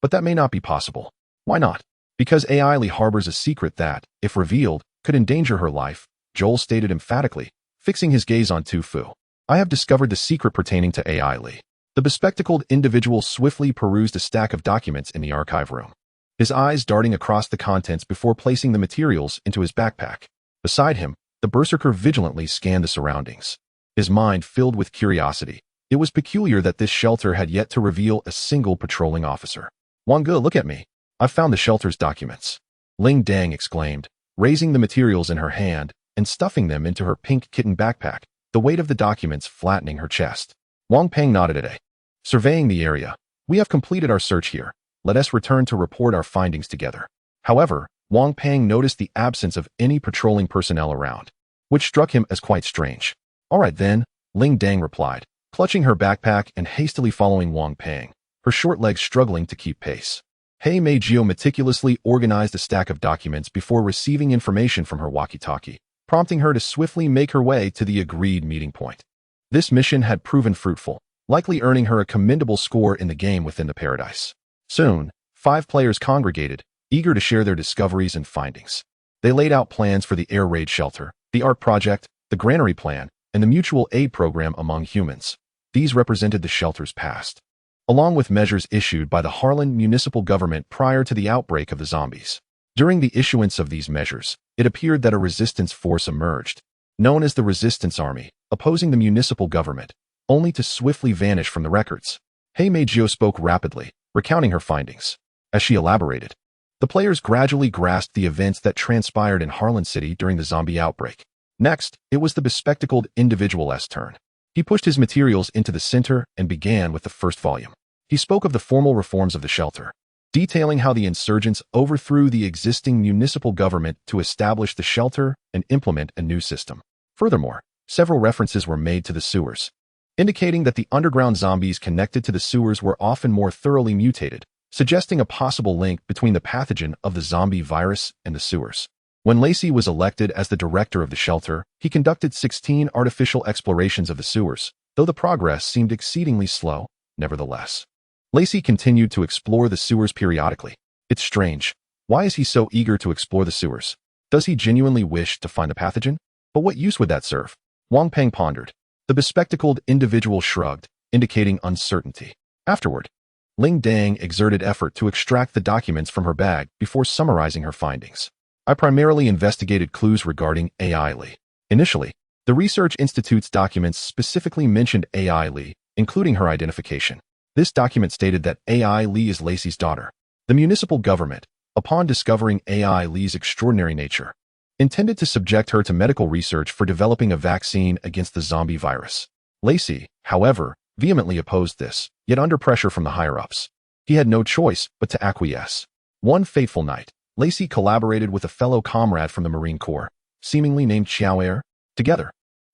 but that may not be possible. Why not? Because AI Lee harbors a secret that, if revealed, could endanger her life, Joel stated emphatically, fixing his gaze on Tu Fu. I have discovered the secret pertaining to AI Lee. The bespectacled individual swiftly perused a stack of documents in the archive room, his eyes darting across the contents before placing the materials into his backpack. Beside him, the berserker vigilantly scanned the surroundings, his mind filled with curiosity. It was peculiar that this shelter had yet to reveal a single patrolling officer. Wang Ge, look at me. I've found the shelter's documents. Ling Dang exclaimed, raising the materials in her hand and stuffing them into her pink kitten backpack, the weight of the documents flattening her chest. Wang Peng nodded at A. Surveying the area. We have completed our search here. Let us return to report our findings together. However, Wang Peng noticed the absence of any patrolling personnel around, which struck him as quite strange. All right then, Ling Dang replied, clutching her backpack and hastily following Wang Peng, her short legs struggling to keep pace. Hei Mei Jiao meticulously organized a stack of documents before receiving information from her walkie-talkie, prompting her to swiftly make her way to the agreed meeting point. This mission had proven fruitful, likely earning her a commendable score in the game within the paradise. Soon, 5 players congregated, eager to share their discoveries and findings. They laid out plans for the air raid shelter, the art project, the granary plan, and the mutual aid program among humans. These represented the shelter's past, along with measures issued by the Harlan municipal government prior to the outbreak of the zombies. During the issuance of these measures, it appeared that a resistance force emerged, known as the Resistance Army, opposing the municipal government, only to swiftly vanish from the records. Hei Meijio spoke rapidly, recounting her findings. As she elaborated, the players gradually grasped the events that transpired in Harlan City during the zombie outbreak. Next, it was the bespectacled individual's turn. He pushed his materials into the center and began with the first volume. He spoke of the formal reforms of the shelter, detailing how the insurgents overthrew the existing municipal government to establish the shelter and implement a new system. Furthermore, several references were made to the sewers, indicating that the underground zombies connected to the sewers were often more thoroughly mutated, suggesting a possible link between the pathogen of the zombie virus and the sewers. When Lacey was elected as the director of the shelter, he conducted 16 artificial explorations of the sewers, though the progress seemed exceedingly slow, nevertheless. Lacey continued to explore the sewers periodically. It's strange. Why is he so eager to explore the sewers? Does he genuinely wish to find the pathogen? But what use would that serve? Wang Peng pondered. The bespectacled individual shrugged, indicating uncertainty. Afterward, Ling Dang exerted effort to extract the documents from her bag before summarizing her findings. I primarily investigated clues regarding AI Li. Initially, the Research Institute's documents specifically mentioned AI Li, including her identification. This document stated that AI Li is Lacey's daughter. The municipal government, upon discovering AI Li's extraordinary nature, intended to subject her to medical research for developing a vaccine against the zombie virus. Lacey, however, vehemently opposed this, yet under pressure from the higher-ups, he had no choice but to acquiesce. One fateful night, Lacey collaborated with a fellow comrade from the Marine Corps, seemingly named Xiao Er. Together,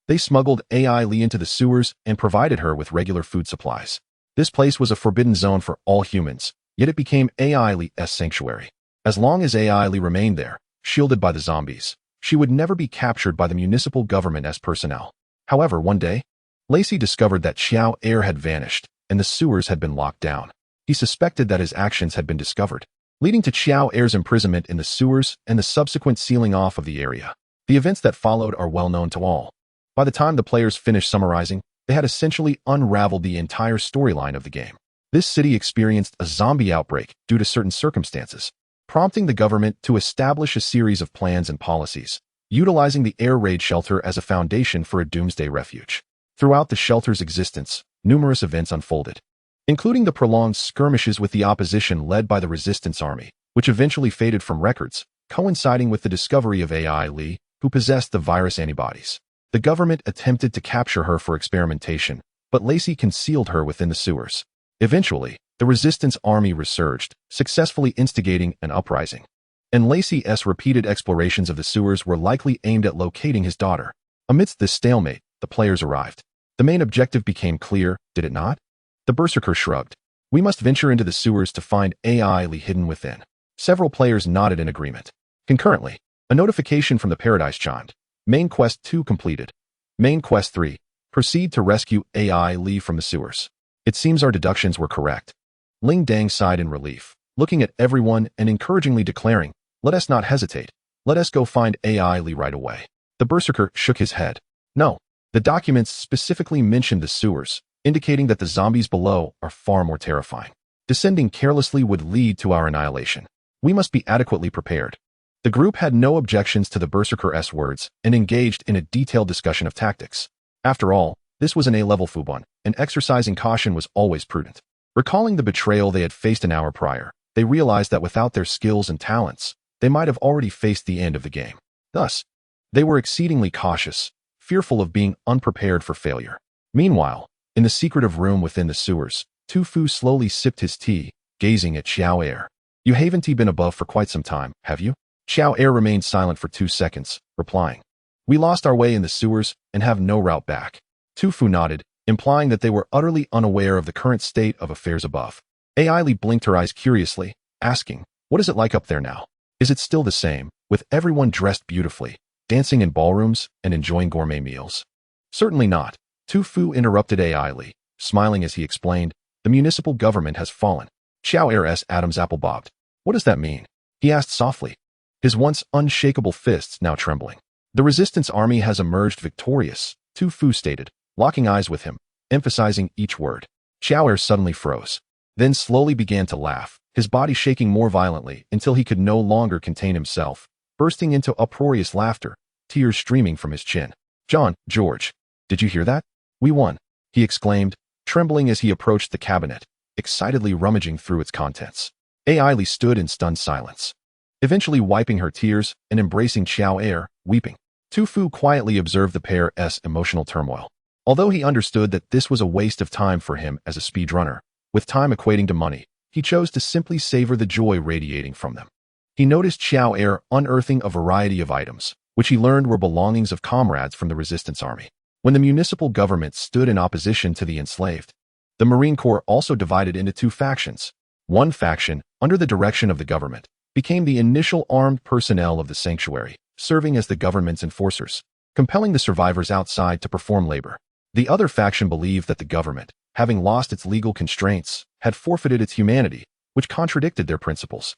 they smuggled AI Li into the sewers and provided her with regular food supplies. This place was a forbidden zone for all humans, yet it became AI Li's sanctuary. As long as AI Li remained there, shielded by the zombies, she would never be captured by the municipal government as personnel. However, one day, Lacey discovered that Xiao Er had vanished, and the sewers had been locked down. He suspected that his actions had been discovered, leading to Xiao Er's imprisonment in the sewers and the subsequent sealing off of the area. The events that followed are well known to all. By the time the players finished summarizing, they had essentially unraveled the entire storyline of the game. This city experienced a zombie outbreak due to certain circumstances, prompting the government to establish a series of plans and policies, utilizing the air raid shelter as a foundation for a doomsday refuge. Throughout the shelter's existence, numerous events unfolded, including the prolonged skirmishes with the opposition led by the resistance army, which eventually faded from records, coinciding with the discovery of AI Li, who possessed the virus antibodies. The government attempted to capture her for experimentation, but Lacey concealed her within the sewers. Eventually, the resistance army resurged, successfully instigating an uprising. And Lacey's repeated explorations of the sewers were likely aimed at locating his daughter. Amidst this stalemate, the players arrived. The main objective became clear, did it not? The berserker shrugged. We must venture into the sewers to find AI Li hidden within. Several players nodded in agreement. Concurrently, a notification from the Paradise chimed. Main Quest 2 completed. Main Quest 3. Proceed to rescue AI Li from the sewers. It seems our deductions were correct. Ling Dang sighed in relief, looking at everyone and encouragingly declaring, let us not hesitate. Let us go find AI Li right away. The berserker shook his head. No. The documents specifically mentioned the sewers, indicating that the zombies below are far more terrifying. Descending carelessly would lead to our annihilation. We must be adequately prepared. The group had no objections to the berserker's words and engaged in a detailed discussion of tactics. After all, this was an A-level Fubon, and exercising caution was always prudent. Recalling the betrayal they had faced an hour prior, they realized that without their skills and talents, they might have already faced the end of the game. Thus, they were exceedingly cautious, fearful of being unprepared for failure. Meanwhile, in the secretive room within the sewers, Tu Fu slowly sipped his tea, gazing at Xiao Er. You haven't been above for quite some time, have you? Xiao Er remained silent for 2 seconds, replying, we lost our way in the sewers and have no route back. Tu Fu nodded, implying that they were utterly unaware of the current state of affairs above. AI Li blinked her eyes curiously, asking, what is it like up there now? Is it still the same, with everyone dressed beautifully, dancing in ballrooms and enjoying gourmet meals? Certainly not. Tu Fu interrupted AI Li, smiling as he explained, the municipal government has fallen. Xiao Er's Adam's apple bobbed. What does that mean? He asked softly, his once unshakable fists now trembling. The resistance army has emerged victorious, Tu Fu stated, locking eyes with him, emphasizing each word. Xiao Er suddenly froze, then slowly began to laugh, his body shaking more violently until he could no longer contain himself, bursting into uproarious laughter, tears streaming from his chin. John, George. Did you hear that? We won, he exclaimed, trembling as he approached the cabinet, excitedly rummaging through its contents. Ailey stood in stunned silence, eventually wiping her tears and embracing Xiao Air, weeping. Tu Fu quietly observed the pair's emotional turmoil. Although he understood that this was a waste of time for him as a speedrunner, with time equating to money, he chose to simply savor the joy radiating from them. He noticed Xiao Air unearthing a variety of items, which he learned were belongings of comrades from the resistance army. When the municipal government stood in opposition to the enslaved, the Marine Corps also divided into two factions. One faction, under the direction of the government, became the initial armed personnel of the sanctuary, serving as the government's enforcers, compelling the survivors outside to perform labor. The other faction believed that the government, having lost its legal constraints, had forfeited its humanity, which contradicted their principles.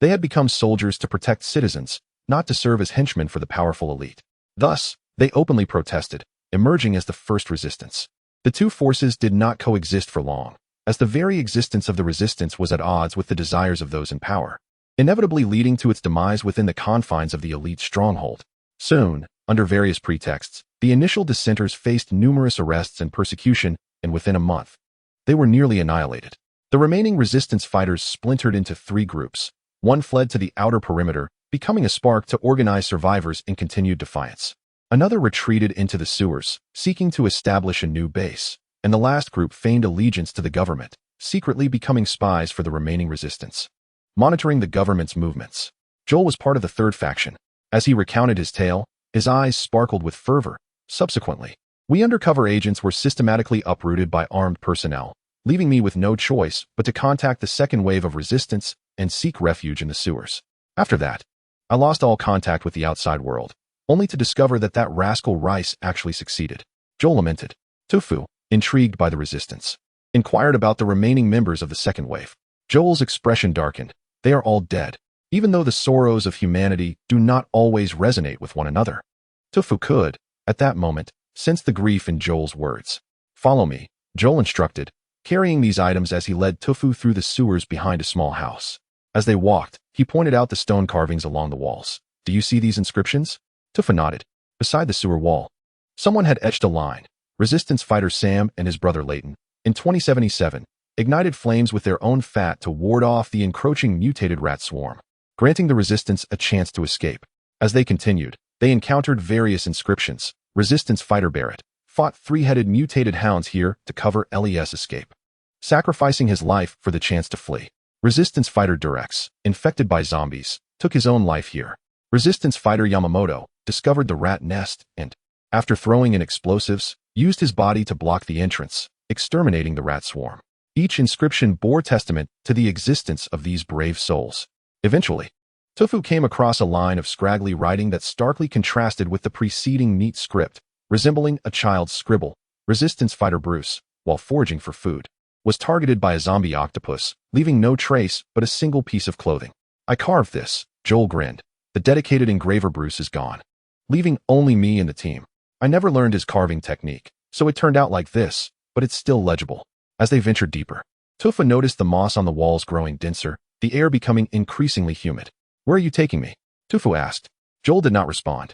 They had become soldiers to protect citizens, not to serve as henchmen for the powerful elite. Thus, they openly protested, emerging as the first resistance. The two forces did not coexist for long, as the very existence of the resistance was at odds with the desires of those in power, inevitably leading to its demise within the confines of the elite stronghold. Soon, under various pretexts, the initial dissenters faced numerous arrests and persecution, and within a month, they were nearly annihilated. The remaining resistance fighters splintered into three groups. One fled to the outer perimeter, becoming a spark to organize survivors in continued defiance. Another retreated into the sewers, seeking to establish a new base, and the last group feigned allegiance to the government, secretly becoming spies for the remaining resistance, monitoring the government's movements. Joel was part of the third faction. As he recounted his tale, his eyes sparkled with fervor. Subsequently, we undercover agents were systematically uprooted by armed personnel, leaving me with no choice but to contact the second wave of resistance and seek refuge in the sewers. After that, I lost all contact with the outside world, only to discover that rascal Rice actually succeeded. Joel lamented. Tu Fu, intrigued by the resistance, inquired about the remaining members of the second wave. Joel's expression darkened. They are all dead, even though the sorrows of humanity do not always resonate with one another. Tu Fu could, at that moment, sense the grief in Joel's words. Follow me, Joel instructed, carrying these items as he led Tu Fu through the sewers behind a small house. As they walked, he pointed out the stone carvings along the walls. Do you see these inscriptions? Tu Fu nodded. Beside the sewer wall, someone had etched a line. Resistance fighter Sam and his brother Leighton, in 2077, ignited flames with their own fat to ward off the encroaching mutated rat swarm, granting the resistance a chance to escape. As they continued, they encountered various inscriptions. Resistance fighter Barrett fought three-headed mutated hounds here to cover LES escape, sacrificing his life for the chance to flee. Resistance fighter Durex, infected by zombies, took his own life here. Resistance fighter Yamamoto discovered the rat nest and, after throwing in explosives, used his body to block the entrance, exterminating the rat swarm. Each inscription bore testament to the existence of these brave souls. Eventually, Tu Fu came across a line of scraggly writing that starkly contrasted with the preceding neat script, resembling a child's scribble. Resistance fighter Bruce, while foraging for food, was targeted by a zombie octopus, leaving no trace but a single piece of clothing. I carved this, Joel grinned. The dedicated engraver Bruce is gone, leaving only me and the team. I never learned his carving technique, so it turned out like this, but it's still legible. As they ventured deeper, Tu Fu noticed the moss on the walls growing denser, the air becoming increasingly humid. Where are you taking me? Tu Fu asked. Joel did not respond,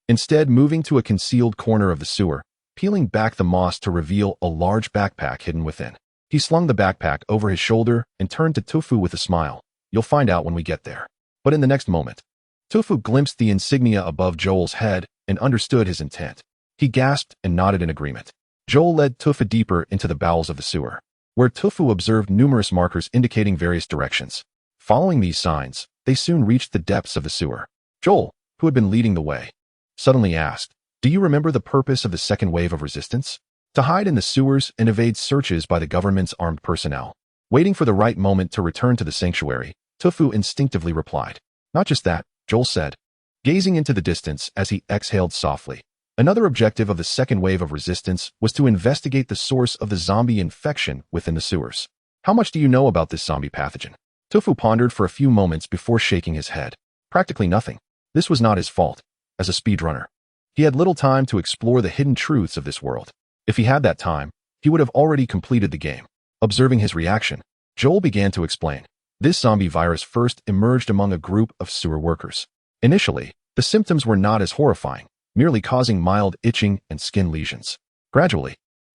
instead moving to a concealed corner of the sewer, peeling back the moss to reveal a large backpack hidden within. He slung the backpack over his shoulder and turned to Tu Fu with a smile. You'll find out when we get there. But in the next moment, Tu Fu glimpsed the insignia above Joel's head and understood his intent. He gasped and nodded in agreement. Joel led Tu Fu deeper into the bowels of the sewer, where Tu Fu observed numerous markers indicating various directions. Following these signs, they soon reached the depths of the sewer. Joel, who had been leading the way, suddenly asked, Do you remember the purpose of the second wave of resistance? To hide in the sewers and evade searches by the government's armed personnel. Waiting for the right moment to return to the sanctuary, Tu Fu instinctively replied. Not just that, Joel said, gazing into the distance as he exhaled softly. Another objective of the second wave of resistance was to investigate the source of the zombie infection within the sewers. How much do you know about this zombie pathogen? Tu Fu pondered for a few moments before shaking his head. Practically nothing. This was not his fault. As a speedrunner, he had little time to explore the hidden truths of this world. If he had that time, he would have already completed the game. Observing his reaction, Joel began to explain. This zombie virus first emerged among a group of sewer workers. Initially, the symptoms were not as horrifying, merely causing mild itching and skin lesions. Gradually,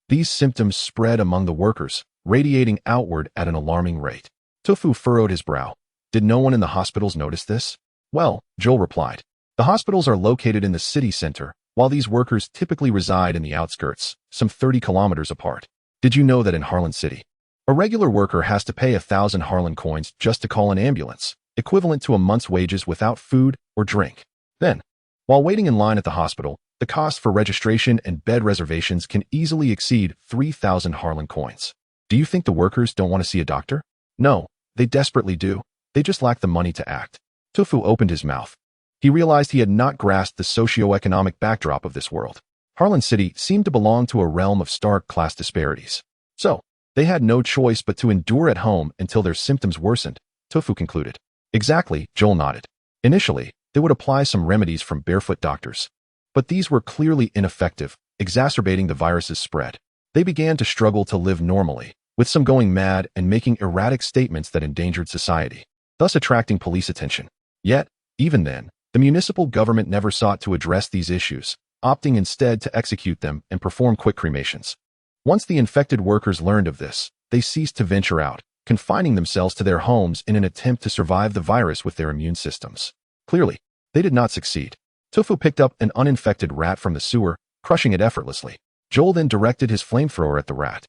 these symptoms spread among the workers, radiating outward at an alarming rate. Tofu furrowed his brow. Did no one in the hospitals notice this? Well, Joel replied. The hospitals are located in the city center, while these workers typically reside in the outskirts, some 30 kilometers apart. Did you know that in Harlan City, a regular worker has to pay 1,000 Harlan coins just to call an ambulance, equivalent to a month's wages without food or drink? Then, while waiting in line at the hospital, the cost for registration and bed reservations can easily exceed 3,000 Harlan coins. Do you think the workers don't want to see a doctor? No, they desperately do. They just lack the money to act. Tofu opened his mouth. He realized he had not grasped the socio-economic backdrop of this world. Harlan City seemed to belong to a realm of stark class disparities. So, they had no choice but to endure at home until their symptoms worsened, Tofu concluded. Exactly, Joel nodded. Initially, they would apply some remedies from barefoot doctors. But these were clearly ineffective, exacerbating the virus's spread. They began to struggle to live normally, with some going mad and making erratic statements that endangered society, thus attracting police attention. Yet, even then, the municipal government never sought to address these issues, opting instead to execute them and perform quick cremations. Once the infected workers learned of this, they ceased to venture out, confining themselves to their homes in an attempt to survive the virus with their immune systems. Clearly, they did not succeed. Tofu picked up an uninfected rat from the sewer, crushing it effortlessly. Joel then directed his flamethrower at the rat,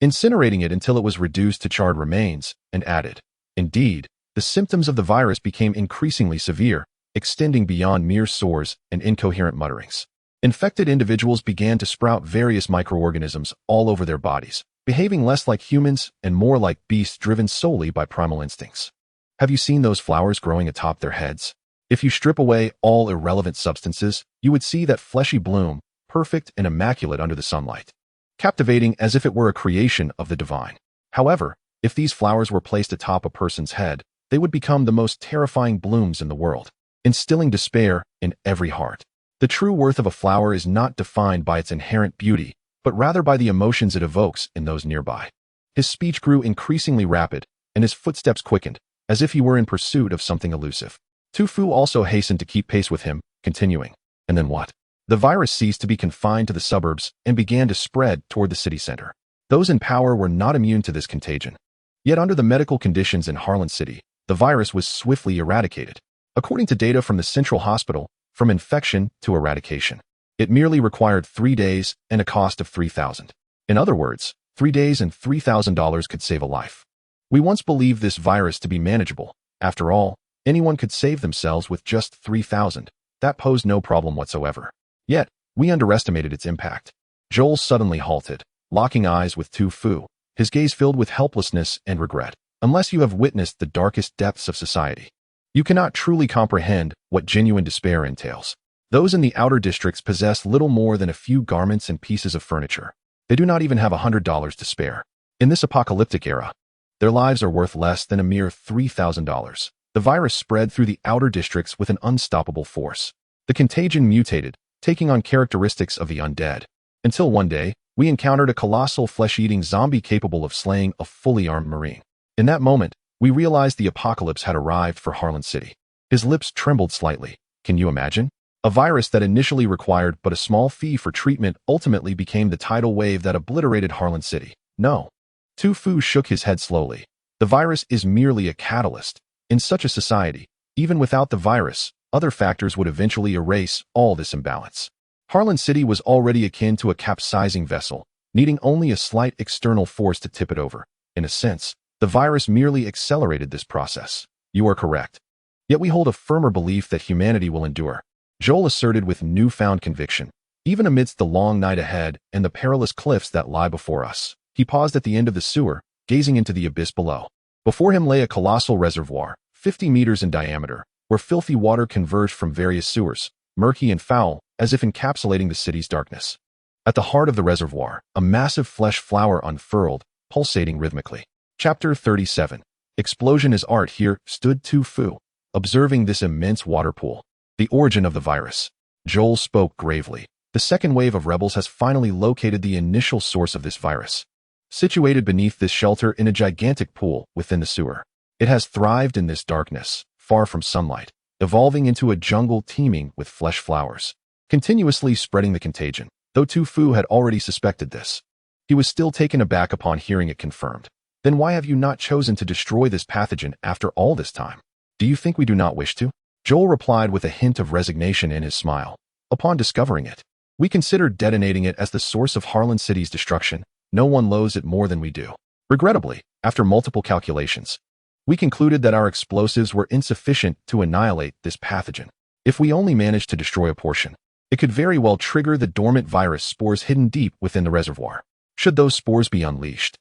incinerating it until it was reduced to charred remains, and added, "Indeed, the symptoms of the virus became increasingly severe, extending beyond mere sores and incoherent mutterings. Infected individuals began to sprout various microorganisms all over their bodies, behaving less like humans and more like beasts driven solely by primal instincts. Have you seen those flowers growing atop their heads? If you strip away all irrelevant substances, you would see that fleshy bloom, perfect and immaculate under the sunlight, captivating as if it were a creation of the divine. However, if these flowers were placed atop a person's head, they would become the most terrifying blooms in the world, instilling despair in every heart. The true worth of a flower is not defined by its inherent beauty, but rather by the emotions it evokes in those nearby." His speech grew increasingly rapid, and his footsteps quickened, as if he were in pursuit of something elusive. Tofu also hastened to keep pace with him, continuing. And then what? The virus ceased to be confined to the suburbs and began to spread toward the city center. Those in power were not immune to this contagion. Yet under the medical conditions in Harlan City, the virus was swiftly eradicated. According to data from the Central Hospital, from infection to eradication, it merely required 3 days and a cost of $3,000. In other words, 3 days and $3,000 could save a life. We once believed this virus to be manageable. After all, anyone could save themselves with just $3,000. That posed no problem whatsoever. Yet, we underestimated its impact. Joel suddenly halted, locking eyes with Tofu, his gaze filled with helplessness and regret. Unless you have witnessed the darkest depths of society, you cannot truly comprehend what genuine despair entails. Those in the outer districts possess little more than a few garments and pieces of furniture. They do not even have $100 to spare. In this apocalyptic era, their lives are worth less than a mere $3,000. The virus spread through the outer districts with an unstoppable force. The contagion mutated, taking on characteristics of the undead, until one day, we encountered a colossal flesh-eating zombie capable of slaying a fully armed Marine. In that moment, we realized the apocalypse had arrived for Harlan City. His lips trembled slightly. Can you imagine? A virus that initially required but a small fee for treatment ultimately became the tidal wave that obliterated Harlan City. No. Tofu shook his head slowly. The virus is merely a catalyst. In such a society, even without the virus, other factors would eventually erase all this imbalance. Harlan City was already akin to a capsizing vessel, needing only a slight external force to tip it over. In a sense, the virus merely accelerated this process. You are correct. Yet we hold a firmer belief that humanity will endure, Joel asserted with newfound conviction. Even amidst the long night ahead and the perilous cliffs that lie before us, he paused at the end of the sewer, gazing into the abyss below. Before him lay a colossal reservoir, 50 meters in diameter, where filthy water converged from various sewers, murky and foul, as if encapsulating the city's darkness. At the heart of the reservoir, a massive flesh flower unfurled, pulsating rhythmically. Chapter 37. Explosion is art. Here stood Tofu, observing this immense water pool. The origin of the virus. Joel spoke gravely. The second wave of rebels has finally located the initial source of this virus. Situated beneath this shelter in a gigantic pool within the sewer. It has thrived in this darkness, far from sunlight, evolving into a jungle teeming with flesh flowers, continuously spreading the contagion. though Tu Fu had already suspected this. He was still taken aback upon hearing it confirmed. Then why have you not chosen to destroy this pathogen after all this time? Do you think we do not wish to? Joel replied with a hint of resignation in his smile. Upon discovering it, we considered detonating it as the source of Harlan City's destruction. No one loathes it more than we do. Regrettably, after multiple calculations, we concluded that our explosives were insufficient to annihilate this pathogen. If we only managed to destroy a portion, it could very well trigger the dormant virus spores hidden deep within the reservoir. Should those spores be unleashed,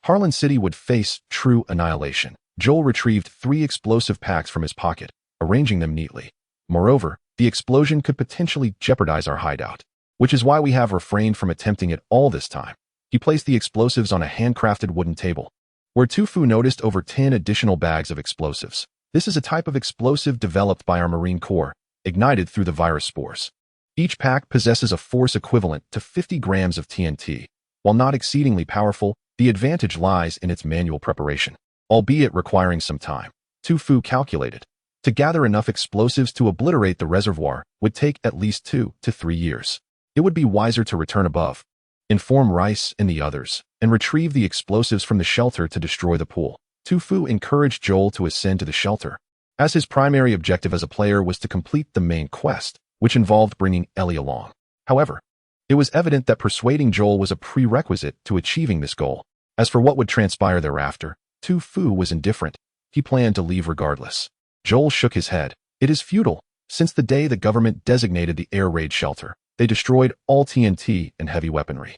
Harlan City would face true annihilation. Joel retrieved 3 explosive packs from his pocket, arranging them neatly. Moreover, the explosion could potentially jeopardize our hideout, which is why we have refrained from attempting it all this time. He placed the explosives on a handcrafted wooden table, where Tu Fu noticed over 10 additional bags of explosives. This is a type of explosive developed by our Marine Corps, ignited through the virus spores. Each pack possesses a force equivalent to 50 grams of TNT. While not exceedingly powerful, the advantage lies in its manual preparation, albeit requiring some time. Tu Fu calculated. To gather enough explosives to obliterate the reservoir would take at least 2 to 3 years. It would be wiser to return above, inform Rice and the others, and retrieve the explosives from the shelter to destroy the pool. Tu Fu encouraged Joel to ascend to the shelter, as his primary objective as a player was to complete the main quest, which involved bringing Ellie along. However, it was evident that persuading Joel was a prerequisite to achieving this goal. As for what would transpire thereafter, Tu Fu was indifferent. He planned to leave regardless. Joel shook his head. It is futile. Since the day the government designated the air raid shelter, they destroyed all TNT and heavy weaponry.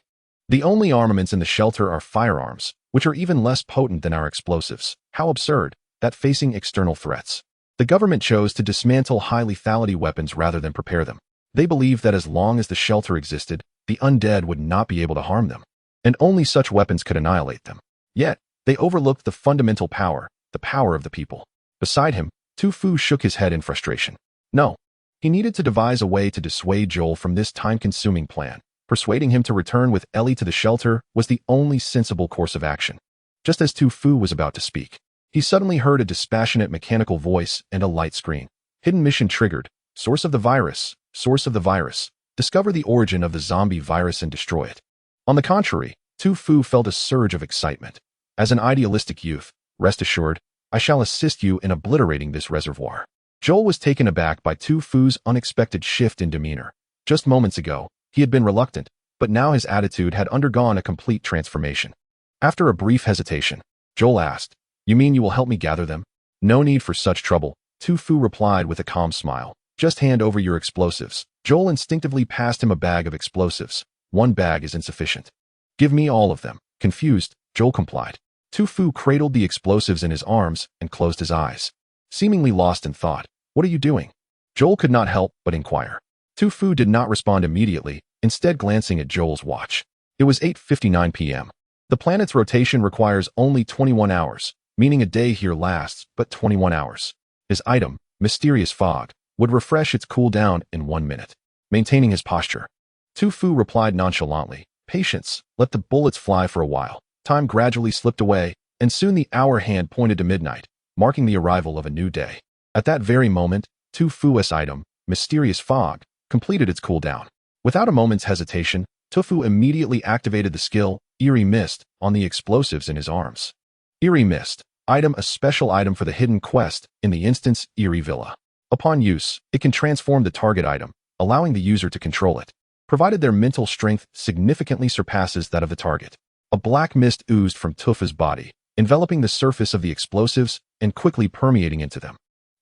The only armaments in the shelter are firearms, which are even less potent than our explosives. How absurd, that facing external threats, the government chose to dismantle high lethality weapons rather than prepare them. They believed that as long as the shelter existed, the undead would not be able to harm them, and only such weapons could annihilate them. Yet, they overlooked the fundamental power, the power of the people. Beside him, Tu Fu shook his head in frustration. No. He needed to devise a way to dissuade Joel from this time-consuming plan. Persuading him to return with Ellie to the shelter was the only sensible course of action. Just as Tu Fu was about to speak, he suddenly heard a dispassionate mechanical voice and a light screen. Hidden mission triggered. Source of the virus. Source of the virus. Discover the origin of the zombie virus and destroy it. On the contrary, Tu Fu felt a surge of excitement. As an idealistic youth, rest assured, I shall assist you in obliterating this reservoir. Joel was taken aback by Tu Fu's unexpected shift in demeanor. Just moments ago, he had been reluctant, but now his attitude had undergone a complete transformation. After a brief hesitation, Joel asked, "You mean you will help me gather them?" "No need for such trouble," Tu Fu replied with a calm smile. "Just hand over your explosives." Joel instinctively passed him a bag of explosives. "1 bag is insufficient." "Give me all of them." Confused, Joel complied. Tu Fu cradled the explosives in his arms and closed his eyes, seemingly lost in thought. "What are you doing?" Joel could not help but inquire. Tu Fu did not respond immediately, instead glancing at Joel's watch. It was 8:59 p.m. The planet's rotation requires only 21 hours, meaning a day here lasts but 21 hours. His item, Mysterious Fog, would refresh its cooldown in 1 minute. Maintaining his posture, Tu Fu replied nonchalantly, "Patience, let the bullets fly for a while." Time gradually slipped away, and soon the hour hand pointed to midnight, marking the arrival of a new day. At that very moment, Tu Fu's item, Mysterious Fog, completed its cooldown. Without a moment's hesitation, Tu Fu immediately activated the skill, Eerie Mist, on the explosives in his arms. Eerie Mist, item a special item for the hidden quest, in the instance Eerie Villa. Upon use, it can transform the target item, allowing the user to control it, provided their mental strength significantly surpasses that of the target. A black mist oozed from Tu Fu's body, enveloping the surface of the explosives and quickly permeating into them.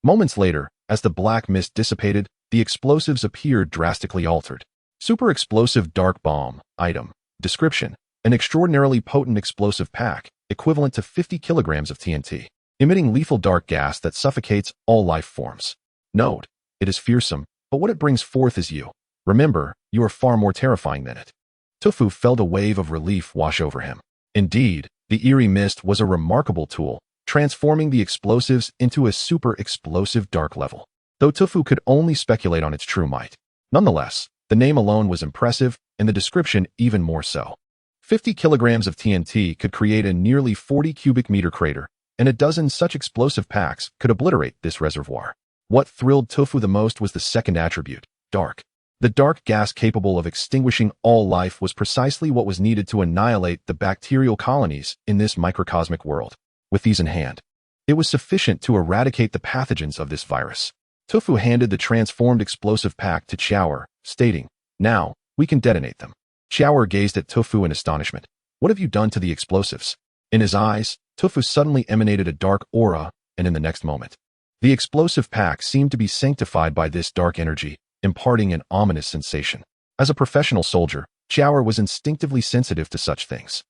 Moments later, as the black mist dissipated, the explosives appeared drastically altered. Super Explosive Dark Bomb, item. Description: an extraordinarily potent explosive pack, equivalent to 50 kilograms of TNT, emitting lethal dark gas that suffocates all life forms. Note: it is fearsome, but what it brings forth is you. Remember, you are far more terrifying than it. Tu Fu felt a wave of relief wash over him. Indeed, the Eerie Mist was a remarkable tool, transforming the explosives into a super explosive dark level. Though Tu Fu could only speculate on its true might. Nonetheless, the name alone was impressive, and the description even more so. 50 kilograms of TNT could create a nearly 40 cubic meter crater, and a dozen such explosive packs could obliterate this reservoir. What thrilled Tu Fu the most was the second attribute, dark. The dark gas capable of extinguishing all life was precisely what was needed to annihilate the bacterial colonies in this microcosmic world. With these in hand, it was sufficient to eradicate the pathogens of this virus. Tofu handed the transformed explosive pack to Chower, stating, "Now, we can detonate them." Chower gazed at Tofu in astonishment. "What have you done to the explosives?" In his eyes, Tofu suddenly emanated a dark aura, and in the next moment, the explosive pack seemed to be sanctified by this dark energy, imparting an ominous sensation. As a professional soldier, Chower was instinctively sensitive to such things.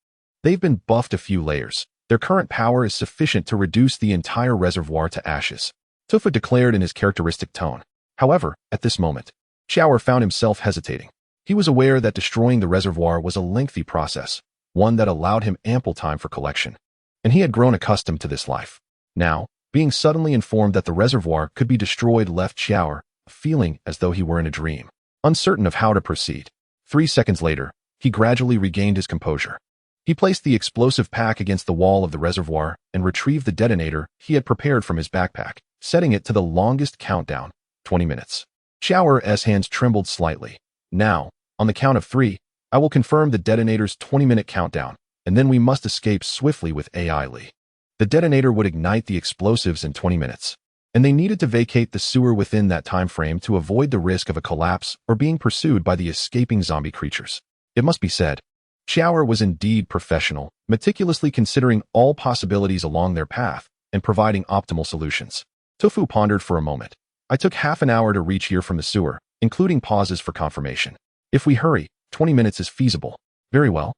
They've been buffed a few layers. Their current power is sufficient to reduce the entire reservoir to ashes, Tofu declared in his characteristic tone. However, at this moment, Chower found himself hesitating. He was aware that destroying the reservoir was a lengthy process, one that allowed him ample time for collection, and he had grown accustomed to this life. Now, being suddenly informed that the reservoir could be destroyed left Chower feeling as though he were in a dream, uncertain of how to proceed. 3 seconds later, he gradually regained his composure. He placed the explosive pack against the wall of the reservoir and retrieved the detonator he had prepared from his backpack, setting it to the longest countdown, 20 minutes. Chower's hands trembled slightly. "Now, on the count of 3, I will confirm the detonator's 20-minute countdown, and then we must escape swiftly with AI Lee." The detonator would ignite the explosives in 20 minutes, and they needed to vacate the sewer within that time frame to avoid the risk of a collapse or being pursued by the escaping zombie creatures. It must be said, Chower was indeed professional, meticulously considering all possibilities along their path and providing optimal solutions. Tofu pondered for a moment. "I took half an hour to reach here from the sewer, including pauses for confirmation. If we hurry, 20 minutes is feasible." "Very well.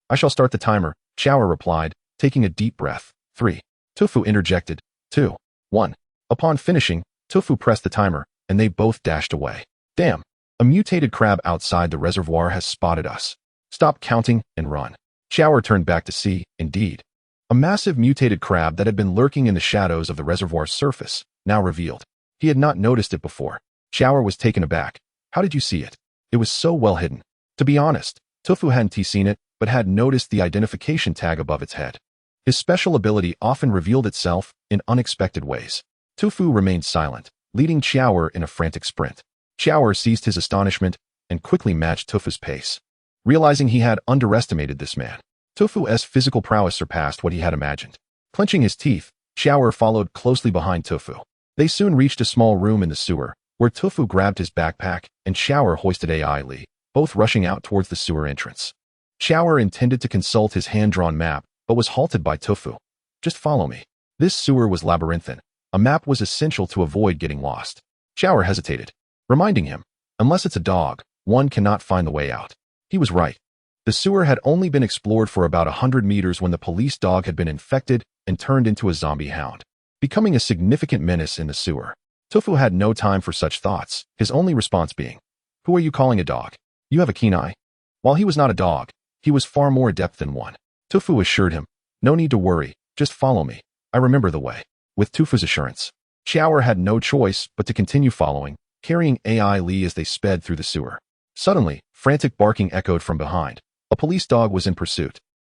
I shall start the timer," Chower replied, taking a deep breath. 3. Tofu interjected. 2. 1. Upon finishing, Tofu pressed the timer, and they both dashed away. "Damn! A mutated crab outside the reservoir has spotted us. Stop counting and run." Chower turned back to see, indeed, a massive mutated crab that had been lurking in the shadows of the reservoir's surface, now revealed. He had not noticed it before. Chower was taken aback. "How did you see it? It was so well hidden." To be honest, Tofu hadn't seen it, but had noticed the identification tag above its head. His special ability often revealed itself in unexpected ways. Tofu remained silent, leading Chower in a frantic sprint. Chower seized his astonishment and quickly matched Tofu's pace. Realizing he had underestimated this man, Tofu's physical prowess surpassed what he had imagined. Clenching his teeth, Chower followed closely behind Tofu. They soon reached a small room in the sewer, where Tofu grabbed his backpack and Chower hoisted AI Lee, both rushing out towards the sewer entrance. Chower intended to consult his hand-drawn map, but was halted by Tofu. "Just follow me." This sewer was labyrinthine. A map was essential to avoid getting lost. Chower hesitated, reminding him, unless it's a dog, one cannot find the way out. He was right. The sewer had only been explored for about 100 meters when the police dog had been infected and turned into a zombie hound, becoming a significant menace in the sewer. Tofu had no time for such thoughts, his only response being, "Who are you calling a dog? You have a keen eye." While he was not a dog, he was far more adept than one. Tofu assured him, "No need to worry, just follow me. I remember the way." With Tofu's assurance, Chower had no choice but to continue following, carrying AI Lee as they sped through the sewer. Suddenly, frantic barking echoed from behind. A police dog was in pursuit.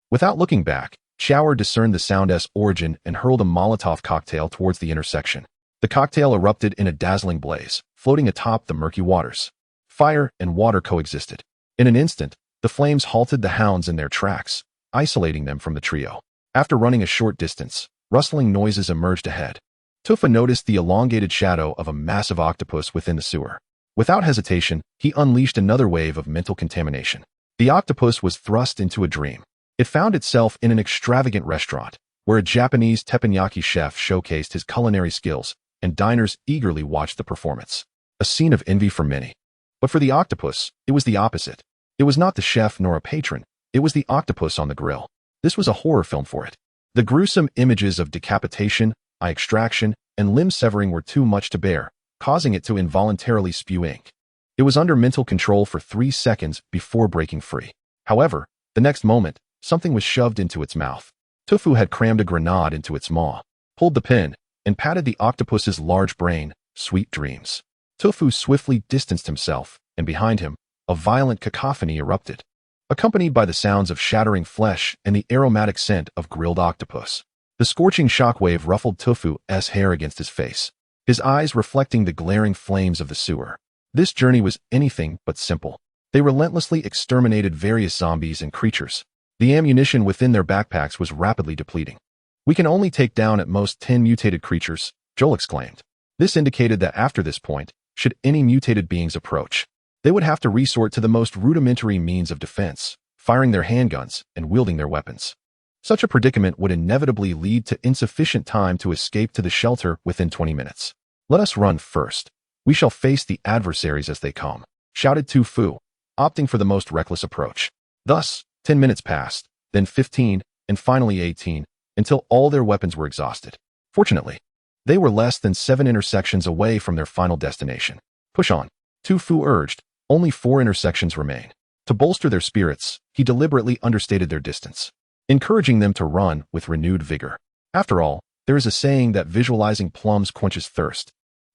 Without looking back, Chower discerned the sound's origin and hurled a Molotov cocktail towards the intersection. The cocktail erupted in a dazzling blaze, floating atop the murky waters. Fire and water coexisted. In an instant, the flames halted the hounds in their tracks, isolating them from the trio. After running a short distance, rustling noises emerged ahead. Tofu noticed the elongated shadow of a massive octopus within the sewer. Without hesitation, he unleashed another wave of mental contamination. The octopus was thrust into a dream. It found itself in an extravagant restaurant, where a Japanese teppanyaki chef showcased his culinary skills, and diners eagerly watched the performance. A scene of envy for many. But for the octopus, it was the opposite. It was not the chef nor a patron. It was the octopus on the grill. This was a horror film for it. The gruesome images of decapitation, eye extraction, and limb severing were too much to bear, causing it to involuntarily spew ink. It was under mental control for 3 seconds before breaking free. However, the next moment, something was shoved into its mouth. Tofu had crammed a grenade into its maw, pulled the pin, and patted the octopus's large brain. Sweet dreams. Tofu swiftly distanced himself, and behind him, a violent cacophony erupted, accompanied by the sounds of shattering flesh and the aromatic scent of grilled octopus. The scorching shockwave ruffled Tofu's hair against his face, his eyes reflecting the glaring flames of the sewer. This journey was anything but simple. They relentlessly exterminated various zombies and creatures. The ammunition within their backpacks was rapidly depleting. "We can only take down at most 10 mutated creatures," Joel exclaimed. This indicated that after this point, should any mutated beings approach, they would have to resort to the most rudimentary means of defense, firing their handguns and wielding their weapons. Such a predicament would inevitably lead to insufficient time to escape to the shelter within 20 minutes. "Let us run first. We shall face the adversaries as they come," shouted Tu Fu, opting for the most reckless approach. Thus, 10 minutes passed, then 15, and finally 18, until all their weapons were exhausted. Fortunately, they were less than 7 intersections away from their final destination. "Push on," Tu Fu urged. Only 4 intersections remain. To bolster their spirits, he deliberately understated their distance, encouraging them to run with renewed vigor. After all, there is a saying that visualizing plums quenches thirst.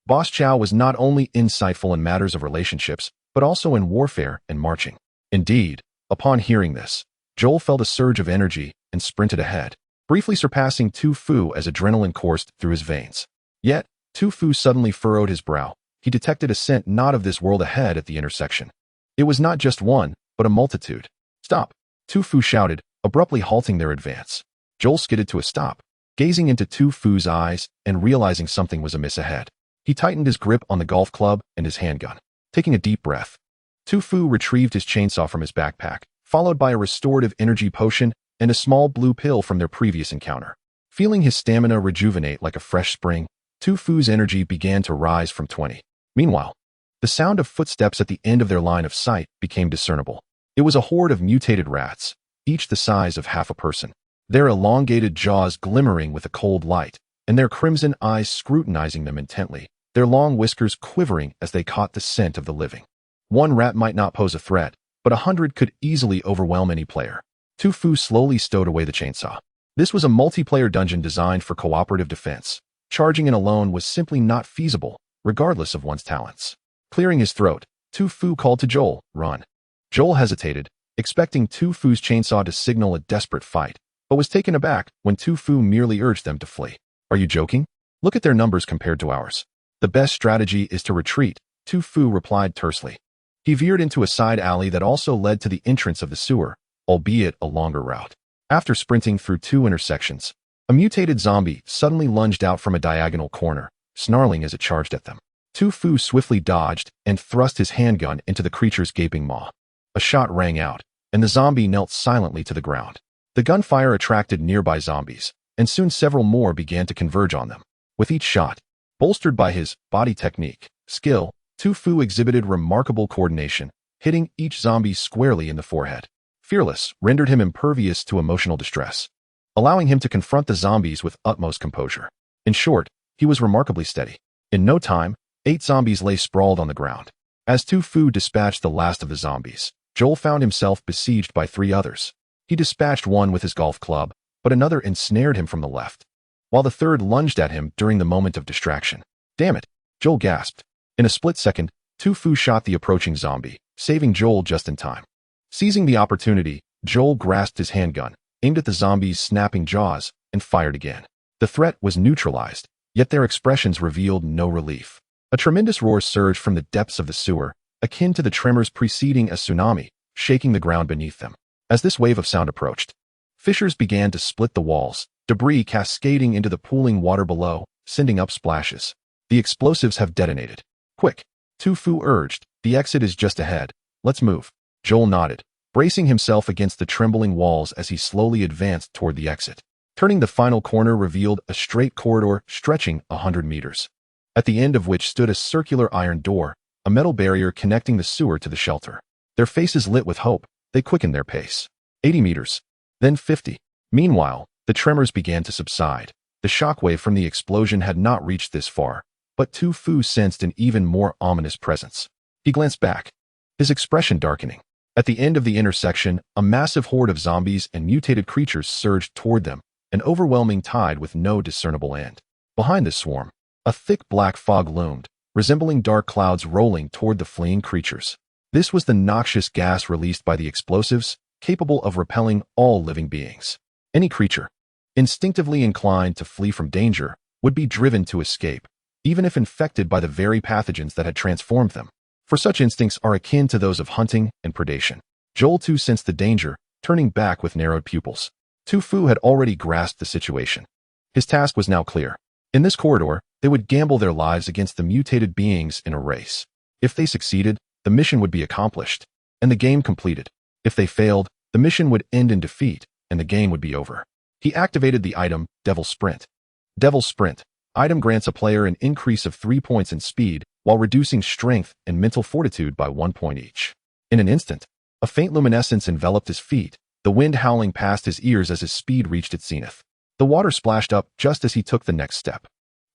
Boss Chow was not only insightful in matters of relationships, but also in warfare and marching. Indeed, upon hearing this, Joel felt a surge of energy and sprinted ahead, briefly surpassing Tu Fu as adrenaline coursed through his veins. Yet, Tu Fu suddenly furrowed his brow. He detected a scent not of this world ahead at the intersection. It was not just one, but a multitude. "Stop!" Tu Fu shouted, abruptly halting their advance. Joel skidded to a stop, gazing into Tu Fu's eyes and realizing something was amiss ahead. He tightened his grip on the golf club and his handgun. Taking a deep breath, Tu Fu retrieved his chainsaw from his backpack, followed by a restorative energy potion and a small blue pill from their previous encounter. Feeling his stamina rejuvenate like a fresh spring, Tu Fu's energy began to rise from 20. Meanwhile, the sound of footsteps at the end of their line of sight became discernible. It was a horde of mutated rats, each the size of half a person, their elongated jaws glimmering with a cold light, and their crimson eyes scrutinizing them intently, their long whiskers quivering as they caught the scent of the living. One rat might not pose a threat, but 100 could easily overwhelm any player. Tu Fu slowly stowed away the chainsaw. This was a multiplayer dungeon designed for cooperative defense. Charging in alone was simply not feasible, regardless of one's talents. Clearing his throat, Tu Fu called to Joel, "Run." Joel hesitated, expecting Tu Fu's chainsaw to signal a desperate fight, but was taken aback when Tu Fu merely urged them to flee. "Are you joking? Look at their numbers compared to ours. The best strategy is to retreat," Tu Fu replied tersely. He veered into a side alley that also led to the entrance of the sewer, albeit a longer route. After sprinting through 2 intersections, a mutated zombie suddenly lunged out from a diagonal corner, snarling as it charged at them. Tu Fu swiftly dodged and thrust his handgun into the creature's gaping maw. A shot rang out, and the zombie knelt silently to the ground. The gunfire attracted nearby zombies, and soon several more began to converge on them. With each shot, bolstered by his body technique skill, Tu Fu exhibited remarkable coordination, hitting each zombie squarely in the forehead. Fearless rendered him impervious to emotional distress, allowing him to confront the zombies with utmost composure. In short, he was remarkably steady. In no time, 8 zombies lay sprawled on the ground. As Tu Fu dispatched the last of the zombies, Joel found himself besieged by 3 others. He dispatched one with his golf club, but another ensnared him from the left, while the third lunged at him during the moment of distraction. "Damn it," Joel gasped. In a split second, Tu Fu shot the approaching zombie, saving Joel just in time. Seizing the opportunity, Joel grasped his handgun, aimed at the zombie's snapping jaws, and fired again. The threat was neutralized, yet their expressions revealed no relief. A tremendous roar surged from the depths of the sewer, akin to the tremors preceding a tsunami, shaking the ground beneath them. As this wave of sound approached, fissures began to split the walls, debris cascading into the pooling water below, sending up splashes. "The explosives have detonated. Quick," Tu Fu urged. "The exit is just ahead. Let's move." Joel nodded, bracing himself against the trembling walls as he slowly advanced toward the exit. Turning the final corner revealed a straight corridor stretching 100 meters, at the end of which stood a circular iron door, a metal barrier connecting the sewer to the shelter. Their faces lit with hope, they quickened their pace. 80 meters, then 50. Meanwhile, the tremors began to subside. The shockwave from the explosion had not reached this far, but Tu Fu sensed an even more ominous presence. He glanced back, his expression darkening. At the end of the intersection, a massive horde of zombies and mutated creatures surged toward them, an overwhelming tide with no discernible end. Behind this swarm, a thick black fog loomed, resembling dark clouds rolling toward the fleeing creatures. This was the noxious gas released by the explosives, capable of repelling all living beings. Any creature, instinctively inclined to flee from danger, would be driven to escape, even if infected by the very pathogens that had transformed them. for such instincts are akin to those of hunting and predation. Joel too sensed the danger, turning back with narrowed pupils. Tu Fu had already grasped the situation. His task was now clear. In this corridor, they would gamble their lives against the mutated beings in a race. If they succeeded, the mission would be accomplished, and the game completed. If they failed, the mission would end in defeat, and the game would be over. He activated the item, Devil Sprint. Devil Sprint. Item grants a player an increase of 3 points in speed, while reducing strength and mental fortitude by 1 point each. In an instant, a faint luminescence enveloped his feet, the wind howling past his ears as his speed reached its zenith. The water splashed up just as he took the next step.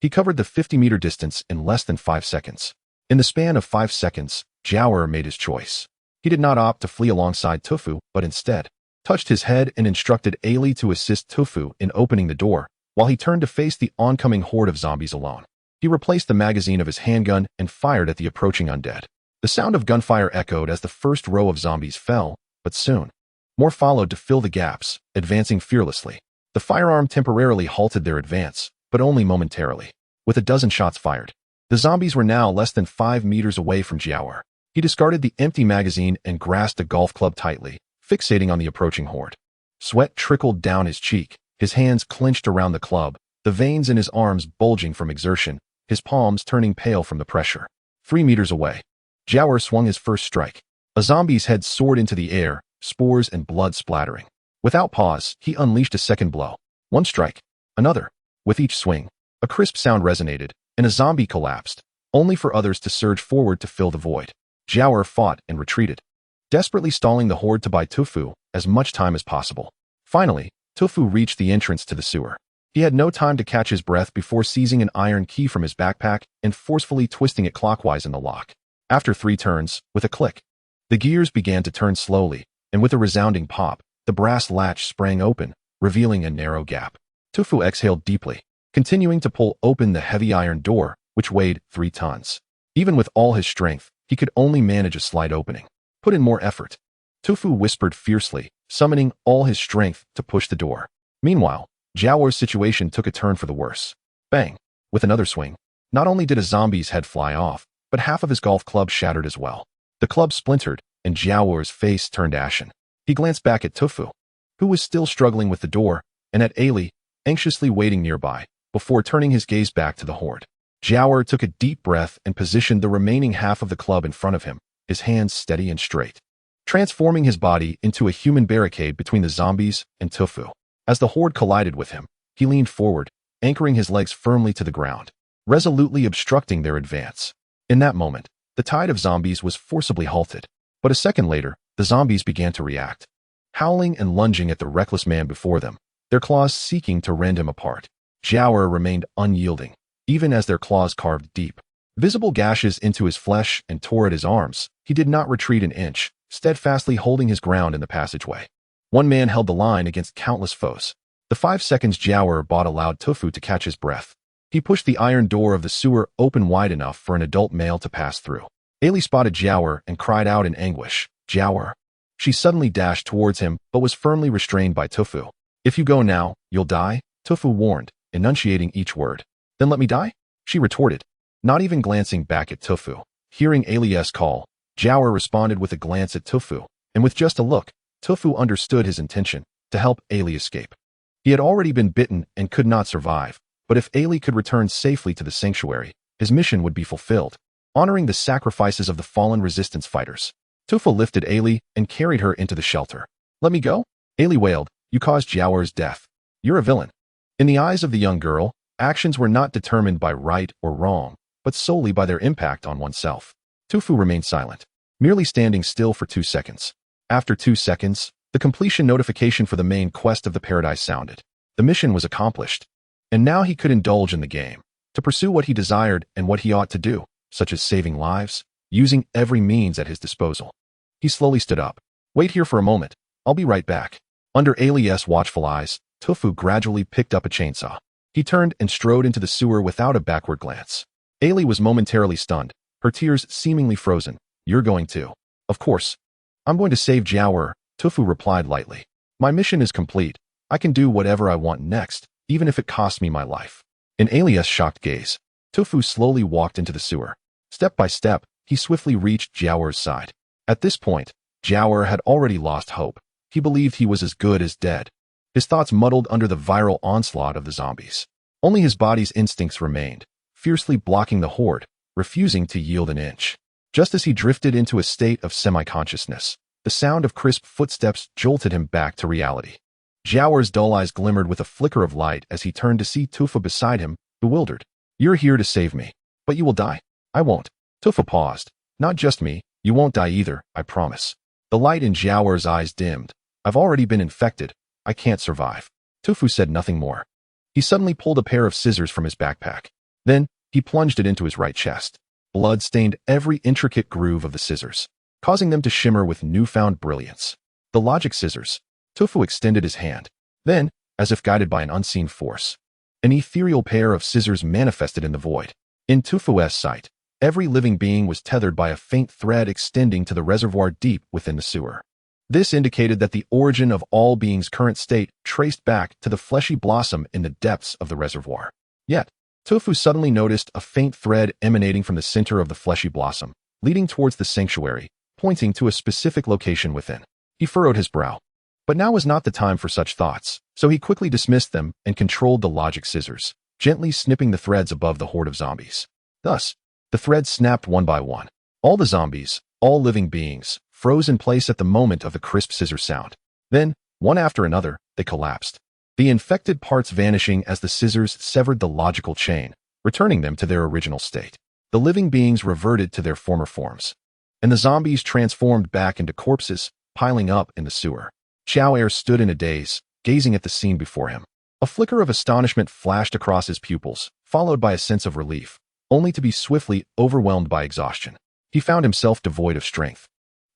He covered the 50-meter distance in less than 5 seconds. In the span of 5 seconds, Jiaoer made his choice. He did not opt to flee alongside Tu Fu, but instead touched his head and instructed Ailey to assist Tu Fu in opening the door, while he turned to face the oncoming horde of zombies alone. He replaced the magazine of his handgun and fired at the approaching undead. The sound of gunfire echoed as the first row of zombies fell, but soon more followed to fill the gaps, advancing fearlessly. The firearm temporarily halted their advance, but only momentarily. With a dozen shots fired, the zombies were now less than 5 meters away from Jiaoer. He discarded the empty magazine and grasped a golf club tightly, fixating on the approaching horde. Sweat trickled down his cheek, his hands clenched around the club, the veins in his arms bulging from exertion, his palms turning pale from the pressure. 3 meters away, Jiaoer swung his first strike. A zombie's head soared into the air, spores and blood splattering. Without pause, he unleashed a second blow. One strike, another. With each swing, a crisp sound resonated, and a zombie collapsed, only for others to surge forward to fill the void. Jiaoer fought and retreated, desperately stalling the horde to buy Tu Fu as much time as possible. Finally, Tu Fu reached the entrance to the sewer. He had no time to catch his breath before seizing an iron key from his backpack and forcefully twisting it clockwise in the lock. After 3 turns, with a click, the gears began to turn slowly, and with a resounding pop, the brass latch sprang open, revealing a narrow gap. Tu Fu exhaled deeply, continuing to pull open the heavy iron door, which weighed 3 tons. Even with all his strength, he could only manage a slight opening. Put in more effort. Tu Fu whispered fiercely, summoning all his strength to push the door. Meanwhile, Jiaoer's situation took a turn for the worse. Bang! With another swing, not only did a zombie's head fly off, but half of his golf club shattered as well. The club splintered, and Jiaoer's face turned ashen. He glanced back at Tu Fu, who was still struggling with the door, and at Ailey, anxiously waiting nearby, before turning his gaze back to the horde. Jiaoer took a deep breath and positioned the remaining half of the club in front of him, his hands steady and straight, transforming his body into a human barricade between the zombies and Tu Fu. As the horde collided with him, he leaned forward, anchoring his legs firmly to the ground, resolutely obstructing their advance. In that moment, the tide of zombies was forcibly halted, but a second later, the zombies began to react, howling and lunging at the reckless man before them, their claws seeking to rend him apart. Jiaoer remained unyielding, even as their claws carved deep, visible gashes into his flesh and tore at his arms. He did not retreat an inch, steadfastly holding his ground in the passageway. One man held the line against countless foes. The 5 seconds Jiaoer bought allowed Tu Fu to catch his breath. He pushed the iron door of the sewer open wide enough for an adult male to pass through. Ailey spotted Jiaoer and cried out in anguish, "Jiaoer!" She suddenly dashed towards him, but was firmly restrained by Tu Fu. "If you go now, you'll die," Tu Fu warned, enunciating each word. "Then let me die?" she retorted, not even glancing back at Tu Fu. Hearing Ailey's call, Jiaoer responded with a glance at Tu Fu, and with just a look, Tu Fu understood his intention, to help Ailey escape. He had already been bitten and could not survive, but if Ailey could return safely to the sanctuary, his mission would be fulfilled, honoring the sacrifices of the fallen resistance fighters. Tu Fu lifted Ailey and carried her into the shelter. "Let me go?" Ailey wailed. "You caused Jiaoer's death. You're a villain." In the eyes of the young girl, actions were not determined by right or wrong, but solely by their impact on oneself. Tu Fu remained silent, merely standing still for 2 seconds. After 2 seconds, the completion notification for the main quest of the paradise sounded. The mission was accomplished, and now he could indulge in the game, to pursue what he desired and what he ought to do, such as saving lives, using every means at his disposal. He slowly stood up. "Wait here for a moment. I'll be right back." Under Ailey's watchful eyes, Tu Fu gradually picked up a chainsaw. He turned and strode into the sewer without a backward glance. Ailey was momentarily stunned, her tears seemingly frozen. "You're going to?" "Of course. I'm going to save Jiaoer," Tu Fu replied lightly. "My mission is complete. I can do whatever I want next, even if it costs me my life." In Ailey's shocked gaze, Tu Fu slowly walked into the sewer. Step by step, he swiftly reached Jiaoer's side. At this point, Jiaoer had already lost hope. He believed he was as good as dead. His thoughts muddled under the viral onslaught of the zombies. Only his body's instincts remained, fiercely blocking the horde, refusing to yield an inch. Just as he drifted into a state of semi-consciousness, the sound of crisp footsteps jolted him back to reality. Jiaoer's dull eyes glimmered with a flicker of light as he turned to see Tufa beside him, bewildered. "You're here to save me, but you will die." "I won't." Tufa paused. "Not just me, you won't die either, I promise." The light in Jiaoer's eyes dimmed. "I've already been infected. I can't survive." Tufu said nothing more. He suddenly pulled a pair of scissors from his backpack. Then, he plunged it into his right chest. Blood stained every intricate groove of the scissors, causing them to shimmer with newfound brilliance. The logic scissors. Tufu extended his hand. Then, as if guided by an unseen force, an ethereal pair of scissors manifested in the void. In Tufu's sight, every living being was tethered by a faint thread extending to the reservoir deep within the sewer. This indicated that the origin of all beings' current state traced back to the fleshy blossom in the depths of the reservoir. Yet, Tufu suddenly noticed a faint thread emanating from the center of the fleshy blossom, leading towards the sanctuary, pointing to a specific location within. He furrowed his brow. But now was not the time for such thoughts, so he quickly dismissed them and controlled the logic scissors, gently snipping the threads above the horde of zombies. Thus, the threads snapped one by one. All the zombies, all living beings, froze in place at the moment of the crisp scissor sound. Then, one after another, they collapsed, the infected parts vanishing as the scissors severed the logical chain, returning them to their original state. The living beings reverted to their former forms, and the zombies transformed back into corpses, piling up in the sewer. Jiaoer stood in a daze, gazing at the scene before him. A flicker of astonishment flashed across his pupils, followed by a sense of relief, only to be swiftly overwhelmed by exhaustion. He found himself devoid of strength,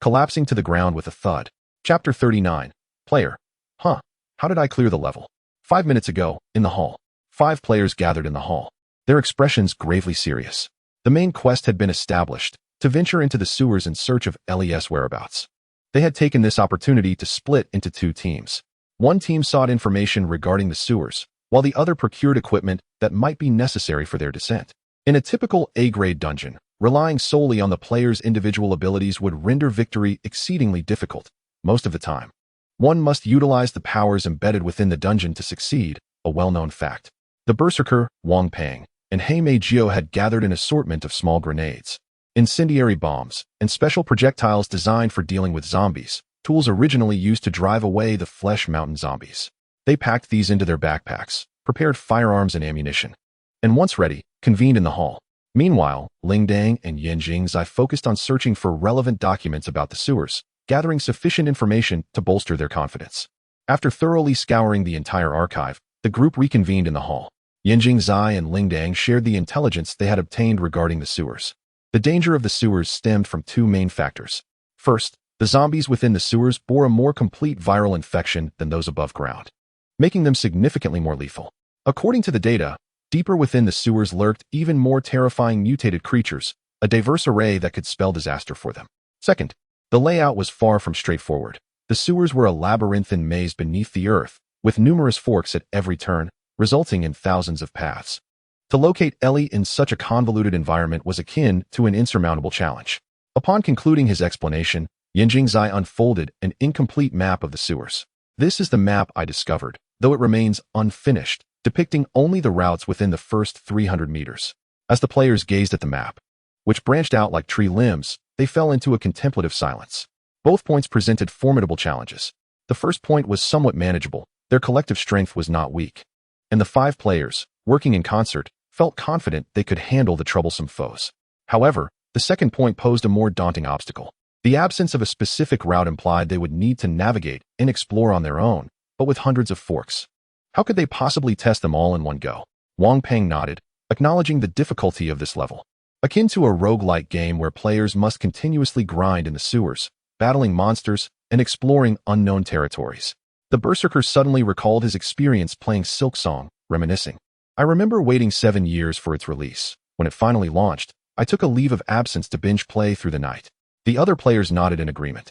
collapsing to the ground with a thud. Chapter 39. Player. How did I clear the level? 5 minutes ago, in the hall. 5 players gathered in the hall, their expressions gravely serious. The main quest had been established, to venture into the sewers in search of Eli's whereabouts. They had taken this opportunity to split into 2 teams. One team sought information regarding the sewers, while the other procured equipment that might be necessary for their descent. In a typical A-grade dungeon, relying solely on the player's individual abilities would render victory exceedingly difficult. Most of the time, one must utilize the powers embedded within the dungeon to succeed, a well-known fact. The berserker, Wang Peng, and Heimei Jiao had gathered an assortment of small grenades, incendiary bombs, and special projectiles designed for dealing with zombies, tools originally used to drive away the Flesh Mountain zombies. They packed these into their backpacks, prepared firearms and ammunition, and once ready, convened in the hall. Meanwhile, Lingdang and Yanjingzai focused on searching for relevant documents about the sewers, gathering sufficient information to bolster their confidence. After thoroughly scouring the entire archive, the group reconvened in the hall. Yanjingzai and Lingdang shared the intelligence they had obtained regarding the sewers. The danger of the sewers stemmed from 2 main factors. First, the zombies within the sewers bore a more complete viral infection than those above ground, making them significantly more lethal. According to the data, deeper within the sewers lurked even more terrifying mutated creatures, a diverse array that could spell disaster for them. Second, the layout was far from straightforward. The sewers were a labyrinthine maze beneath the earth, with numerous forks at every turn, resulting in thousands of paths. To locate Ellie in such a convoluted environment was akin to an insurmountable challenge. Upon concluding his explanation, Yanjingzai unfolded an incomplete map of the sewers. "This is the map I discovered, though it remains unfinished, depicting only the routes within the first 300 meters. As the players gazed at the map, which branched out like tree limbs, they fell into a contemplative silence. Both points presented formidable challenges. The first point was somewhat manageable. Their collective strength was not weak, and the 5 players, working in concert, felt confident they could handle the troublesome foes. However, the second point posed a more daunting obstacle. The absence of a specific route implied they would need to navigate and explore on their own, but with hundreds of forks. How could they possibly test them all in one go? Wang Peng nodded, acknowledging the difficulty of this level. Akin to a roguelike game where players must continuously grind in the sewers, battling monsters, and exploring unknown territories. The berserker suddenly recalled his experience playing Silksong, reminiscing. "I remember waiting 7 years for its release. When it finally launched, I took a leave of absence to binge play through the night." The other players nodded in agreement.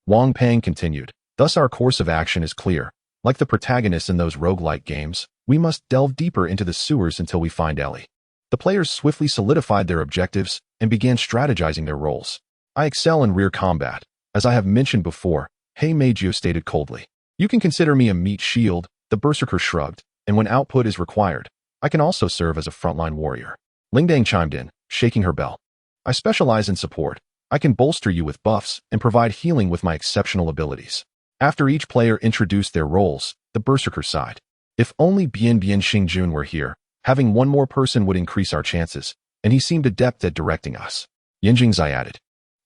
Wang Peng continued, "Thus our course of action is clear. Like the protagonists in those roguelike games, we must delve deeper into the sewers until we find Ellie. The players swiftly solidified their objectives and began strategizing their roles. I excel in rear combat. As I have mentioned before, Hey Meijio stated coldly. You can consider me a meat shield, the berserker shrugged, and when output is required, I can also serve as a frontline warrior. Lingdang chimed in, shaking her bell. I specialize in support. I can bolster you with buffs and provide healing with my exceptional abilities. After each player introduced their roles, the berserker sighed. If only Bian Xingjun were here, having one more person would increase our chances, and he seemed adept at directing us. Yin Jingzai added.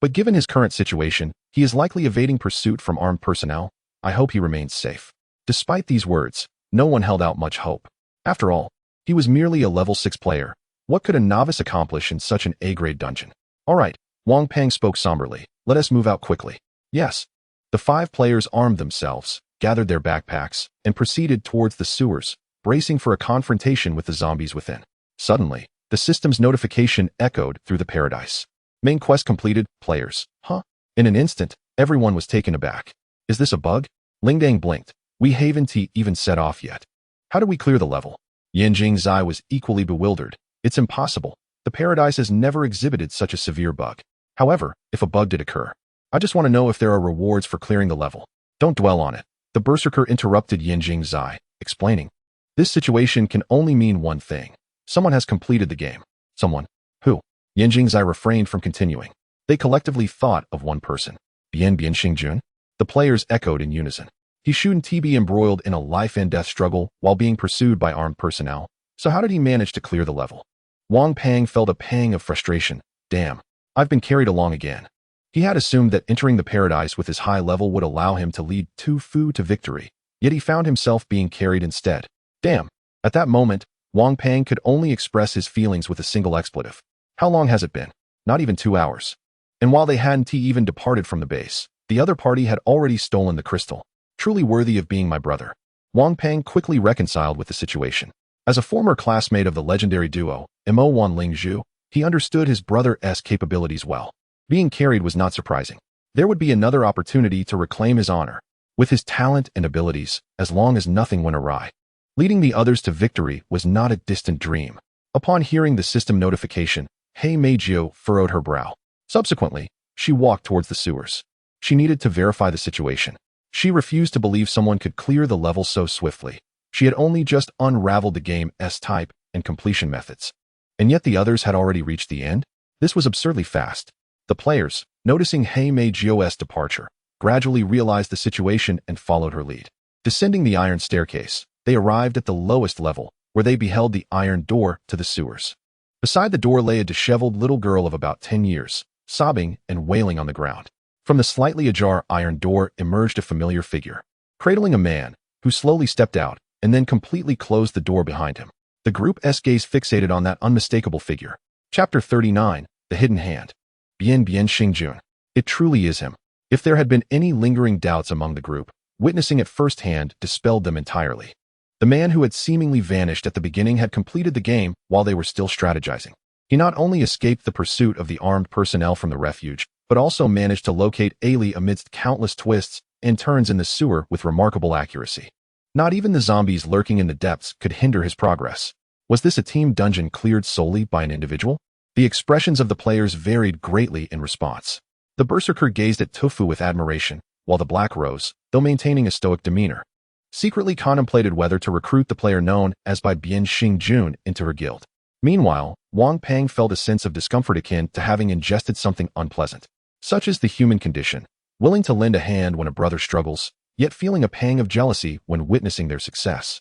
But given his current situation, he is likely evading pursuit from armed personnel. I hope he remains safe. Despite these words, no one held out much hope. After all, he was merely a level 6 player. What could a novice accomplish in such an A-grade dungeon? All right, Wang Peng spoke somberly. Let us move out quickly. Yes. The 5 players armed themselves, gathered their backpacks, and proceeded towards the sewers, bracing for a confrontation with the zombies within. Suddenly, the system's notification echoed through the paradise. Main quest completed, players. Huh? In an instant, everyone was taken aback. Is this a bug? Lingdang blinked. We haven't even set off yet. How do we clear the level? Yin Jingzai was equally bewildered. It's impossible. The paradise has never exhibited such a severe bug. However, if a bug did occur, I just want to know if there are rewards for clearing the level. Don't dwell on it. The berserker interrupted Yin Jingzai, explaining. This situation can only mean one thing. Someone has completed the game. Someone. Who? Yin Jingzai refrained from continuing. They collectively thought of one person. Bian Xingjun? The players echoed in unison. He shouldn't be embroiled in a life-and-death struggle while being pursued by armed personnel. So how did he manage to clear the level? Wang Peng felt a pang of frustration. Damn, I've been carried along again. He had assumed that entering the paradise with his high level would allow him to lead Tu Fu to victory, yet he found himself being carried instead. Damn. At that moment, Wang Peng could only express his feelings with a single expletive. How long has it been? Not even 2 hours. And while they hadn't even departed from the base, the other party had already stolen the crystal. Truly worthy of being my brother. Wang Peng quickly reconciled with the situation. As a former classmate of the legendary duo, Mo Wan Lingzhu, he understood his brother's capabilities well. Being carried was not surprising. There would be another opportunity to reclaim his honor, with his talent and abilities, as long as nothing went awry. Leading the others to victory was not a distant dream. Upon hearing the system notification, Hey Meijio furrowed her brow. Subsequently, she walked towards the sewers. She needed to verify the situation. She refused to believe someone could clear the level so swiftly. She had only just unraveled the game's type and completion methods. And yet the others had already reached the end? This was absurdly fast. The players, noticing Hey Meijio's departure, gradually realized the situation and followed her lead. Descending the iron staircase, they arrived at the lowest level, where they beheld the iron door to the sewers. Beside the door lay a disheveled little girl of about 10 years, sobbing and wailing on the ground. From the slightly ajar iron door emerged a familiar figure, cradling a man, who slowly stepped out and then completely closed the door behind him. The group's gaze fixated on that unmistakable figure. Chapter 39, The Hidden Hand. Bian Xingjun. It truly is him. If there had been any lingering doubts among the group, witnessing it firsthand dispelled them entirely. The man who had seemingly vanished at the beginning had completed the game while they were still strategizing. He not only escaped the pursuit of the armed personnel from the refuge, but also managed to locate Ali amidst countless twists and turns in the sewer with remarkable accuracy. Not even the zombies lurking in the depths could hinder his progress. Was this a team dungeon cleared solely by an individual? The expressions of the players varied greatly in response. The berserker gazed at Tufu with admiration, while the Black Rose, though maintaining a stoic demeanor, secretly contemplated whether to recruit the player known as by Bian Xingjun into her guild. Meanwhile, Wang Peng felt a sense of discomfort akin to having ingested something unpleasant. Such is the human condition, willing to lend a hand when a brother struggles, yet feeling a pang of jealousy when witnessing their success.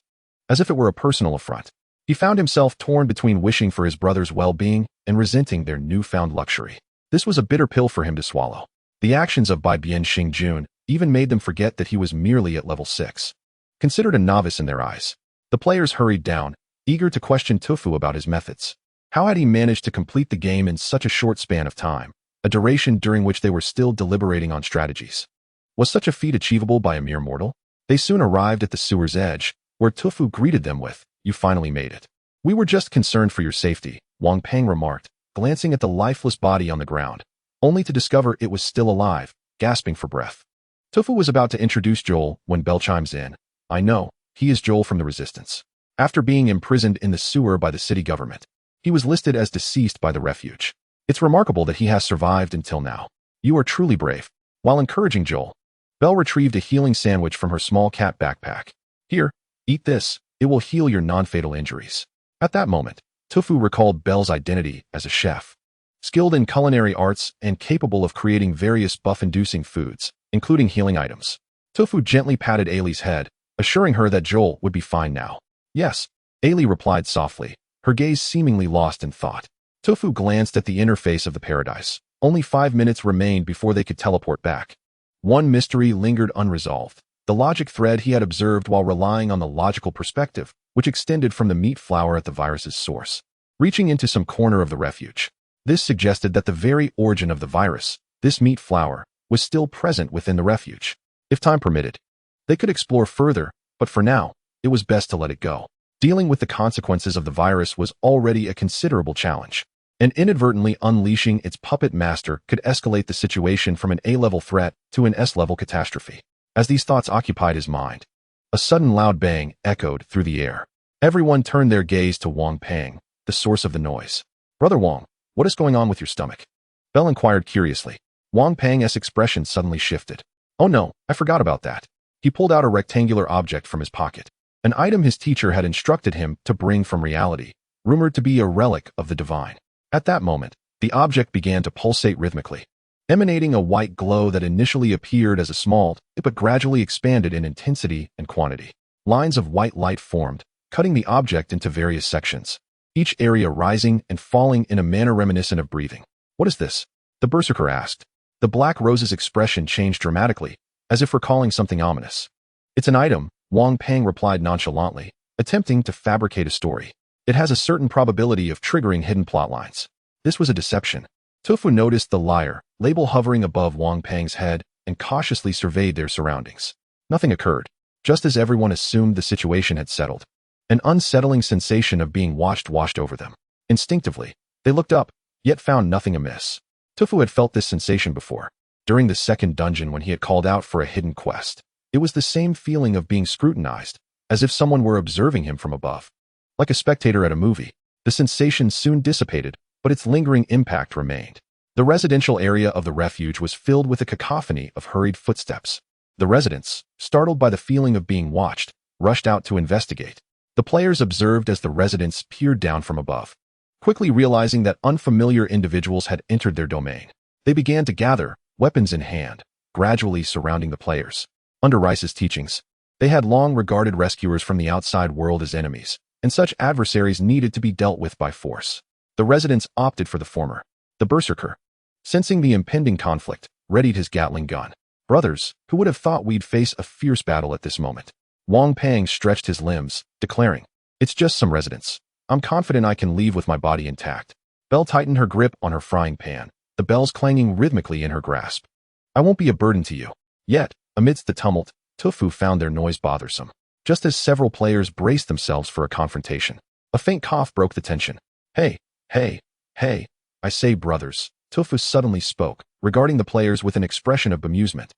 As if it were a personal affront, he found himself torn between wishing for his brother's well-being and resenting their newfound luxury. This was a bitter pill for him to swallow. The actions of Bai Bian Xingjun even made them forget that he was merely at level 6. Considered a novice in their eyes, the players hurried down, eager to question Tufu about his methods. How had he managed to complete the game in such a short span of time, a duration during which they were still deliberating on strategies? Was such a feat achievable by a mere mortal? They soon arrived at the sewer's edge, where Tufu greeted them with, "You finally made it." "We were just concerned for your safety," Wang Peng remarked, glancing at the lifeless body on the ground, only to discover it was still alive, gasping for breath. Tufu was about to introduce Joel when Bell chimes in. "I know, he is Joel from the Resistance. After being imprisoned in the sewer by the city government, He was listed as deceased by the refuge. It's remarkable that he has survived until now. You are truly brave. While encouraging Joel, Belle retrieved a healing sandwich from her small cat backpack. Here, eat this. It will heal your non-fatal injuries. At that moment, Tofu recalled Belle's identity as a chef, skilled in culinary arts and capable of creating various buff-inducing foods, including healing items. Tofu gently patted Ailey's head, assuring her that Joel would be fine now. Yes, Ailey replied softly, her gaze seemingly lost in thought. Tofu glanced at the interface of the paradise. Only 5 minutes remained before they could teleport back. One mystery lingered unresolved, the logic thread he had observed while relying on the logical perspective, which extended from the meat flower at the virus's source, reaching into some corner of the refuge. This suggested that the very origin of the virus, this meat flower, was still present within the refuge. If time permitted, they could explore further, but for now, it was best to let it go. Dealing with the consequences of the virus was already a considerable challenge, and inadvertently unleashing its puppet master could escalate the situation from an A-level threat to an S-level catastrophe. As these thoughts occupied his mind, a sudden loud bang echoed through the air. Everyone turned their gaze to Wong Pang, the source of the noise. Brother Wong, what is going on with your stomach? Belle inquired curiously. Wong Pang's expression suddenly shifted. Oh no, I forgot about that. He pulled out a rectangular object from his pocket, an item his teacher had instructed him to bring from reality, rumored to be a relic of the divine. At that moment, the object began to pulsate rhythmically, emanating a white glow that initially appeared as a small, but gradually expanded in intensity and quantity. Lines of white light formed, cutting the object into various sections, each area rising and falling in a manner reminiscent of breathing. What is this? The berserker asked. The Black Rose's expression changed dramatically, as if recalling something ominous. It's an item, Wong Pang replied nonchalantly, attempting to fabricate a story. It has a certain probability of triggering hidden plot lines. This was a deception. Tofu noticed the liar label hovering above Wong Pang's head and cautiously surveyed their surroundings. Nothing occurred, just as everyone assumed the situation had settled. An unsettling sensation of being watched washed over them. Instinctively, they looked up, yet found nothing amiss. Tofu had felt this sensation before, during the second dungeon when he had called out for a hidden quest. It was the same feeling of being scrutinized, as if someone were observing him from above. Like a spectator at a movie, the sensation soon dissipated, but its lingering impact remained. The residential area of the refuge was filled with a cacophony of hurried footsteps. The residents, startled by the feeling of being watched, rushed out to investigate. The players observed as the residents peered down from above, quickly realizing that unfamiliar individuals had entered their domain. They began to gather, weapons in hand, gradually surrounding the players. Under Rice's teachings, they had long regarded rescuers from the outside world as enemies, and such adversaries needed to be dealt with by force. The residents opted for the former. The berserker, sensing the impending conflict, readied his Gatling gun. Brothers, who would have thought we'd face a fierce battle at this moment? Wong Pang stretched his limbs, declaring, It's just some residents. I'm confident I can leave with my body intact. Belle tightened her grip on her frying pan, the bells clanging rhythmically in her grasp. I won't be a burden to you. Yet, amidst the tumult, Tofu found their noise bothersome. Just as several players braced themselves for a confrontation, a faint cough broke the tension. Hey, I say brothers, Tofu suddenly spoke, regarding the players with an expression of bemusement.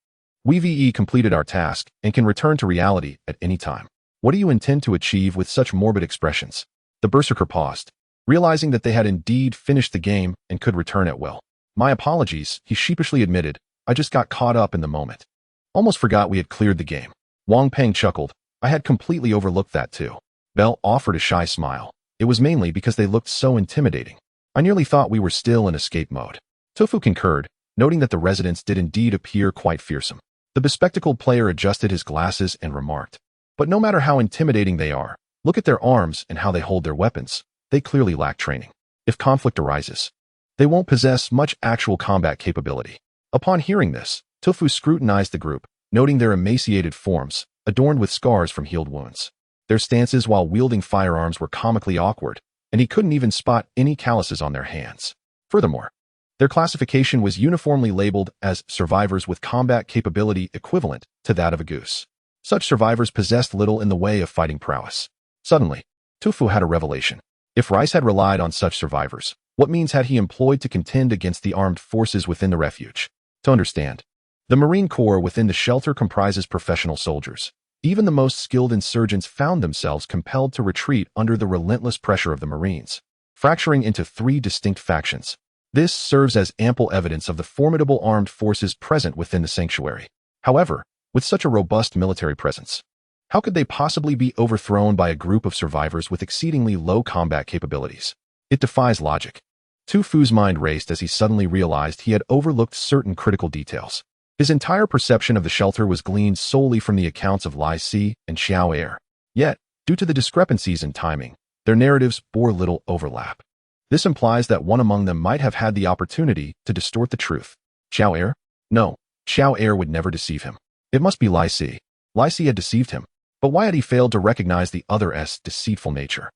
We completed our task and can return to reality at any time. What do you intend to achieve with such morbid expressions? The berserker paused, realizing that they had indeed finished the game and could return at will. My apologies, he sheepishly admitted. I just got caught up in the moment. Almost forgot we had cleared the game. Wong Pang chuckled. I had completely overlooked that too. Belle offered a shy smile. It was mainly because they looked so intimidating. I nearly thought we were still in escape mode. Tofu concurred, noting that the residents did indeed appear quite fearsome. The bespectacled player adjusted his glasses and remarked, But no matter how intimidating they are, look at their arms and how they hold their weapons. They clearly lack training. If conflict arises, they won't possess much actual combat capability. Upon hearing this, Tofu scrutinized the group, noting their emaciated forms, adorned with scars from healed wounds. Their stances while wielding firearms were comically awkward, and he couldn't even spot any calluses on their hands. Furthermore, their classification was uniformly labeled as survivors with combat capability equivalent to that of a goose. Such survivors possessed little in the way of fighting prowess. Suddenly, Tofu had a revelation. If Rice had relied on such survivors, what means had he employed to contend against the armed forces within the refuge? To understand, the Marine Corps within the shelter comprises professional soldiers. Even the most skilled insurgents found themselves compelled to retreat under the relentless pressure of the Marines. fracturing into three distinct factions. This serves as ample evidence of the formidable armed forces present within the sanctuary. However, with such a robust military presence, how could they possibly be overthrown by a group of survivors with exceedingly low combat capabilities? It defies logic. Tu Fu's mind raced as he suddenly realized he had overlooked certain critical details. His entire perception of the shelter was gleaned solely from the accounts of Lai Si and Xiao Er. Yet, due to the discrepancies in timing, their narratives bore little overlap. This implies that one among them might have had the opportunity to distort the truth. Xiao Er? No, Xiao Er would never deceive him. It must be Lai Si. Lai Si had deceived him. But why had he failed to recognize the other's deceitful nature?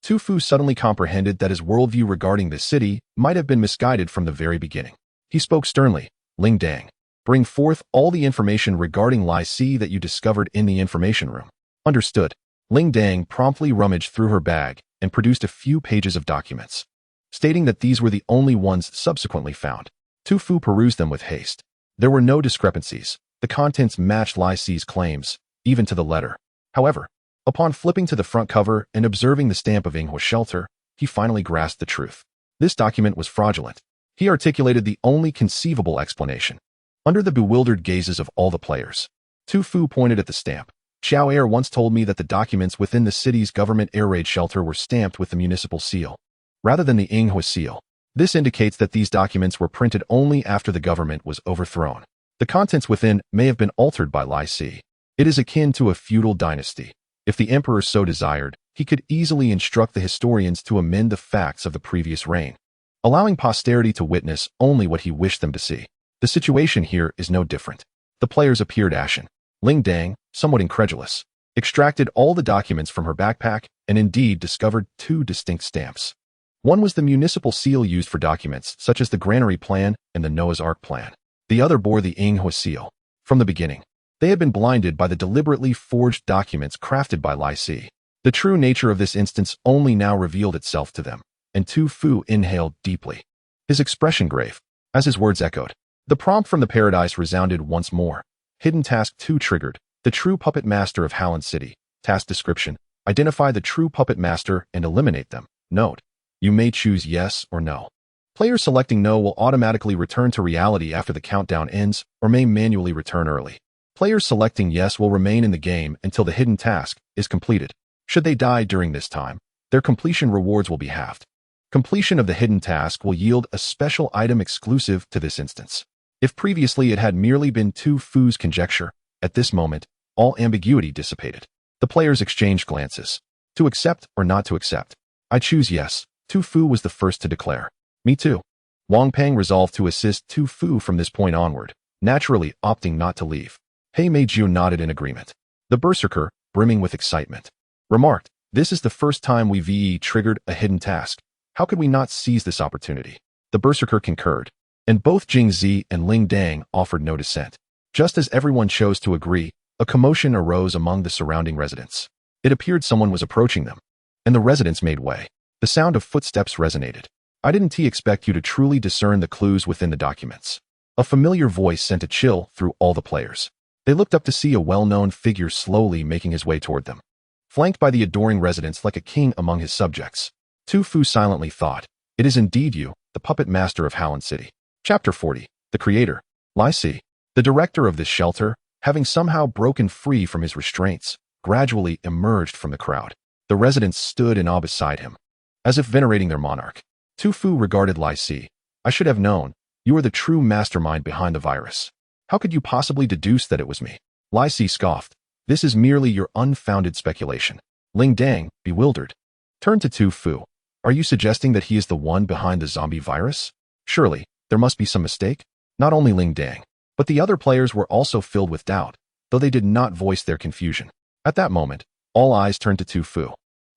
Tu Fu suddenly comprehended that his worldview regarding this city might have been misguided from the very beginning. He spoke sternly. Ling Dang, bring forth all the information regarding Lai Si that you discovered in the information room. Understood. Ling Dang promptly rummaged through her bag and produced a few pages of documents, stating that these were the only ones subsequently found. Tu Fu perused them with haste. There were no discrepancies. The contents matched Lai Si's claims, even to the letter. However, upon flipping to the front cover and observing the stamp of Yinghua's shelter, he finally grasped the truth. This document was fraudulent. He articulated the only conceivable explanation. Under the bewildered gazes of all the players, Tu Fu pointed at the stamp. Xiao Er once told me that the documents within the city's government air raid shelter were stamped with the municipal seal, rather than the Yinghua seal. This indicates that these documents were printed only after the government was overthrown. The contents within may have been altered by Lai Si. It is akin to a feudal dynasty. If the emperor so desired, he could easily instruct the historians to amend the facts of the previous reign, allowing posterity to witness only what he wished them to see. The situation here is no different. The players appeared ashen. Ling Dang, somewhat incredulous, extracted all the documents from her backpack and indeed discovered two distinct stamps. One was the municipal seal used for documents such as the Granary Plan and the Noah's Ark Plan. The other bore the Yinghua seal. From the beginning, they had been blinded by the deliberately forged documents crafted by Lai Si. The true nature of this instance only now revealed itself to them, and Tu Fu inhaled deeply, his expression grave, as his words echoed. The prompt from the paradise resounded once more. Hidden Task 2 triggered. The true puppet master of Howland City. Task description. Identify the true puppet master and eliminate them. Note. You may choose yes or no. Players selecting no will automatically return to reality after the countdown ends or may manually return early. Players selecting yes will remain in the game until the hidden task is completed. Should they die during this time, their completion rewards will be halved. Completion of the hidden task will yield a special item exclusive to this instance. If previously it had merely been Tu Fu's conjecture, at this moment, all ambiguity dissipated. The players exchanged glances. To accept or not to accept? I choose yes. Tu Fu was the first to declare. Me too. Wang Peng resolved to assist Tu Fu from this point onward, naturally opting not to leave. He Meijiu nodded in agreement. The berserker, brimming with excitement, remarked, this is the first time we VE triggered a hidden task. How could we not seize this opportunity? The berserker concurred, and both Jing Zi and Ling Dang offered no dissent. Just as everyone chose to agree, a commotion arose among the surrounding residents. It appeared someone was approaching them, and the residents made way. The sound of footsteps resonated. I didn't expect you to truly discern the clues within the documents. A familiar voice sent a chill through all the players. They looked up to see a well-known figure slowly making his way toward them, flanked by the adoring residents like a king among his subjects. Tu Fu silently thought, it is indeed you, the puppet master of Howland City. Chapter 40. The Creator. Lai Si, the director of this shelter, having somehow broken free from his restraints, gradually emerged from the crowd. The residents stood in awe beside him, as if venerating their monarch. Tu Fu regarded Lai Si. I should have known. You are the true mastermind behind the virus. How could you possibly deduce that it was me? Lai Si scoffed. This is merely your unfounded speculation. Ling Dang, bewildered, turned to Tu Fu. Are you suggesting that he is the one behind the zombie virus? Surely, there must be some mistake. Not only Ling Dang, but the other players were also filled with doubt, though they did not voice their confusion. At that moment, all eyes turned to Tu Fu.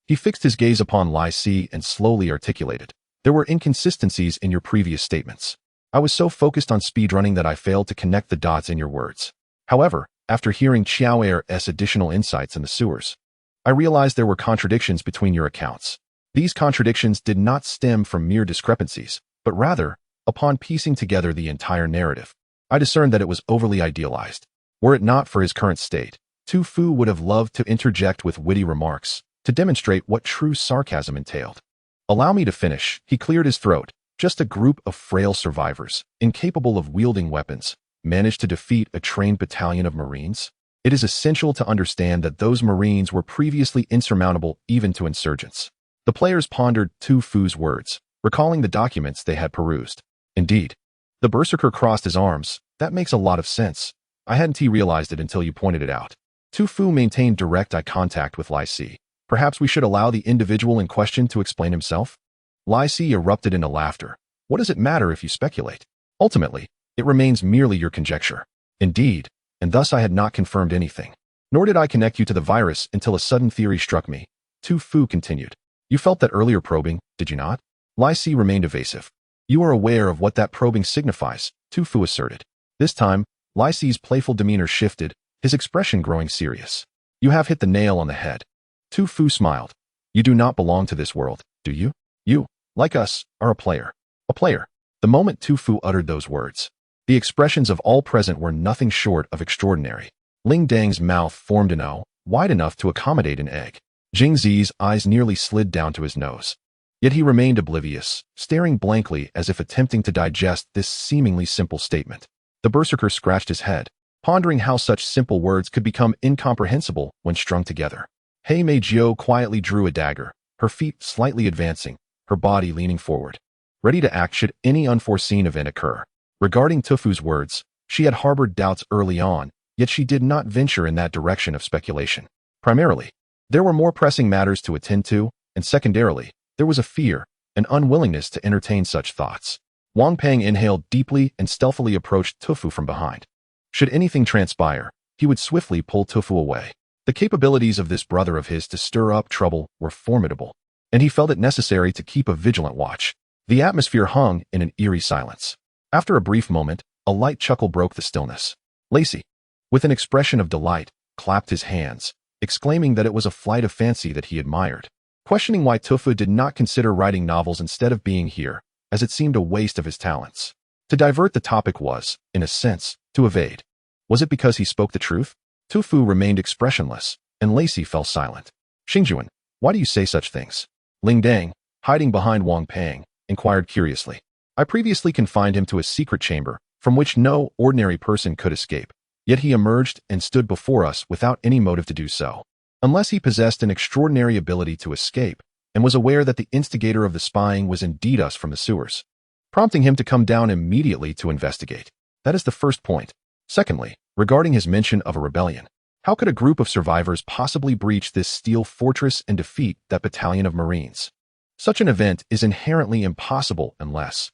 He fixed his gaze upon Lai Si and slowly articulated. There were inconsistencies in your previous statements. I was so focused on speedrunning that I failed to connect the dots in your words. However, after hearing Xiao Er's additional insights in the sewers, I realized there were contradictions between your accounts. These contradictions did not stem from mere discrepancies, but rather, upon piecing together the entire narrative, I discerned that it was overly idealized. Were it not for his current state, Tu Fu would have loved to interject with witty remarks to demonstrate what true sarcasm entailed. Allow me to finish. He cleared his throat. Just a group of frail survivors, incapable of wielding weapons, managed to defeat a trained battalion of Marines? It is essential to understand that those Marines were previously insurmountable even to insurgents. The players pondered Tu Fu's words, recalling the documents they had perused. Indeed. The berserker crossed his arms. That makes a lot of sense. I hadn't realized it until you pointed it out. Tu Fu maintained direct eye contact with Lai Si. Perhaps we should allow the individual in question to explain himself? Lai Si erupted into laughter. What does it matter if you speculate? Ultimately, it remains merely your conjecture. Indeed, and thus I had not confirmed anything. Nor did I connect you to the virus until a sudden theory struck me. Tu Fu continued. You felt that earlier probing, did you not? Lai Si remained evasive. You are aware of what that probing signifies, Tu Fu asserted. This time, Lai Si's playful demeanor shifted, his expression growing serious. You have hit the nail on the head. Tu Fu smiled. You do not belong to this world, do you? You, like us, are a player. A player. The moment Tu Fu uttered those words, the expressions of all present were nothing short of extraordinary. Ling Dang's mouth formed an O, wide enough to accommodate an egg. Jing Zi's eyes nearly slid down to his nose. Yet he remained oblivious, staring blankly as if attempting to digest this seemingly simple statement. The berserker scratched his head, pondering how such simple words could become incomprehensible when strung together. Hei Mei Jiao quietly drew a dagger, her feet slightly advancing, her body leaning forward, ready to act should any unforeseen event occur. Regarding Tu Fu's words, she had harbored doubts early on, yet she did not venture in that direction of speculation. Primarily, there were more pressing matters to attend to, and secondarily, there was a fear, an unwillingness to entertain such thoughts. Wang Peng inhaled deeply and stealthily approached Tu Fu from behind. Should anything transpire, he would swiftly pull Tu Fu away. The capabilities of this brother of his to stir up trouble were formidable, and he felt it necessary to keep a vigilant watch. The atmosphere hung in an eerie silence. After a brief moment, a light chuckle broke the stillness. Lacey, with an expression of delight, clapped his hands, exclaiming that it was a flight of fancy that he admired, questioning why Tu Fu did not consider writing novels instead of being here, as it seemed a waste of his talents. To divert the topic was, in a sense, to evade. Was it because he spoke the truth? Tu Fu remained expressionless, and Lacey fell silent. Xingjuan, why do you say such things? Ling Dang, hiding behind Wang Peng, inquired curiously. I previously confined him to a secret chamber, from which no ordinary person could escape. Yet he emerged and stood before us without any motive to do so. Unless he possessed an extraordinary ability to escape, and was aware that the instigator of the spying was indeed us from the sewers, prompting him to come down immediately to investigate. That is the first point. Secondly, regarding his mention of a rebellion, how could a group of survivors possibly breach this steel fortress and defeat that battalion of Marines? Such an event is inherently impossible unless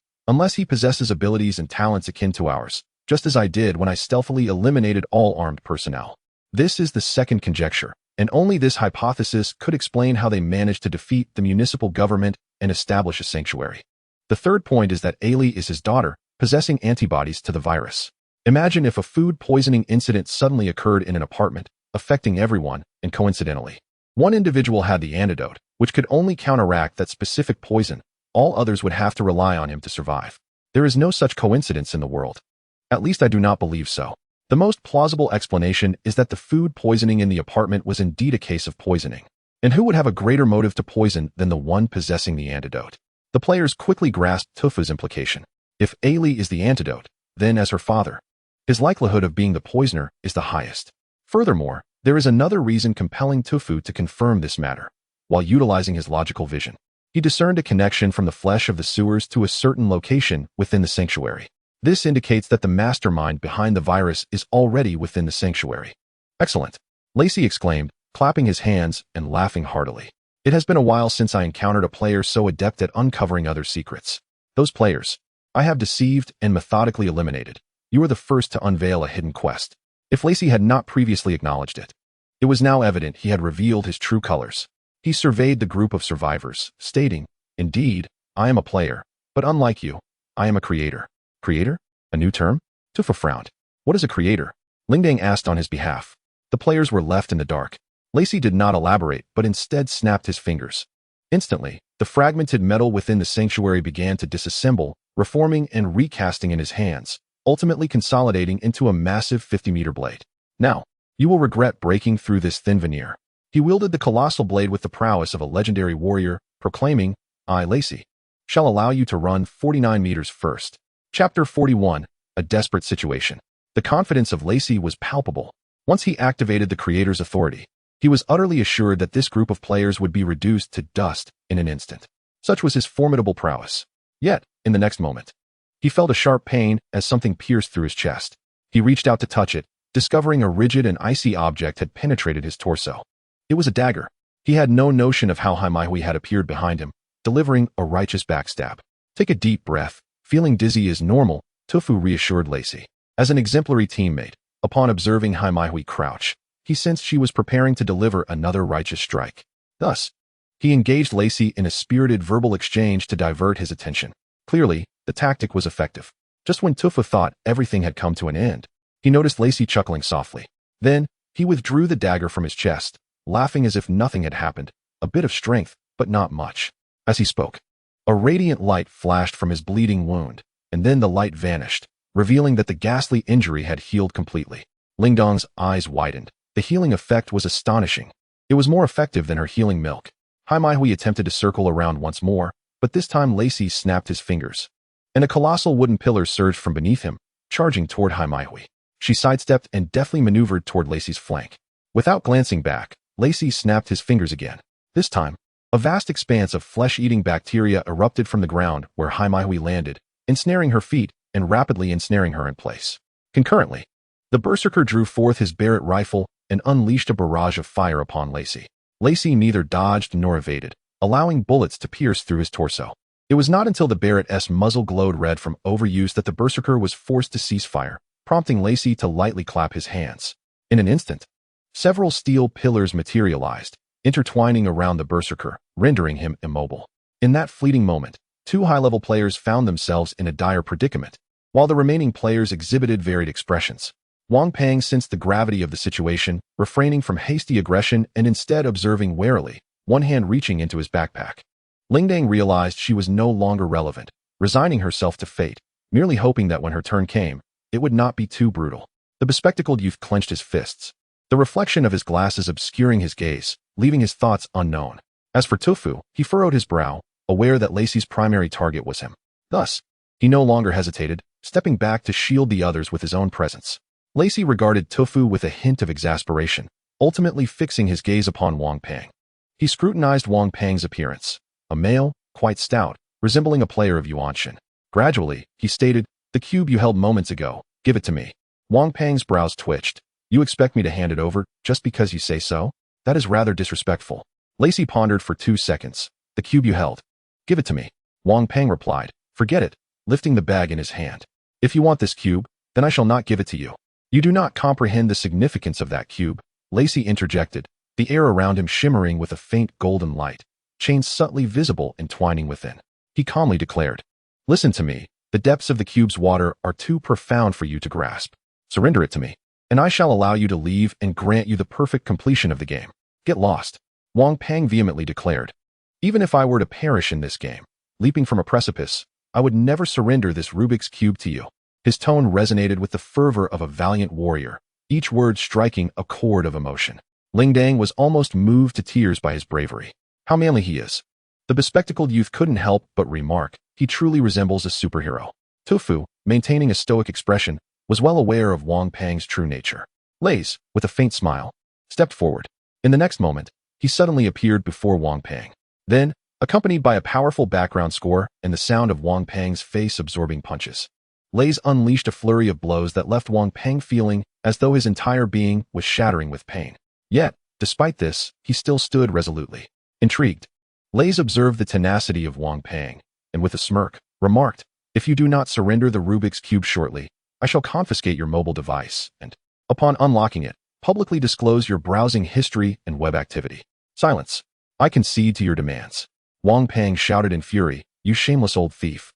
he possesses abilities and talents akin to ours, just as I did when I stealthily eliminated all armed personnel. This is the second conjecture, and only this hypothesis could explain how they managed to defeat the municipal government and establish a sanctuary. The third point is that Ailey is his daughter, possessing antibodies to the virus. Imagine if a food poisoning incident suddenly occurred in an apartment, affecting everyone, and coincidentally, one individual had the antidote, which could only counteract that specific poison. All others would have to rely on him to survive. There is no such coincidence in the world. At least I do not believe so. The most plausible explanation is that the food poisoning in the apartment was indeed a case of poisoning. And who would have a greater motive to poison than the one possessing the antidote? The players quickly grasped Tu Fu's implication. If Ailey is the antidote, then as her father, his likelihood of being the poisoner is the highest. Furthermore, there is another reason compelling Tu Fu to confirm this matter. While utilizing his logical vision, he discerned a connection from the flesh of the sewers to a certain location within the sanctuary. This indicates that the mastermind behind the virus is already within the sanctuary. Excellent, Lacey exclaimed, clapping his hands and laughing heartily. It has been a while since I encountered a player so adept at uncovering other secrets. Those players I have deceived and methodically eliminated. You are the first to unveil a hidden quest. If Lacey had not previously acknowledged it, it was now evident he had revealed his true colors. He surveyed the group of survivors, stating, Indeed, I am a player, but unlike you, I am a creator. Creator? A new term? Tu Fu frowned. What is a creator? Lingdang asked on his behalf. The players were left in the dark. Lacey did not elaborate, but instead snapped his fingers. Instantly, the fragmented metal within the sanctuary began to disassemble, reforming and recasting in his hands, ultimately consolidating into a massive 50-meter blade. Now, you will regret breaking through this thin veneer. He wielded the colossal blade with the prowess of a legendary warrior, proclaiming, I, Lacey, shall allow you to run 49 meters first. Chapter 41, A Desperate Situation. The confidence of Lacey was palpable. Once he activated the creator's authority, he was utterly assured that this group of players would be reduced to dust in an instant. Such was his formidable prowess. Yet, in the next moment, he felt a sharp pain as something pierced through his chest. He reached out to touch it, discovering a rigid and icy object had penetrated his torso. It was a dagger. He had no notion of how Haimahui had appeared behind him, delivering a righteous backstab. Take a deep breath. Feeling dizzy is normal, Tofu reassured Lacey. As an exemplary teammate, upon observing Haimahui crouch, he sensed she was preparing to deliver another righteous strike. Thus, he engaged Lacey in a spirited verbal exchange to divert his attention. Clearly, the tactic was effective. Just when Tofu thought everything had come to an end, he noticed Lacey chuckling softly. Then, he withdrew the dagger from his chest, laughing as if nothing had happened, a bit of strength, but not much. As he spoke, a radiant light flashed from his bleeding wound, and then the light vanished, revealing that the ghastly injury had healed completely. Lingdong's eyes widened. The healing effect was astonishing. It was more effective than her healing milk. Haimahui attempted to circle around once more, but this time Lacey snapped his fingers, and a colossal wooden pillar surged from beneath him, charging toward Haimahui. She sidestepped and deftly maneuvered toward Lacey's flank. Without glancing back, Lacey snapped his fingers again. This time, a vast expanse of flesh-eating bacteria erupted from the ground where Haimahui landed, ensnaring her feet and rapidly ensnaring her in place. Concurrently, the berserker drew forth his Barrett rifle and unleashed a barrage of fire upon Lacey. Lacey neither dodged nor evaded, allowing bullets to pierce through his torso. It was not until the Barrett's muzzle glowed red from overuse that the berserker was forced to cease fire, prompting Lacey to lightly clap his hands. In an instant, several steel pillars materialized, intertwining around the berserker, rendering him immobile. In that fleeting moment, two high-level players found themselves in a dire predicament, while the remaining players exhibited varied expressions. Wang Pang sensed the gravity of the situation, refraining from hasty aggression and instead observing warily, one hand reaching into his backpack. Lingdang realized she was no longer relevant, resigning herself to fate, merely hoping that when her turn came, it would not be too brutal. The bespectacled youth clenched his fists, the reflection of his glasses obscuring his gaze, leaving his thoughts unknown. As for Tofu, he furrowed his brow, aware that Lacey's primary target was him. Thus, he no longer hesitated, stepping back to shield the others with his own presence. Lacey regarded Tofu with a hint of exasperation, ultimately fixing his gaze upon Wang Pang. He scrutinized Wang Pang's appearance, a male, quite stout, resembling a player of Yuanshan. Gradually, he stated, "The cube you held moments ago, give it to me." Wang Pang's brows twitched. "You expect me to hand it over, just because you say so? That is rather disrespectful." Lacey pondered for 2 seconds. "The cube you held. Give it to me." Wang Pang replied, "Forget it," lifting the bag in his hand. "If you want this cube, then I shall not give it to you." "You do not comprehend the significance of that cube," Lacey interjected, the air around him shimmering with a faint golden light, chains subtly visible entwining within. He calmly declared, "Listen to me, the depths of the cube's water are too profound for you to grasp. Surrender it to me, and I shall allow you to leave and grant you the perfect completion of the game. Get lost," Wang Pang vehemently declared. "Even if I were to perish in this game, leaping from a precipice, I would never surrender this Rubik's Cube to you." His tone resonated with the fervor of a valiant warrior, each word striking a chord of emotion. Lingdang was almost moved to tears by his bravery. How manly he is. The bespectacled youth couldn't help but remark, he truly resembles a superhero. Tofu, maintaining a stoic expression, was well aware of Wang Pang's true nature. Lays, with a faint smile, stepped forward. In the next moment, he suddenly appeared before Wang Pang. Then, accompanied by a powerful background score and the sound of Wang Pang's face-absorbing punches, Lays unleashed a flurry of blows that left Wang Pang feeling as though his entire being was shattering with pain. Yet, despite this, he still stood resolutely. Intrigued, Lays observed the tenacity of Wang Pang, and with a smirk, remarked, "If you do not surrender the Rubik's Cube shortly, I shall confiscate your mobile device and, upon unlocking it, publicly disclose your browsing history and web activity." "Silence. I concede to your demands," Wang Pang shouted in fury, "You shameless old thief."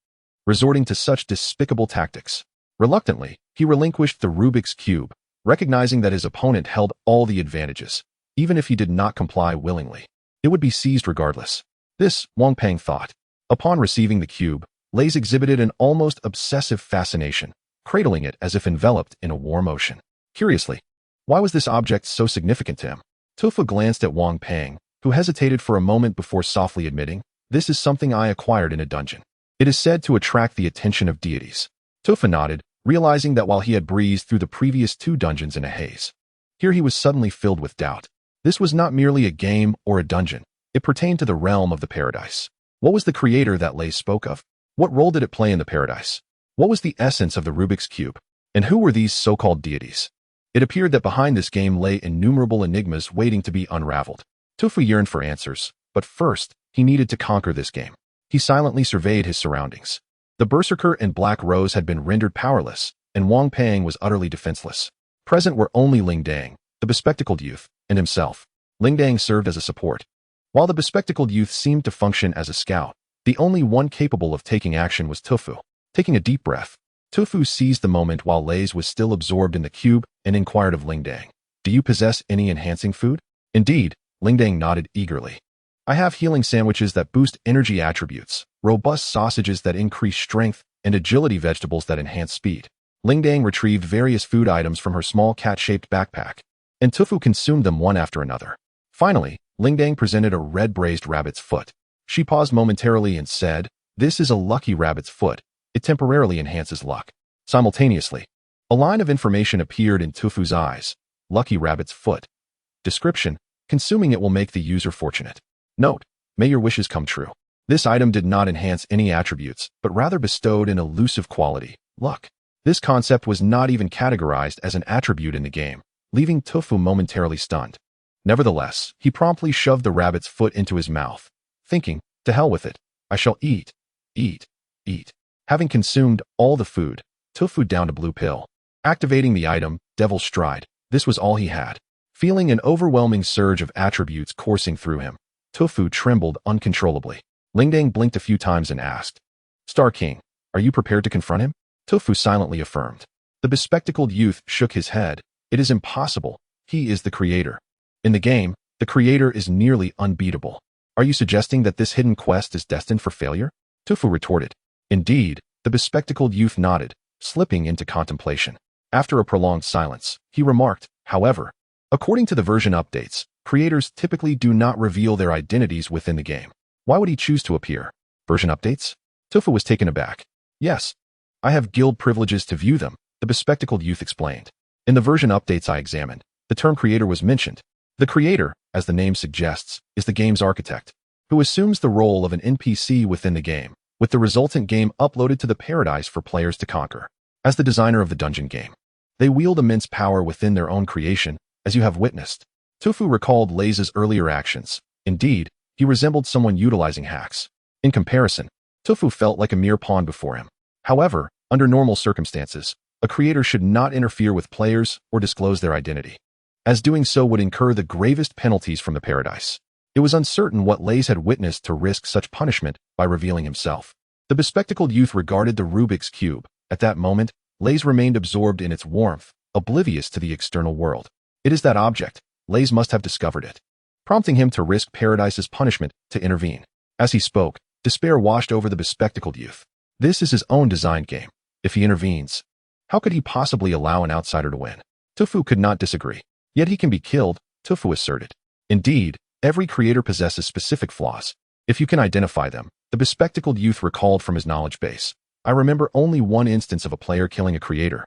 Resorting to such despicable tactics, reluctantly, he relinquished the Rubik's Cube, recognizing that his opponent held all the advantages. Even if he did not comply willingly, it would be seized regardless. This, Wang Pang thought. Upon receiving the cube, Lays exhibited an almost obsessive fascination, cradling it as if enveloped in a warm ocean. Curiously, why was this object so significant to him? Tofu glanced at Wang Pang, who hesitated for a moment before softly admitting, This is something I acquired in a dungeon. It is said to attract the attention of deities. Tofu nodded, realizing that while he had breezed through the previous 2 dungeons in a haze, here he was suddenly filled with doubt. This was not merely a game or a dungeon. It pertained to the realm of the paradise. What was the creator that Lays spoke of? What role did it play in the paradise? What was the essence of the Rubik's Cube? And who were these so-called deities? It appeared that behind this game lay innumerable enigmas waiting to be unraveled. Tofu yearned for answers, but first, he needed to conquer this game. He silently surveyed his surroundings. The Berserker and Black Rose had been rendered powerless, and Wang Pang was utterly defenseless. Present were only Ling Dang, the bespectacled youth, and himself. Ling Dang served as a support. While the bespectacled youth seemed to function as a scout, the only one capable of taking action was Tofu. Taking a deep breath, Tofu seized the moment while Lays was still absorbed in the cube and inquired of Ling Dang, "Do you possess any enhancing food?" "Indeed," Ling Dang nodded eagerly. "I have healing sandwiches that boost energy attributes, robust sausages that increase strength, and agility vegetables that enhance speed." Ling Dang retrieved various food items from her small cat-shaped backpack, and Tofu consumed them one after another. Finally, Ling Dang presented a red braised rabbit's foot. She paused momentarily and said, "This is a lucky rabbit's foot. It temporarily enhances luck." Simultaneously, a line of information appeared in Tofu's eyes. Lucky rabbit's foot. Description: consuming it will make the user fortunate. Note: may your wishes come true. This item did not enhance any attributes, but rather bestowed an elusive quality, luck. This concept was not even categorized as an attribute in the game, leaving Tofu momentarily stunned. Nevertheless, he promptly shoved the rabbit's foot into his mouth, thinking, "To hell with it. I shall eat, eat, eat." Having consumed all the food, Tofu downed a blue pill. Activating the item, Devil's Stride. This was all he had. Feeling an overwhelming surge of attributes coursing through him, Tofu trembled uncontrollably. Ling Dang blinked a few times and asked, "Star King, are you prepared to confront him?" Tofu silently affirmed. The bespectacled youth shook his head. "It is impossible. He is the creator. In the game, the creator is nearly unbeatable. Are you suggesting that this hidden quest is destined for failure?" Tofu retorted. "Indeed," the bespectacled youth nodded, slipping into contemplation. After a prolonged silence, he remarked, "However, according to the version updates, creators typically do not reveal their identities within the game. Why would he choose to appear?" "Version updates?" Tofu was taken aback. "Yes. I have guild privileges to view them," the bespectacled youth explained. "In the version updates I examined, the term creator was mentioned. The creator, as the name suggests, is the game's architect, who assumes the role of an NPC within the game, with the resultant game uploaded to the paradise for players to conquer. As the designer of the dungeon game, they wield immense power within their own creation, as you have witnessed." Tofu recalled Lays' earlier actions. Indeed, he resembled someone utilizing hacks. In comparison, Tofu felt like a mere pawn before him. However, under normal circumstances, a creator should not interfere with players or disclose their identity, as doing so would incur the gravest penalties from the paradise. It was uncertain what Lays had witnessed to risk such punishment by revealing himself. The bespectacled youth regarded the Rubik's Cube. At that moment, Lays remained absorbed in its warmth, oblivious to the external world. "It is that object. Lays must have discovered it," prompting him to risk Paradise's punishment to intervene. As he spoke, despair washed over the bespectacled youth. This is his own designed game. If he intervenes, how could he possibly allow an outsider to win? Tofu could not disagree. "Yet he can be killed," Tofu asserted. "Indeed, every creator possesses specific flaws. If you can identify them," the bespectacled youth recalled from his knowledge base. "I remember only one instance of a player killing a creator,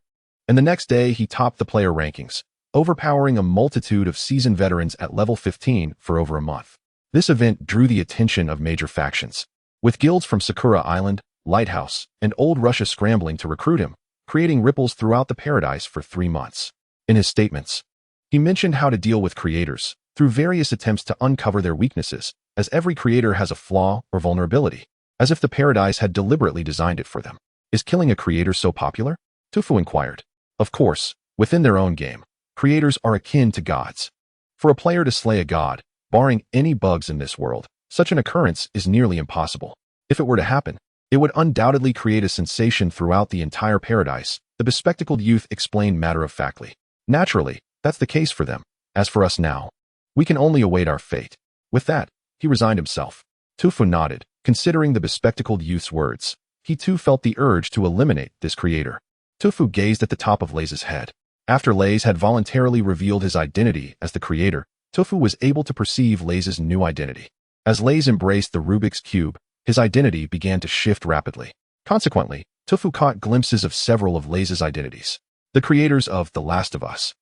and the next day he topped the player rankings, overpowering a multitude of seasoned veterans at level 15 for over a month. This event drew the attention of major factions, with guilds from Sakura Island, Lighthouse, and Old Russia scrambling to recruit him, creating ripples throughout the paradise for 3 months. In his statements, he mentioned how to deal with creators through various attempts to uncover their weaknesses, as every creator has a flaw or vulnerability, as if the paradise had deliberately designed it for them. "Is killing a creator so popular?" Tofu inquired. "Of course, within their own game, creators are akin to gods. For a player to slay a god, barring any bugs in this world, such an occurrence is nearly impossible. If it were to happen, it would undoubtedly create a sensation throughout the entire paradise," the bespectacled youth explained matter-of-factly. "Naturally, that's the case for them. As for us now, we can only await our fate." With that, he resigned himself. Tofu nodded, considering the bespectacled youth's words. He too felt the urge to eliminate this creator. Tofu gazed at the top of Lays' head. After Lays had voluntarily revealed his identity as the creator, Tofu was able to perceive Lays' new identity. As Lays embraced the Rubik's Cube, his identity began to shift rapidly. Consequently, Tofu caught glimpses of several of Lays' identities. The creators of The Last of Us,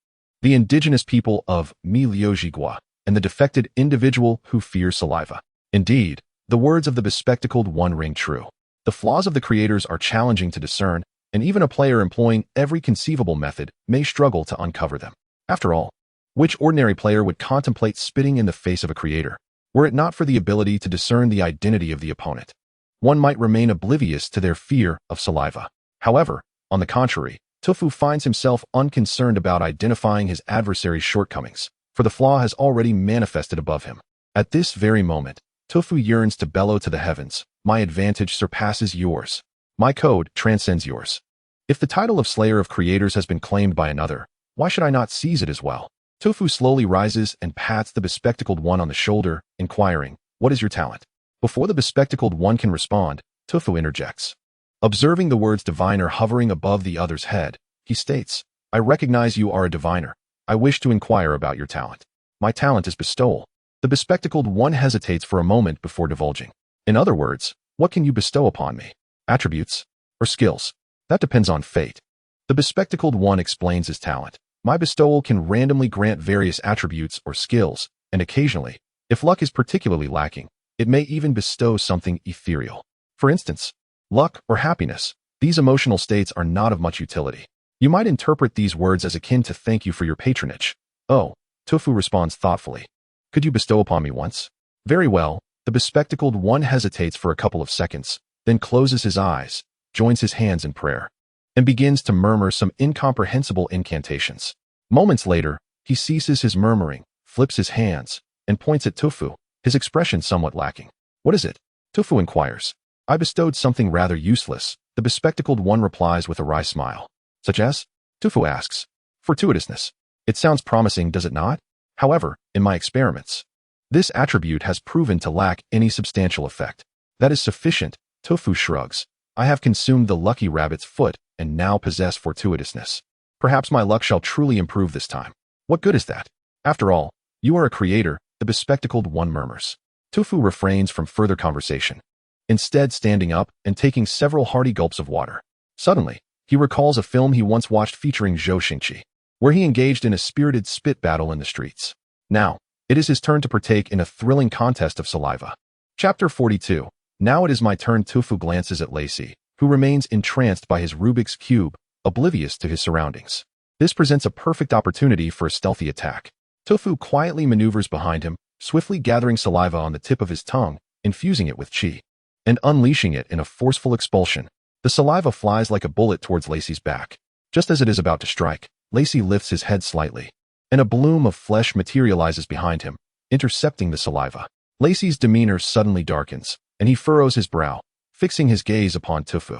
the indigenous people of Mi Liujigua, and the defected individual who fears saliva. Indeed, the words of the bespectacled one ring true. The flaws of the creators are challenging to discern, and even a player employing every conceivable method may struggle to uncover them. After all, which ordinary player would contemplate spitting in the face of a creator, were it not for the ability to discern the identity of the opponent? One might remain oblivious to their fear of saliva. However, on the contrary, Tofu finds himself unconcerned about identifying his adversary's shortcomings, for the flaw has already manifested above him. At this very moment, Tofu yearns to bellow to the heavens, "My advantage surpasses yours. My code transcends yours." If the title of Slayer of Creators has been claimed by another, why should I not seize it as well? Tofu slowly rises and pats the bespectacled one on the shoulder, inquiring, "What is your talent?" Before the bespectacled one can respond, Tofu interjects. Observing the words diviner hovering above the other's head, he states, "I recognize you are a diviner. I wish to inquire about your talent." "My talent is bestowal." The bespectacled one hesitates for a moment before divulging. "In other words, what can you bestow upon me? Attributes? Or skills?" "That depends on fate." The bespectacled one explains his talent. "My bestowal can randomly grant various attributes or skills, and occasionally, if luck is particularly lacking, it may even bestow something ethereal. For instance, luck or happiness. These emotional states are not of much utility. You might interpret these words as akin to thank you for your patronage." "Oh," Tofu responds thoughtfully. "Could you bestow upon me once?" "Very well." The bespectacled one hesitates for a couple of seconds, then closes his eyes, joins his hands in prayer, and begins to murmur some incomprehensible incantations. Moments later, he ceases his murmuring, flips his hands, and points at Tofu, his expression somewhat lacking. "What is it?" Tofu inquires. "I bestowed something rather useless," the bespectacled one replies with a wry smile. "Such as?" Tofu asks. "Fortuitousness. It sounds promising, does it not? However, in my experiments, this attribute has proven to lack any substantial effect." "That is sufficient," Tofu shrugs. "I have consumed the lucky rabbit's foot and now possess fortuitousness. Perhaps my luck shall truly improve this time." "What good is that? After all, you are a creator," the bespectacled one murmurs. Tofu refrains from further conversation, instead standing up and taking several hearty gulps of water. Suddenly, he recalls a film he once watched featuring Zhou Xingqi, where he engaged in a spirited spit battle in the streets. Now, it is his turn to partake in a thrilling contest of saliva. Chapter 42. Now it is my turn. Tofu glances at Lacey, who remains entranced by his Rubik's Cube, oblivious to his surroundings. This presents a perfect opportunity for a stealthy attack. Tofu quietly maneuvers behind him, swiftly gathering saliva on the tip of his tongue, infusing it with qi, and unleashing it in a forceful expulsion. The saliva flies like a bullet towards Lacey's back. Just as it is about to strike, Lacey lifts his head slightly, and a bloom of flesh materializes behind him, intercepting the saliva. Lacey's demeanor suddenly darkens, and he furrows his brow, fixing his gaze upon Tofu.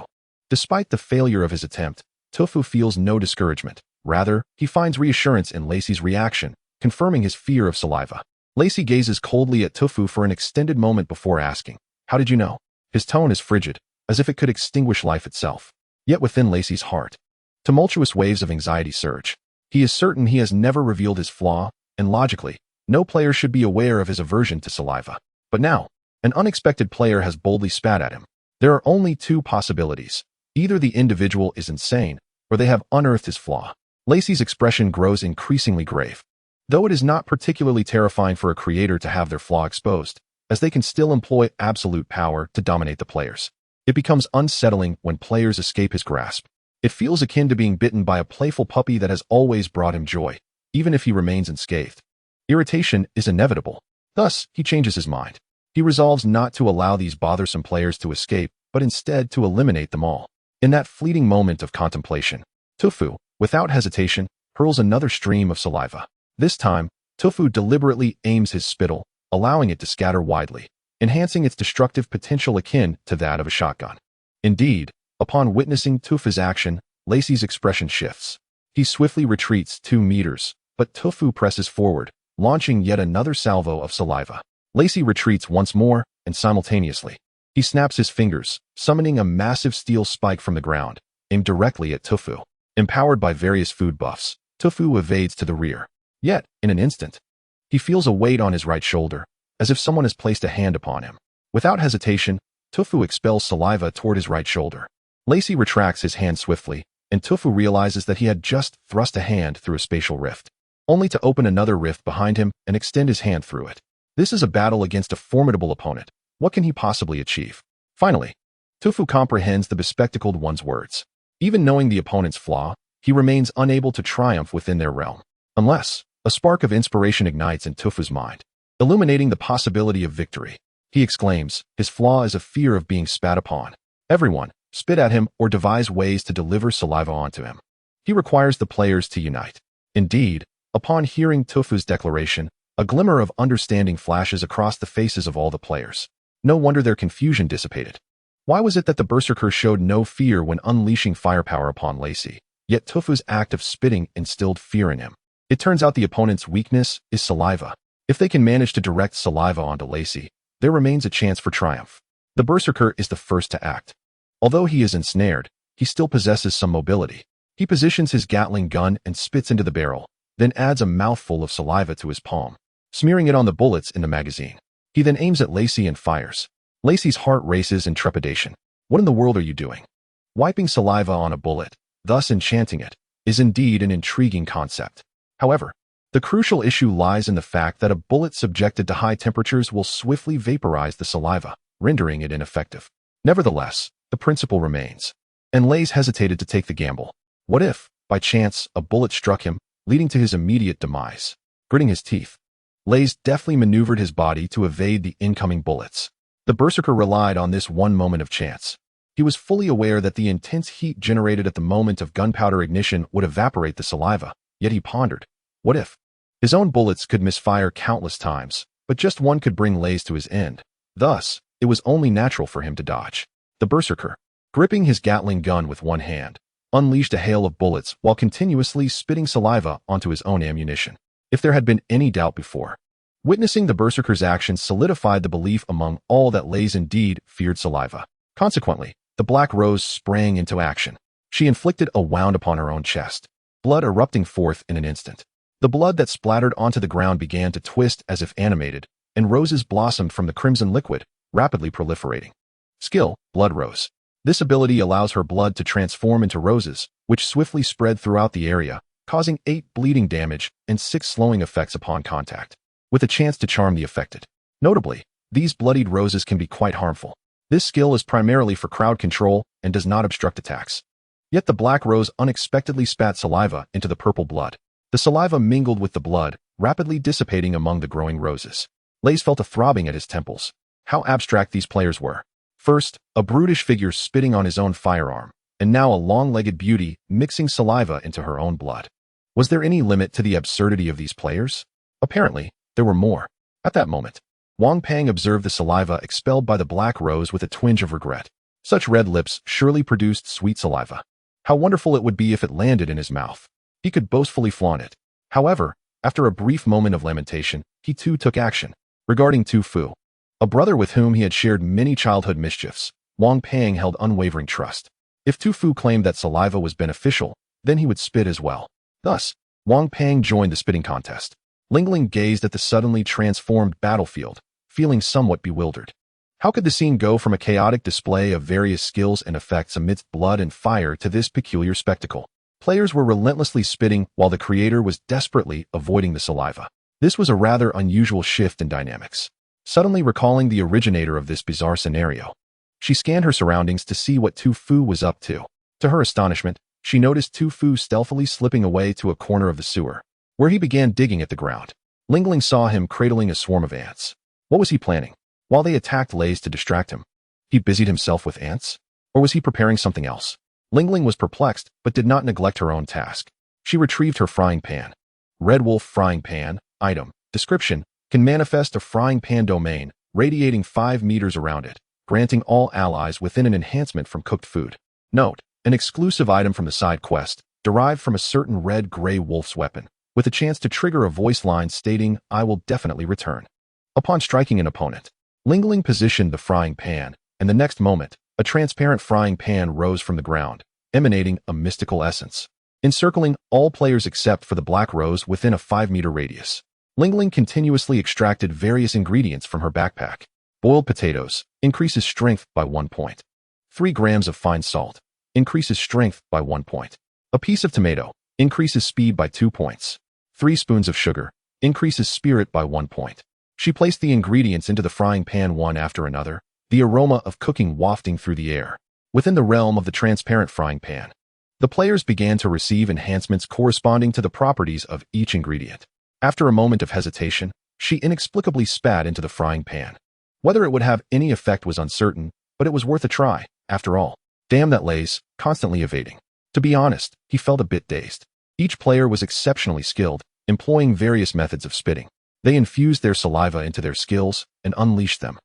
Despite the failure of his attempt, Tofu feels no discouragement. Rather, he finds reassurance in Lacey's reaction, confirming his fear of saliva. Lacey gazes coldly at Tofu for an extended moment before asking, "How did you know?" His tone is frigid, as if it could extinguish life itself. Yet within Lacey's heart, tumultuous waves of anxiety surge. He is certain he has never revealed his flaw, and logically, no player should be aware of his aversion to saliva. But now, an unexpected player has boldly spat at him. There are only two possibilities. Either the individual is insane, or they have unearthed his flaw. Lacey's expression grows increasingly grave. Though it is not particularly terrifying for a creator to have their flaw exposed, as they can still employ absolute power to dominate the players, it becomes unsettling when players escape his grasp. It feels akin to being bitten by a playful puppy that has always brought him joy, even if he remains unscathed. Irritation is inevitable. Thus, he changes his mind. He resolves not to allow these bothersome players to escape, but instead to eliminate them all. In that fleeting moment of contemplation, Tofu, without hesitation, hurls another stream of saliva. This time, Tofu deliberately aims his spittle, allowing it to scatter widely, enhancing its destructive potential akin to that of a shotgun. Indeed, upon witnessing Tofu's action, Lacey's expression shifts. He swiftly retreats 2 meters, but Tofu presses forward, launching yet another salvo of saliva. Lacey retreats once more, and simultaneously, he snaps his fingers, summoning a massive steel spike from the ground, aimed directly at Tofu. Empowered by various food buffs, Tofu evades to the rear. Yet, in an instant, he feels a weight on his right shoulder, as if someone has placed a hand upon him. Without hesitation, Tufu expels saliva toward his right shoulder. Lacey retracts his hand swiftly, and Tufu realizes that he had just thrust a hand through a spatial rift, only to open another rift behind him and extend his hand through it. This is a battle against a formidable opponent. What can he possibly achieve? Finally, Tufu comprehends the bespectacled one's words. Even knowing the opponent's flaw, he remains unable to triumph within their realm. Unless a spark of inspiration ignites in Tufu's mind, illuminating the possibility of victory. He exclaims, his flaw is a fear of being spat upon. Everyone, spit at him or devise ways to deliver saliva onto him. He requires the players to unite. Indeed, upon hearing Tufu's declaration, a glimmer of understanding flashes across the faces of all the players. No wonder their confusion dissipated. Why was it that the Berserker showed no fear when unleashing firepower upon Lacey, yet Tufu's act of spitting instilled fear in him? It turns out the opponent's weakness is saliva. If they can manage to direct saliva onto Lacey, there remains a chance for triumph. The Berserker is the first to act. Although he is ensnared, he still possesses some mobility. He positions his Gatling gun and spits into the barrel, then adds a mouthful of saliva to his palm, smearing it on the bullets in the magazine. He then aims at Lacey and fires. Lacey's heart races in trepidation. What in the world are you doing? Wiping saliva on a bullet, thus enchanting it, is indeed an intriguing concept. However, the crucial issue lies in the fact that a bullet subjected to high temperatures will swiftly vaporize the saliva, rendering it ineffective. Nevertheless, the principle remains, and Lays hesitated to take the gamble. What if, by chance, a bullet struck him, leading to his immediate demise? Gritting his teeth, Lays deftly maneuvered his body to evade the incoming bullets. The Berserker relied on this one moment of chance. He was fully aware that the intense heat generated at the moment of gunpowder ignition would evaporate the saliva, yet he pondered, what if? His own bullets could misfire countless times, but just one could bring Lays to his end. Thus, it was only natural for him to dodge. The Berserker, gripping his Gatling gun with one hand, unleashed a hail of bullets while continuously spitting saliva onto his own ammunition. If there had been any doubt before, witnessing the Berserker's actions solidified the belief among all that Lays indeed feared saliva. Consequently, the Black Rose sprang into action. She inflicted a wound upon her own chest, blood erupting forth in an instant. The blood that splattered onto the ground began to twist as if animated, and roses blossomed from the crimson liquid, rapidly proliferating. Skill, Blood Rose. This ability allows her blood to transform into roses, which swiftly spread throughout the area, causing 8 bleeding damage and 6 slowing effects upon contact, with a chance to charm the affected. Notably, these bloodied roses can be quite harmful. This skill is primarily for crowd control and does not obstruct attacks. Yet the Black Rose unexpectedly spat saliva into the purple blood. The saliva mingled with the blood, rapidly dissipating among the growing roses. Lays felt a throbbing at his temples. How abstract these players were. First, a brutish figure spitting on his own firearm, and now a long-legged beauty mixing saliva into her own blood. Was there any limit to the absurdity of these players? Apparently, there were more. At that moment, Wang Pang observed the saliva expelled by the Black Rose with a twinge of regret. Such red lips surely produced sweet saliva. How wonderful it would be if it landed in his mouth. He could boastfully flaunt it. However, after a brief moment of lamentation, he too took action. Regarding Tu Fu, a brother with whom he had shared many childhood mischiefs, Wang Pang held unwavering trust. If Tu Fu claimed that saliva was beneficial, then he would spit as well. Thus, Wang Pang joined the spitting contest. Ling Ling gazed at the suddenly transformed battlefield, feeling somewhat bewildered. How could the scene go from a chaotic display of various skills and effects amidst blood and fire to this peculiar spectacle? Players were relentlessly spitting while the creator was desperately avoiding the saliva. This was a rather unusual shift in dynamics. Suddenly recalling the originator of this bizarre scenario, she scanned her surroundings to see what Tu Fu was up to. To her astonishment, she noticed Tu Fu stealthily slipping away to a corner of the sewer, where he began digging at the ground. Ling Ling saw him cradling a swarm of ants. What was he planning? While they attacked Lays to distract him, he busied himself with ants? Or was he preparing something else? Ling Ling was perplexed, but did not neglect her own task. She retrieved her frying pan. Red Wolf Frying Pan. Item. Description. Can manifest a frying pan domain, radiating 5 meters around it, granting all allies within an enhancement from cooked food. Note. An exclusive item from the side quest, derived from a certain red-gray wolf's weapon, with a chance to trigger a voice line stating, "I will definitely return." Upon striking an opponent, Ling Ling positioned the frying pan, and the next moment, a transparent frying pan rose from the ground, emanating a mystical essence, encircling all players except for the Black Rose within a 5-meter radius. Ling Ling continuously extracted various ingredients from her backpack. Boiled potatoes increases strength by 1 point. 3 grams of fine salt increases strength by 1 point. A piece of tomato increases speed by 2 points. 3 spoons of sugar increases spirit by 1 point. She placed the ingredients into the frying pan one after another, the aroma of cooking wafting through the air. Within the realm of the transparent frying pan, the players began to receive enhancements corresponding to the properties of each ingredient. After a moment of hesitation, she inexplicably spat into the frying pan. Whether it would have any effect was uncertain, but it was worth a try, after all. Damn that Lays, constantly evading. To be honest, he felt a bit dazed. Each player was exceptionally skilled, employing various methods of spitting. They infused their saliva into their skills and unleashed them,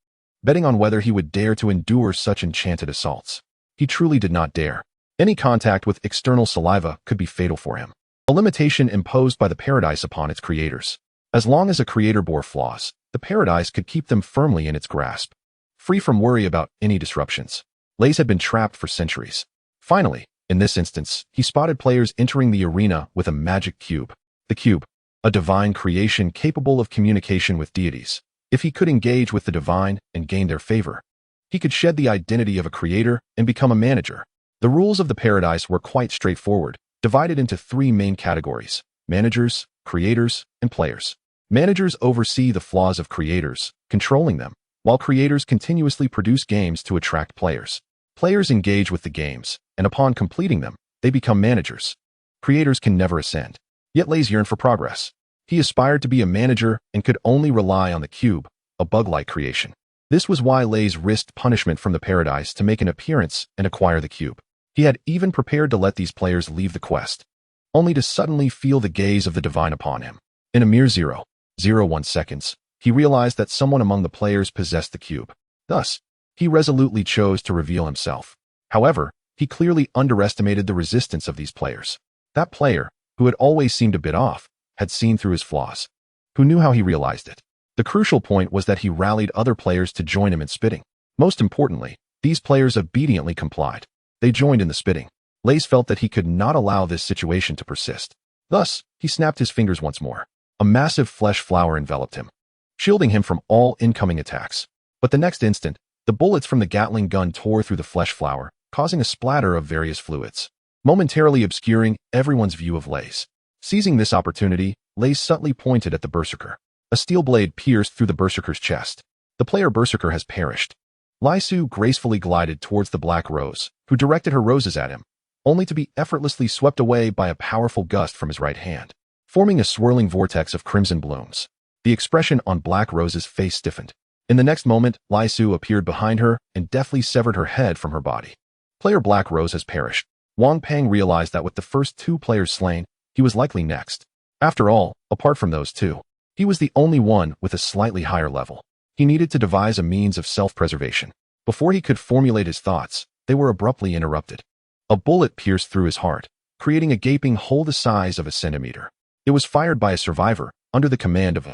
betting on whether he would dare to endure such enchanted assaults. He truly did not dare. Any contact with external saliva could be fatal for him. A limitation imposed by the paradise upon its creators. As long as a creator bore flaws, the paradise could keep them firmly in its grasp, free from worry about any disruptions. Lays had been trapped for centuries. Finally, in this instance, he spotted players entering the arena with a magic cube. The cube, a divine creation capable of communication with deities. If he could engage with the divine and gain their favor, he could shed the identity of a creator and become a manager. The rules of the paradise were quite straightforward, divided into 3 main categories: managers, creators, and players. Managers oversee the flaws of creators, controlling them, while creators continuously produce games to attract players. Players engage with the games, and upon completing them, they become managers. Creators can never ascend. Yet Lays yearned for progress. He aspired to be a manager and could only rely on the cube, a bug-like creation. This was why Lays risked punishment from the paradise to make an appearance and acquire the cube. He had even prepared to let these players leave the quest, only to suddenly feel the gaze of the divine upon him. In a mere 0.01 seconds, he realized that someone among the players possessed the cube. Thus, he resolutely chose to reveal himself. However, he clearly underestimated the resistance of these players. That player, who had always seemed a bit off, had seen through his flaws. Who knew how he realized it? The crucial point was that he rallied other players to join him in spitting. Most importantly, these players obediently complied. They joined in the spitting. Lays felt that he could not allow this situation to persist. Thus, he snapped his fingers once more. A massive flesh flower enveloped him, shielding him from all incoming attacks. But the next instant, the bullets from the Gatling gun tore through the flesh flower, causing a splatter of various fluids, momentarily obscuring everyone's view of Lays. Seizing this opportunity, Lays subtly pointed at the berserker. A steel blade pierced through the berserker's chest. The player berserker has perished. Lai Su gracefully glided towards the Black Rose, who directed her roses at him, only to be effortlessly swept away by a powerful gust from his right hand, forming a swirling vortex of crimson blooms. The expression on Black Rose's face stiffened. In the next moment, Lai Su appeared behind her and deftly severed her head from her body. Player Black Rose has perished. Wang Peng realized that with the first 2 players slain, he was likely next. After all, apart from those 2, he was the only one with a slightly higher level. He needed to devise a means of self-preservation. Before he could formulate his thoughts, they were abruptly interrupted. A bullet pierced through his heart, creating a gaping hole the size of a centimeter. It was fired by a survivor, under the command of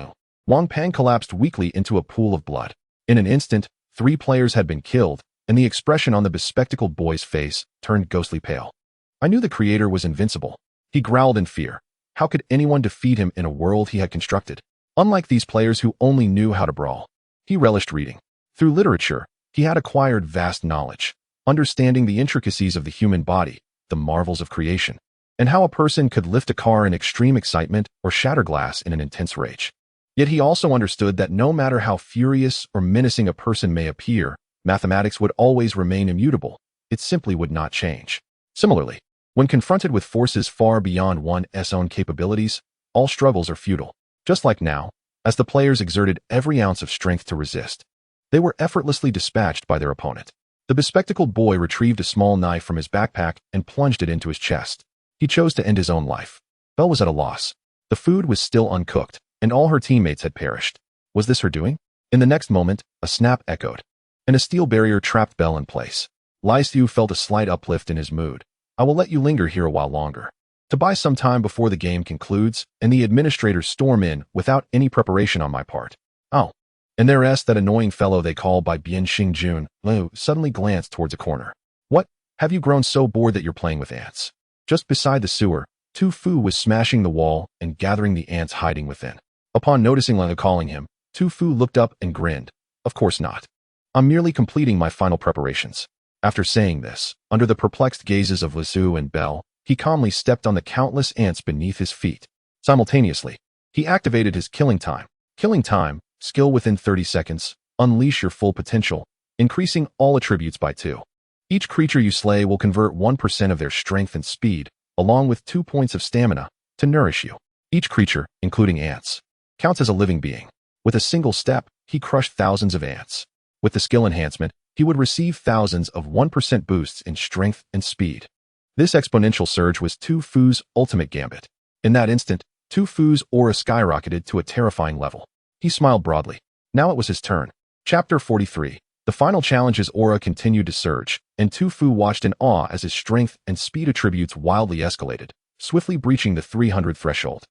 Wang Peng collapsed weakly into a pool of blood. In an instant, 3 players had been killed, and the expression on the bespectacled boy's face turned ghostly pale. I knew the creator was invincible. He growled in fear. How could anyone defeat him in a world he had constructed? Unlike these players who only knew how to brawl, he relished reading. Through literature, he had acquired vast knowledge, understanding the intricacies of the human body, the marvels of creation, and how a person could lift a car in extreme excitement or shatter glass in an intense rage. Yet he also understood that no matter how furious or menacing a person may appear, mathematics would always remain immutable. It simply would not change. Similarly, when confronted with forces far beyond one's own capabilities, all struggles are futile. Just like now, as the players exerted every ounce of strength to resist, they were effortlessly dispatched by their opponent. The bespectacled boy retrieved a small knife from his backpack and plunged it into his chest. He chose to end his own life. Belle was at a loss. The food was still uncooked, and all her teammates had perished. Was this her doing? In the next moment, a snap echoed, and a steel barrier trapped Belle in place. Lai Su felt a slight uplift in his mood. I will let you linger here a while longer, to buy some time before the game concludes and the administrators storm in without any preparation on my part. Oh. And there's that annoying fellow they call by Bien Xing Jun. Liu suddenly glanced towards a corner. What? Have you grown so bored that you're playing with ants? Just beside the sewer, Tu Fu was smashing the wall and gathering the ants hiding within. Upon noticing Lena calling him, Tu Fu looked up and grinned. Of course not. I'm merely completing my final preparations. After saying this, under the perplexed gazes of Lisu and Belle, he calmly stepped on the countless ants beneath his feet. Simultaneously, he activated his killing time. Killing time, skill within 30 seconds, unleash your full potential, increasing all attributes by 2. Each creature you slay will convert 1% of their strength and speed, along with 2 points of stamina, to nourish you. Each creature, including ants, counts as a living being. With a single step, he crushed thousands of ants. With the skill enhancement, he would receive thousands of 1% boosts in strength and speed. This exponential surge was Tu Fu's ultimate gambit. In that instant, Tu Fu's aura skyrocketed to a terrifying level. He smiled broadly. Now it was his turn. Chapter 43. The final challenge's aura continued to surge, and Tu Fu watched in awe as his strength and speed attributes wildly escalated, swiftly breaching the 300 threshold.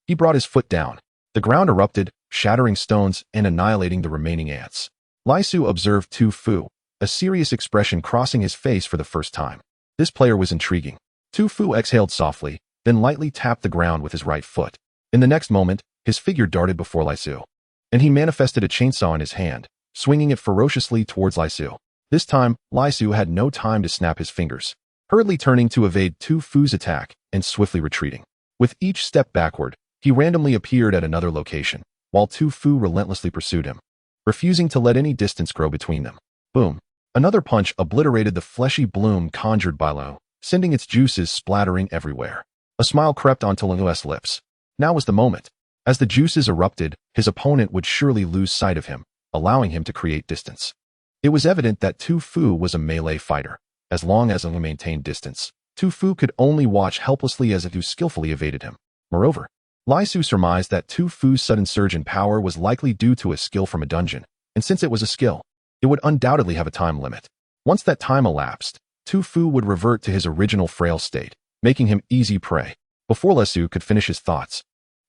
He brought his foot down. The ground erupted, shattering stones and annihilating the remaining ants. Lai Su observed Tu Fu, a serious expression crossing his face for the first time. This player was intriguing. Tu Fu exhaled softly, then lightly tapped the ground with his right foot. In the next moment, his figure darted before Lai Su, and he manifested a chainsaw in his hand, swinging it ferociously towards Lai Su. This time, Lai Su had no time to snap his fingers, hurriedly turning to evade Tu Fu's attack and swiftly retreating. With each step backward, he randomly appeared at another location, while Tu Fu relentlessly pursued him, refusing to let any distance grow between them. Boom. Another punch obliterated the fleshy bloom conjured by Lu, sending its juices splattering everywhere. A smile crept onto Lu's lips. Now was the moment. As the juices erupted, his opponent would surely lose sight of him, allowing him to create distance. It was evident that Tu Fu was a melee fighter. As long as Lu maintained distance, Tu Fu could only watch helplessly as Lu skillfully evaded him. Moreover, Lai Su surmised that Tu Fu's sudden surge in power was likely due to a skill from a dungeon, and since it was a skill, it would undoubtedly have a time limit. Once that time elapsed, Tu Fu would revert to his original frail state, making him easy prey. Before Lai Su could finish his thoughts,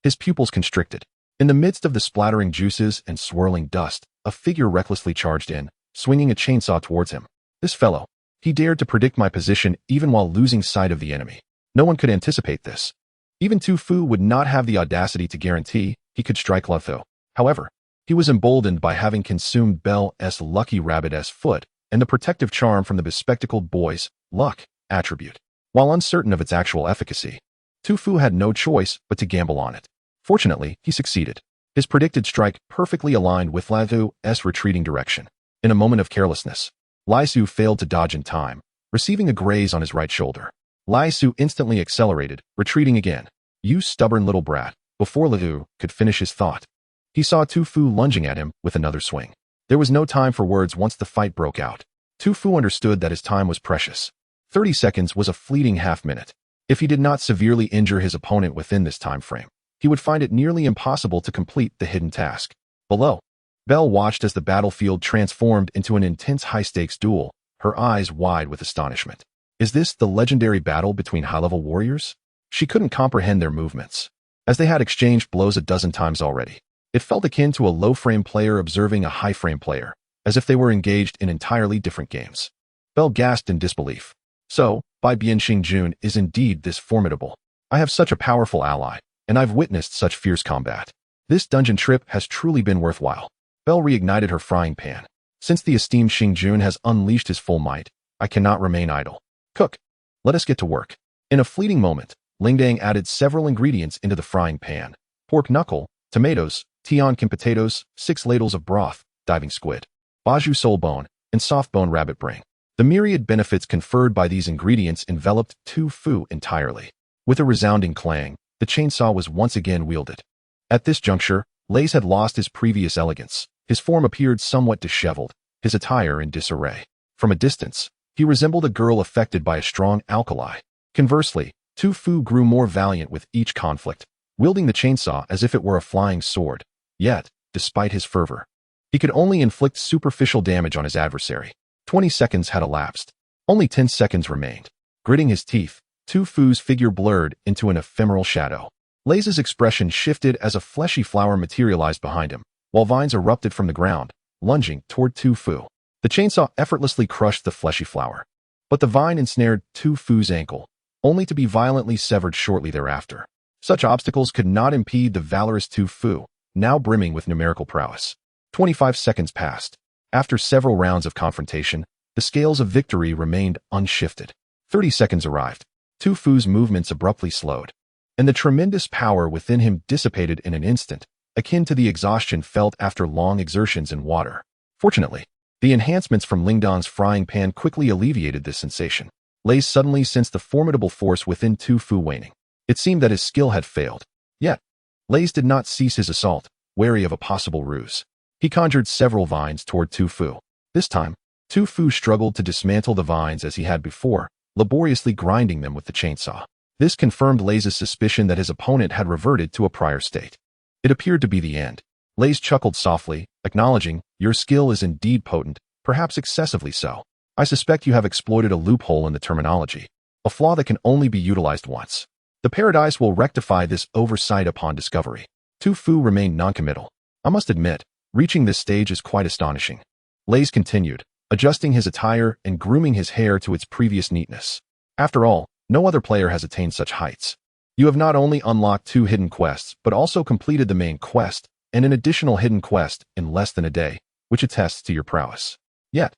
his pupils constricted. In the midst of the splattering juices and swirling dust, a figure recklessly charged in, swinging a chainsaw towards him. This fellow. He dared to predict my position even while losing sight of the enemy. No one could anticipate this. Even Tu Fu would not have the audacity to guarantee he could strike Lotho. However, he was emboldened by having consumed Belle's lucky rabbit's foot and the protective charm from the bespectacled boy's luck attribute. While uncertain of its actual efficacy, Tu Fu had no choice but to gamble on it. Fortunately, he succeeded. His predicted strike perfectly aligned with Lotho's retreating direction. In a moment of carelessness, Lai Su failed to dodge in time, receiving a graze on his right shoulder. Lai Su instantly accelerated, retreating again. You stubborn little brat. Before Lotho could finish his thought, he saw Tu Fu lunging at him with another swing. There was no time for words once the fight broke out. Tu Fu understood that his time was precious. 30 seconds was a fleeting half-minute. If he did not severely injure his opponent within this time frame, he would find it nearly impossible to complete the hidden task. Below, Belle watched as the battlefield transformed into an intense high-stakes duel, her eyes wide with astonishment. Is this the legendary battle between high-level warriors? She couldn't comprehend their movements, as they had exchanged blows a dozen times already. It felt akin to a low-frame player observing a high-frame player, as if they were engaged in entirely different games. Belle gasped in disbelief. So, Bai Bian Xingjun is indeed this formidable. I have such a powerful ally, and I've witnessed such fierce combat. This dungeon trip has truly been worthwhile. Belle reignited her frying pan. Since the esteemed Xingjun has unleashed his full might, I cannot remain idle. Cook. Let us get to work. In a fleeting moment, Lingdang added several ingredients into the frying pan. Pork knuckle, tomatoes, Tiankin potatoes, 6 ladles of broth, diving squid, baju sole bone, and soft bone rabbit brain. The myriad benefits conferred by these ingredients enveloped Tu Fu entirely. With a resounding clang, the chainsaw was once again wielded. At this juncture, Lays had lost his previous elegance. His form appeared somewhat disheveled, his attire in disarray. From a distance, he resembled a girl affected by a strong alkali. Conversely, Tu Fu grew more valiant with each conflict, wielding the chainsaw as if it were a flying sword. Yet, despite his fervor, he could only inflict superficial damage on his adversary. 20 seconds had elapsed. Only 10 seconds remained. Gritting his teeth, Tu Fu's figure blurred into an ephemeral shadow. Lays' expression shifted as a fleshy flower materialized behind him, while vines erupted from the ground, lunging toward Tu Fu. The chainsaw effortlessly crushed the fleshy flower, but the vine ensnared Tu Fu's ankle, only to be violently severed shortly thereafter. Such obstacles could not impede the valorous Tu Fu, now brimming with numerical prowess. 25 seconds passed. After several rounds of confrontation, the scales of victory remained unshifted. 30 seconds arrived. Tu Fu's movements abruptly slowed, and the tremendous power within him dissipated in an instant, akin to the exhaustion felt after long exertions in water. Fortunately, the enhancements from Lingdan's frying pan quickly alleviated this sensation. Lei suddenly sensed the formidable force within Tu Fu waning. It seemed that his skill had failed. Yet, Lei did not cease his assault, wary of a possible ruse. He conjured several vines toward Tu Fu. This time, Tu Fu struggled to dismantle the vines as he had before, laboriously grinding them with the chainsaw. This confirmed Lei's suspicion that his opponent had reverted to a prior state. It appeared to be the end. Lei chuckled softly, acknowledging, "Your skill is indeed potent, perhaps excessively so. I suspect you have exploited a loophole in the terminology, a flaw that can only be utilized once. The Paradise will rectify this oversight upon discovery." Tu Fu remained noncommittal. "I must admit, reaching this stage is quite astonishing." Lei continued, adjusting his attire and grooming his hair to its previous neatness. "After all, no other player has attained such heights. You have not only unlocked 2 hidden quests, but also completed the main quest and an additional hidden quest in less than a day, which attests to your prowess. Yet,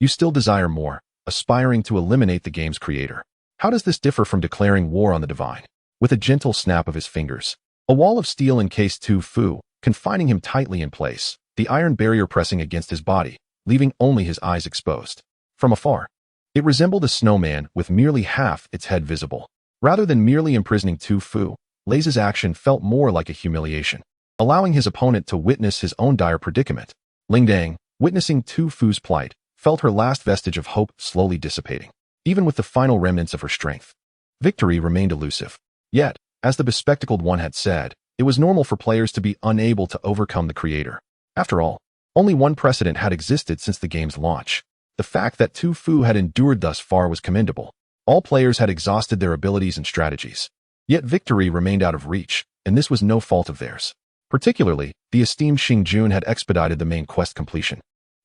you still desire more, aspiring to eliminate the game's creator. How does this differ from declaring war on the divine?" With a gentle snap of his fingers, a wall of steel encased Tu Fu, confining him tightly in place, the iron barrier pressing against his body, leaving only his eyes exposed. From afar, it resembled a snowman with merely half its head visible. Rather than merely imprisoning Tu Fu, Lei's action felt more like a humiliation, allowing his opponent to witness his own dire predicament. Lingdang, witnessing Tu Fu's plight, felt her last vestige of hope slowly dissipating, even with the final remnants of her strength. Victory remained elusive. Yet, as the bespectacled one had said, it was normal for players to be unable to overcome the creator. After all, only one precedent had existed since the game's launch. The fact that Tu Fu had endured thus far was commendable. All players had exhausted their abilities and strategies. Yet victory remained out of reach, and this was no fault of theirs. Particularly, the esteemed Xing Jun had expedited the main quest completion,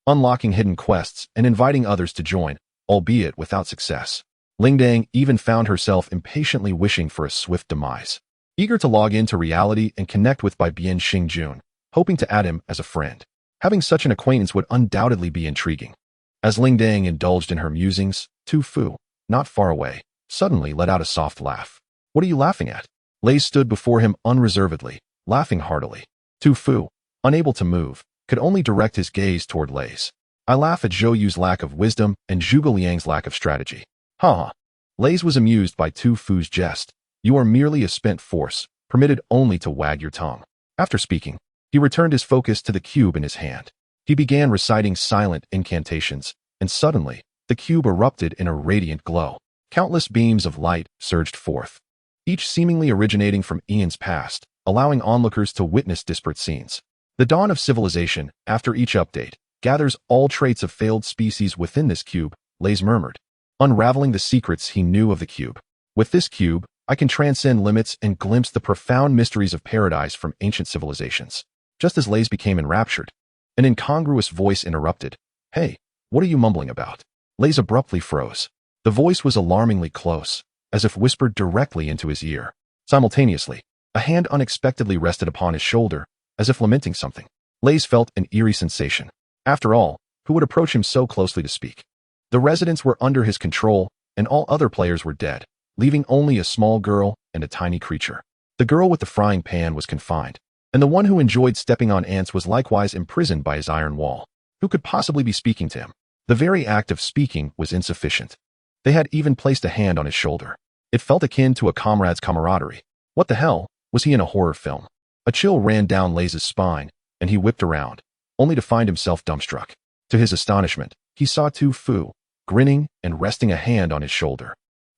unlocking hidden quests and inviting others to join, albeit without success. Lingdang even found herself impatiently wishing for a swift demise. Eager to log into reality and connect with Bai Bian Xing Jun, hoping to add him as a friend. Having such an acquaintance would undoubtedly be intriguing. As Lingdang indulged in her musings, Tu Fu, not far away, suddenly let out a soft laugh. "What are you laughing at?" Lei stood before him unreservedly, laughing heartily. Tu Fu, unable to move, could only direct his gaze toward Lei's. "I laugh at Zhou Yu's lack of wisdom and Zhuge Liang's lack of strategy." "Ha!" Lei's was amused by Tu Fu's jest. "You are merely a spent force, permitted only to wag your tongue." After speaking, he returned his focus to the cube in his hand. He began reciting silent incantations, and suddenly, the cube erupted in a radiant glow. Countless beams of light surged forth, each seemingly originating from eons past, allowing onlookers to witness disparate scenes. The dawn of civilization, after each update, gathers all traits of failed species within this cube, Lei murmured, unraveling the secrets he knew of the cube. "With this cube, I can transcend limits and glimpse the profound mysteries of paradise from ancient civilizations." Just as Lei became enraptured, an incongruous voice interrupted. "Hey, what are you mumbling about?" Lei abruptly froze. The voice was alarmingly close, as if whispered directly into his ear. Simultaneously, a hand unexpectedly rested upon his shoulder, as if lamenting something. Lei felt an eerie sensation. After all, who would approach him so closely to speak? The residents were under his control, and all other players were dead, leaving only a small girl and a tiny creature. The girl with the frying pan was confined, and the one who enjoyed stepping on ants was likewise imprisoned by his iron wall. Who could possibly be speaking to him? The very act of speaking was insufficient. They had even placed a hand on his shoulder. It felt akin to a comrade's camaraderie. What the hell? Was he in a horror film? A chill ran down Lei's spine, and he whipped around, only to find himself dumbstruck. To his astonishment, he saw Tu Fu, grinning and resting a hand on his shoulder.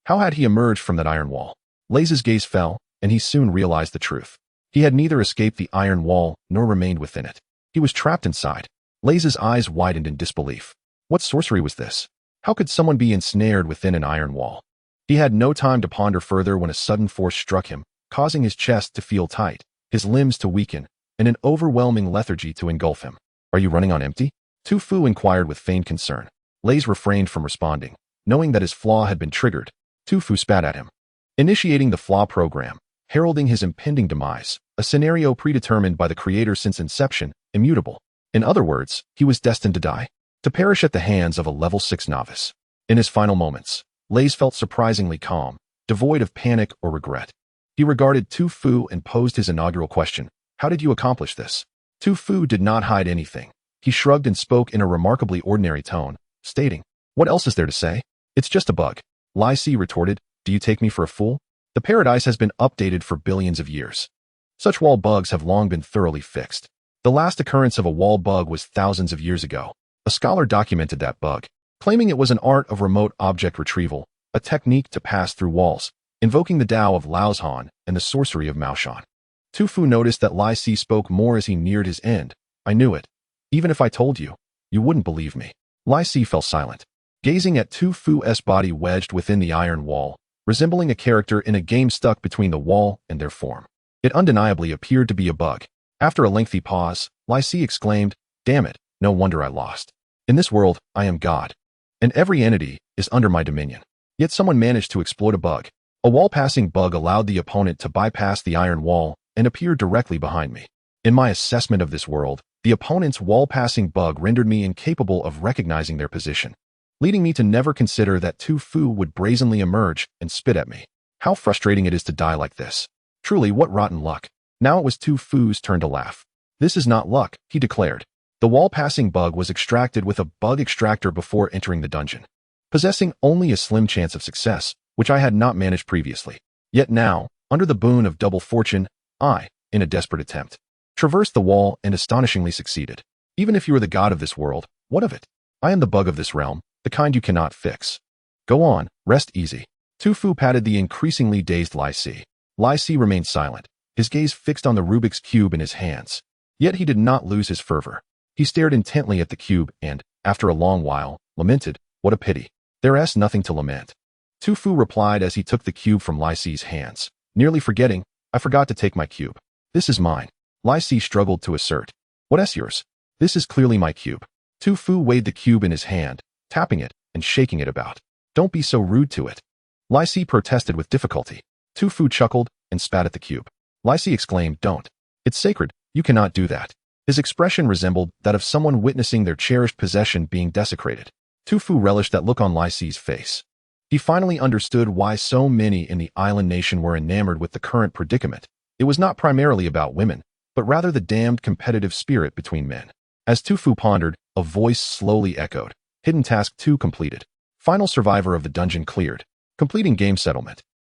How had he emerged from that iron wall? Lei's gaze fell, and he soon realized the truth. He had neither escaped the iron wall nor remained within it. He was trapped inside. Lei's eyes widened in disbelief. What sorcery was this? How could someone be ensnared within an iron wall? He had no time to ponder further when a sudden force struck him, causing his chest to feel tight, his limbs to weaken, and an overwhelming lethargy to engulf him. "Are you running on empty?" Tu Fu inquired with feigned concern. Lei refrained from responding, knowing that his flaw had been triggered. Tu Fu spat at him, initiating the flaw program, heralding his impending demise. a scenario predetermined by the creator since inception, immutable. In other words, he was destined to die, to perish at the hands of a level 6 novice. In his final moments, Lays felt surprisingly calm, devoid of panic or regret. He regarded Tu Fu and posed his inaugural question, "How did you accomplish this?" Tu Fu did not hide anything. He shrugged and spoke in a remarkably ordinary tone, stating, "What else is there to say? It's just a bug." Lai Si retorted, "Do you take me for a fool? The paradise has been updated for billions of years. Such wall bugs have long been thoroughly fixed. The last occurrence of a wall bug was thousands of years ago. A scholar documented that bug, claiming it was an art of remote object retrieval, a technique to pass through walls, invoking the Tao of Laozhan and the sorcery of Maoshan." Tu Fu noticed that Lai Si spoke more as he neared his end. "I knew it. Even if I told you, you wouldn't believe me." Lai Si fell silent, gazing at Tu Fu's body wedged within the iron wall, resembling a character in a game stuck between the wall and their form. It undeniably appeared to be a bug. After a lengthy pause, Lai Si exclaimed, "Damn it, no wonder I lost. In this world, I am God, and every entity is under my dominion. Yet someone managed to exploit a bug. A wall-passing bug allowed the opponent to bypass the iron wall and appear directly behind me. In my assessment of this world, the opponent's wall-passing bug rendered me incapable of recognizing their position, leading me to never consider that Tu Fu would brazenly emerge and spit at me. How frustrating it is to die like this. Truly, what rotten luck." Now it was Tu Fu's turn to laugh. "This is not luck," he declared. "The wall-passing bug was extracted with a bug extractor before entering the dungeon, possessing only a slim chance of success, which I had not managed previously. Yet now, under the boon of double fortune, I, in a desperate attempt, traversed the wall and astonishingly succeeded. Even if you are the god of this world, what of it? I am the bug of this realm, the kind you cannot fix. Go on, rest easy." Tu Fu patted the increasingly dazed Lai Si. Lai Si remained silent, his gaze fixed on the Rubik's Cube in his hands. Yet he did not lose his fervor. He stared intently at the cube and, after a long while, lamented, "What a pity. There's nothing to lament." Tu Fu replied as he took the cube from Lai Si's hands, nearly forgetting, "I forgot to take my cube. This is mine." Lai Si struggled to assert, "What's yours? This is clearly my cube." Tu Fu weighed the cube in his hand, tapping it and shaking it about. "Don't be so rude to it." Lai Si protested with difficulty. Tu Fu chuckled and spat at the cube. Lai Si exclaimed, "Don't. It's sacred. You cannot do that." His expression resembled that of someone witnessing their cherished possession being desecrated. Tu Fu relished that look on Lai Si's face. He finally understood why so many in the island nation were enamored with the current predicament. It was not primarily about women, but rather the damned competitive spirit between men. As Tu Fu pondered, a voice slowly echoed, "Hidden task 2 completed. Final survivor of the dungeon cleared. Completing game settlement."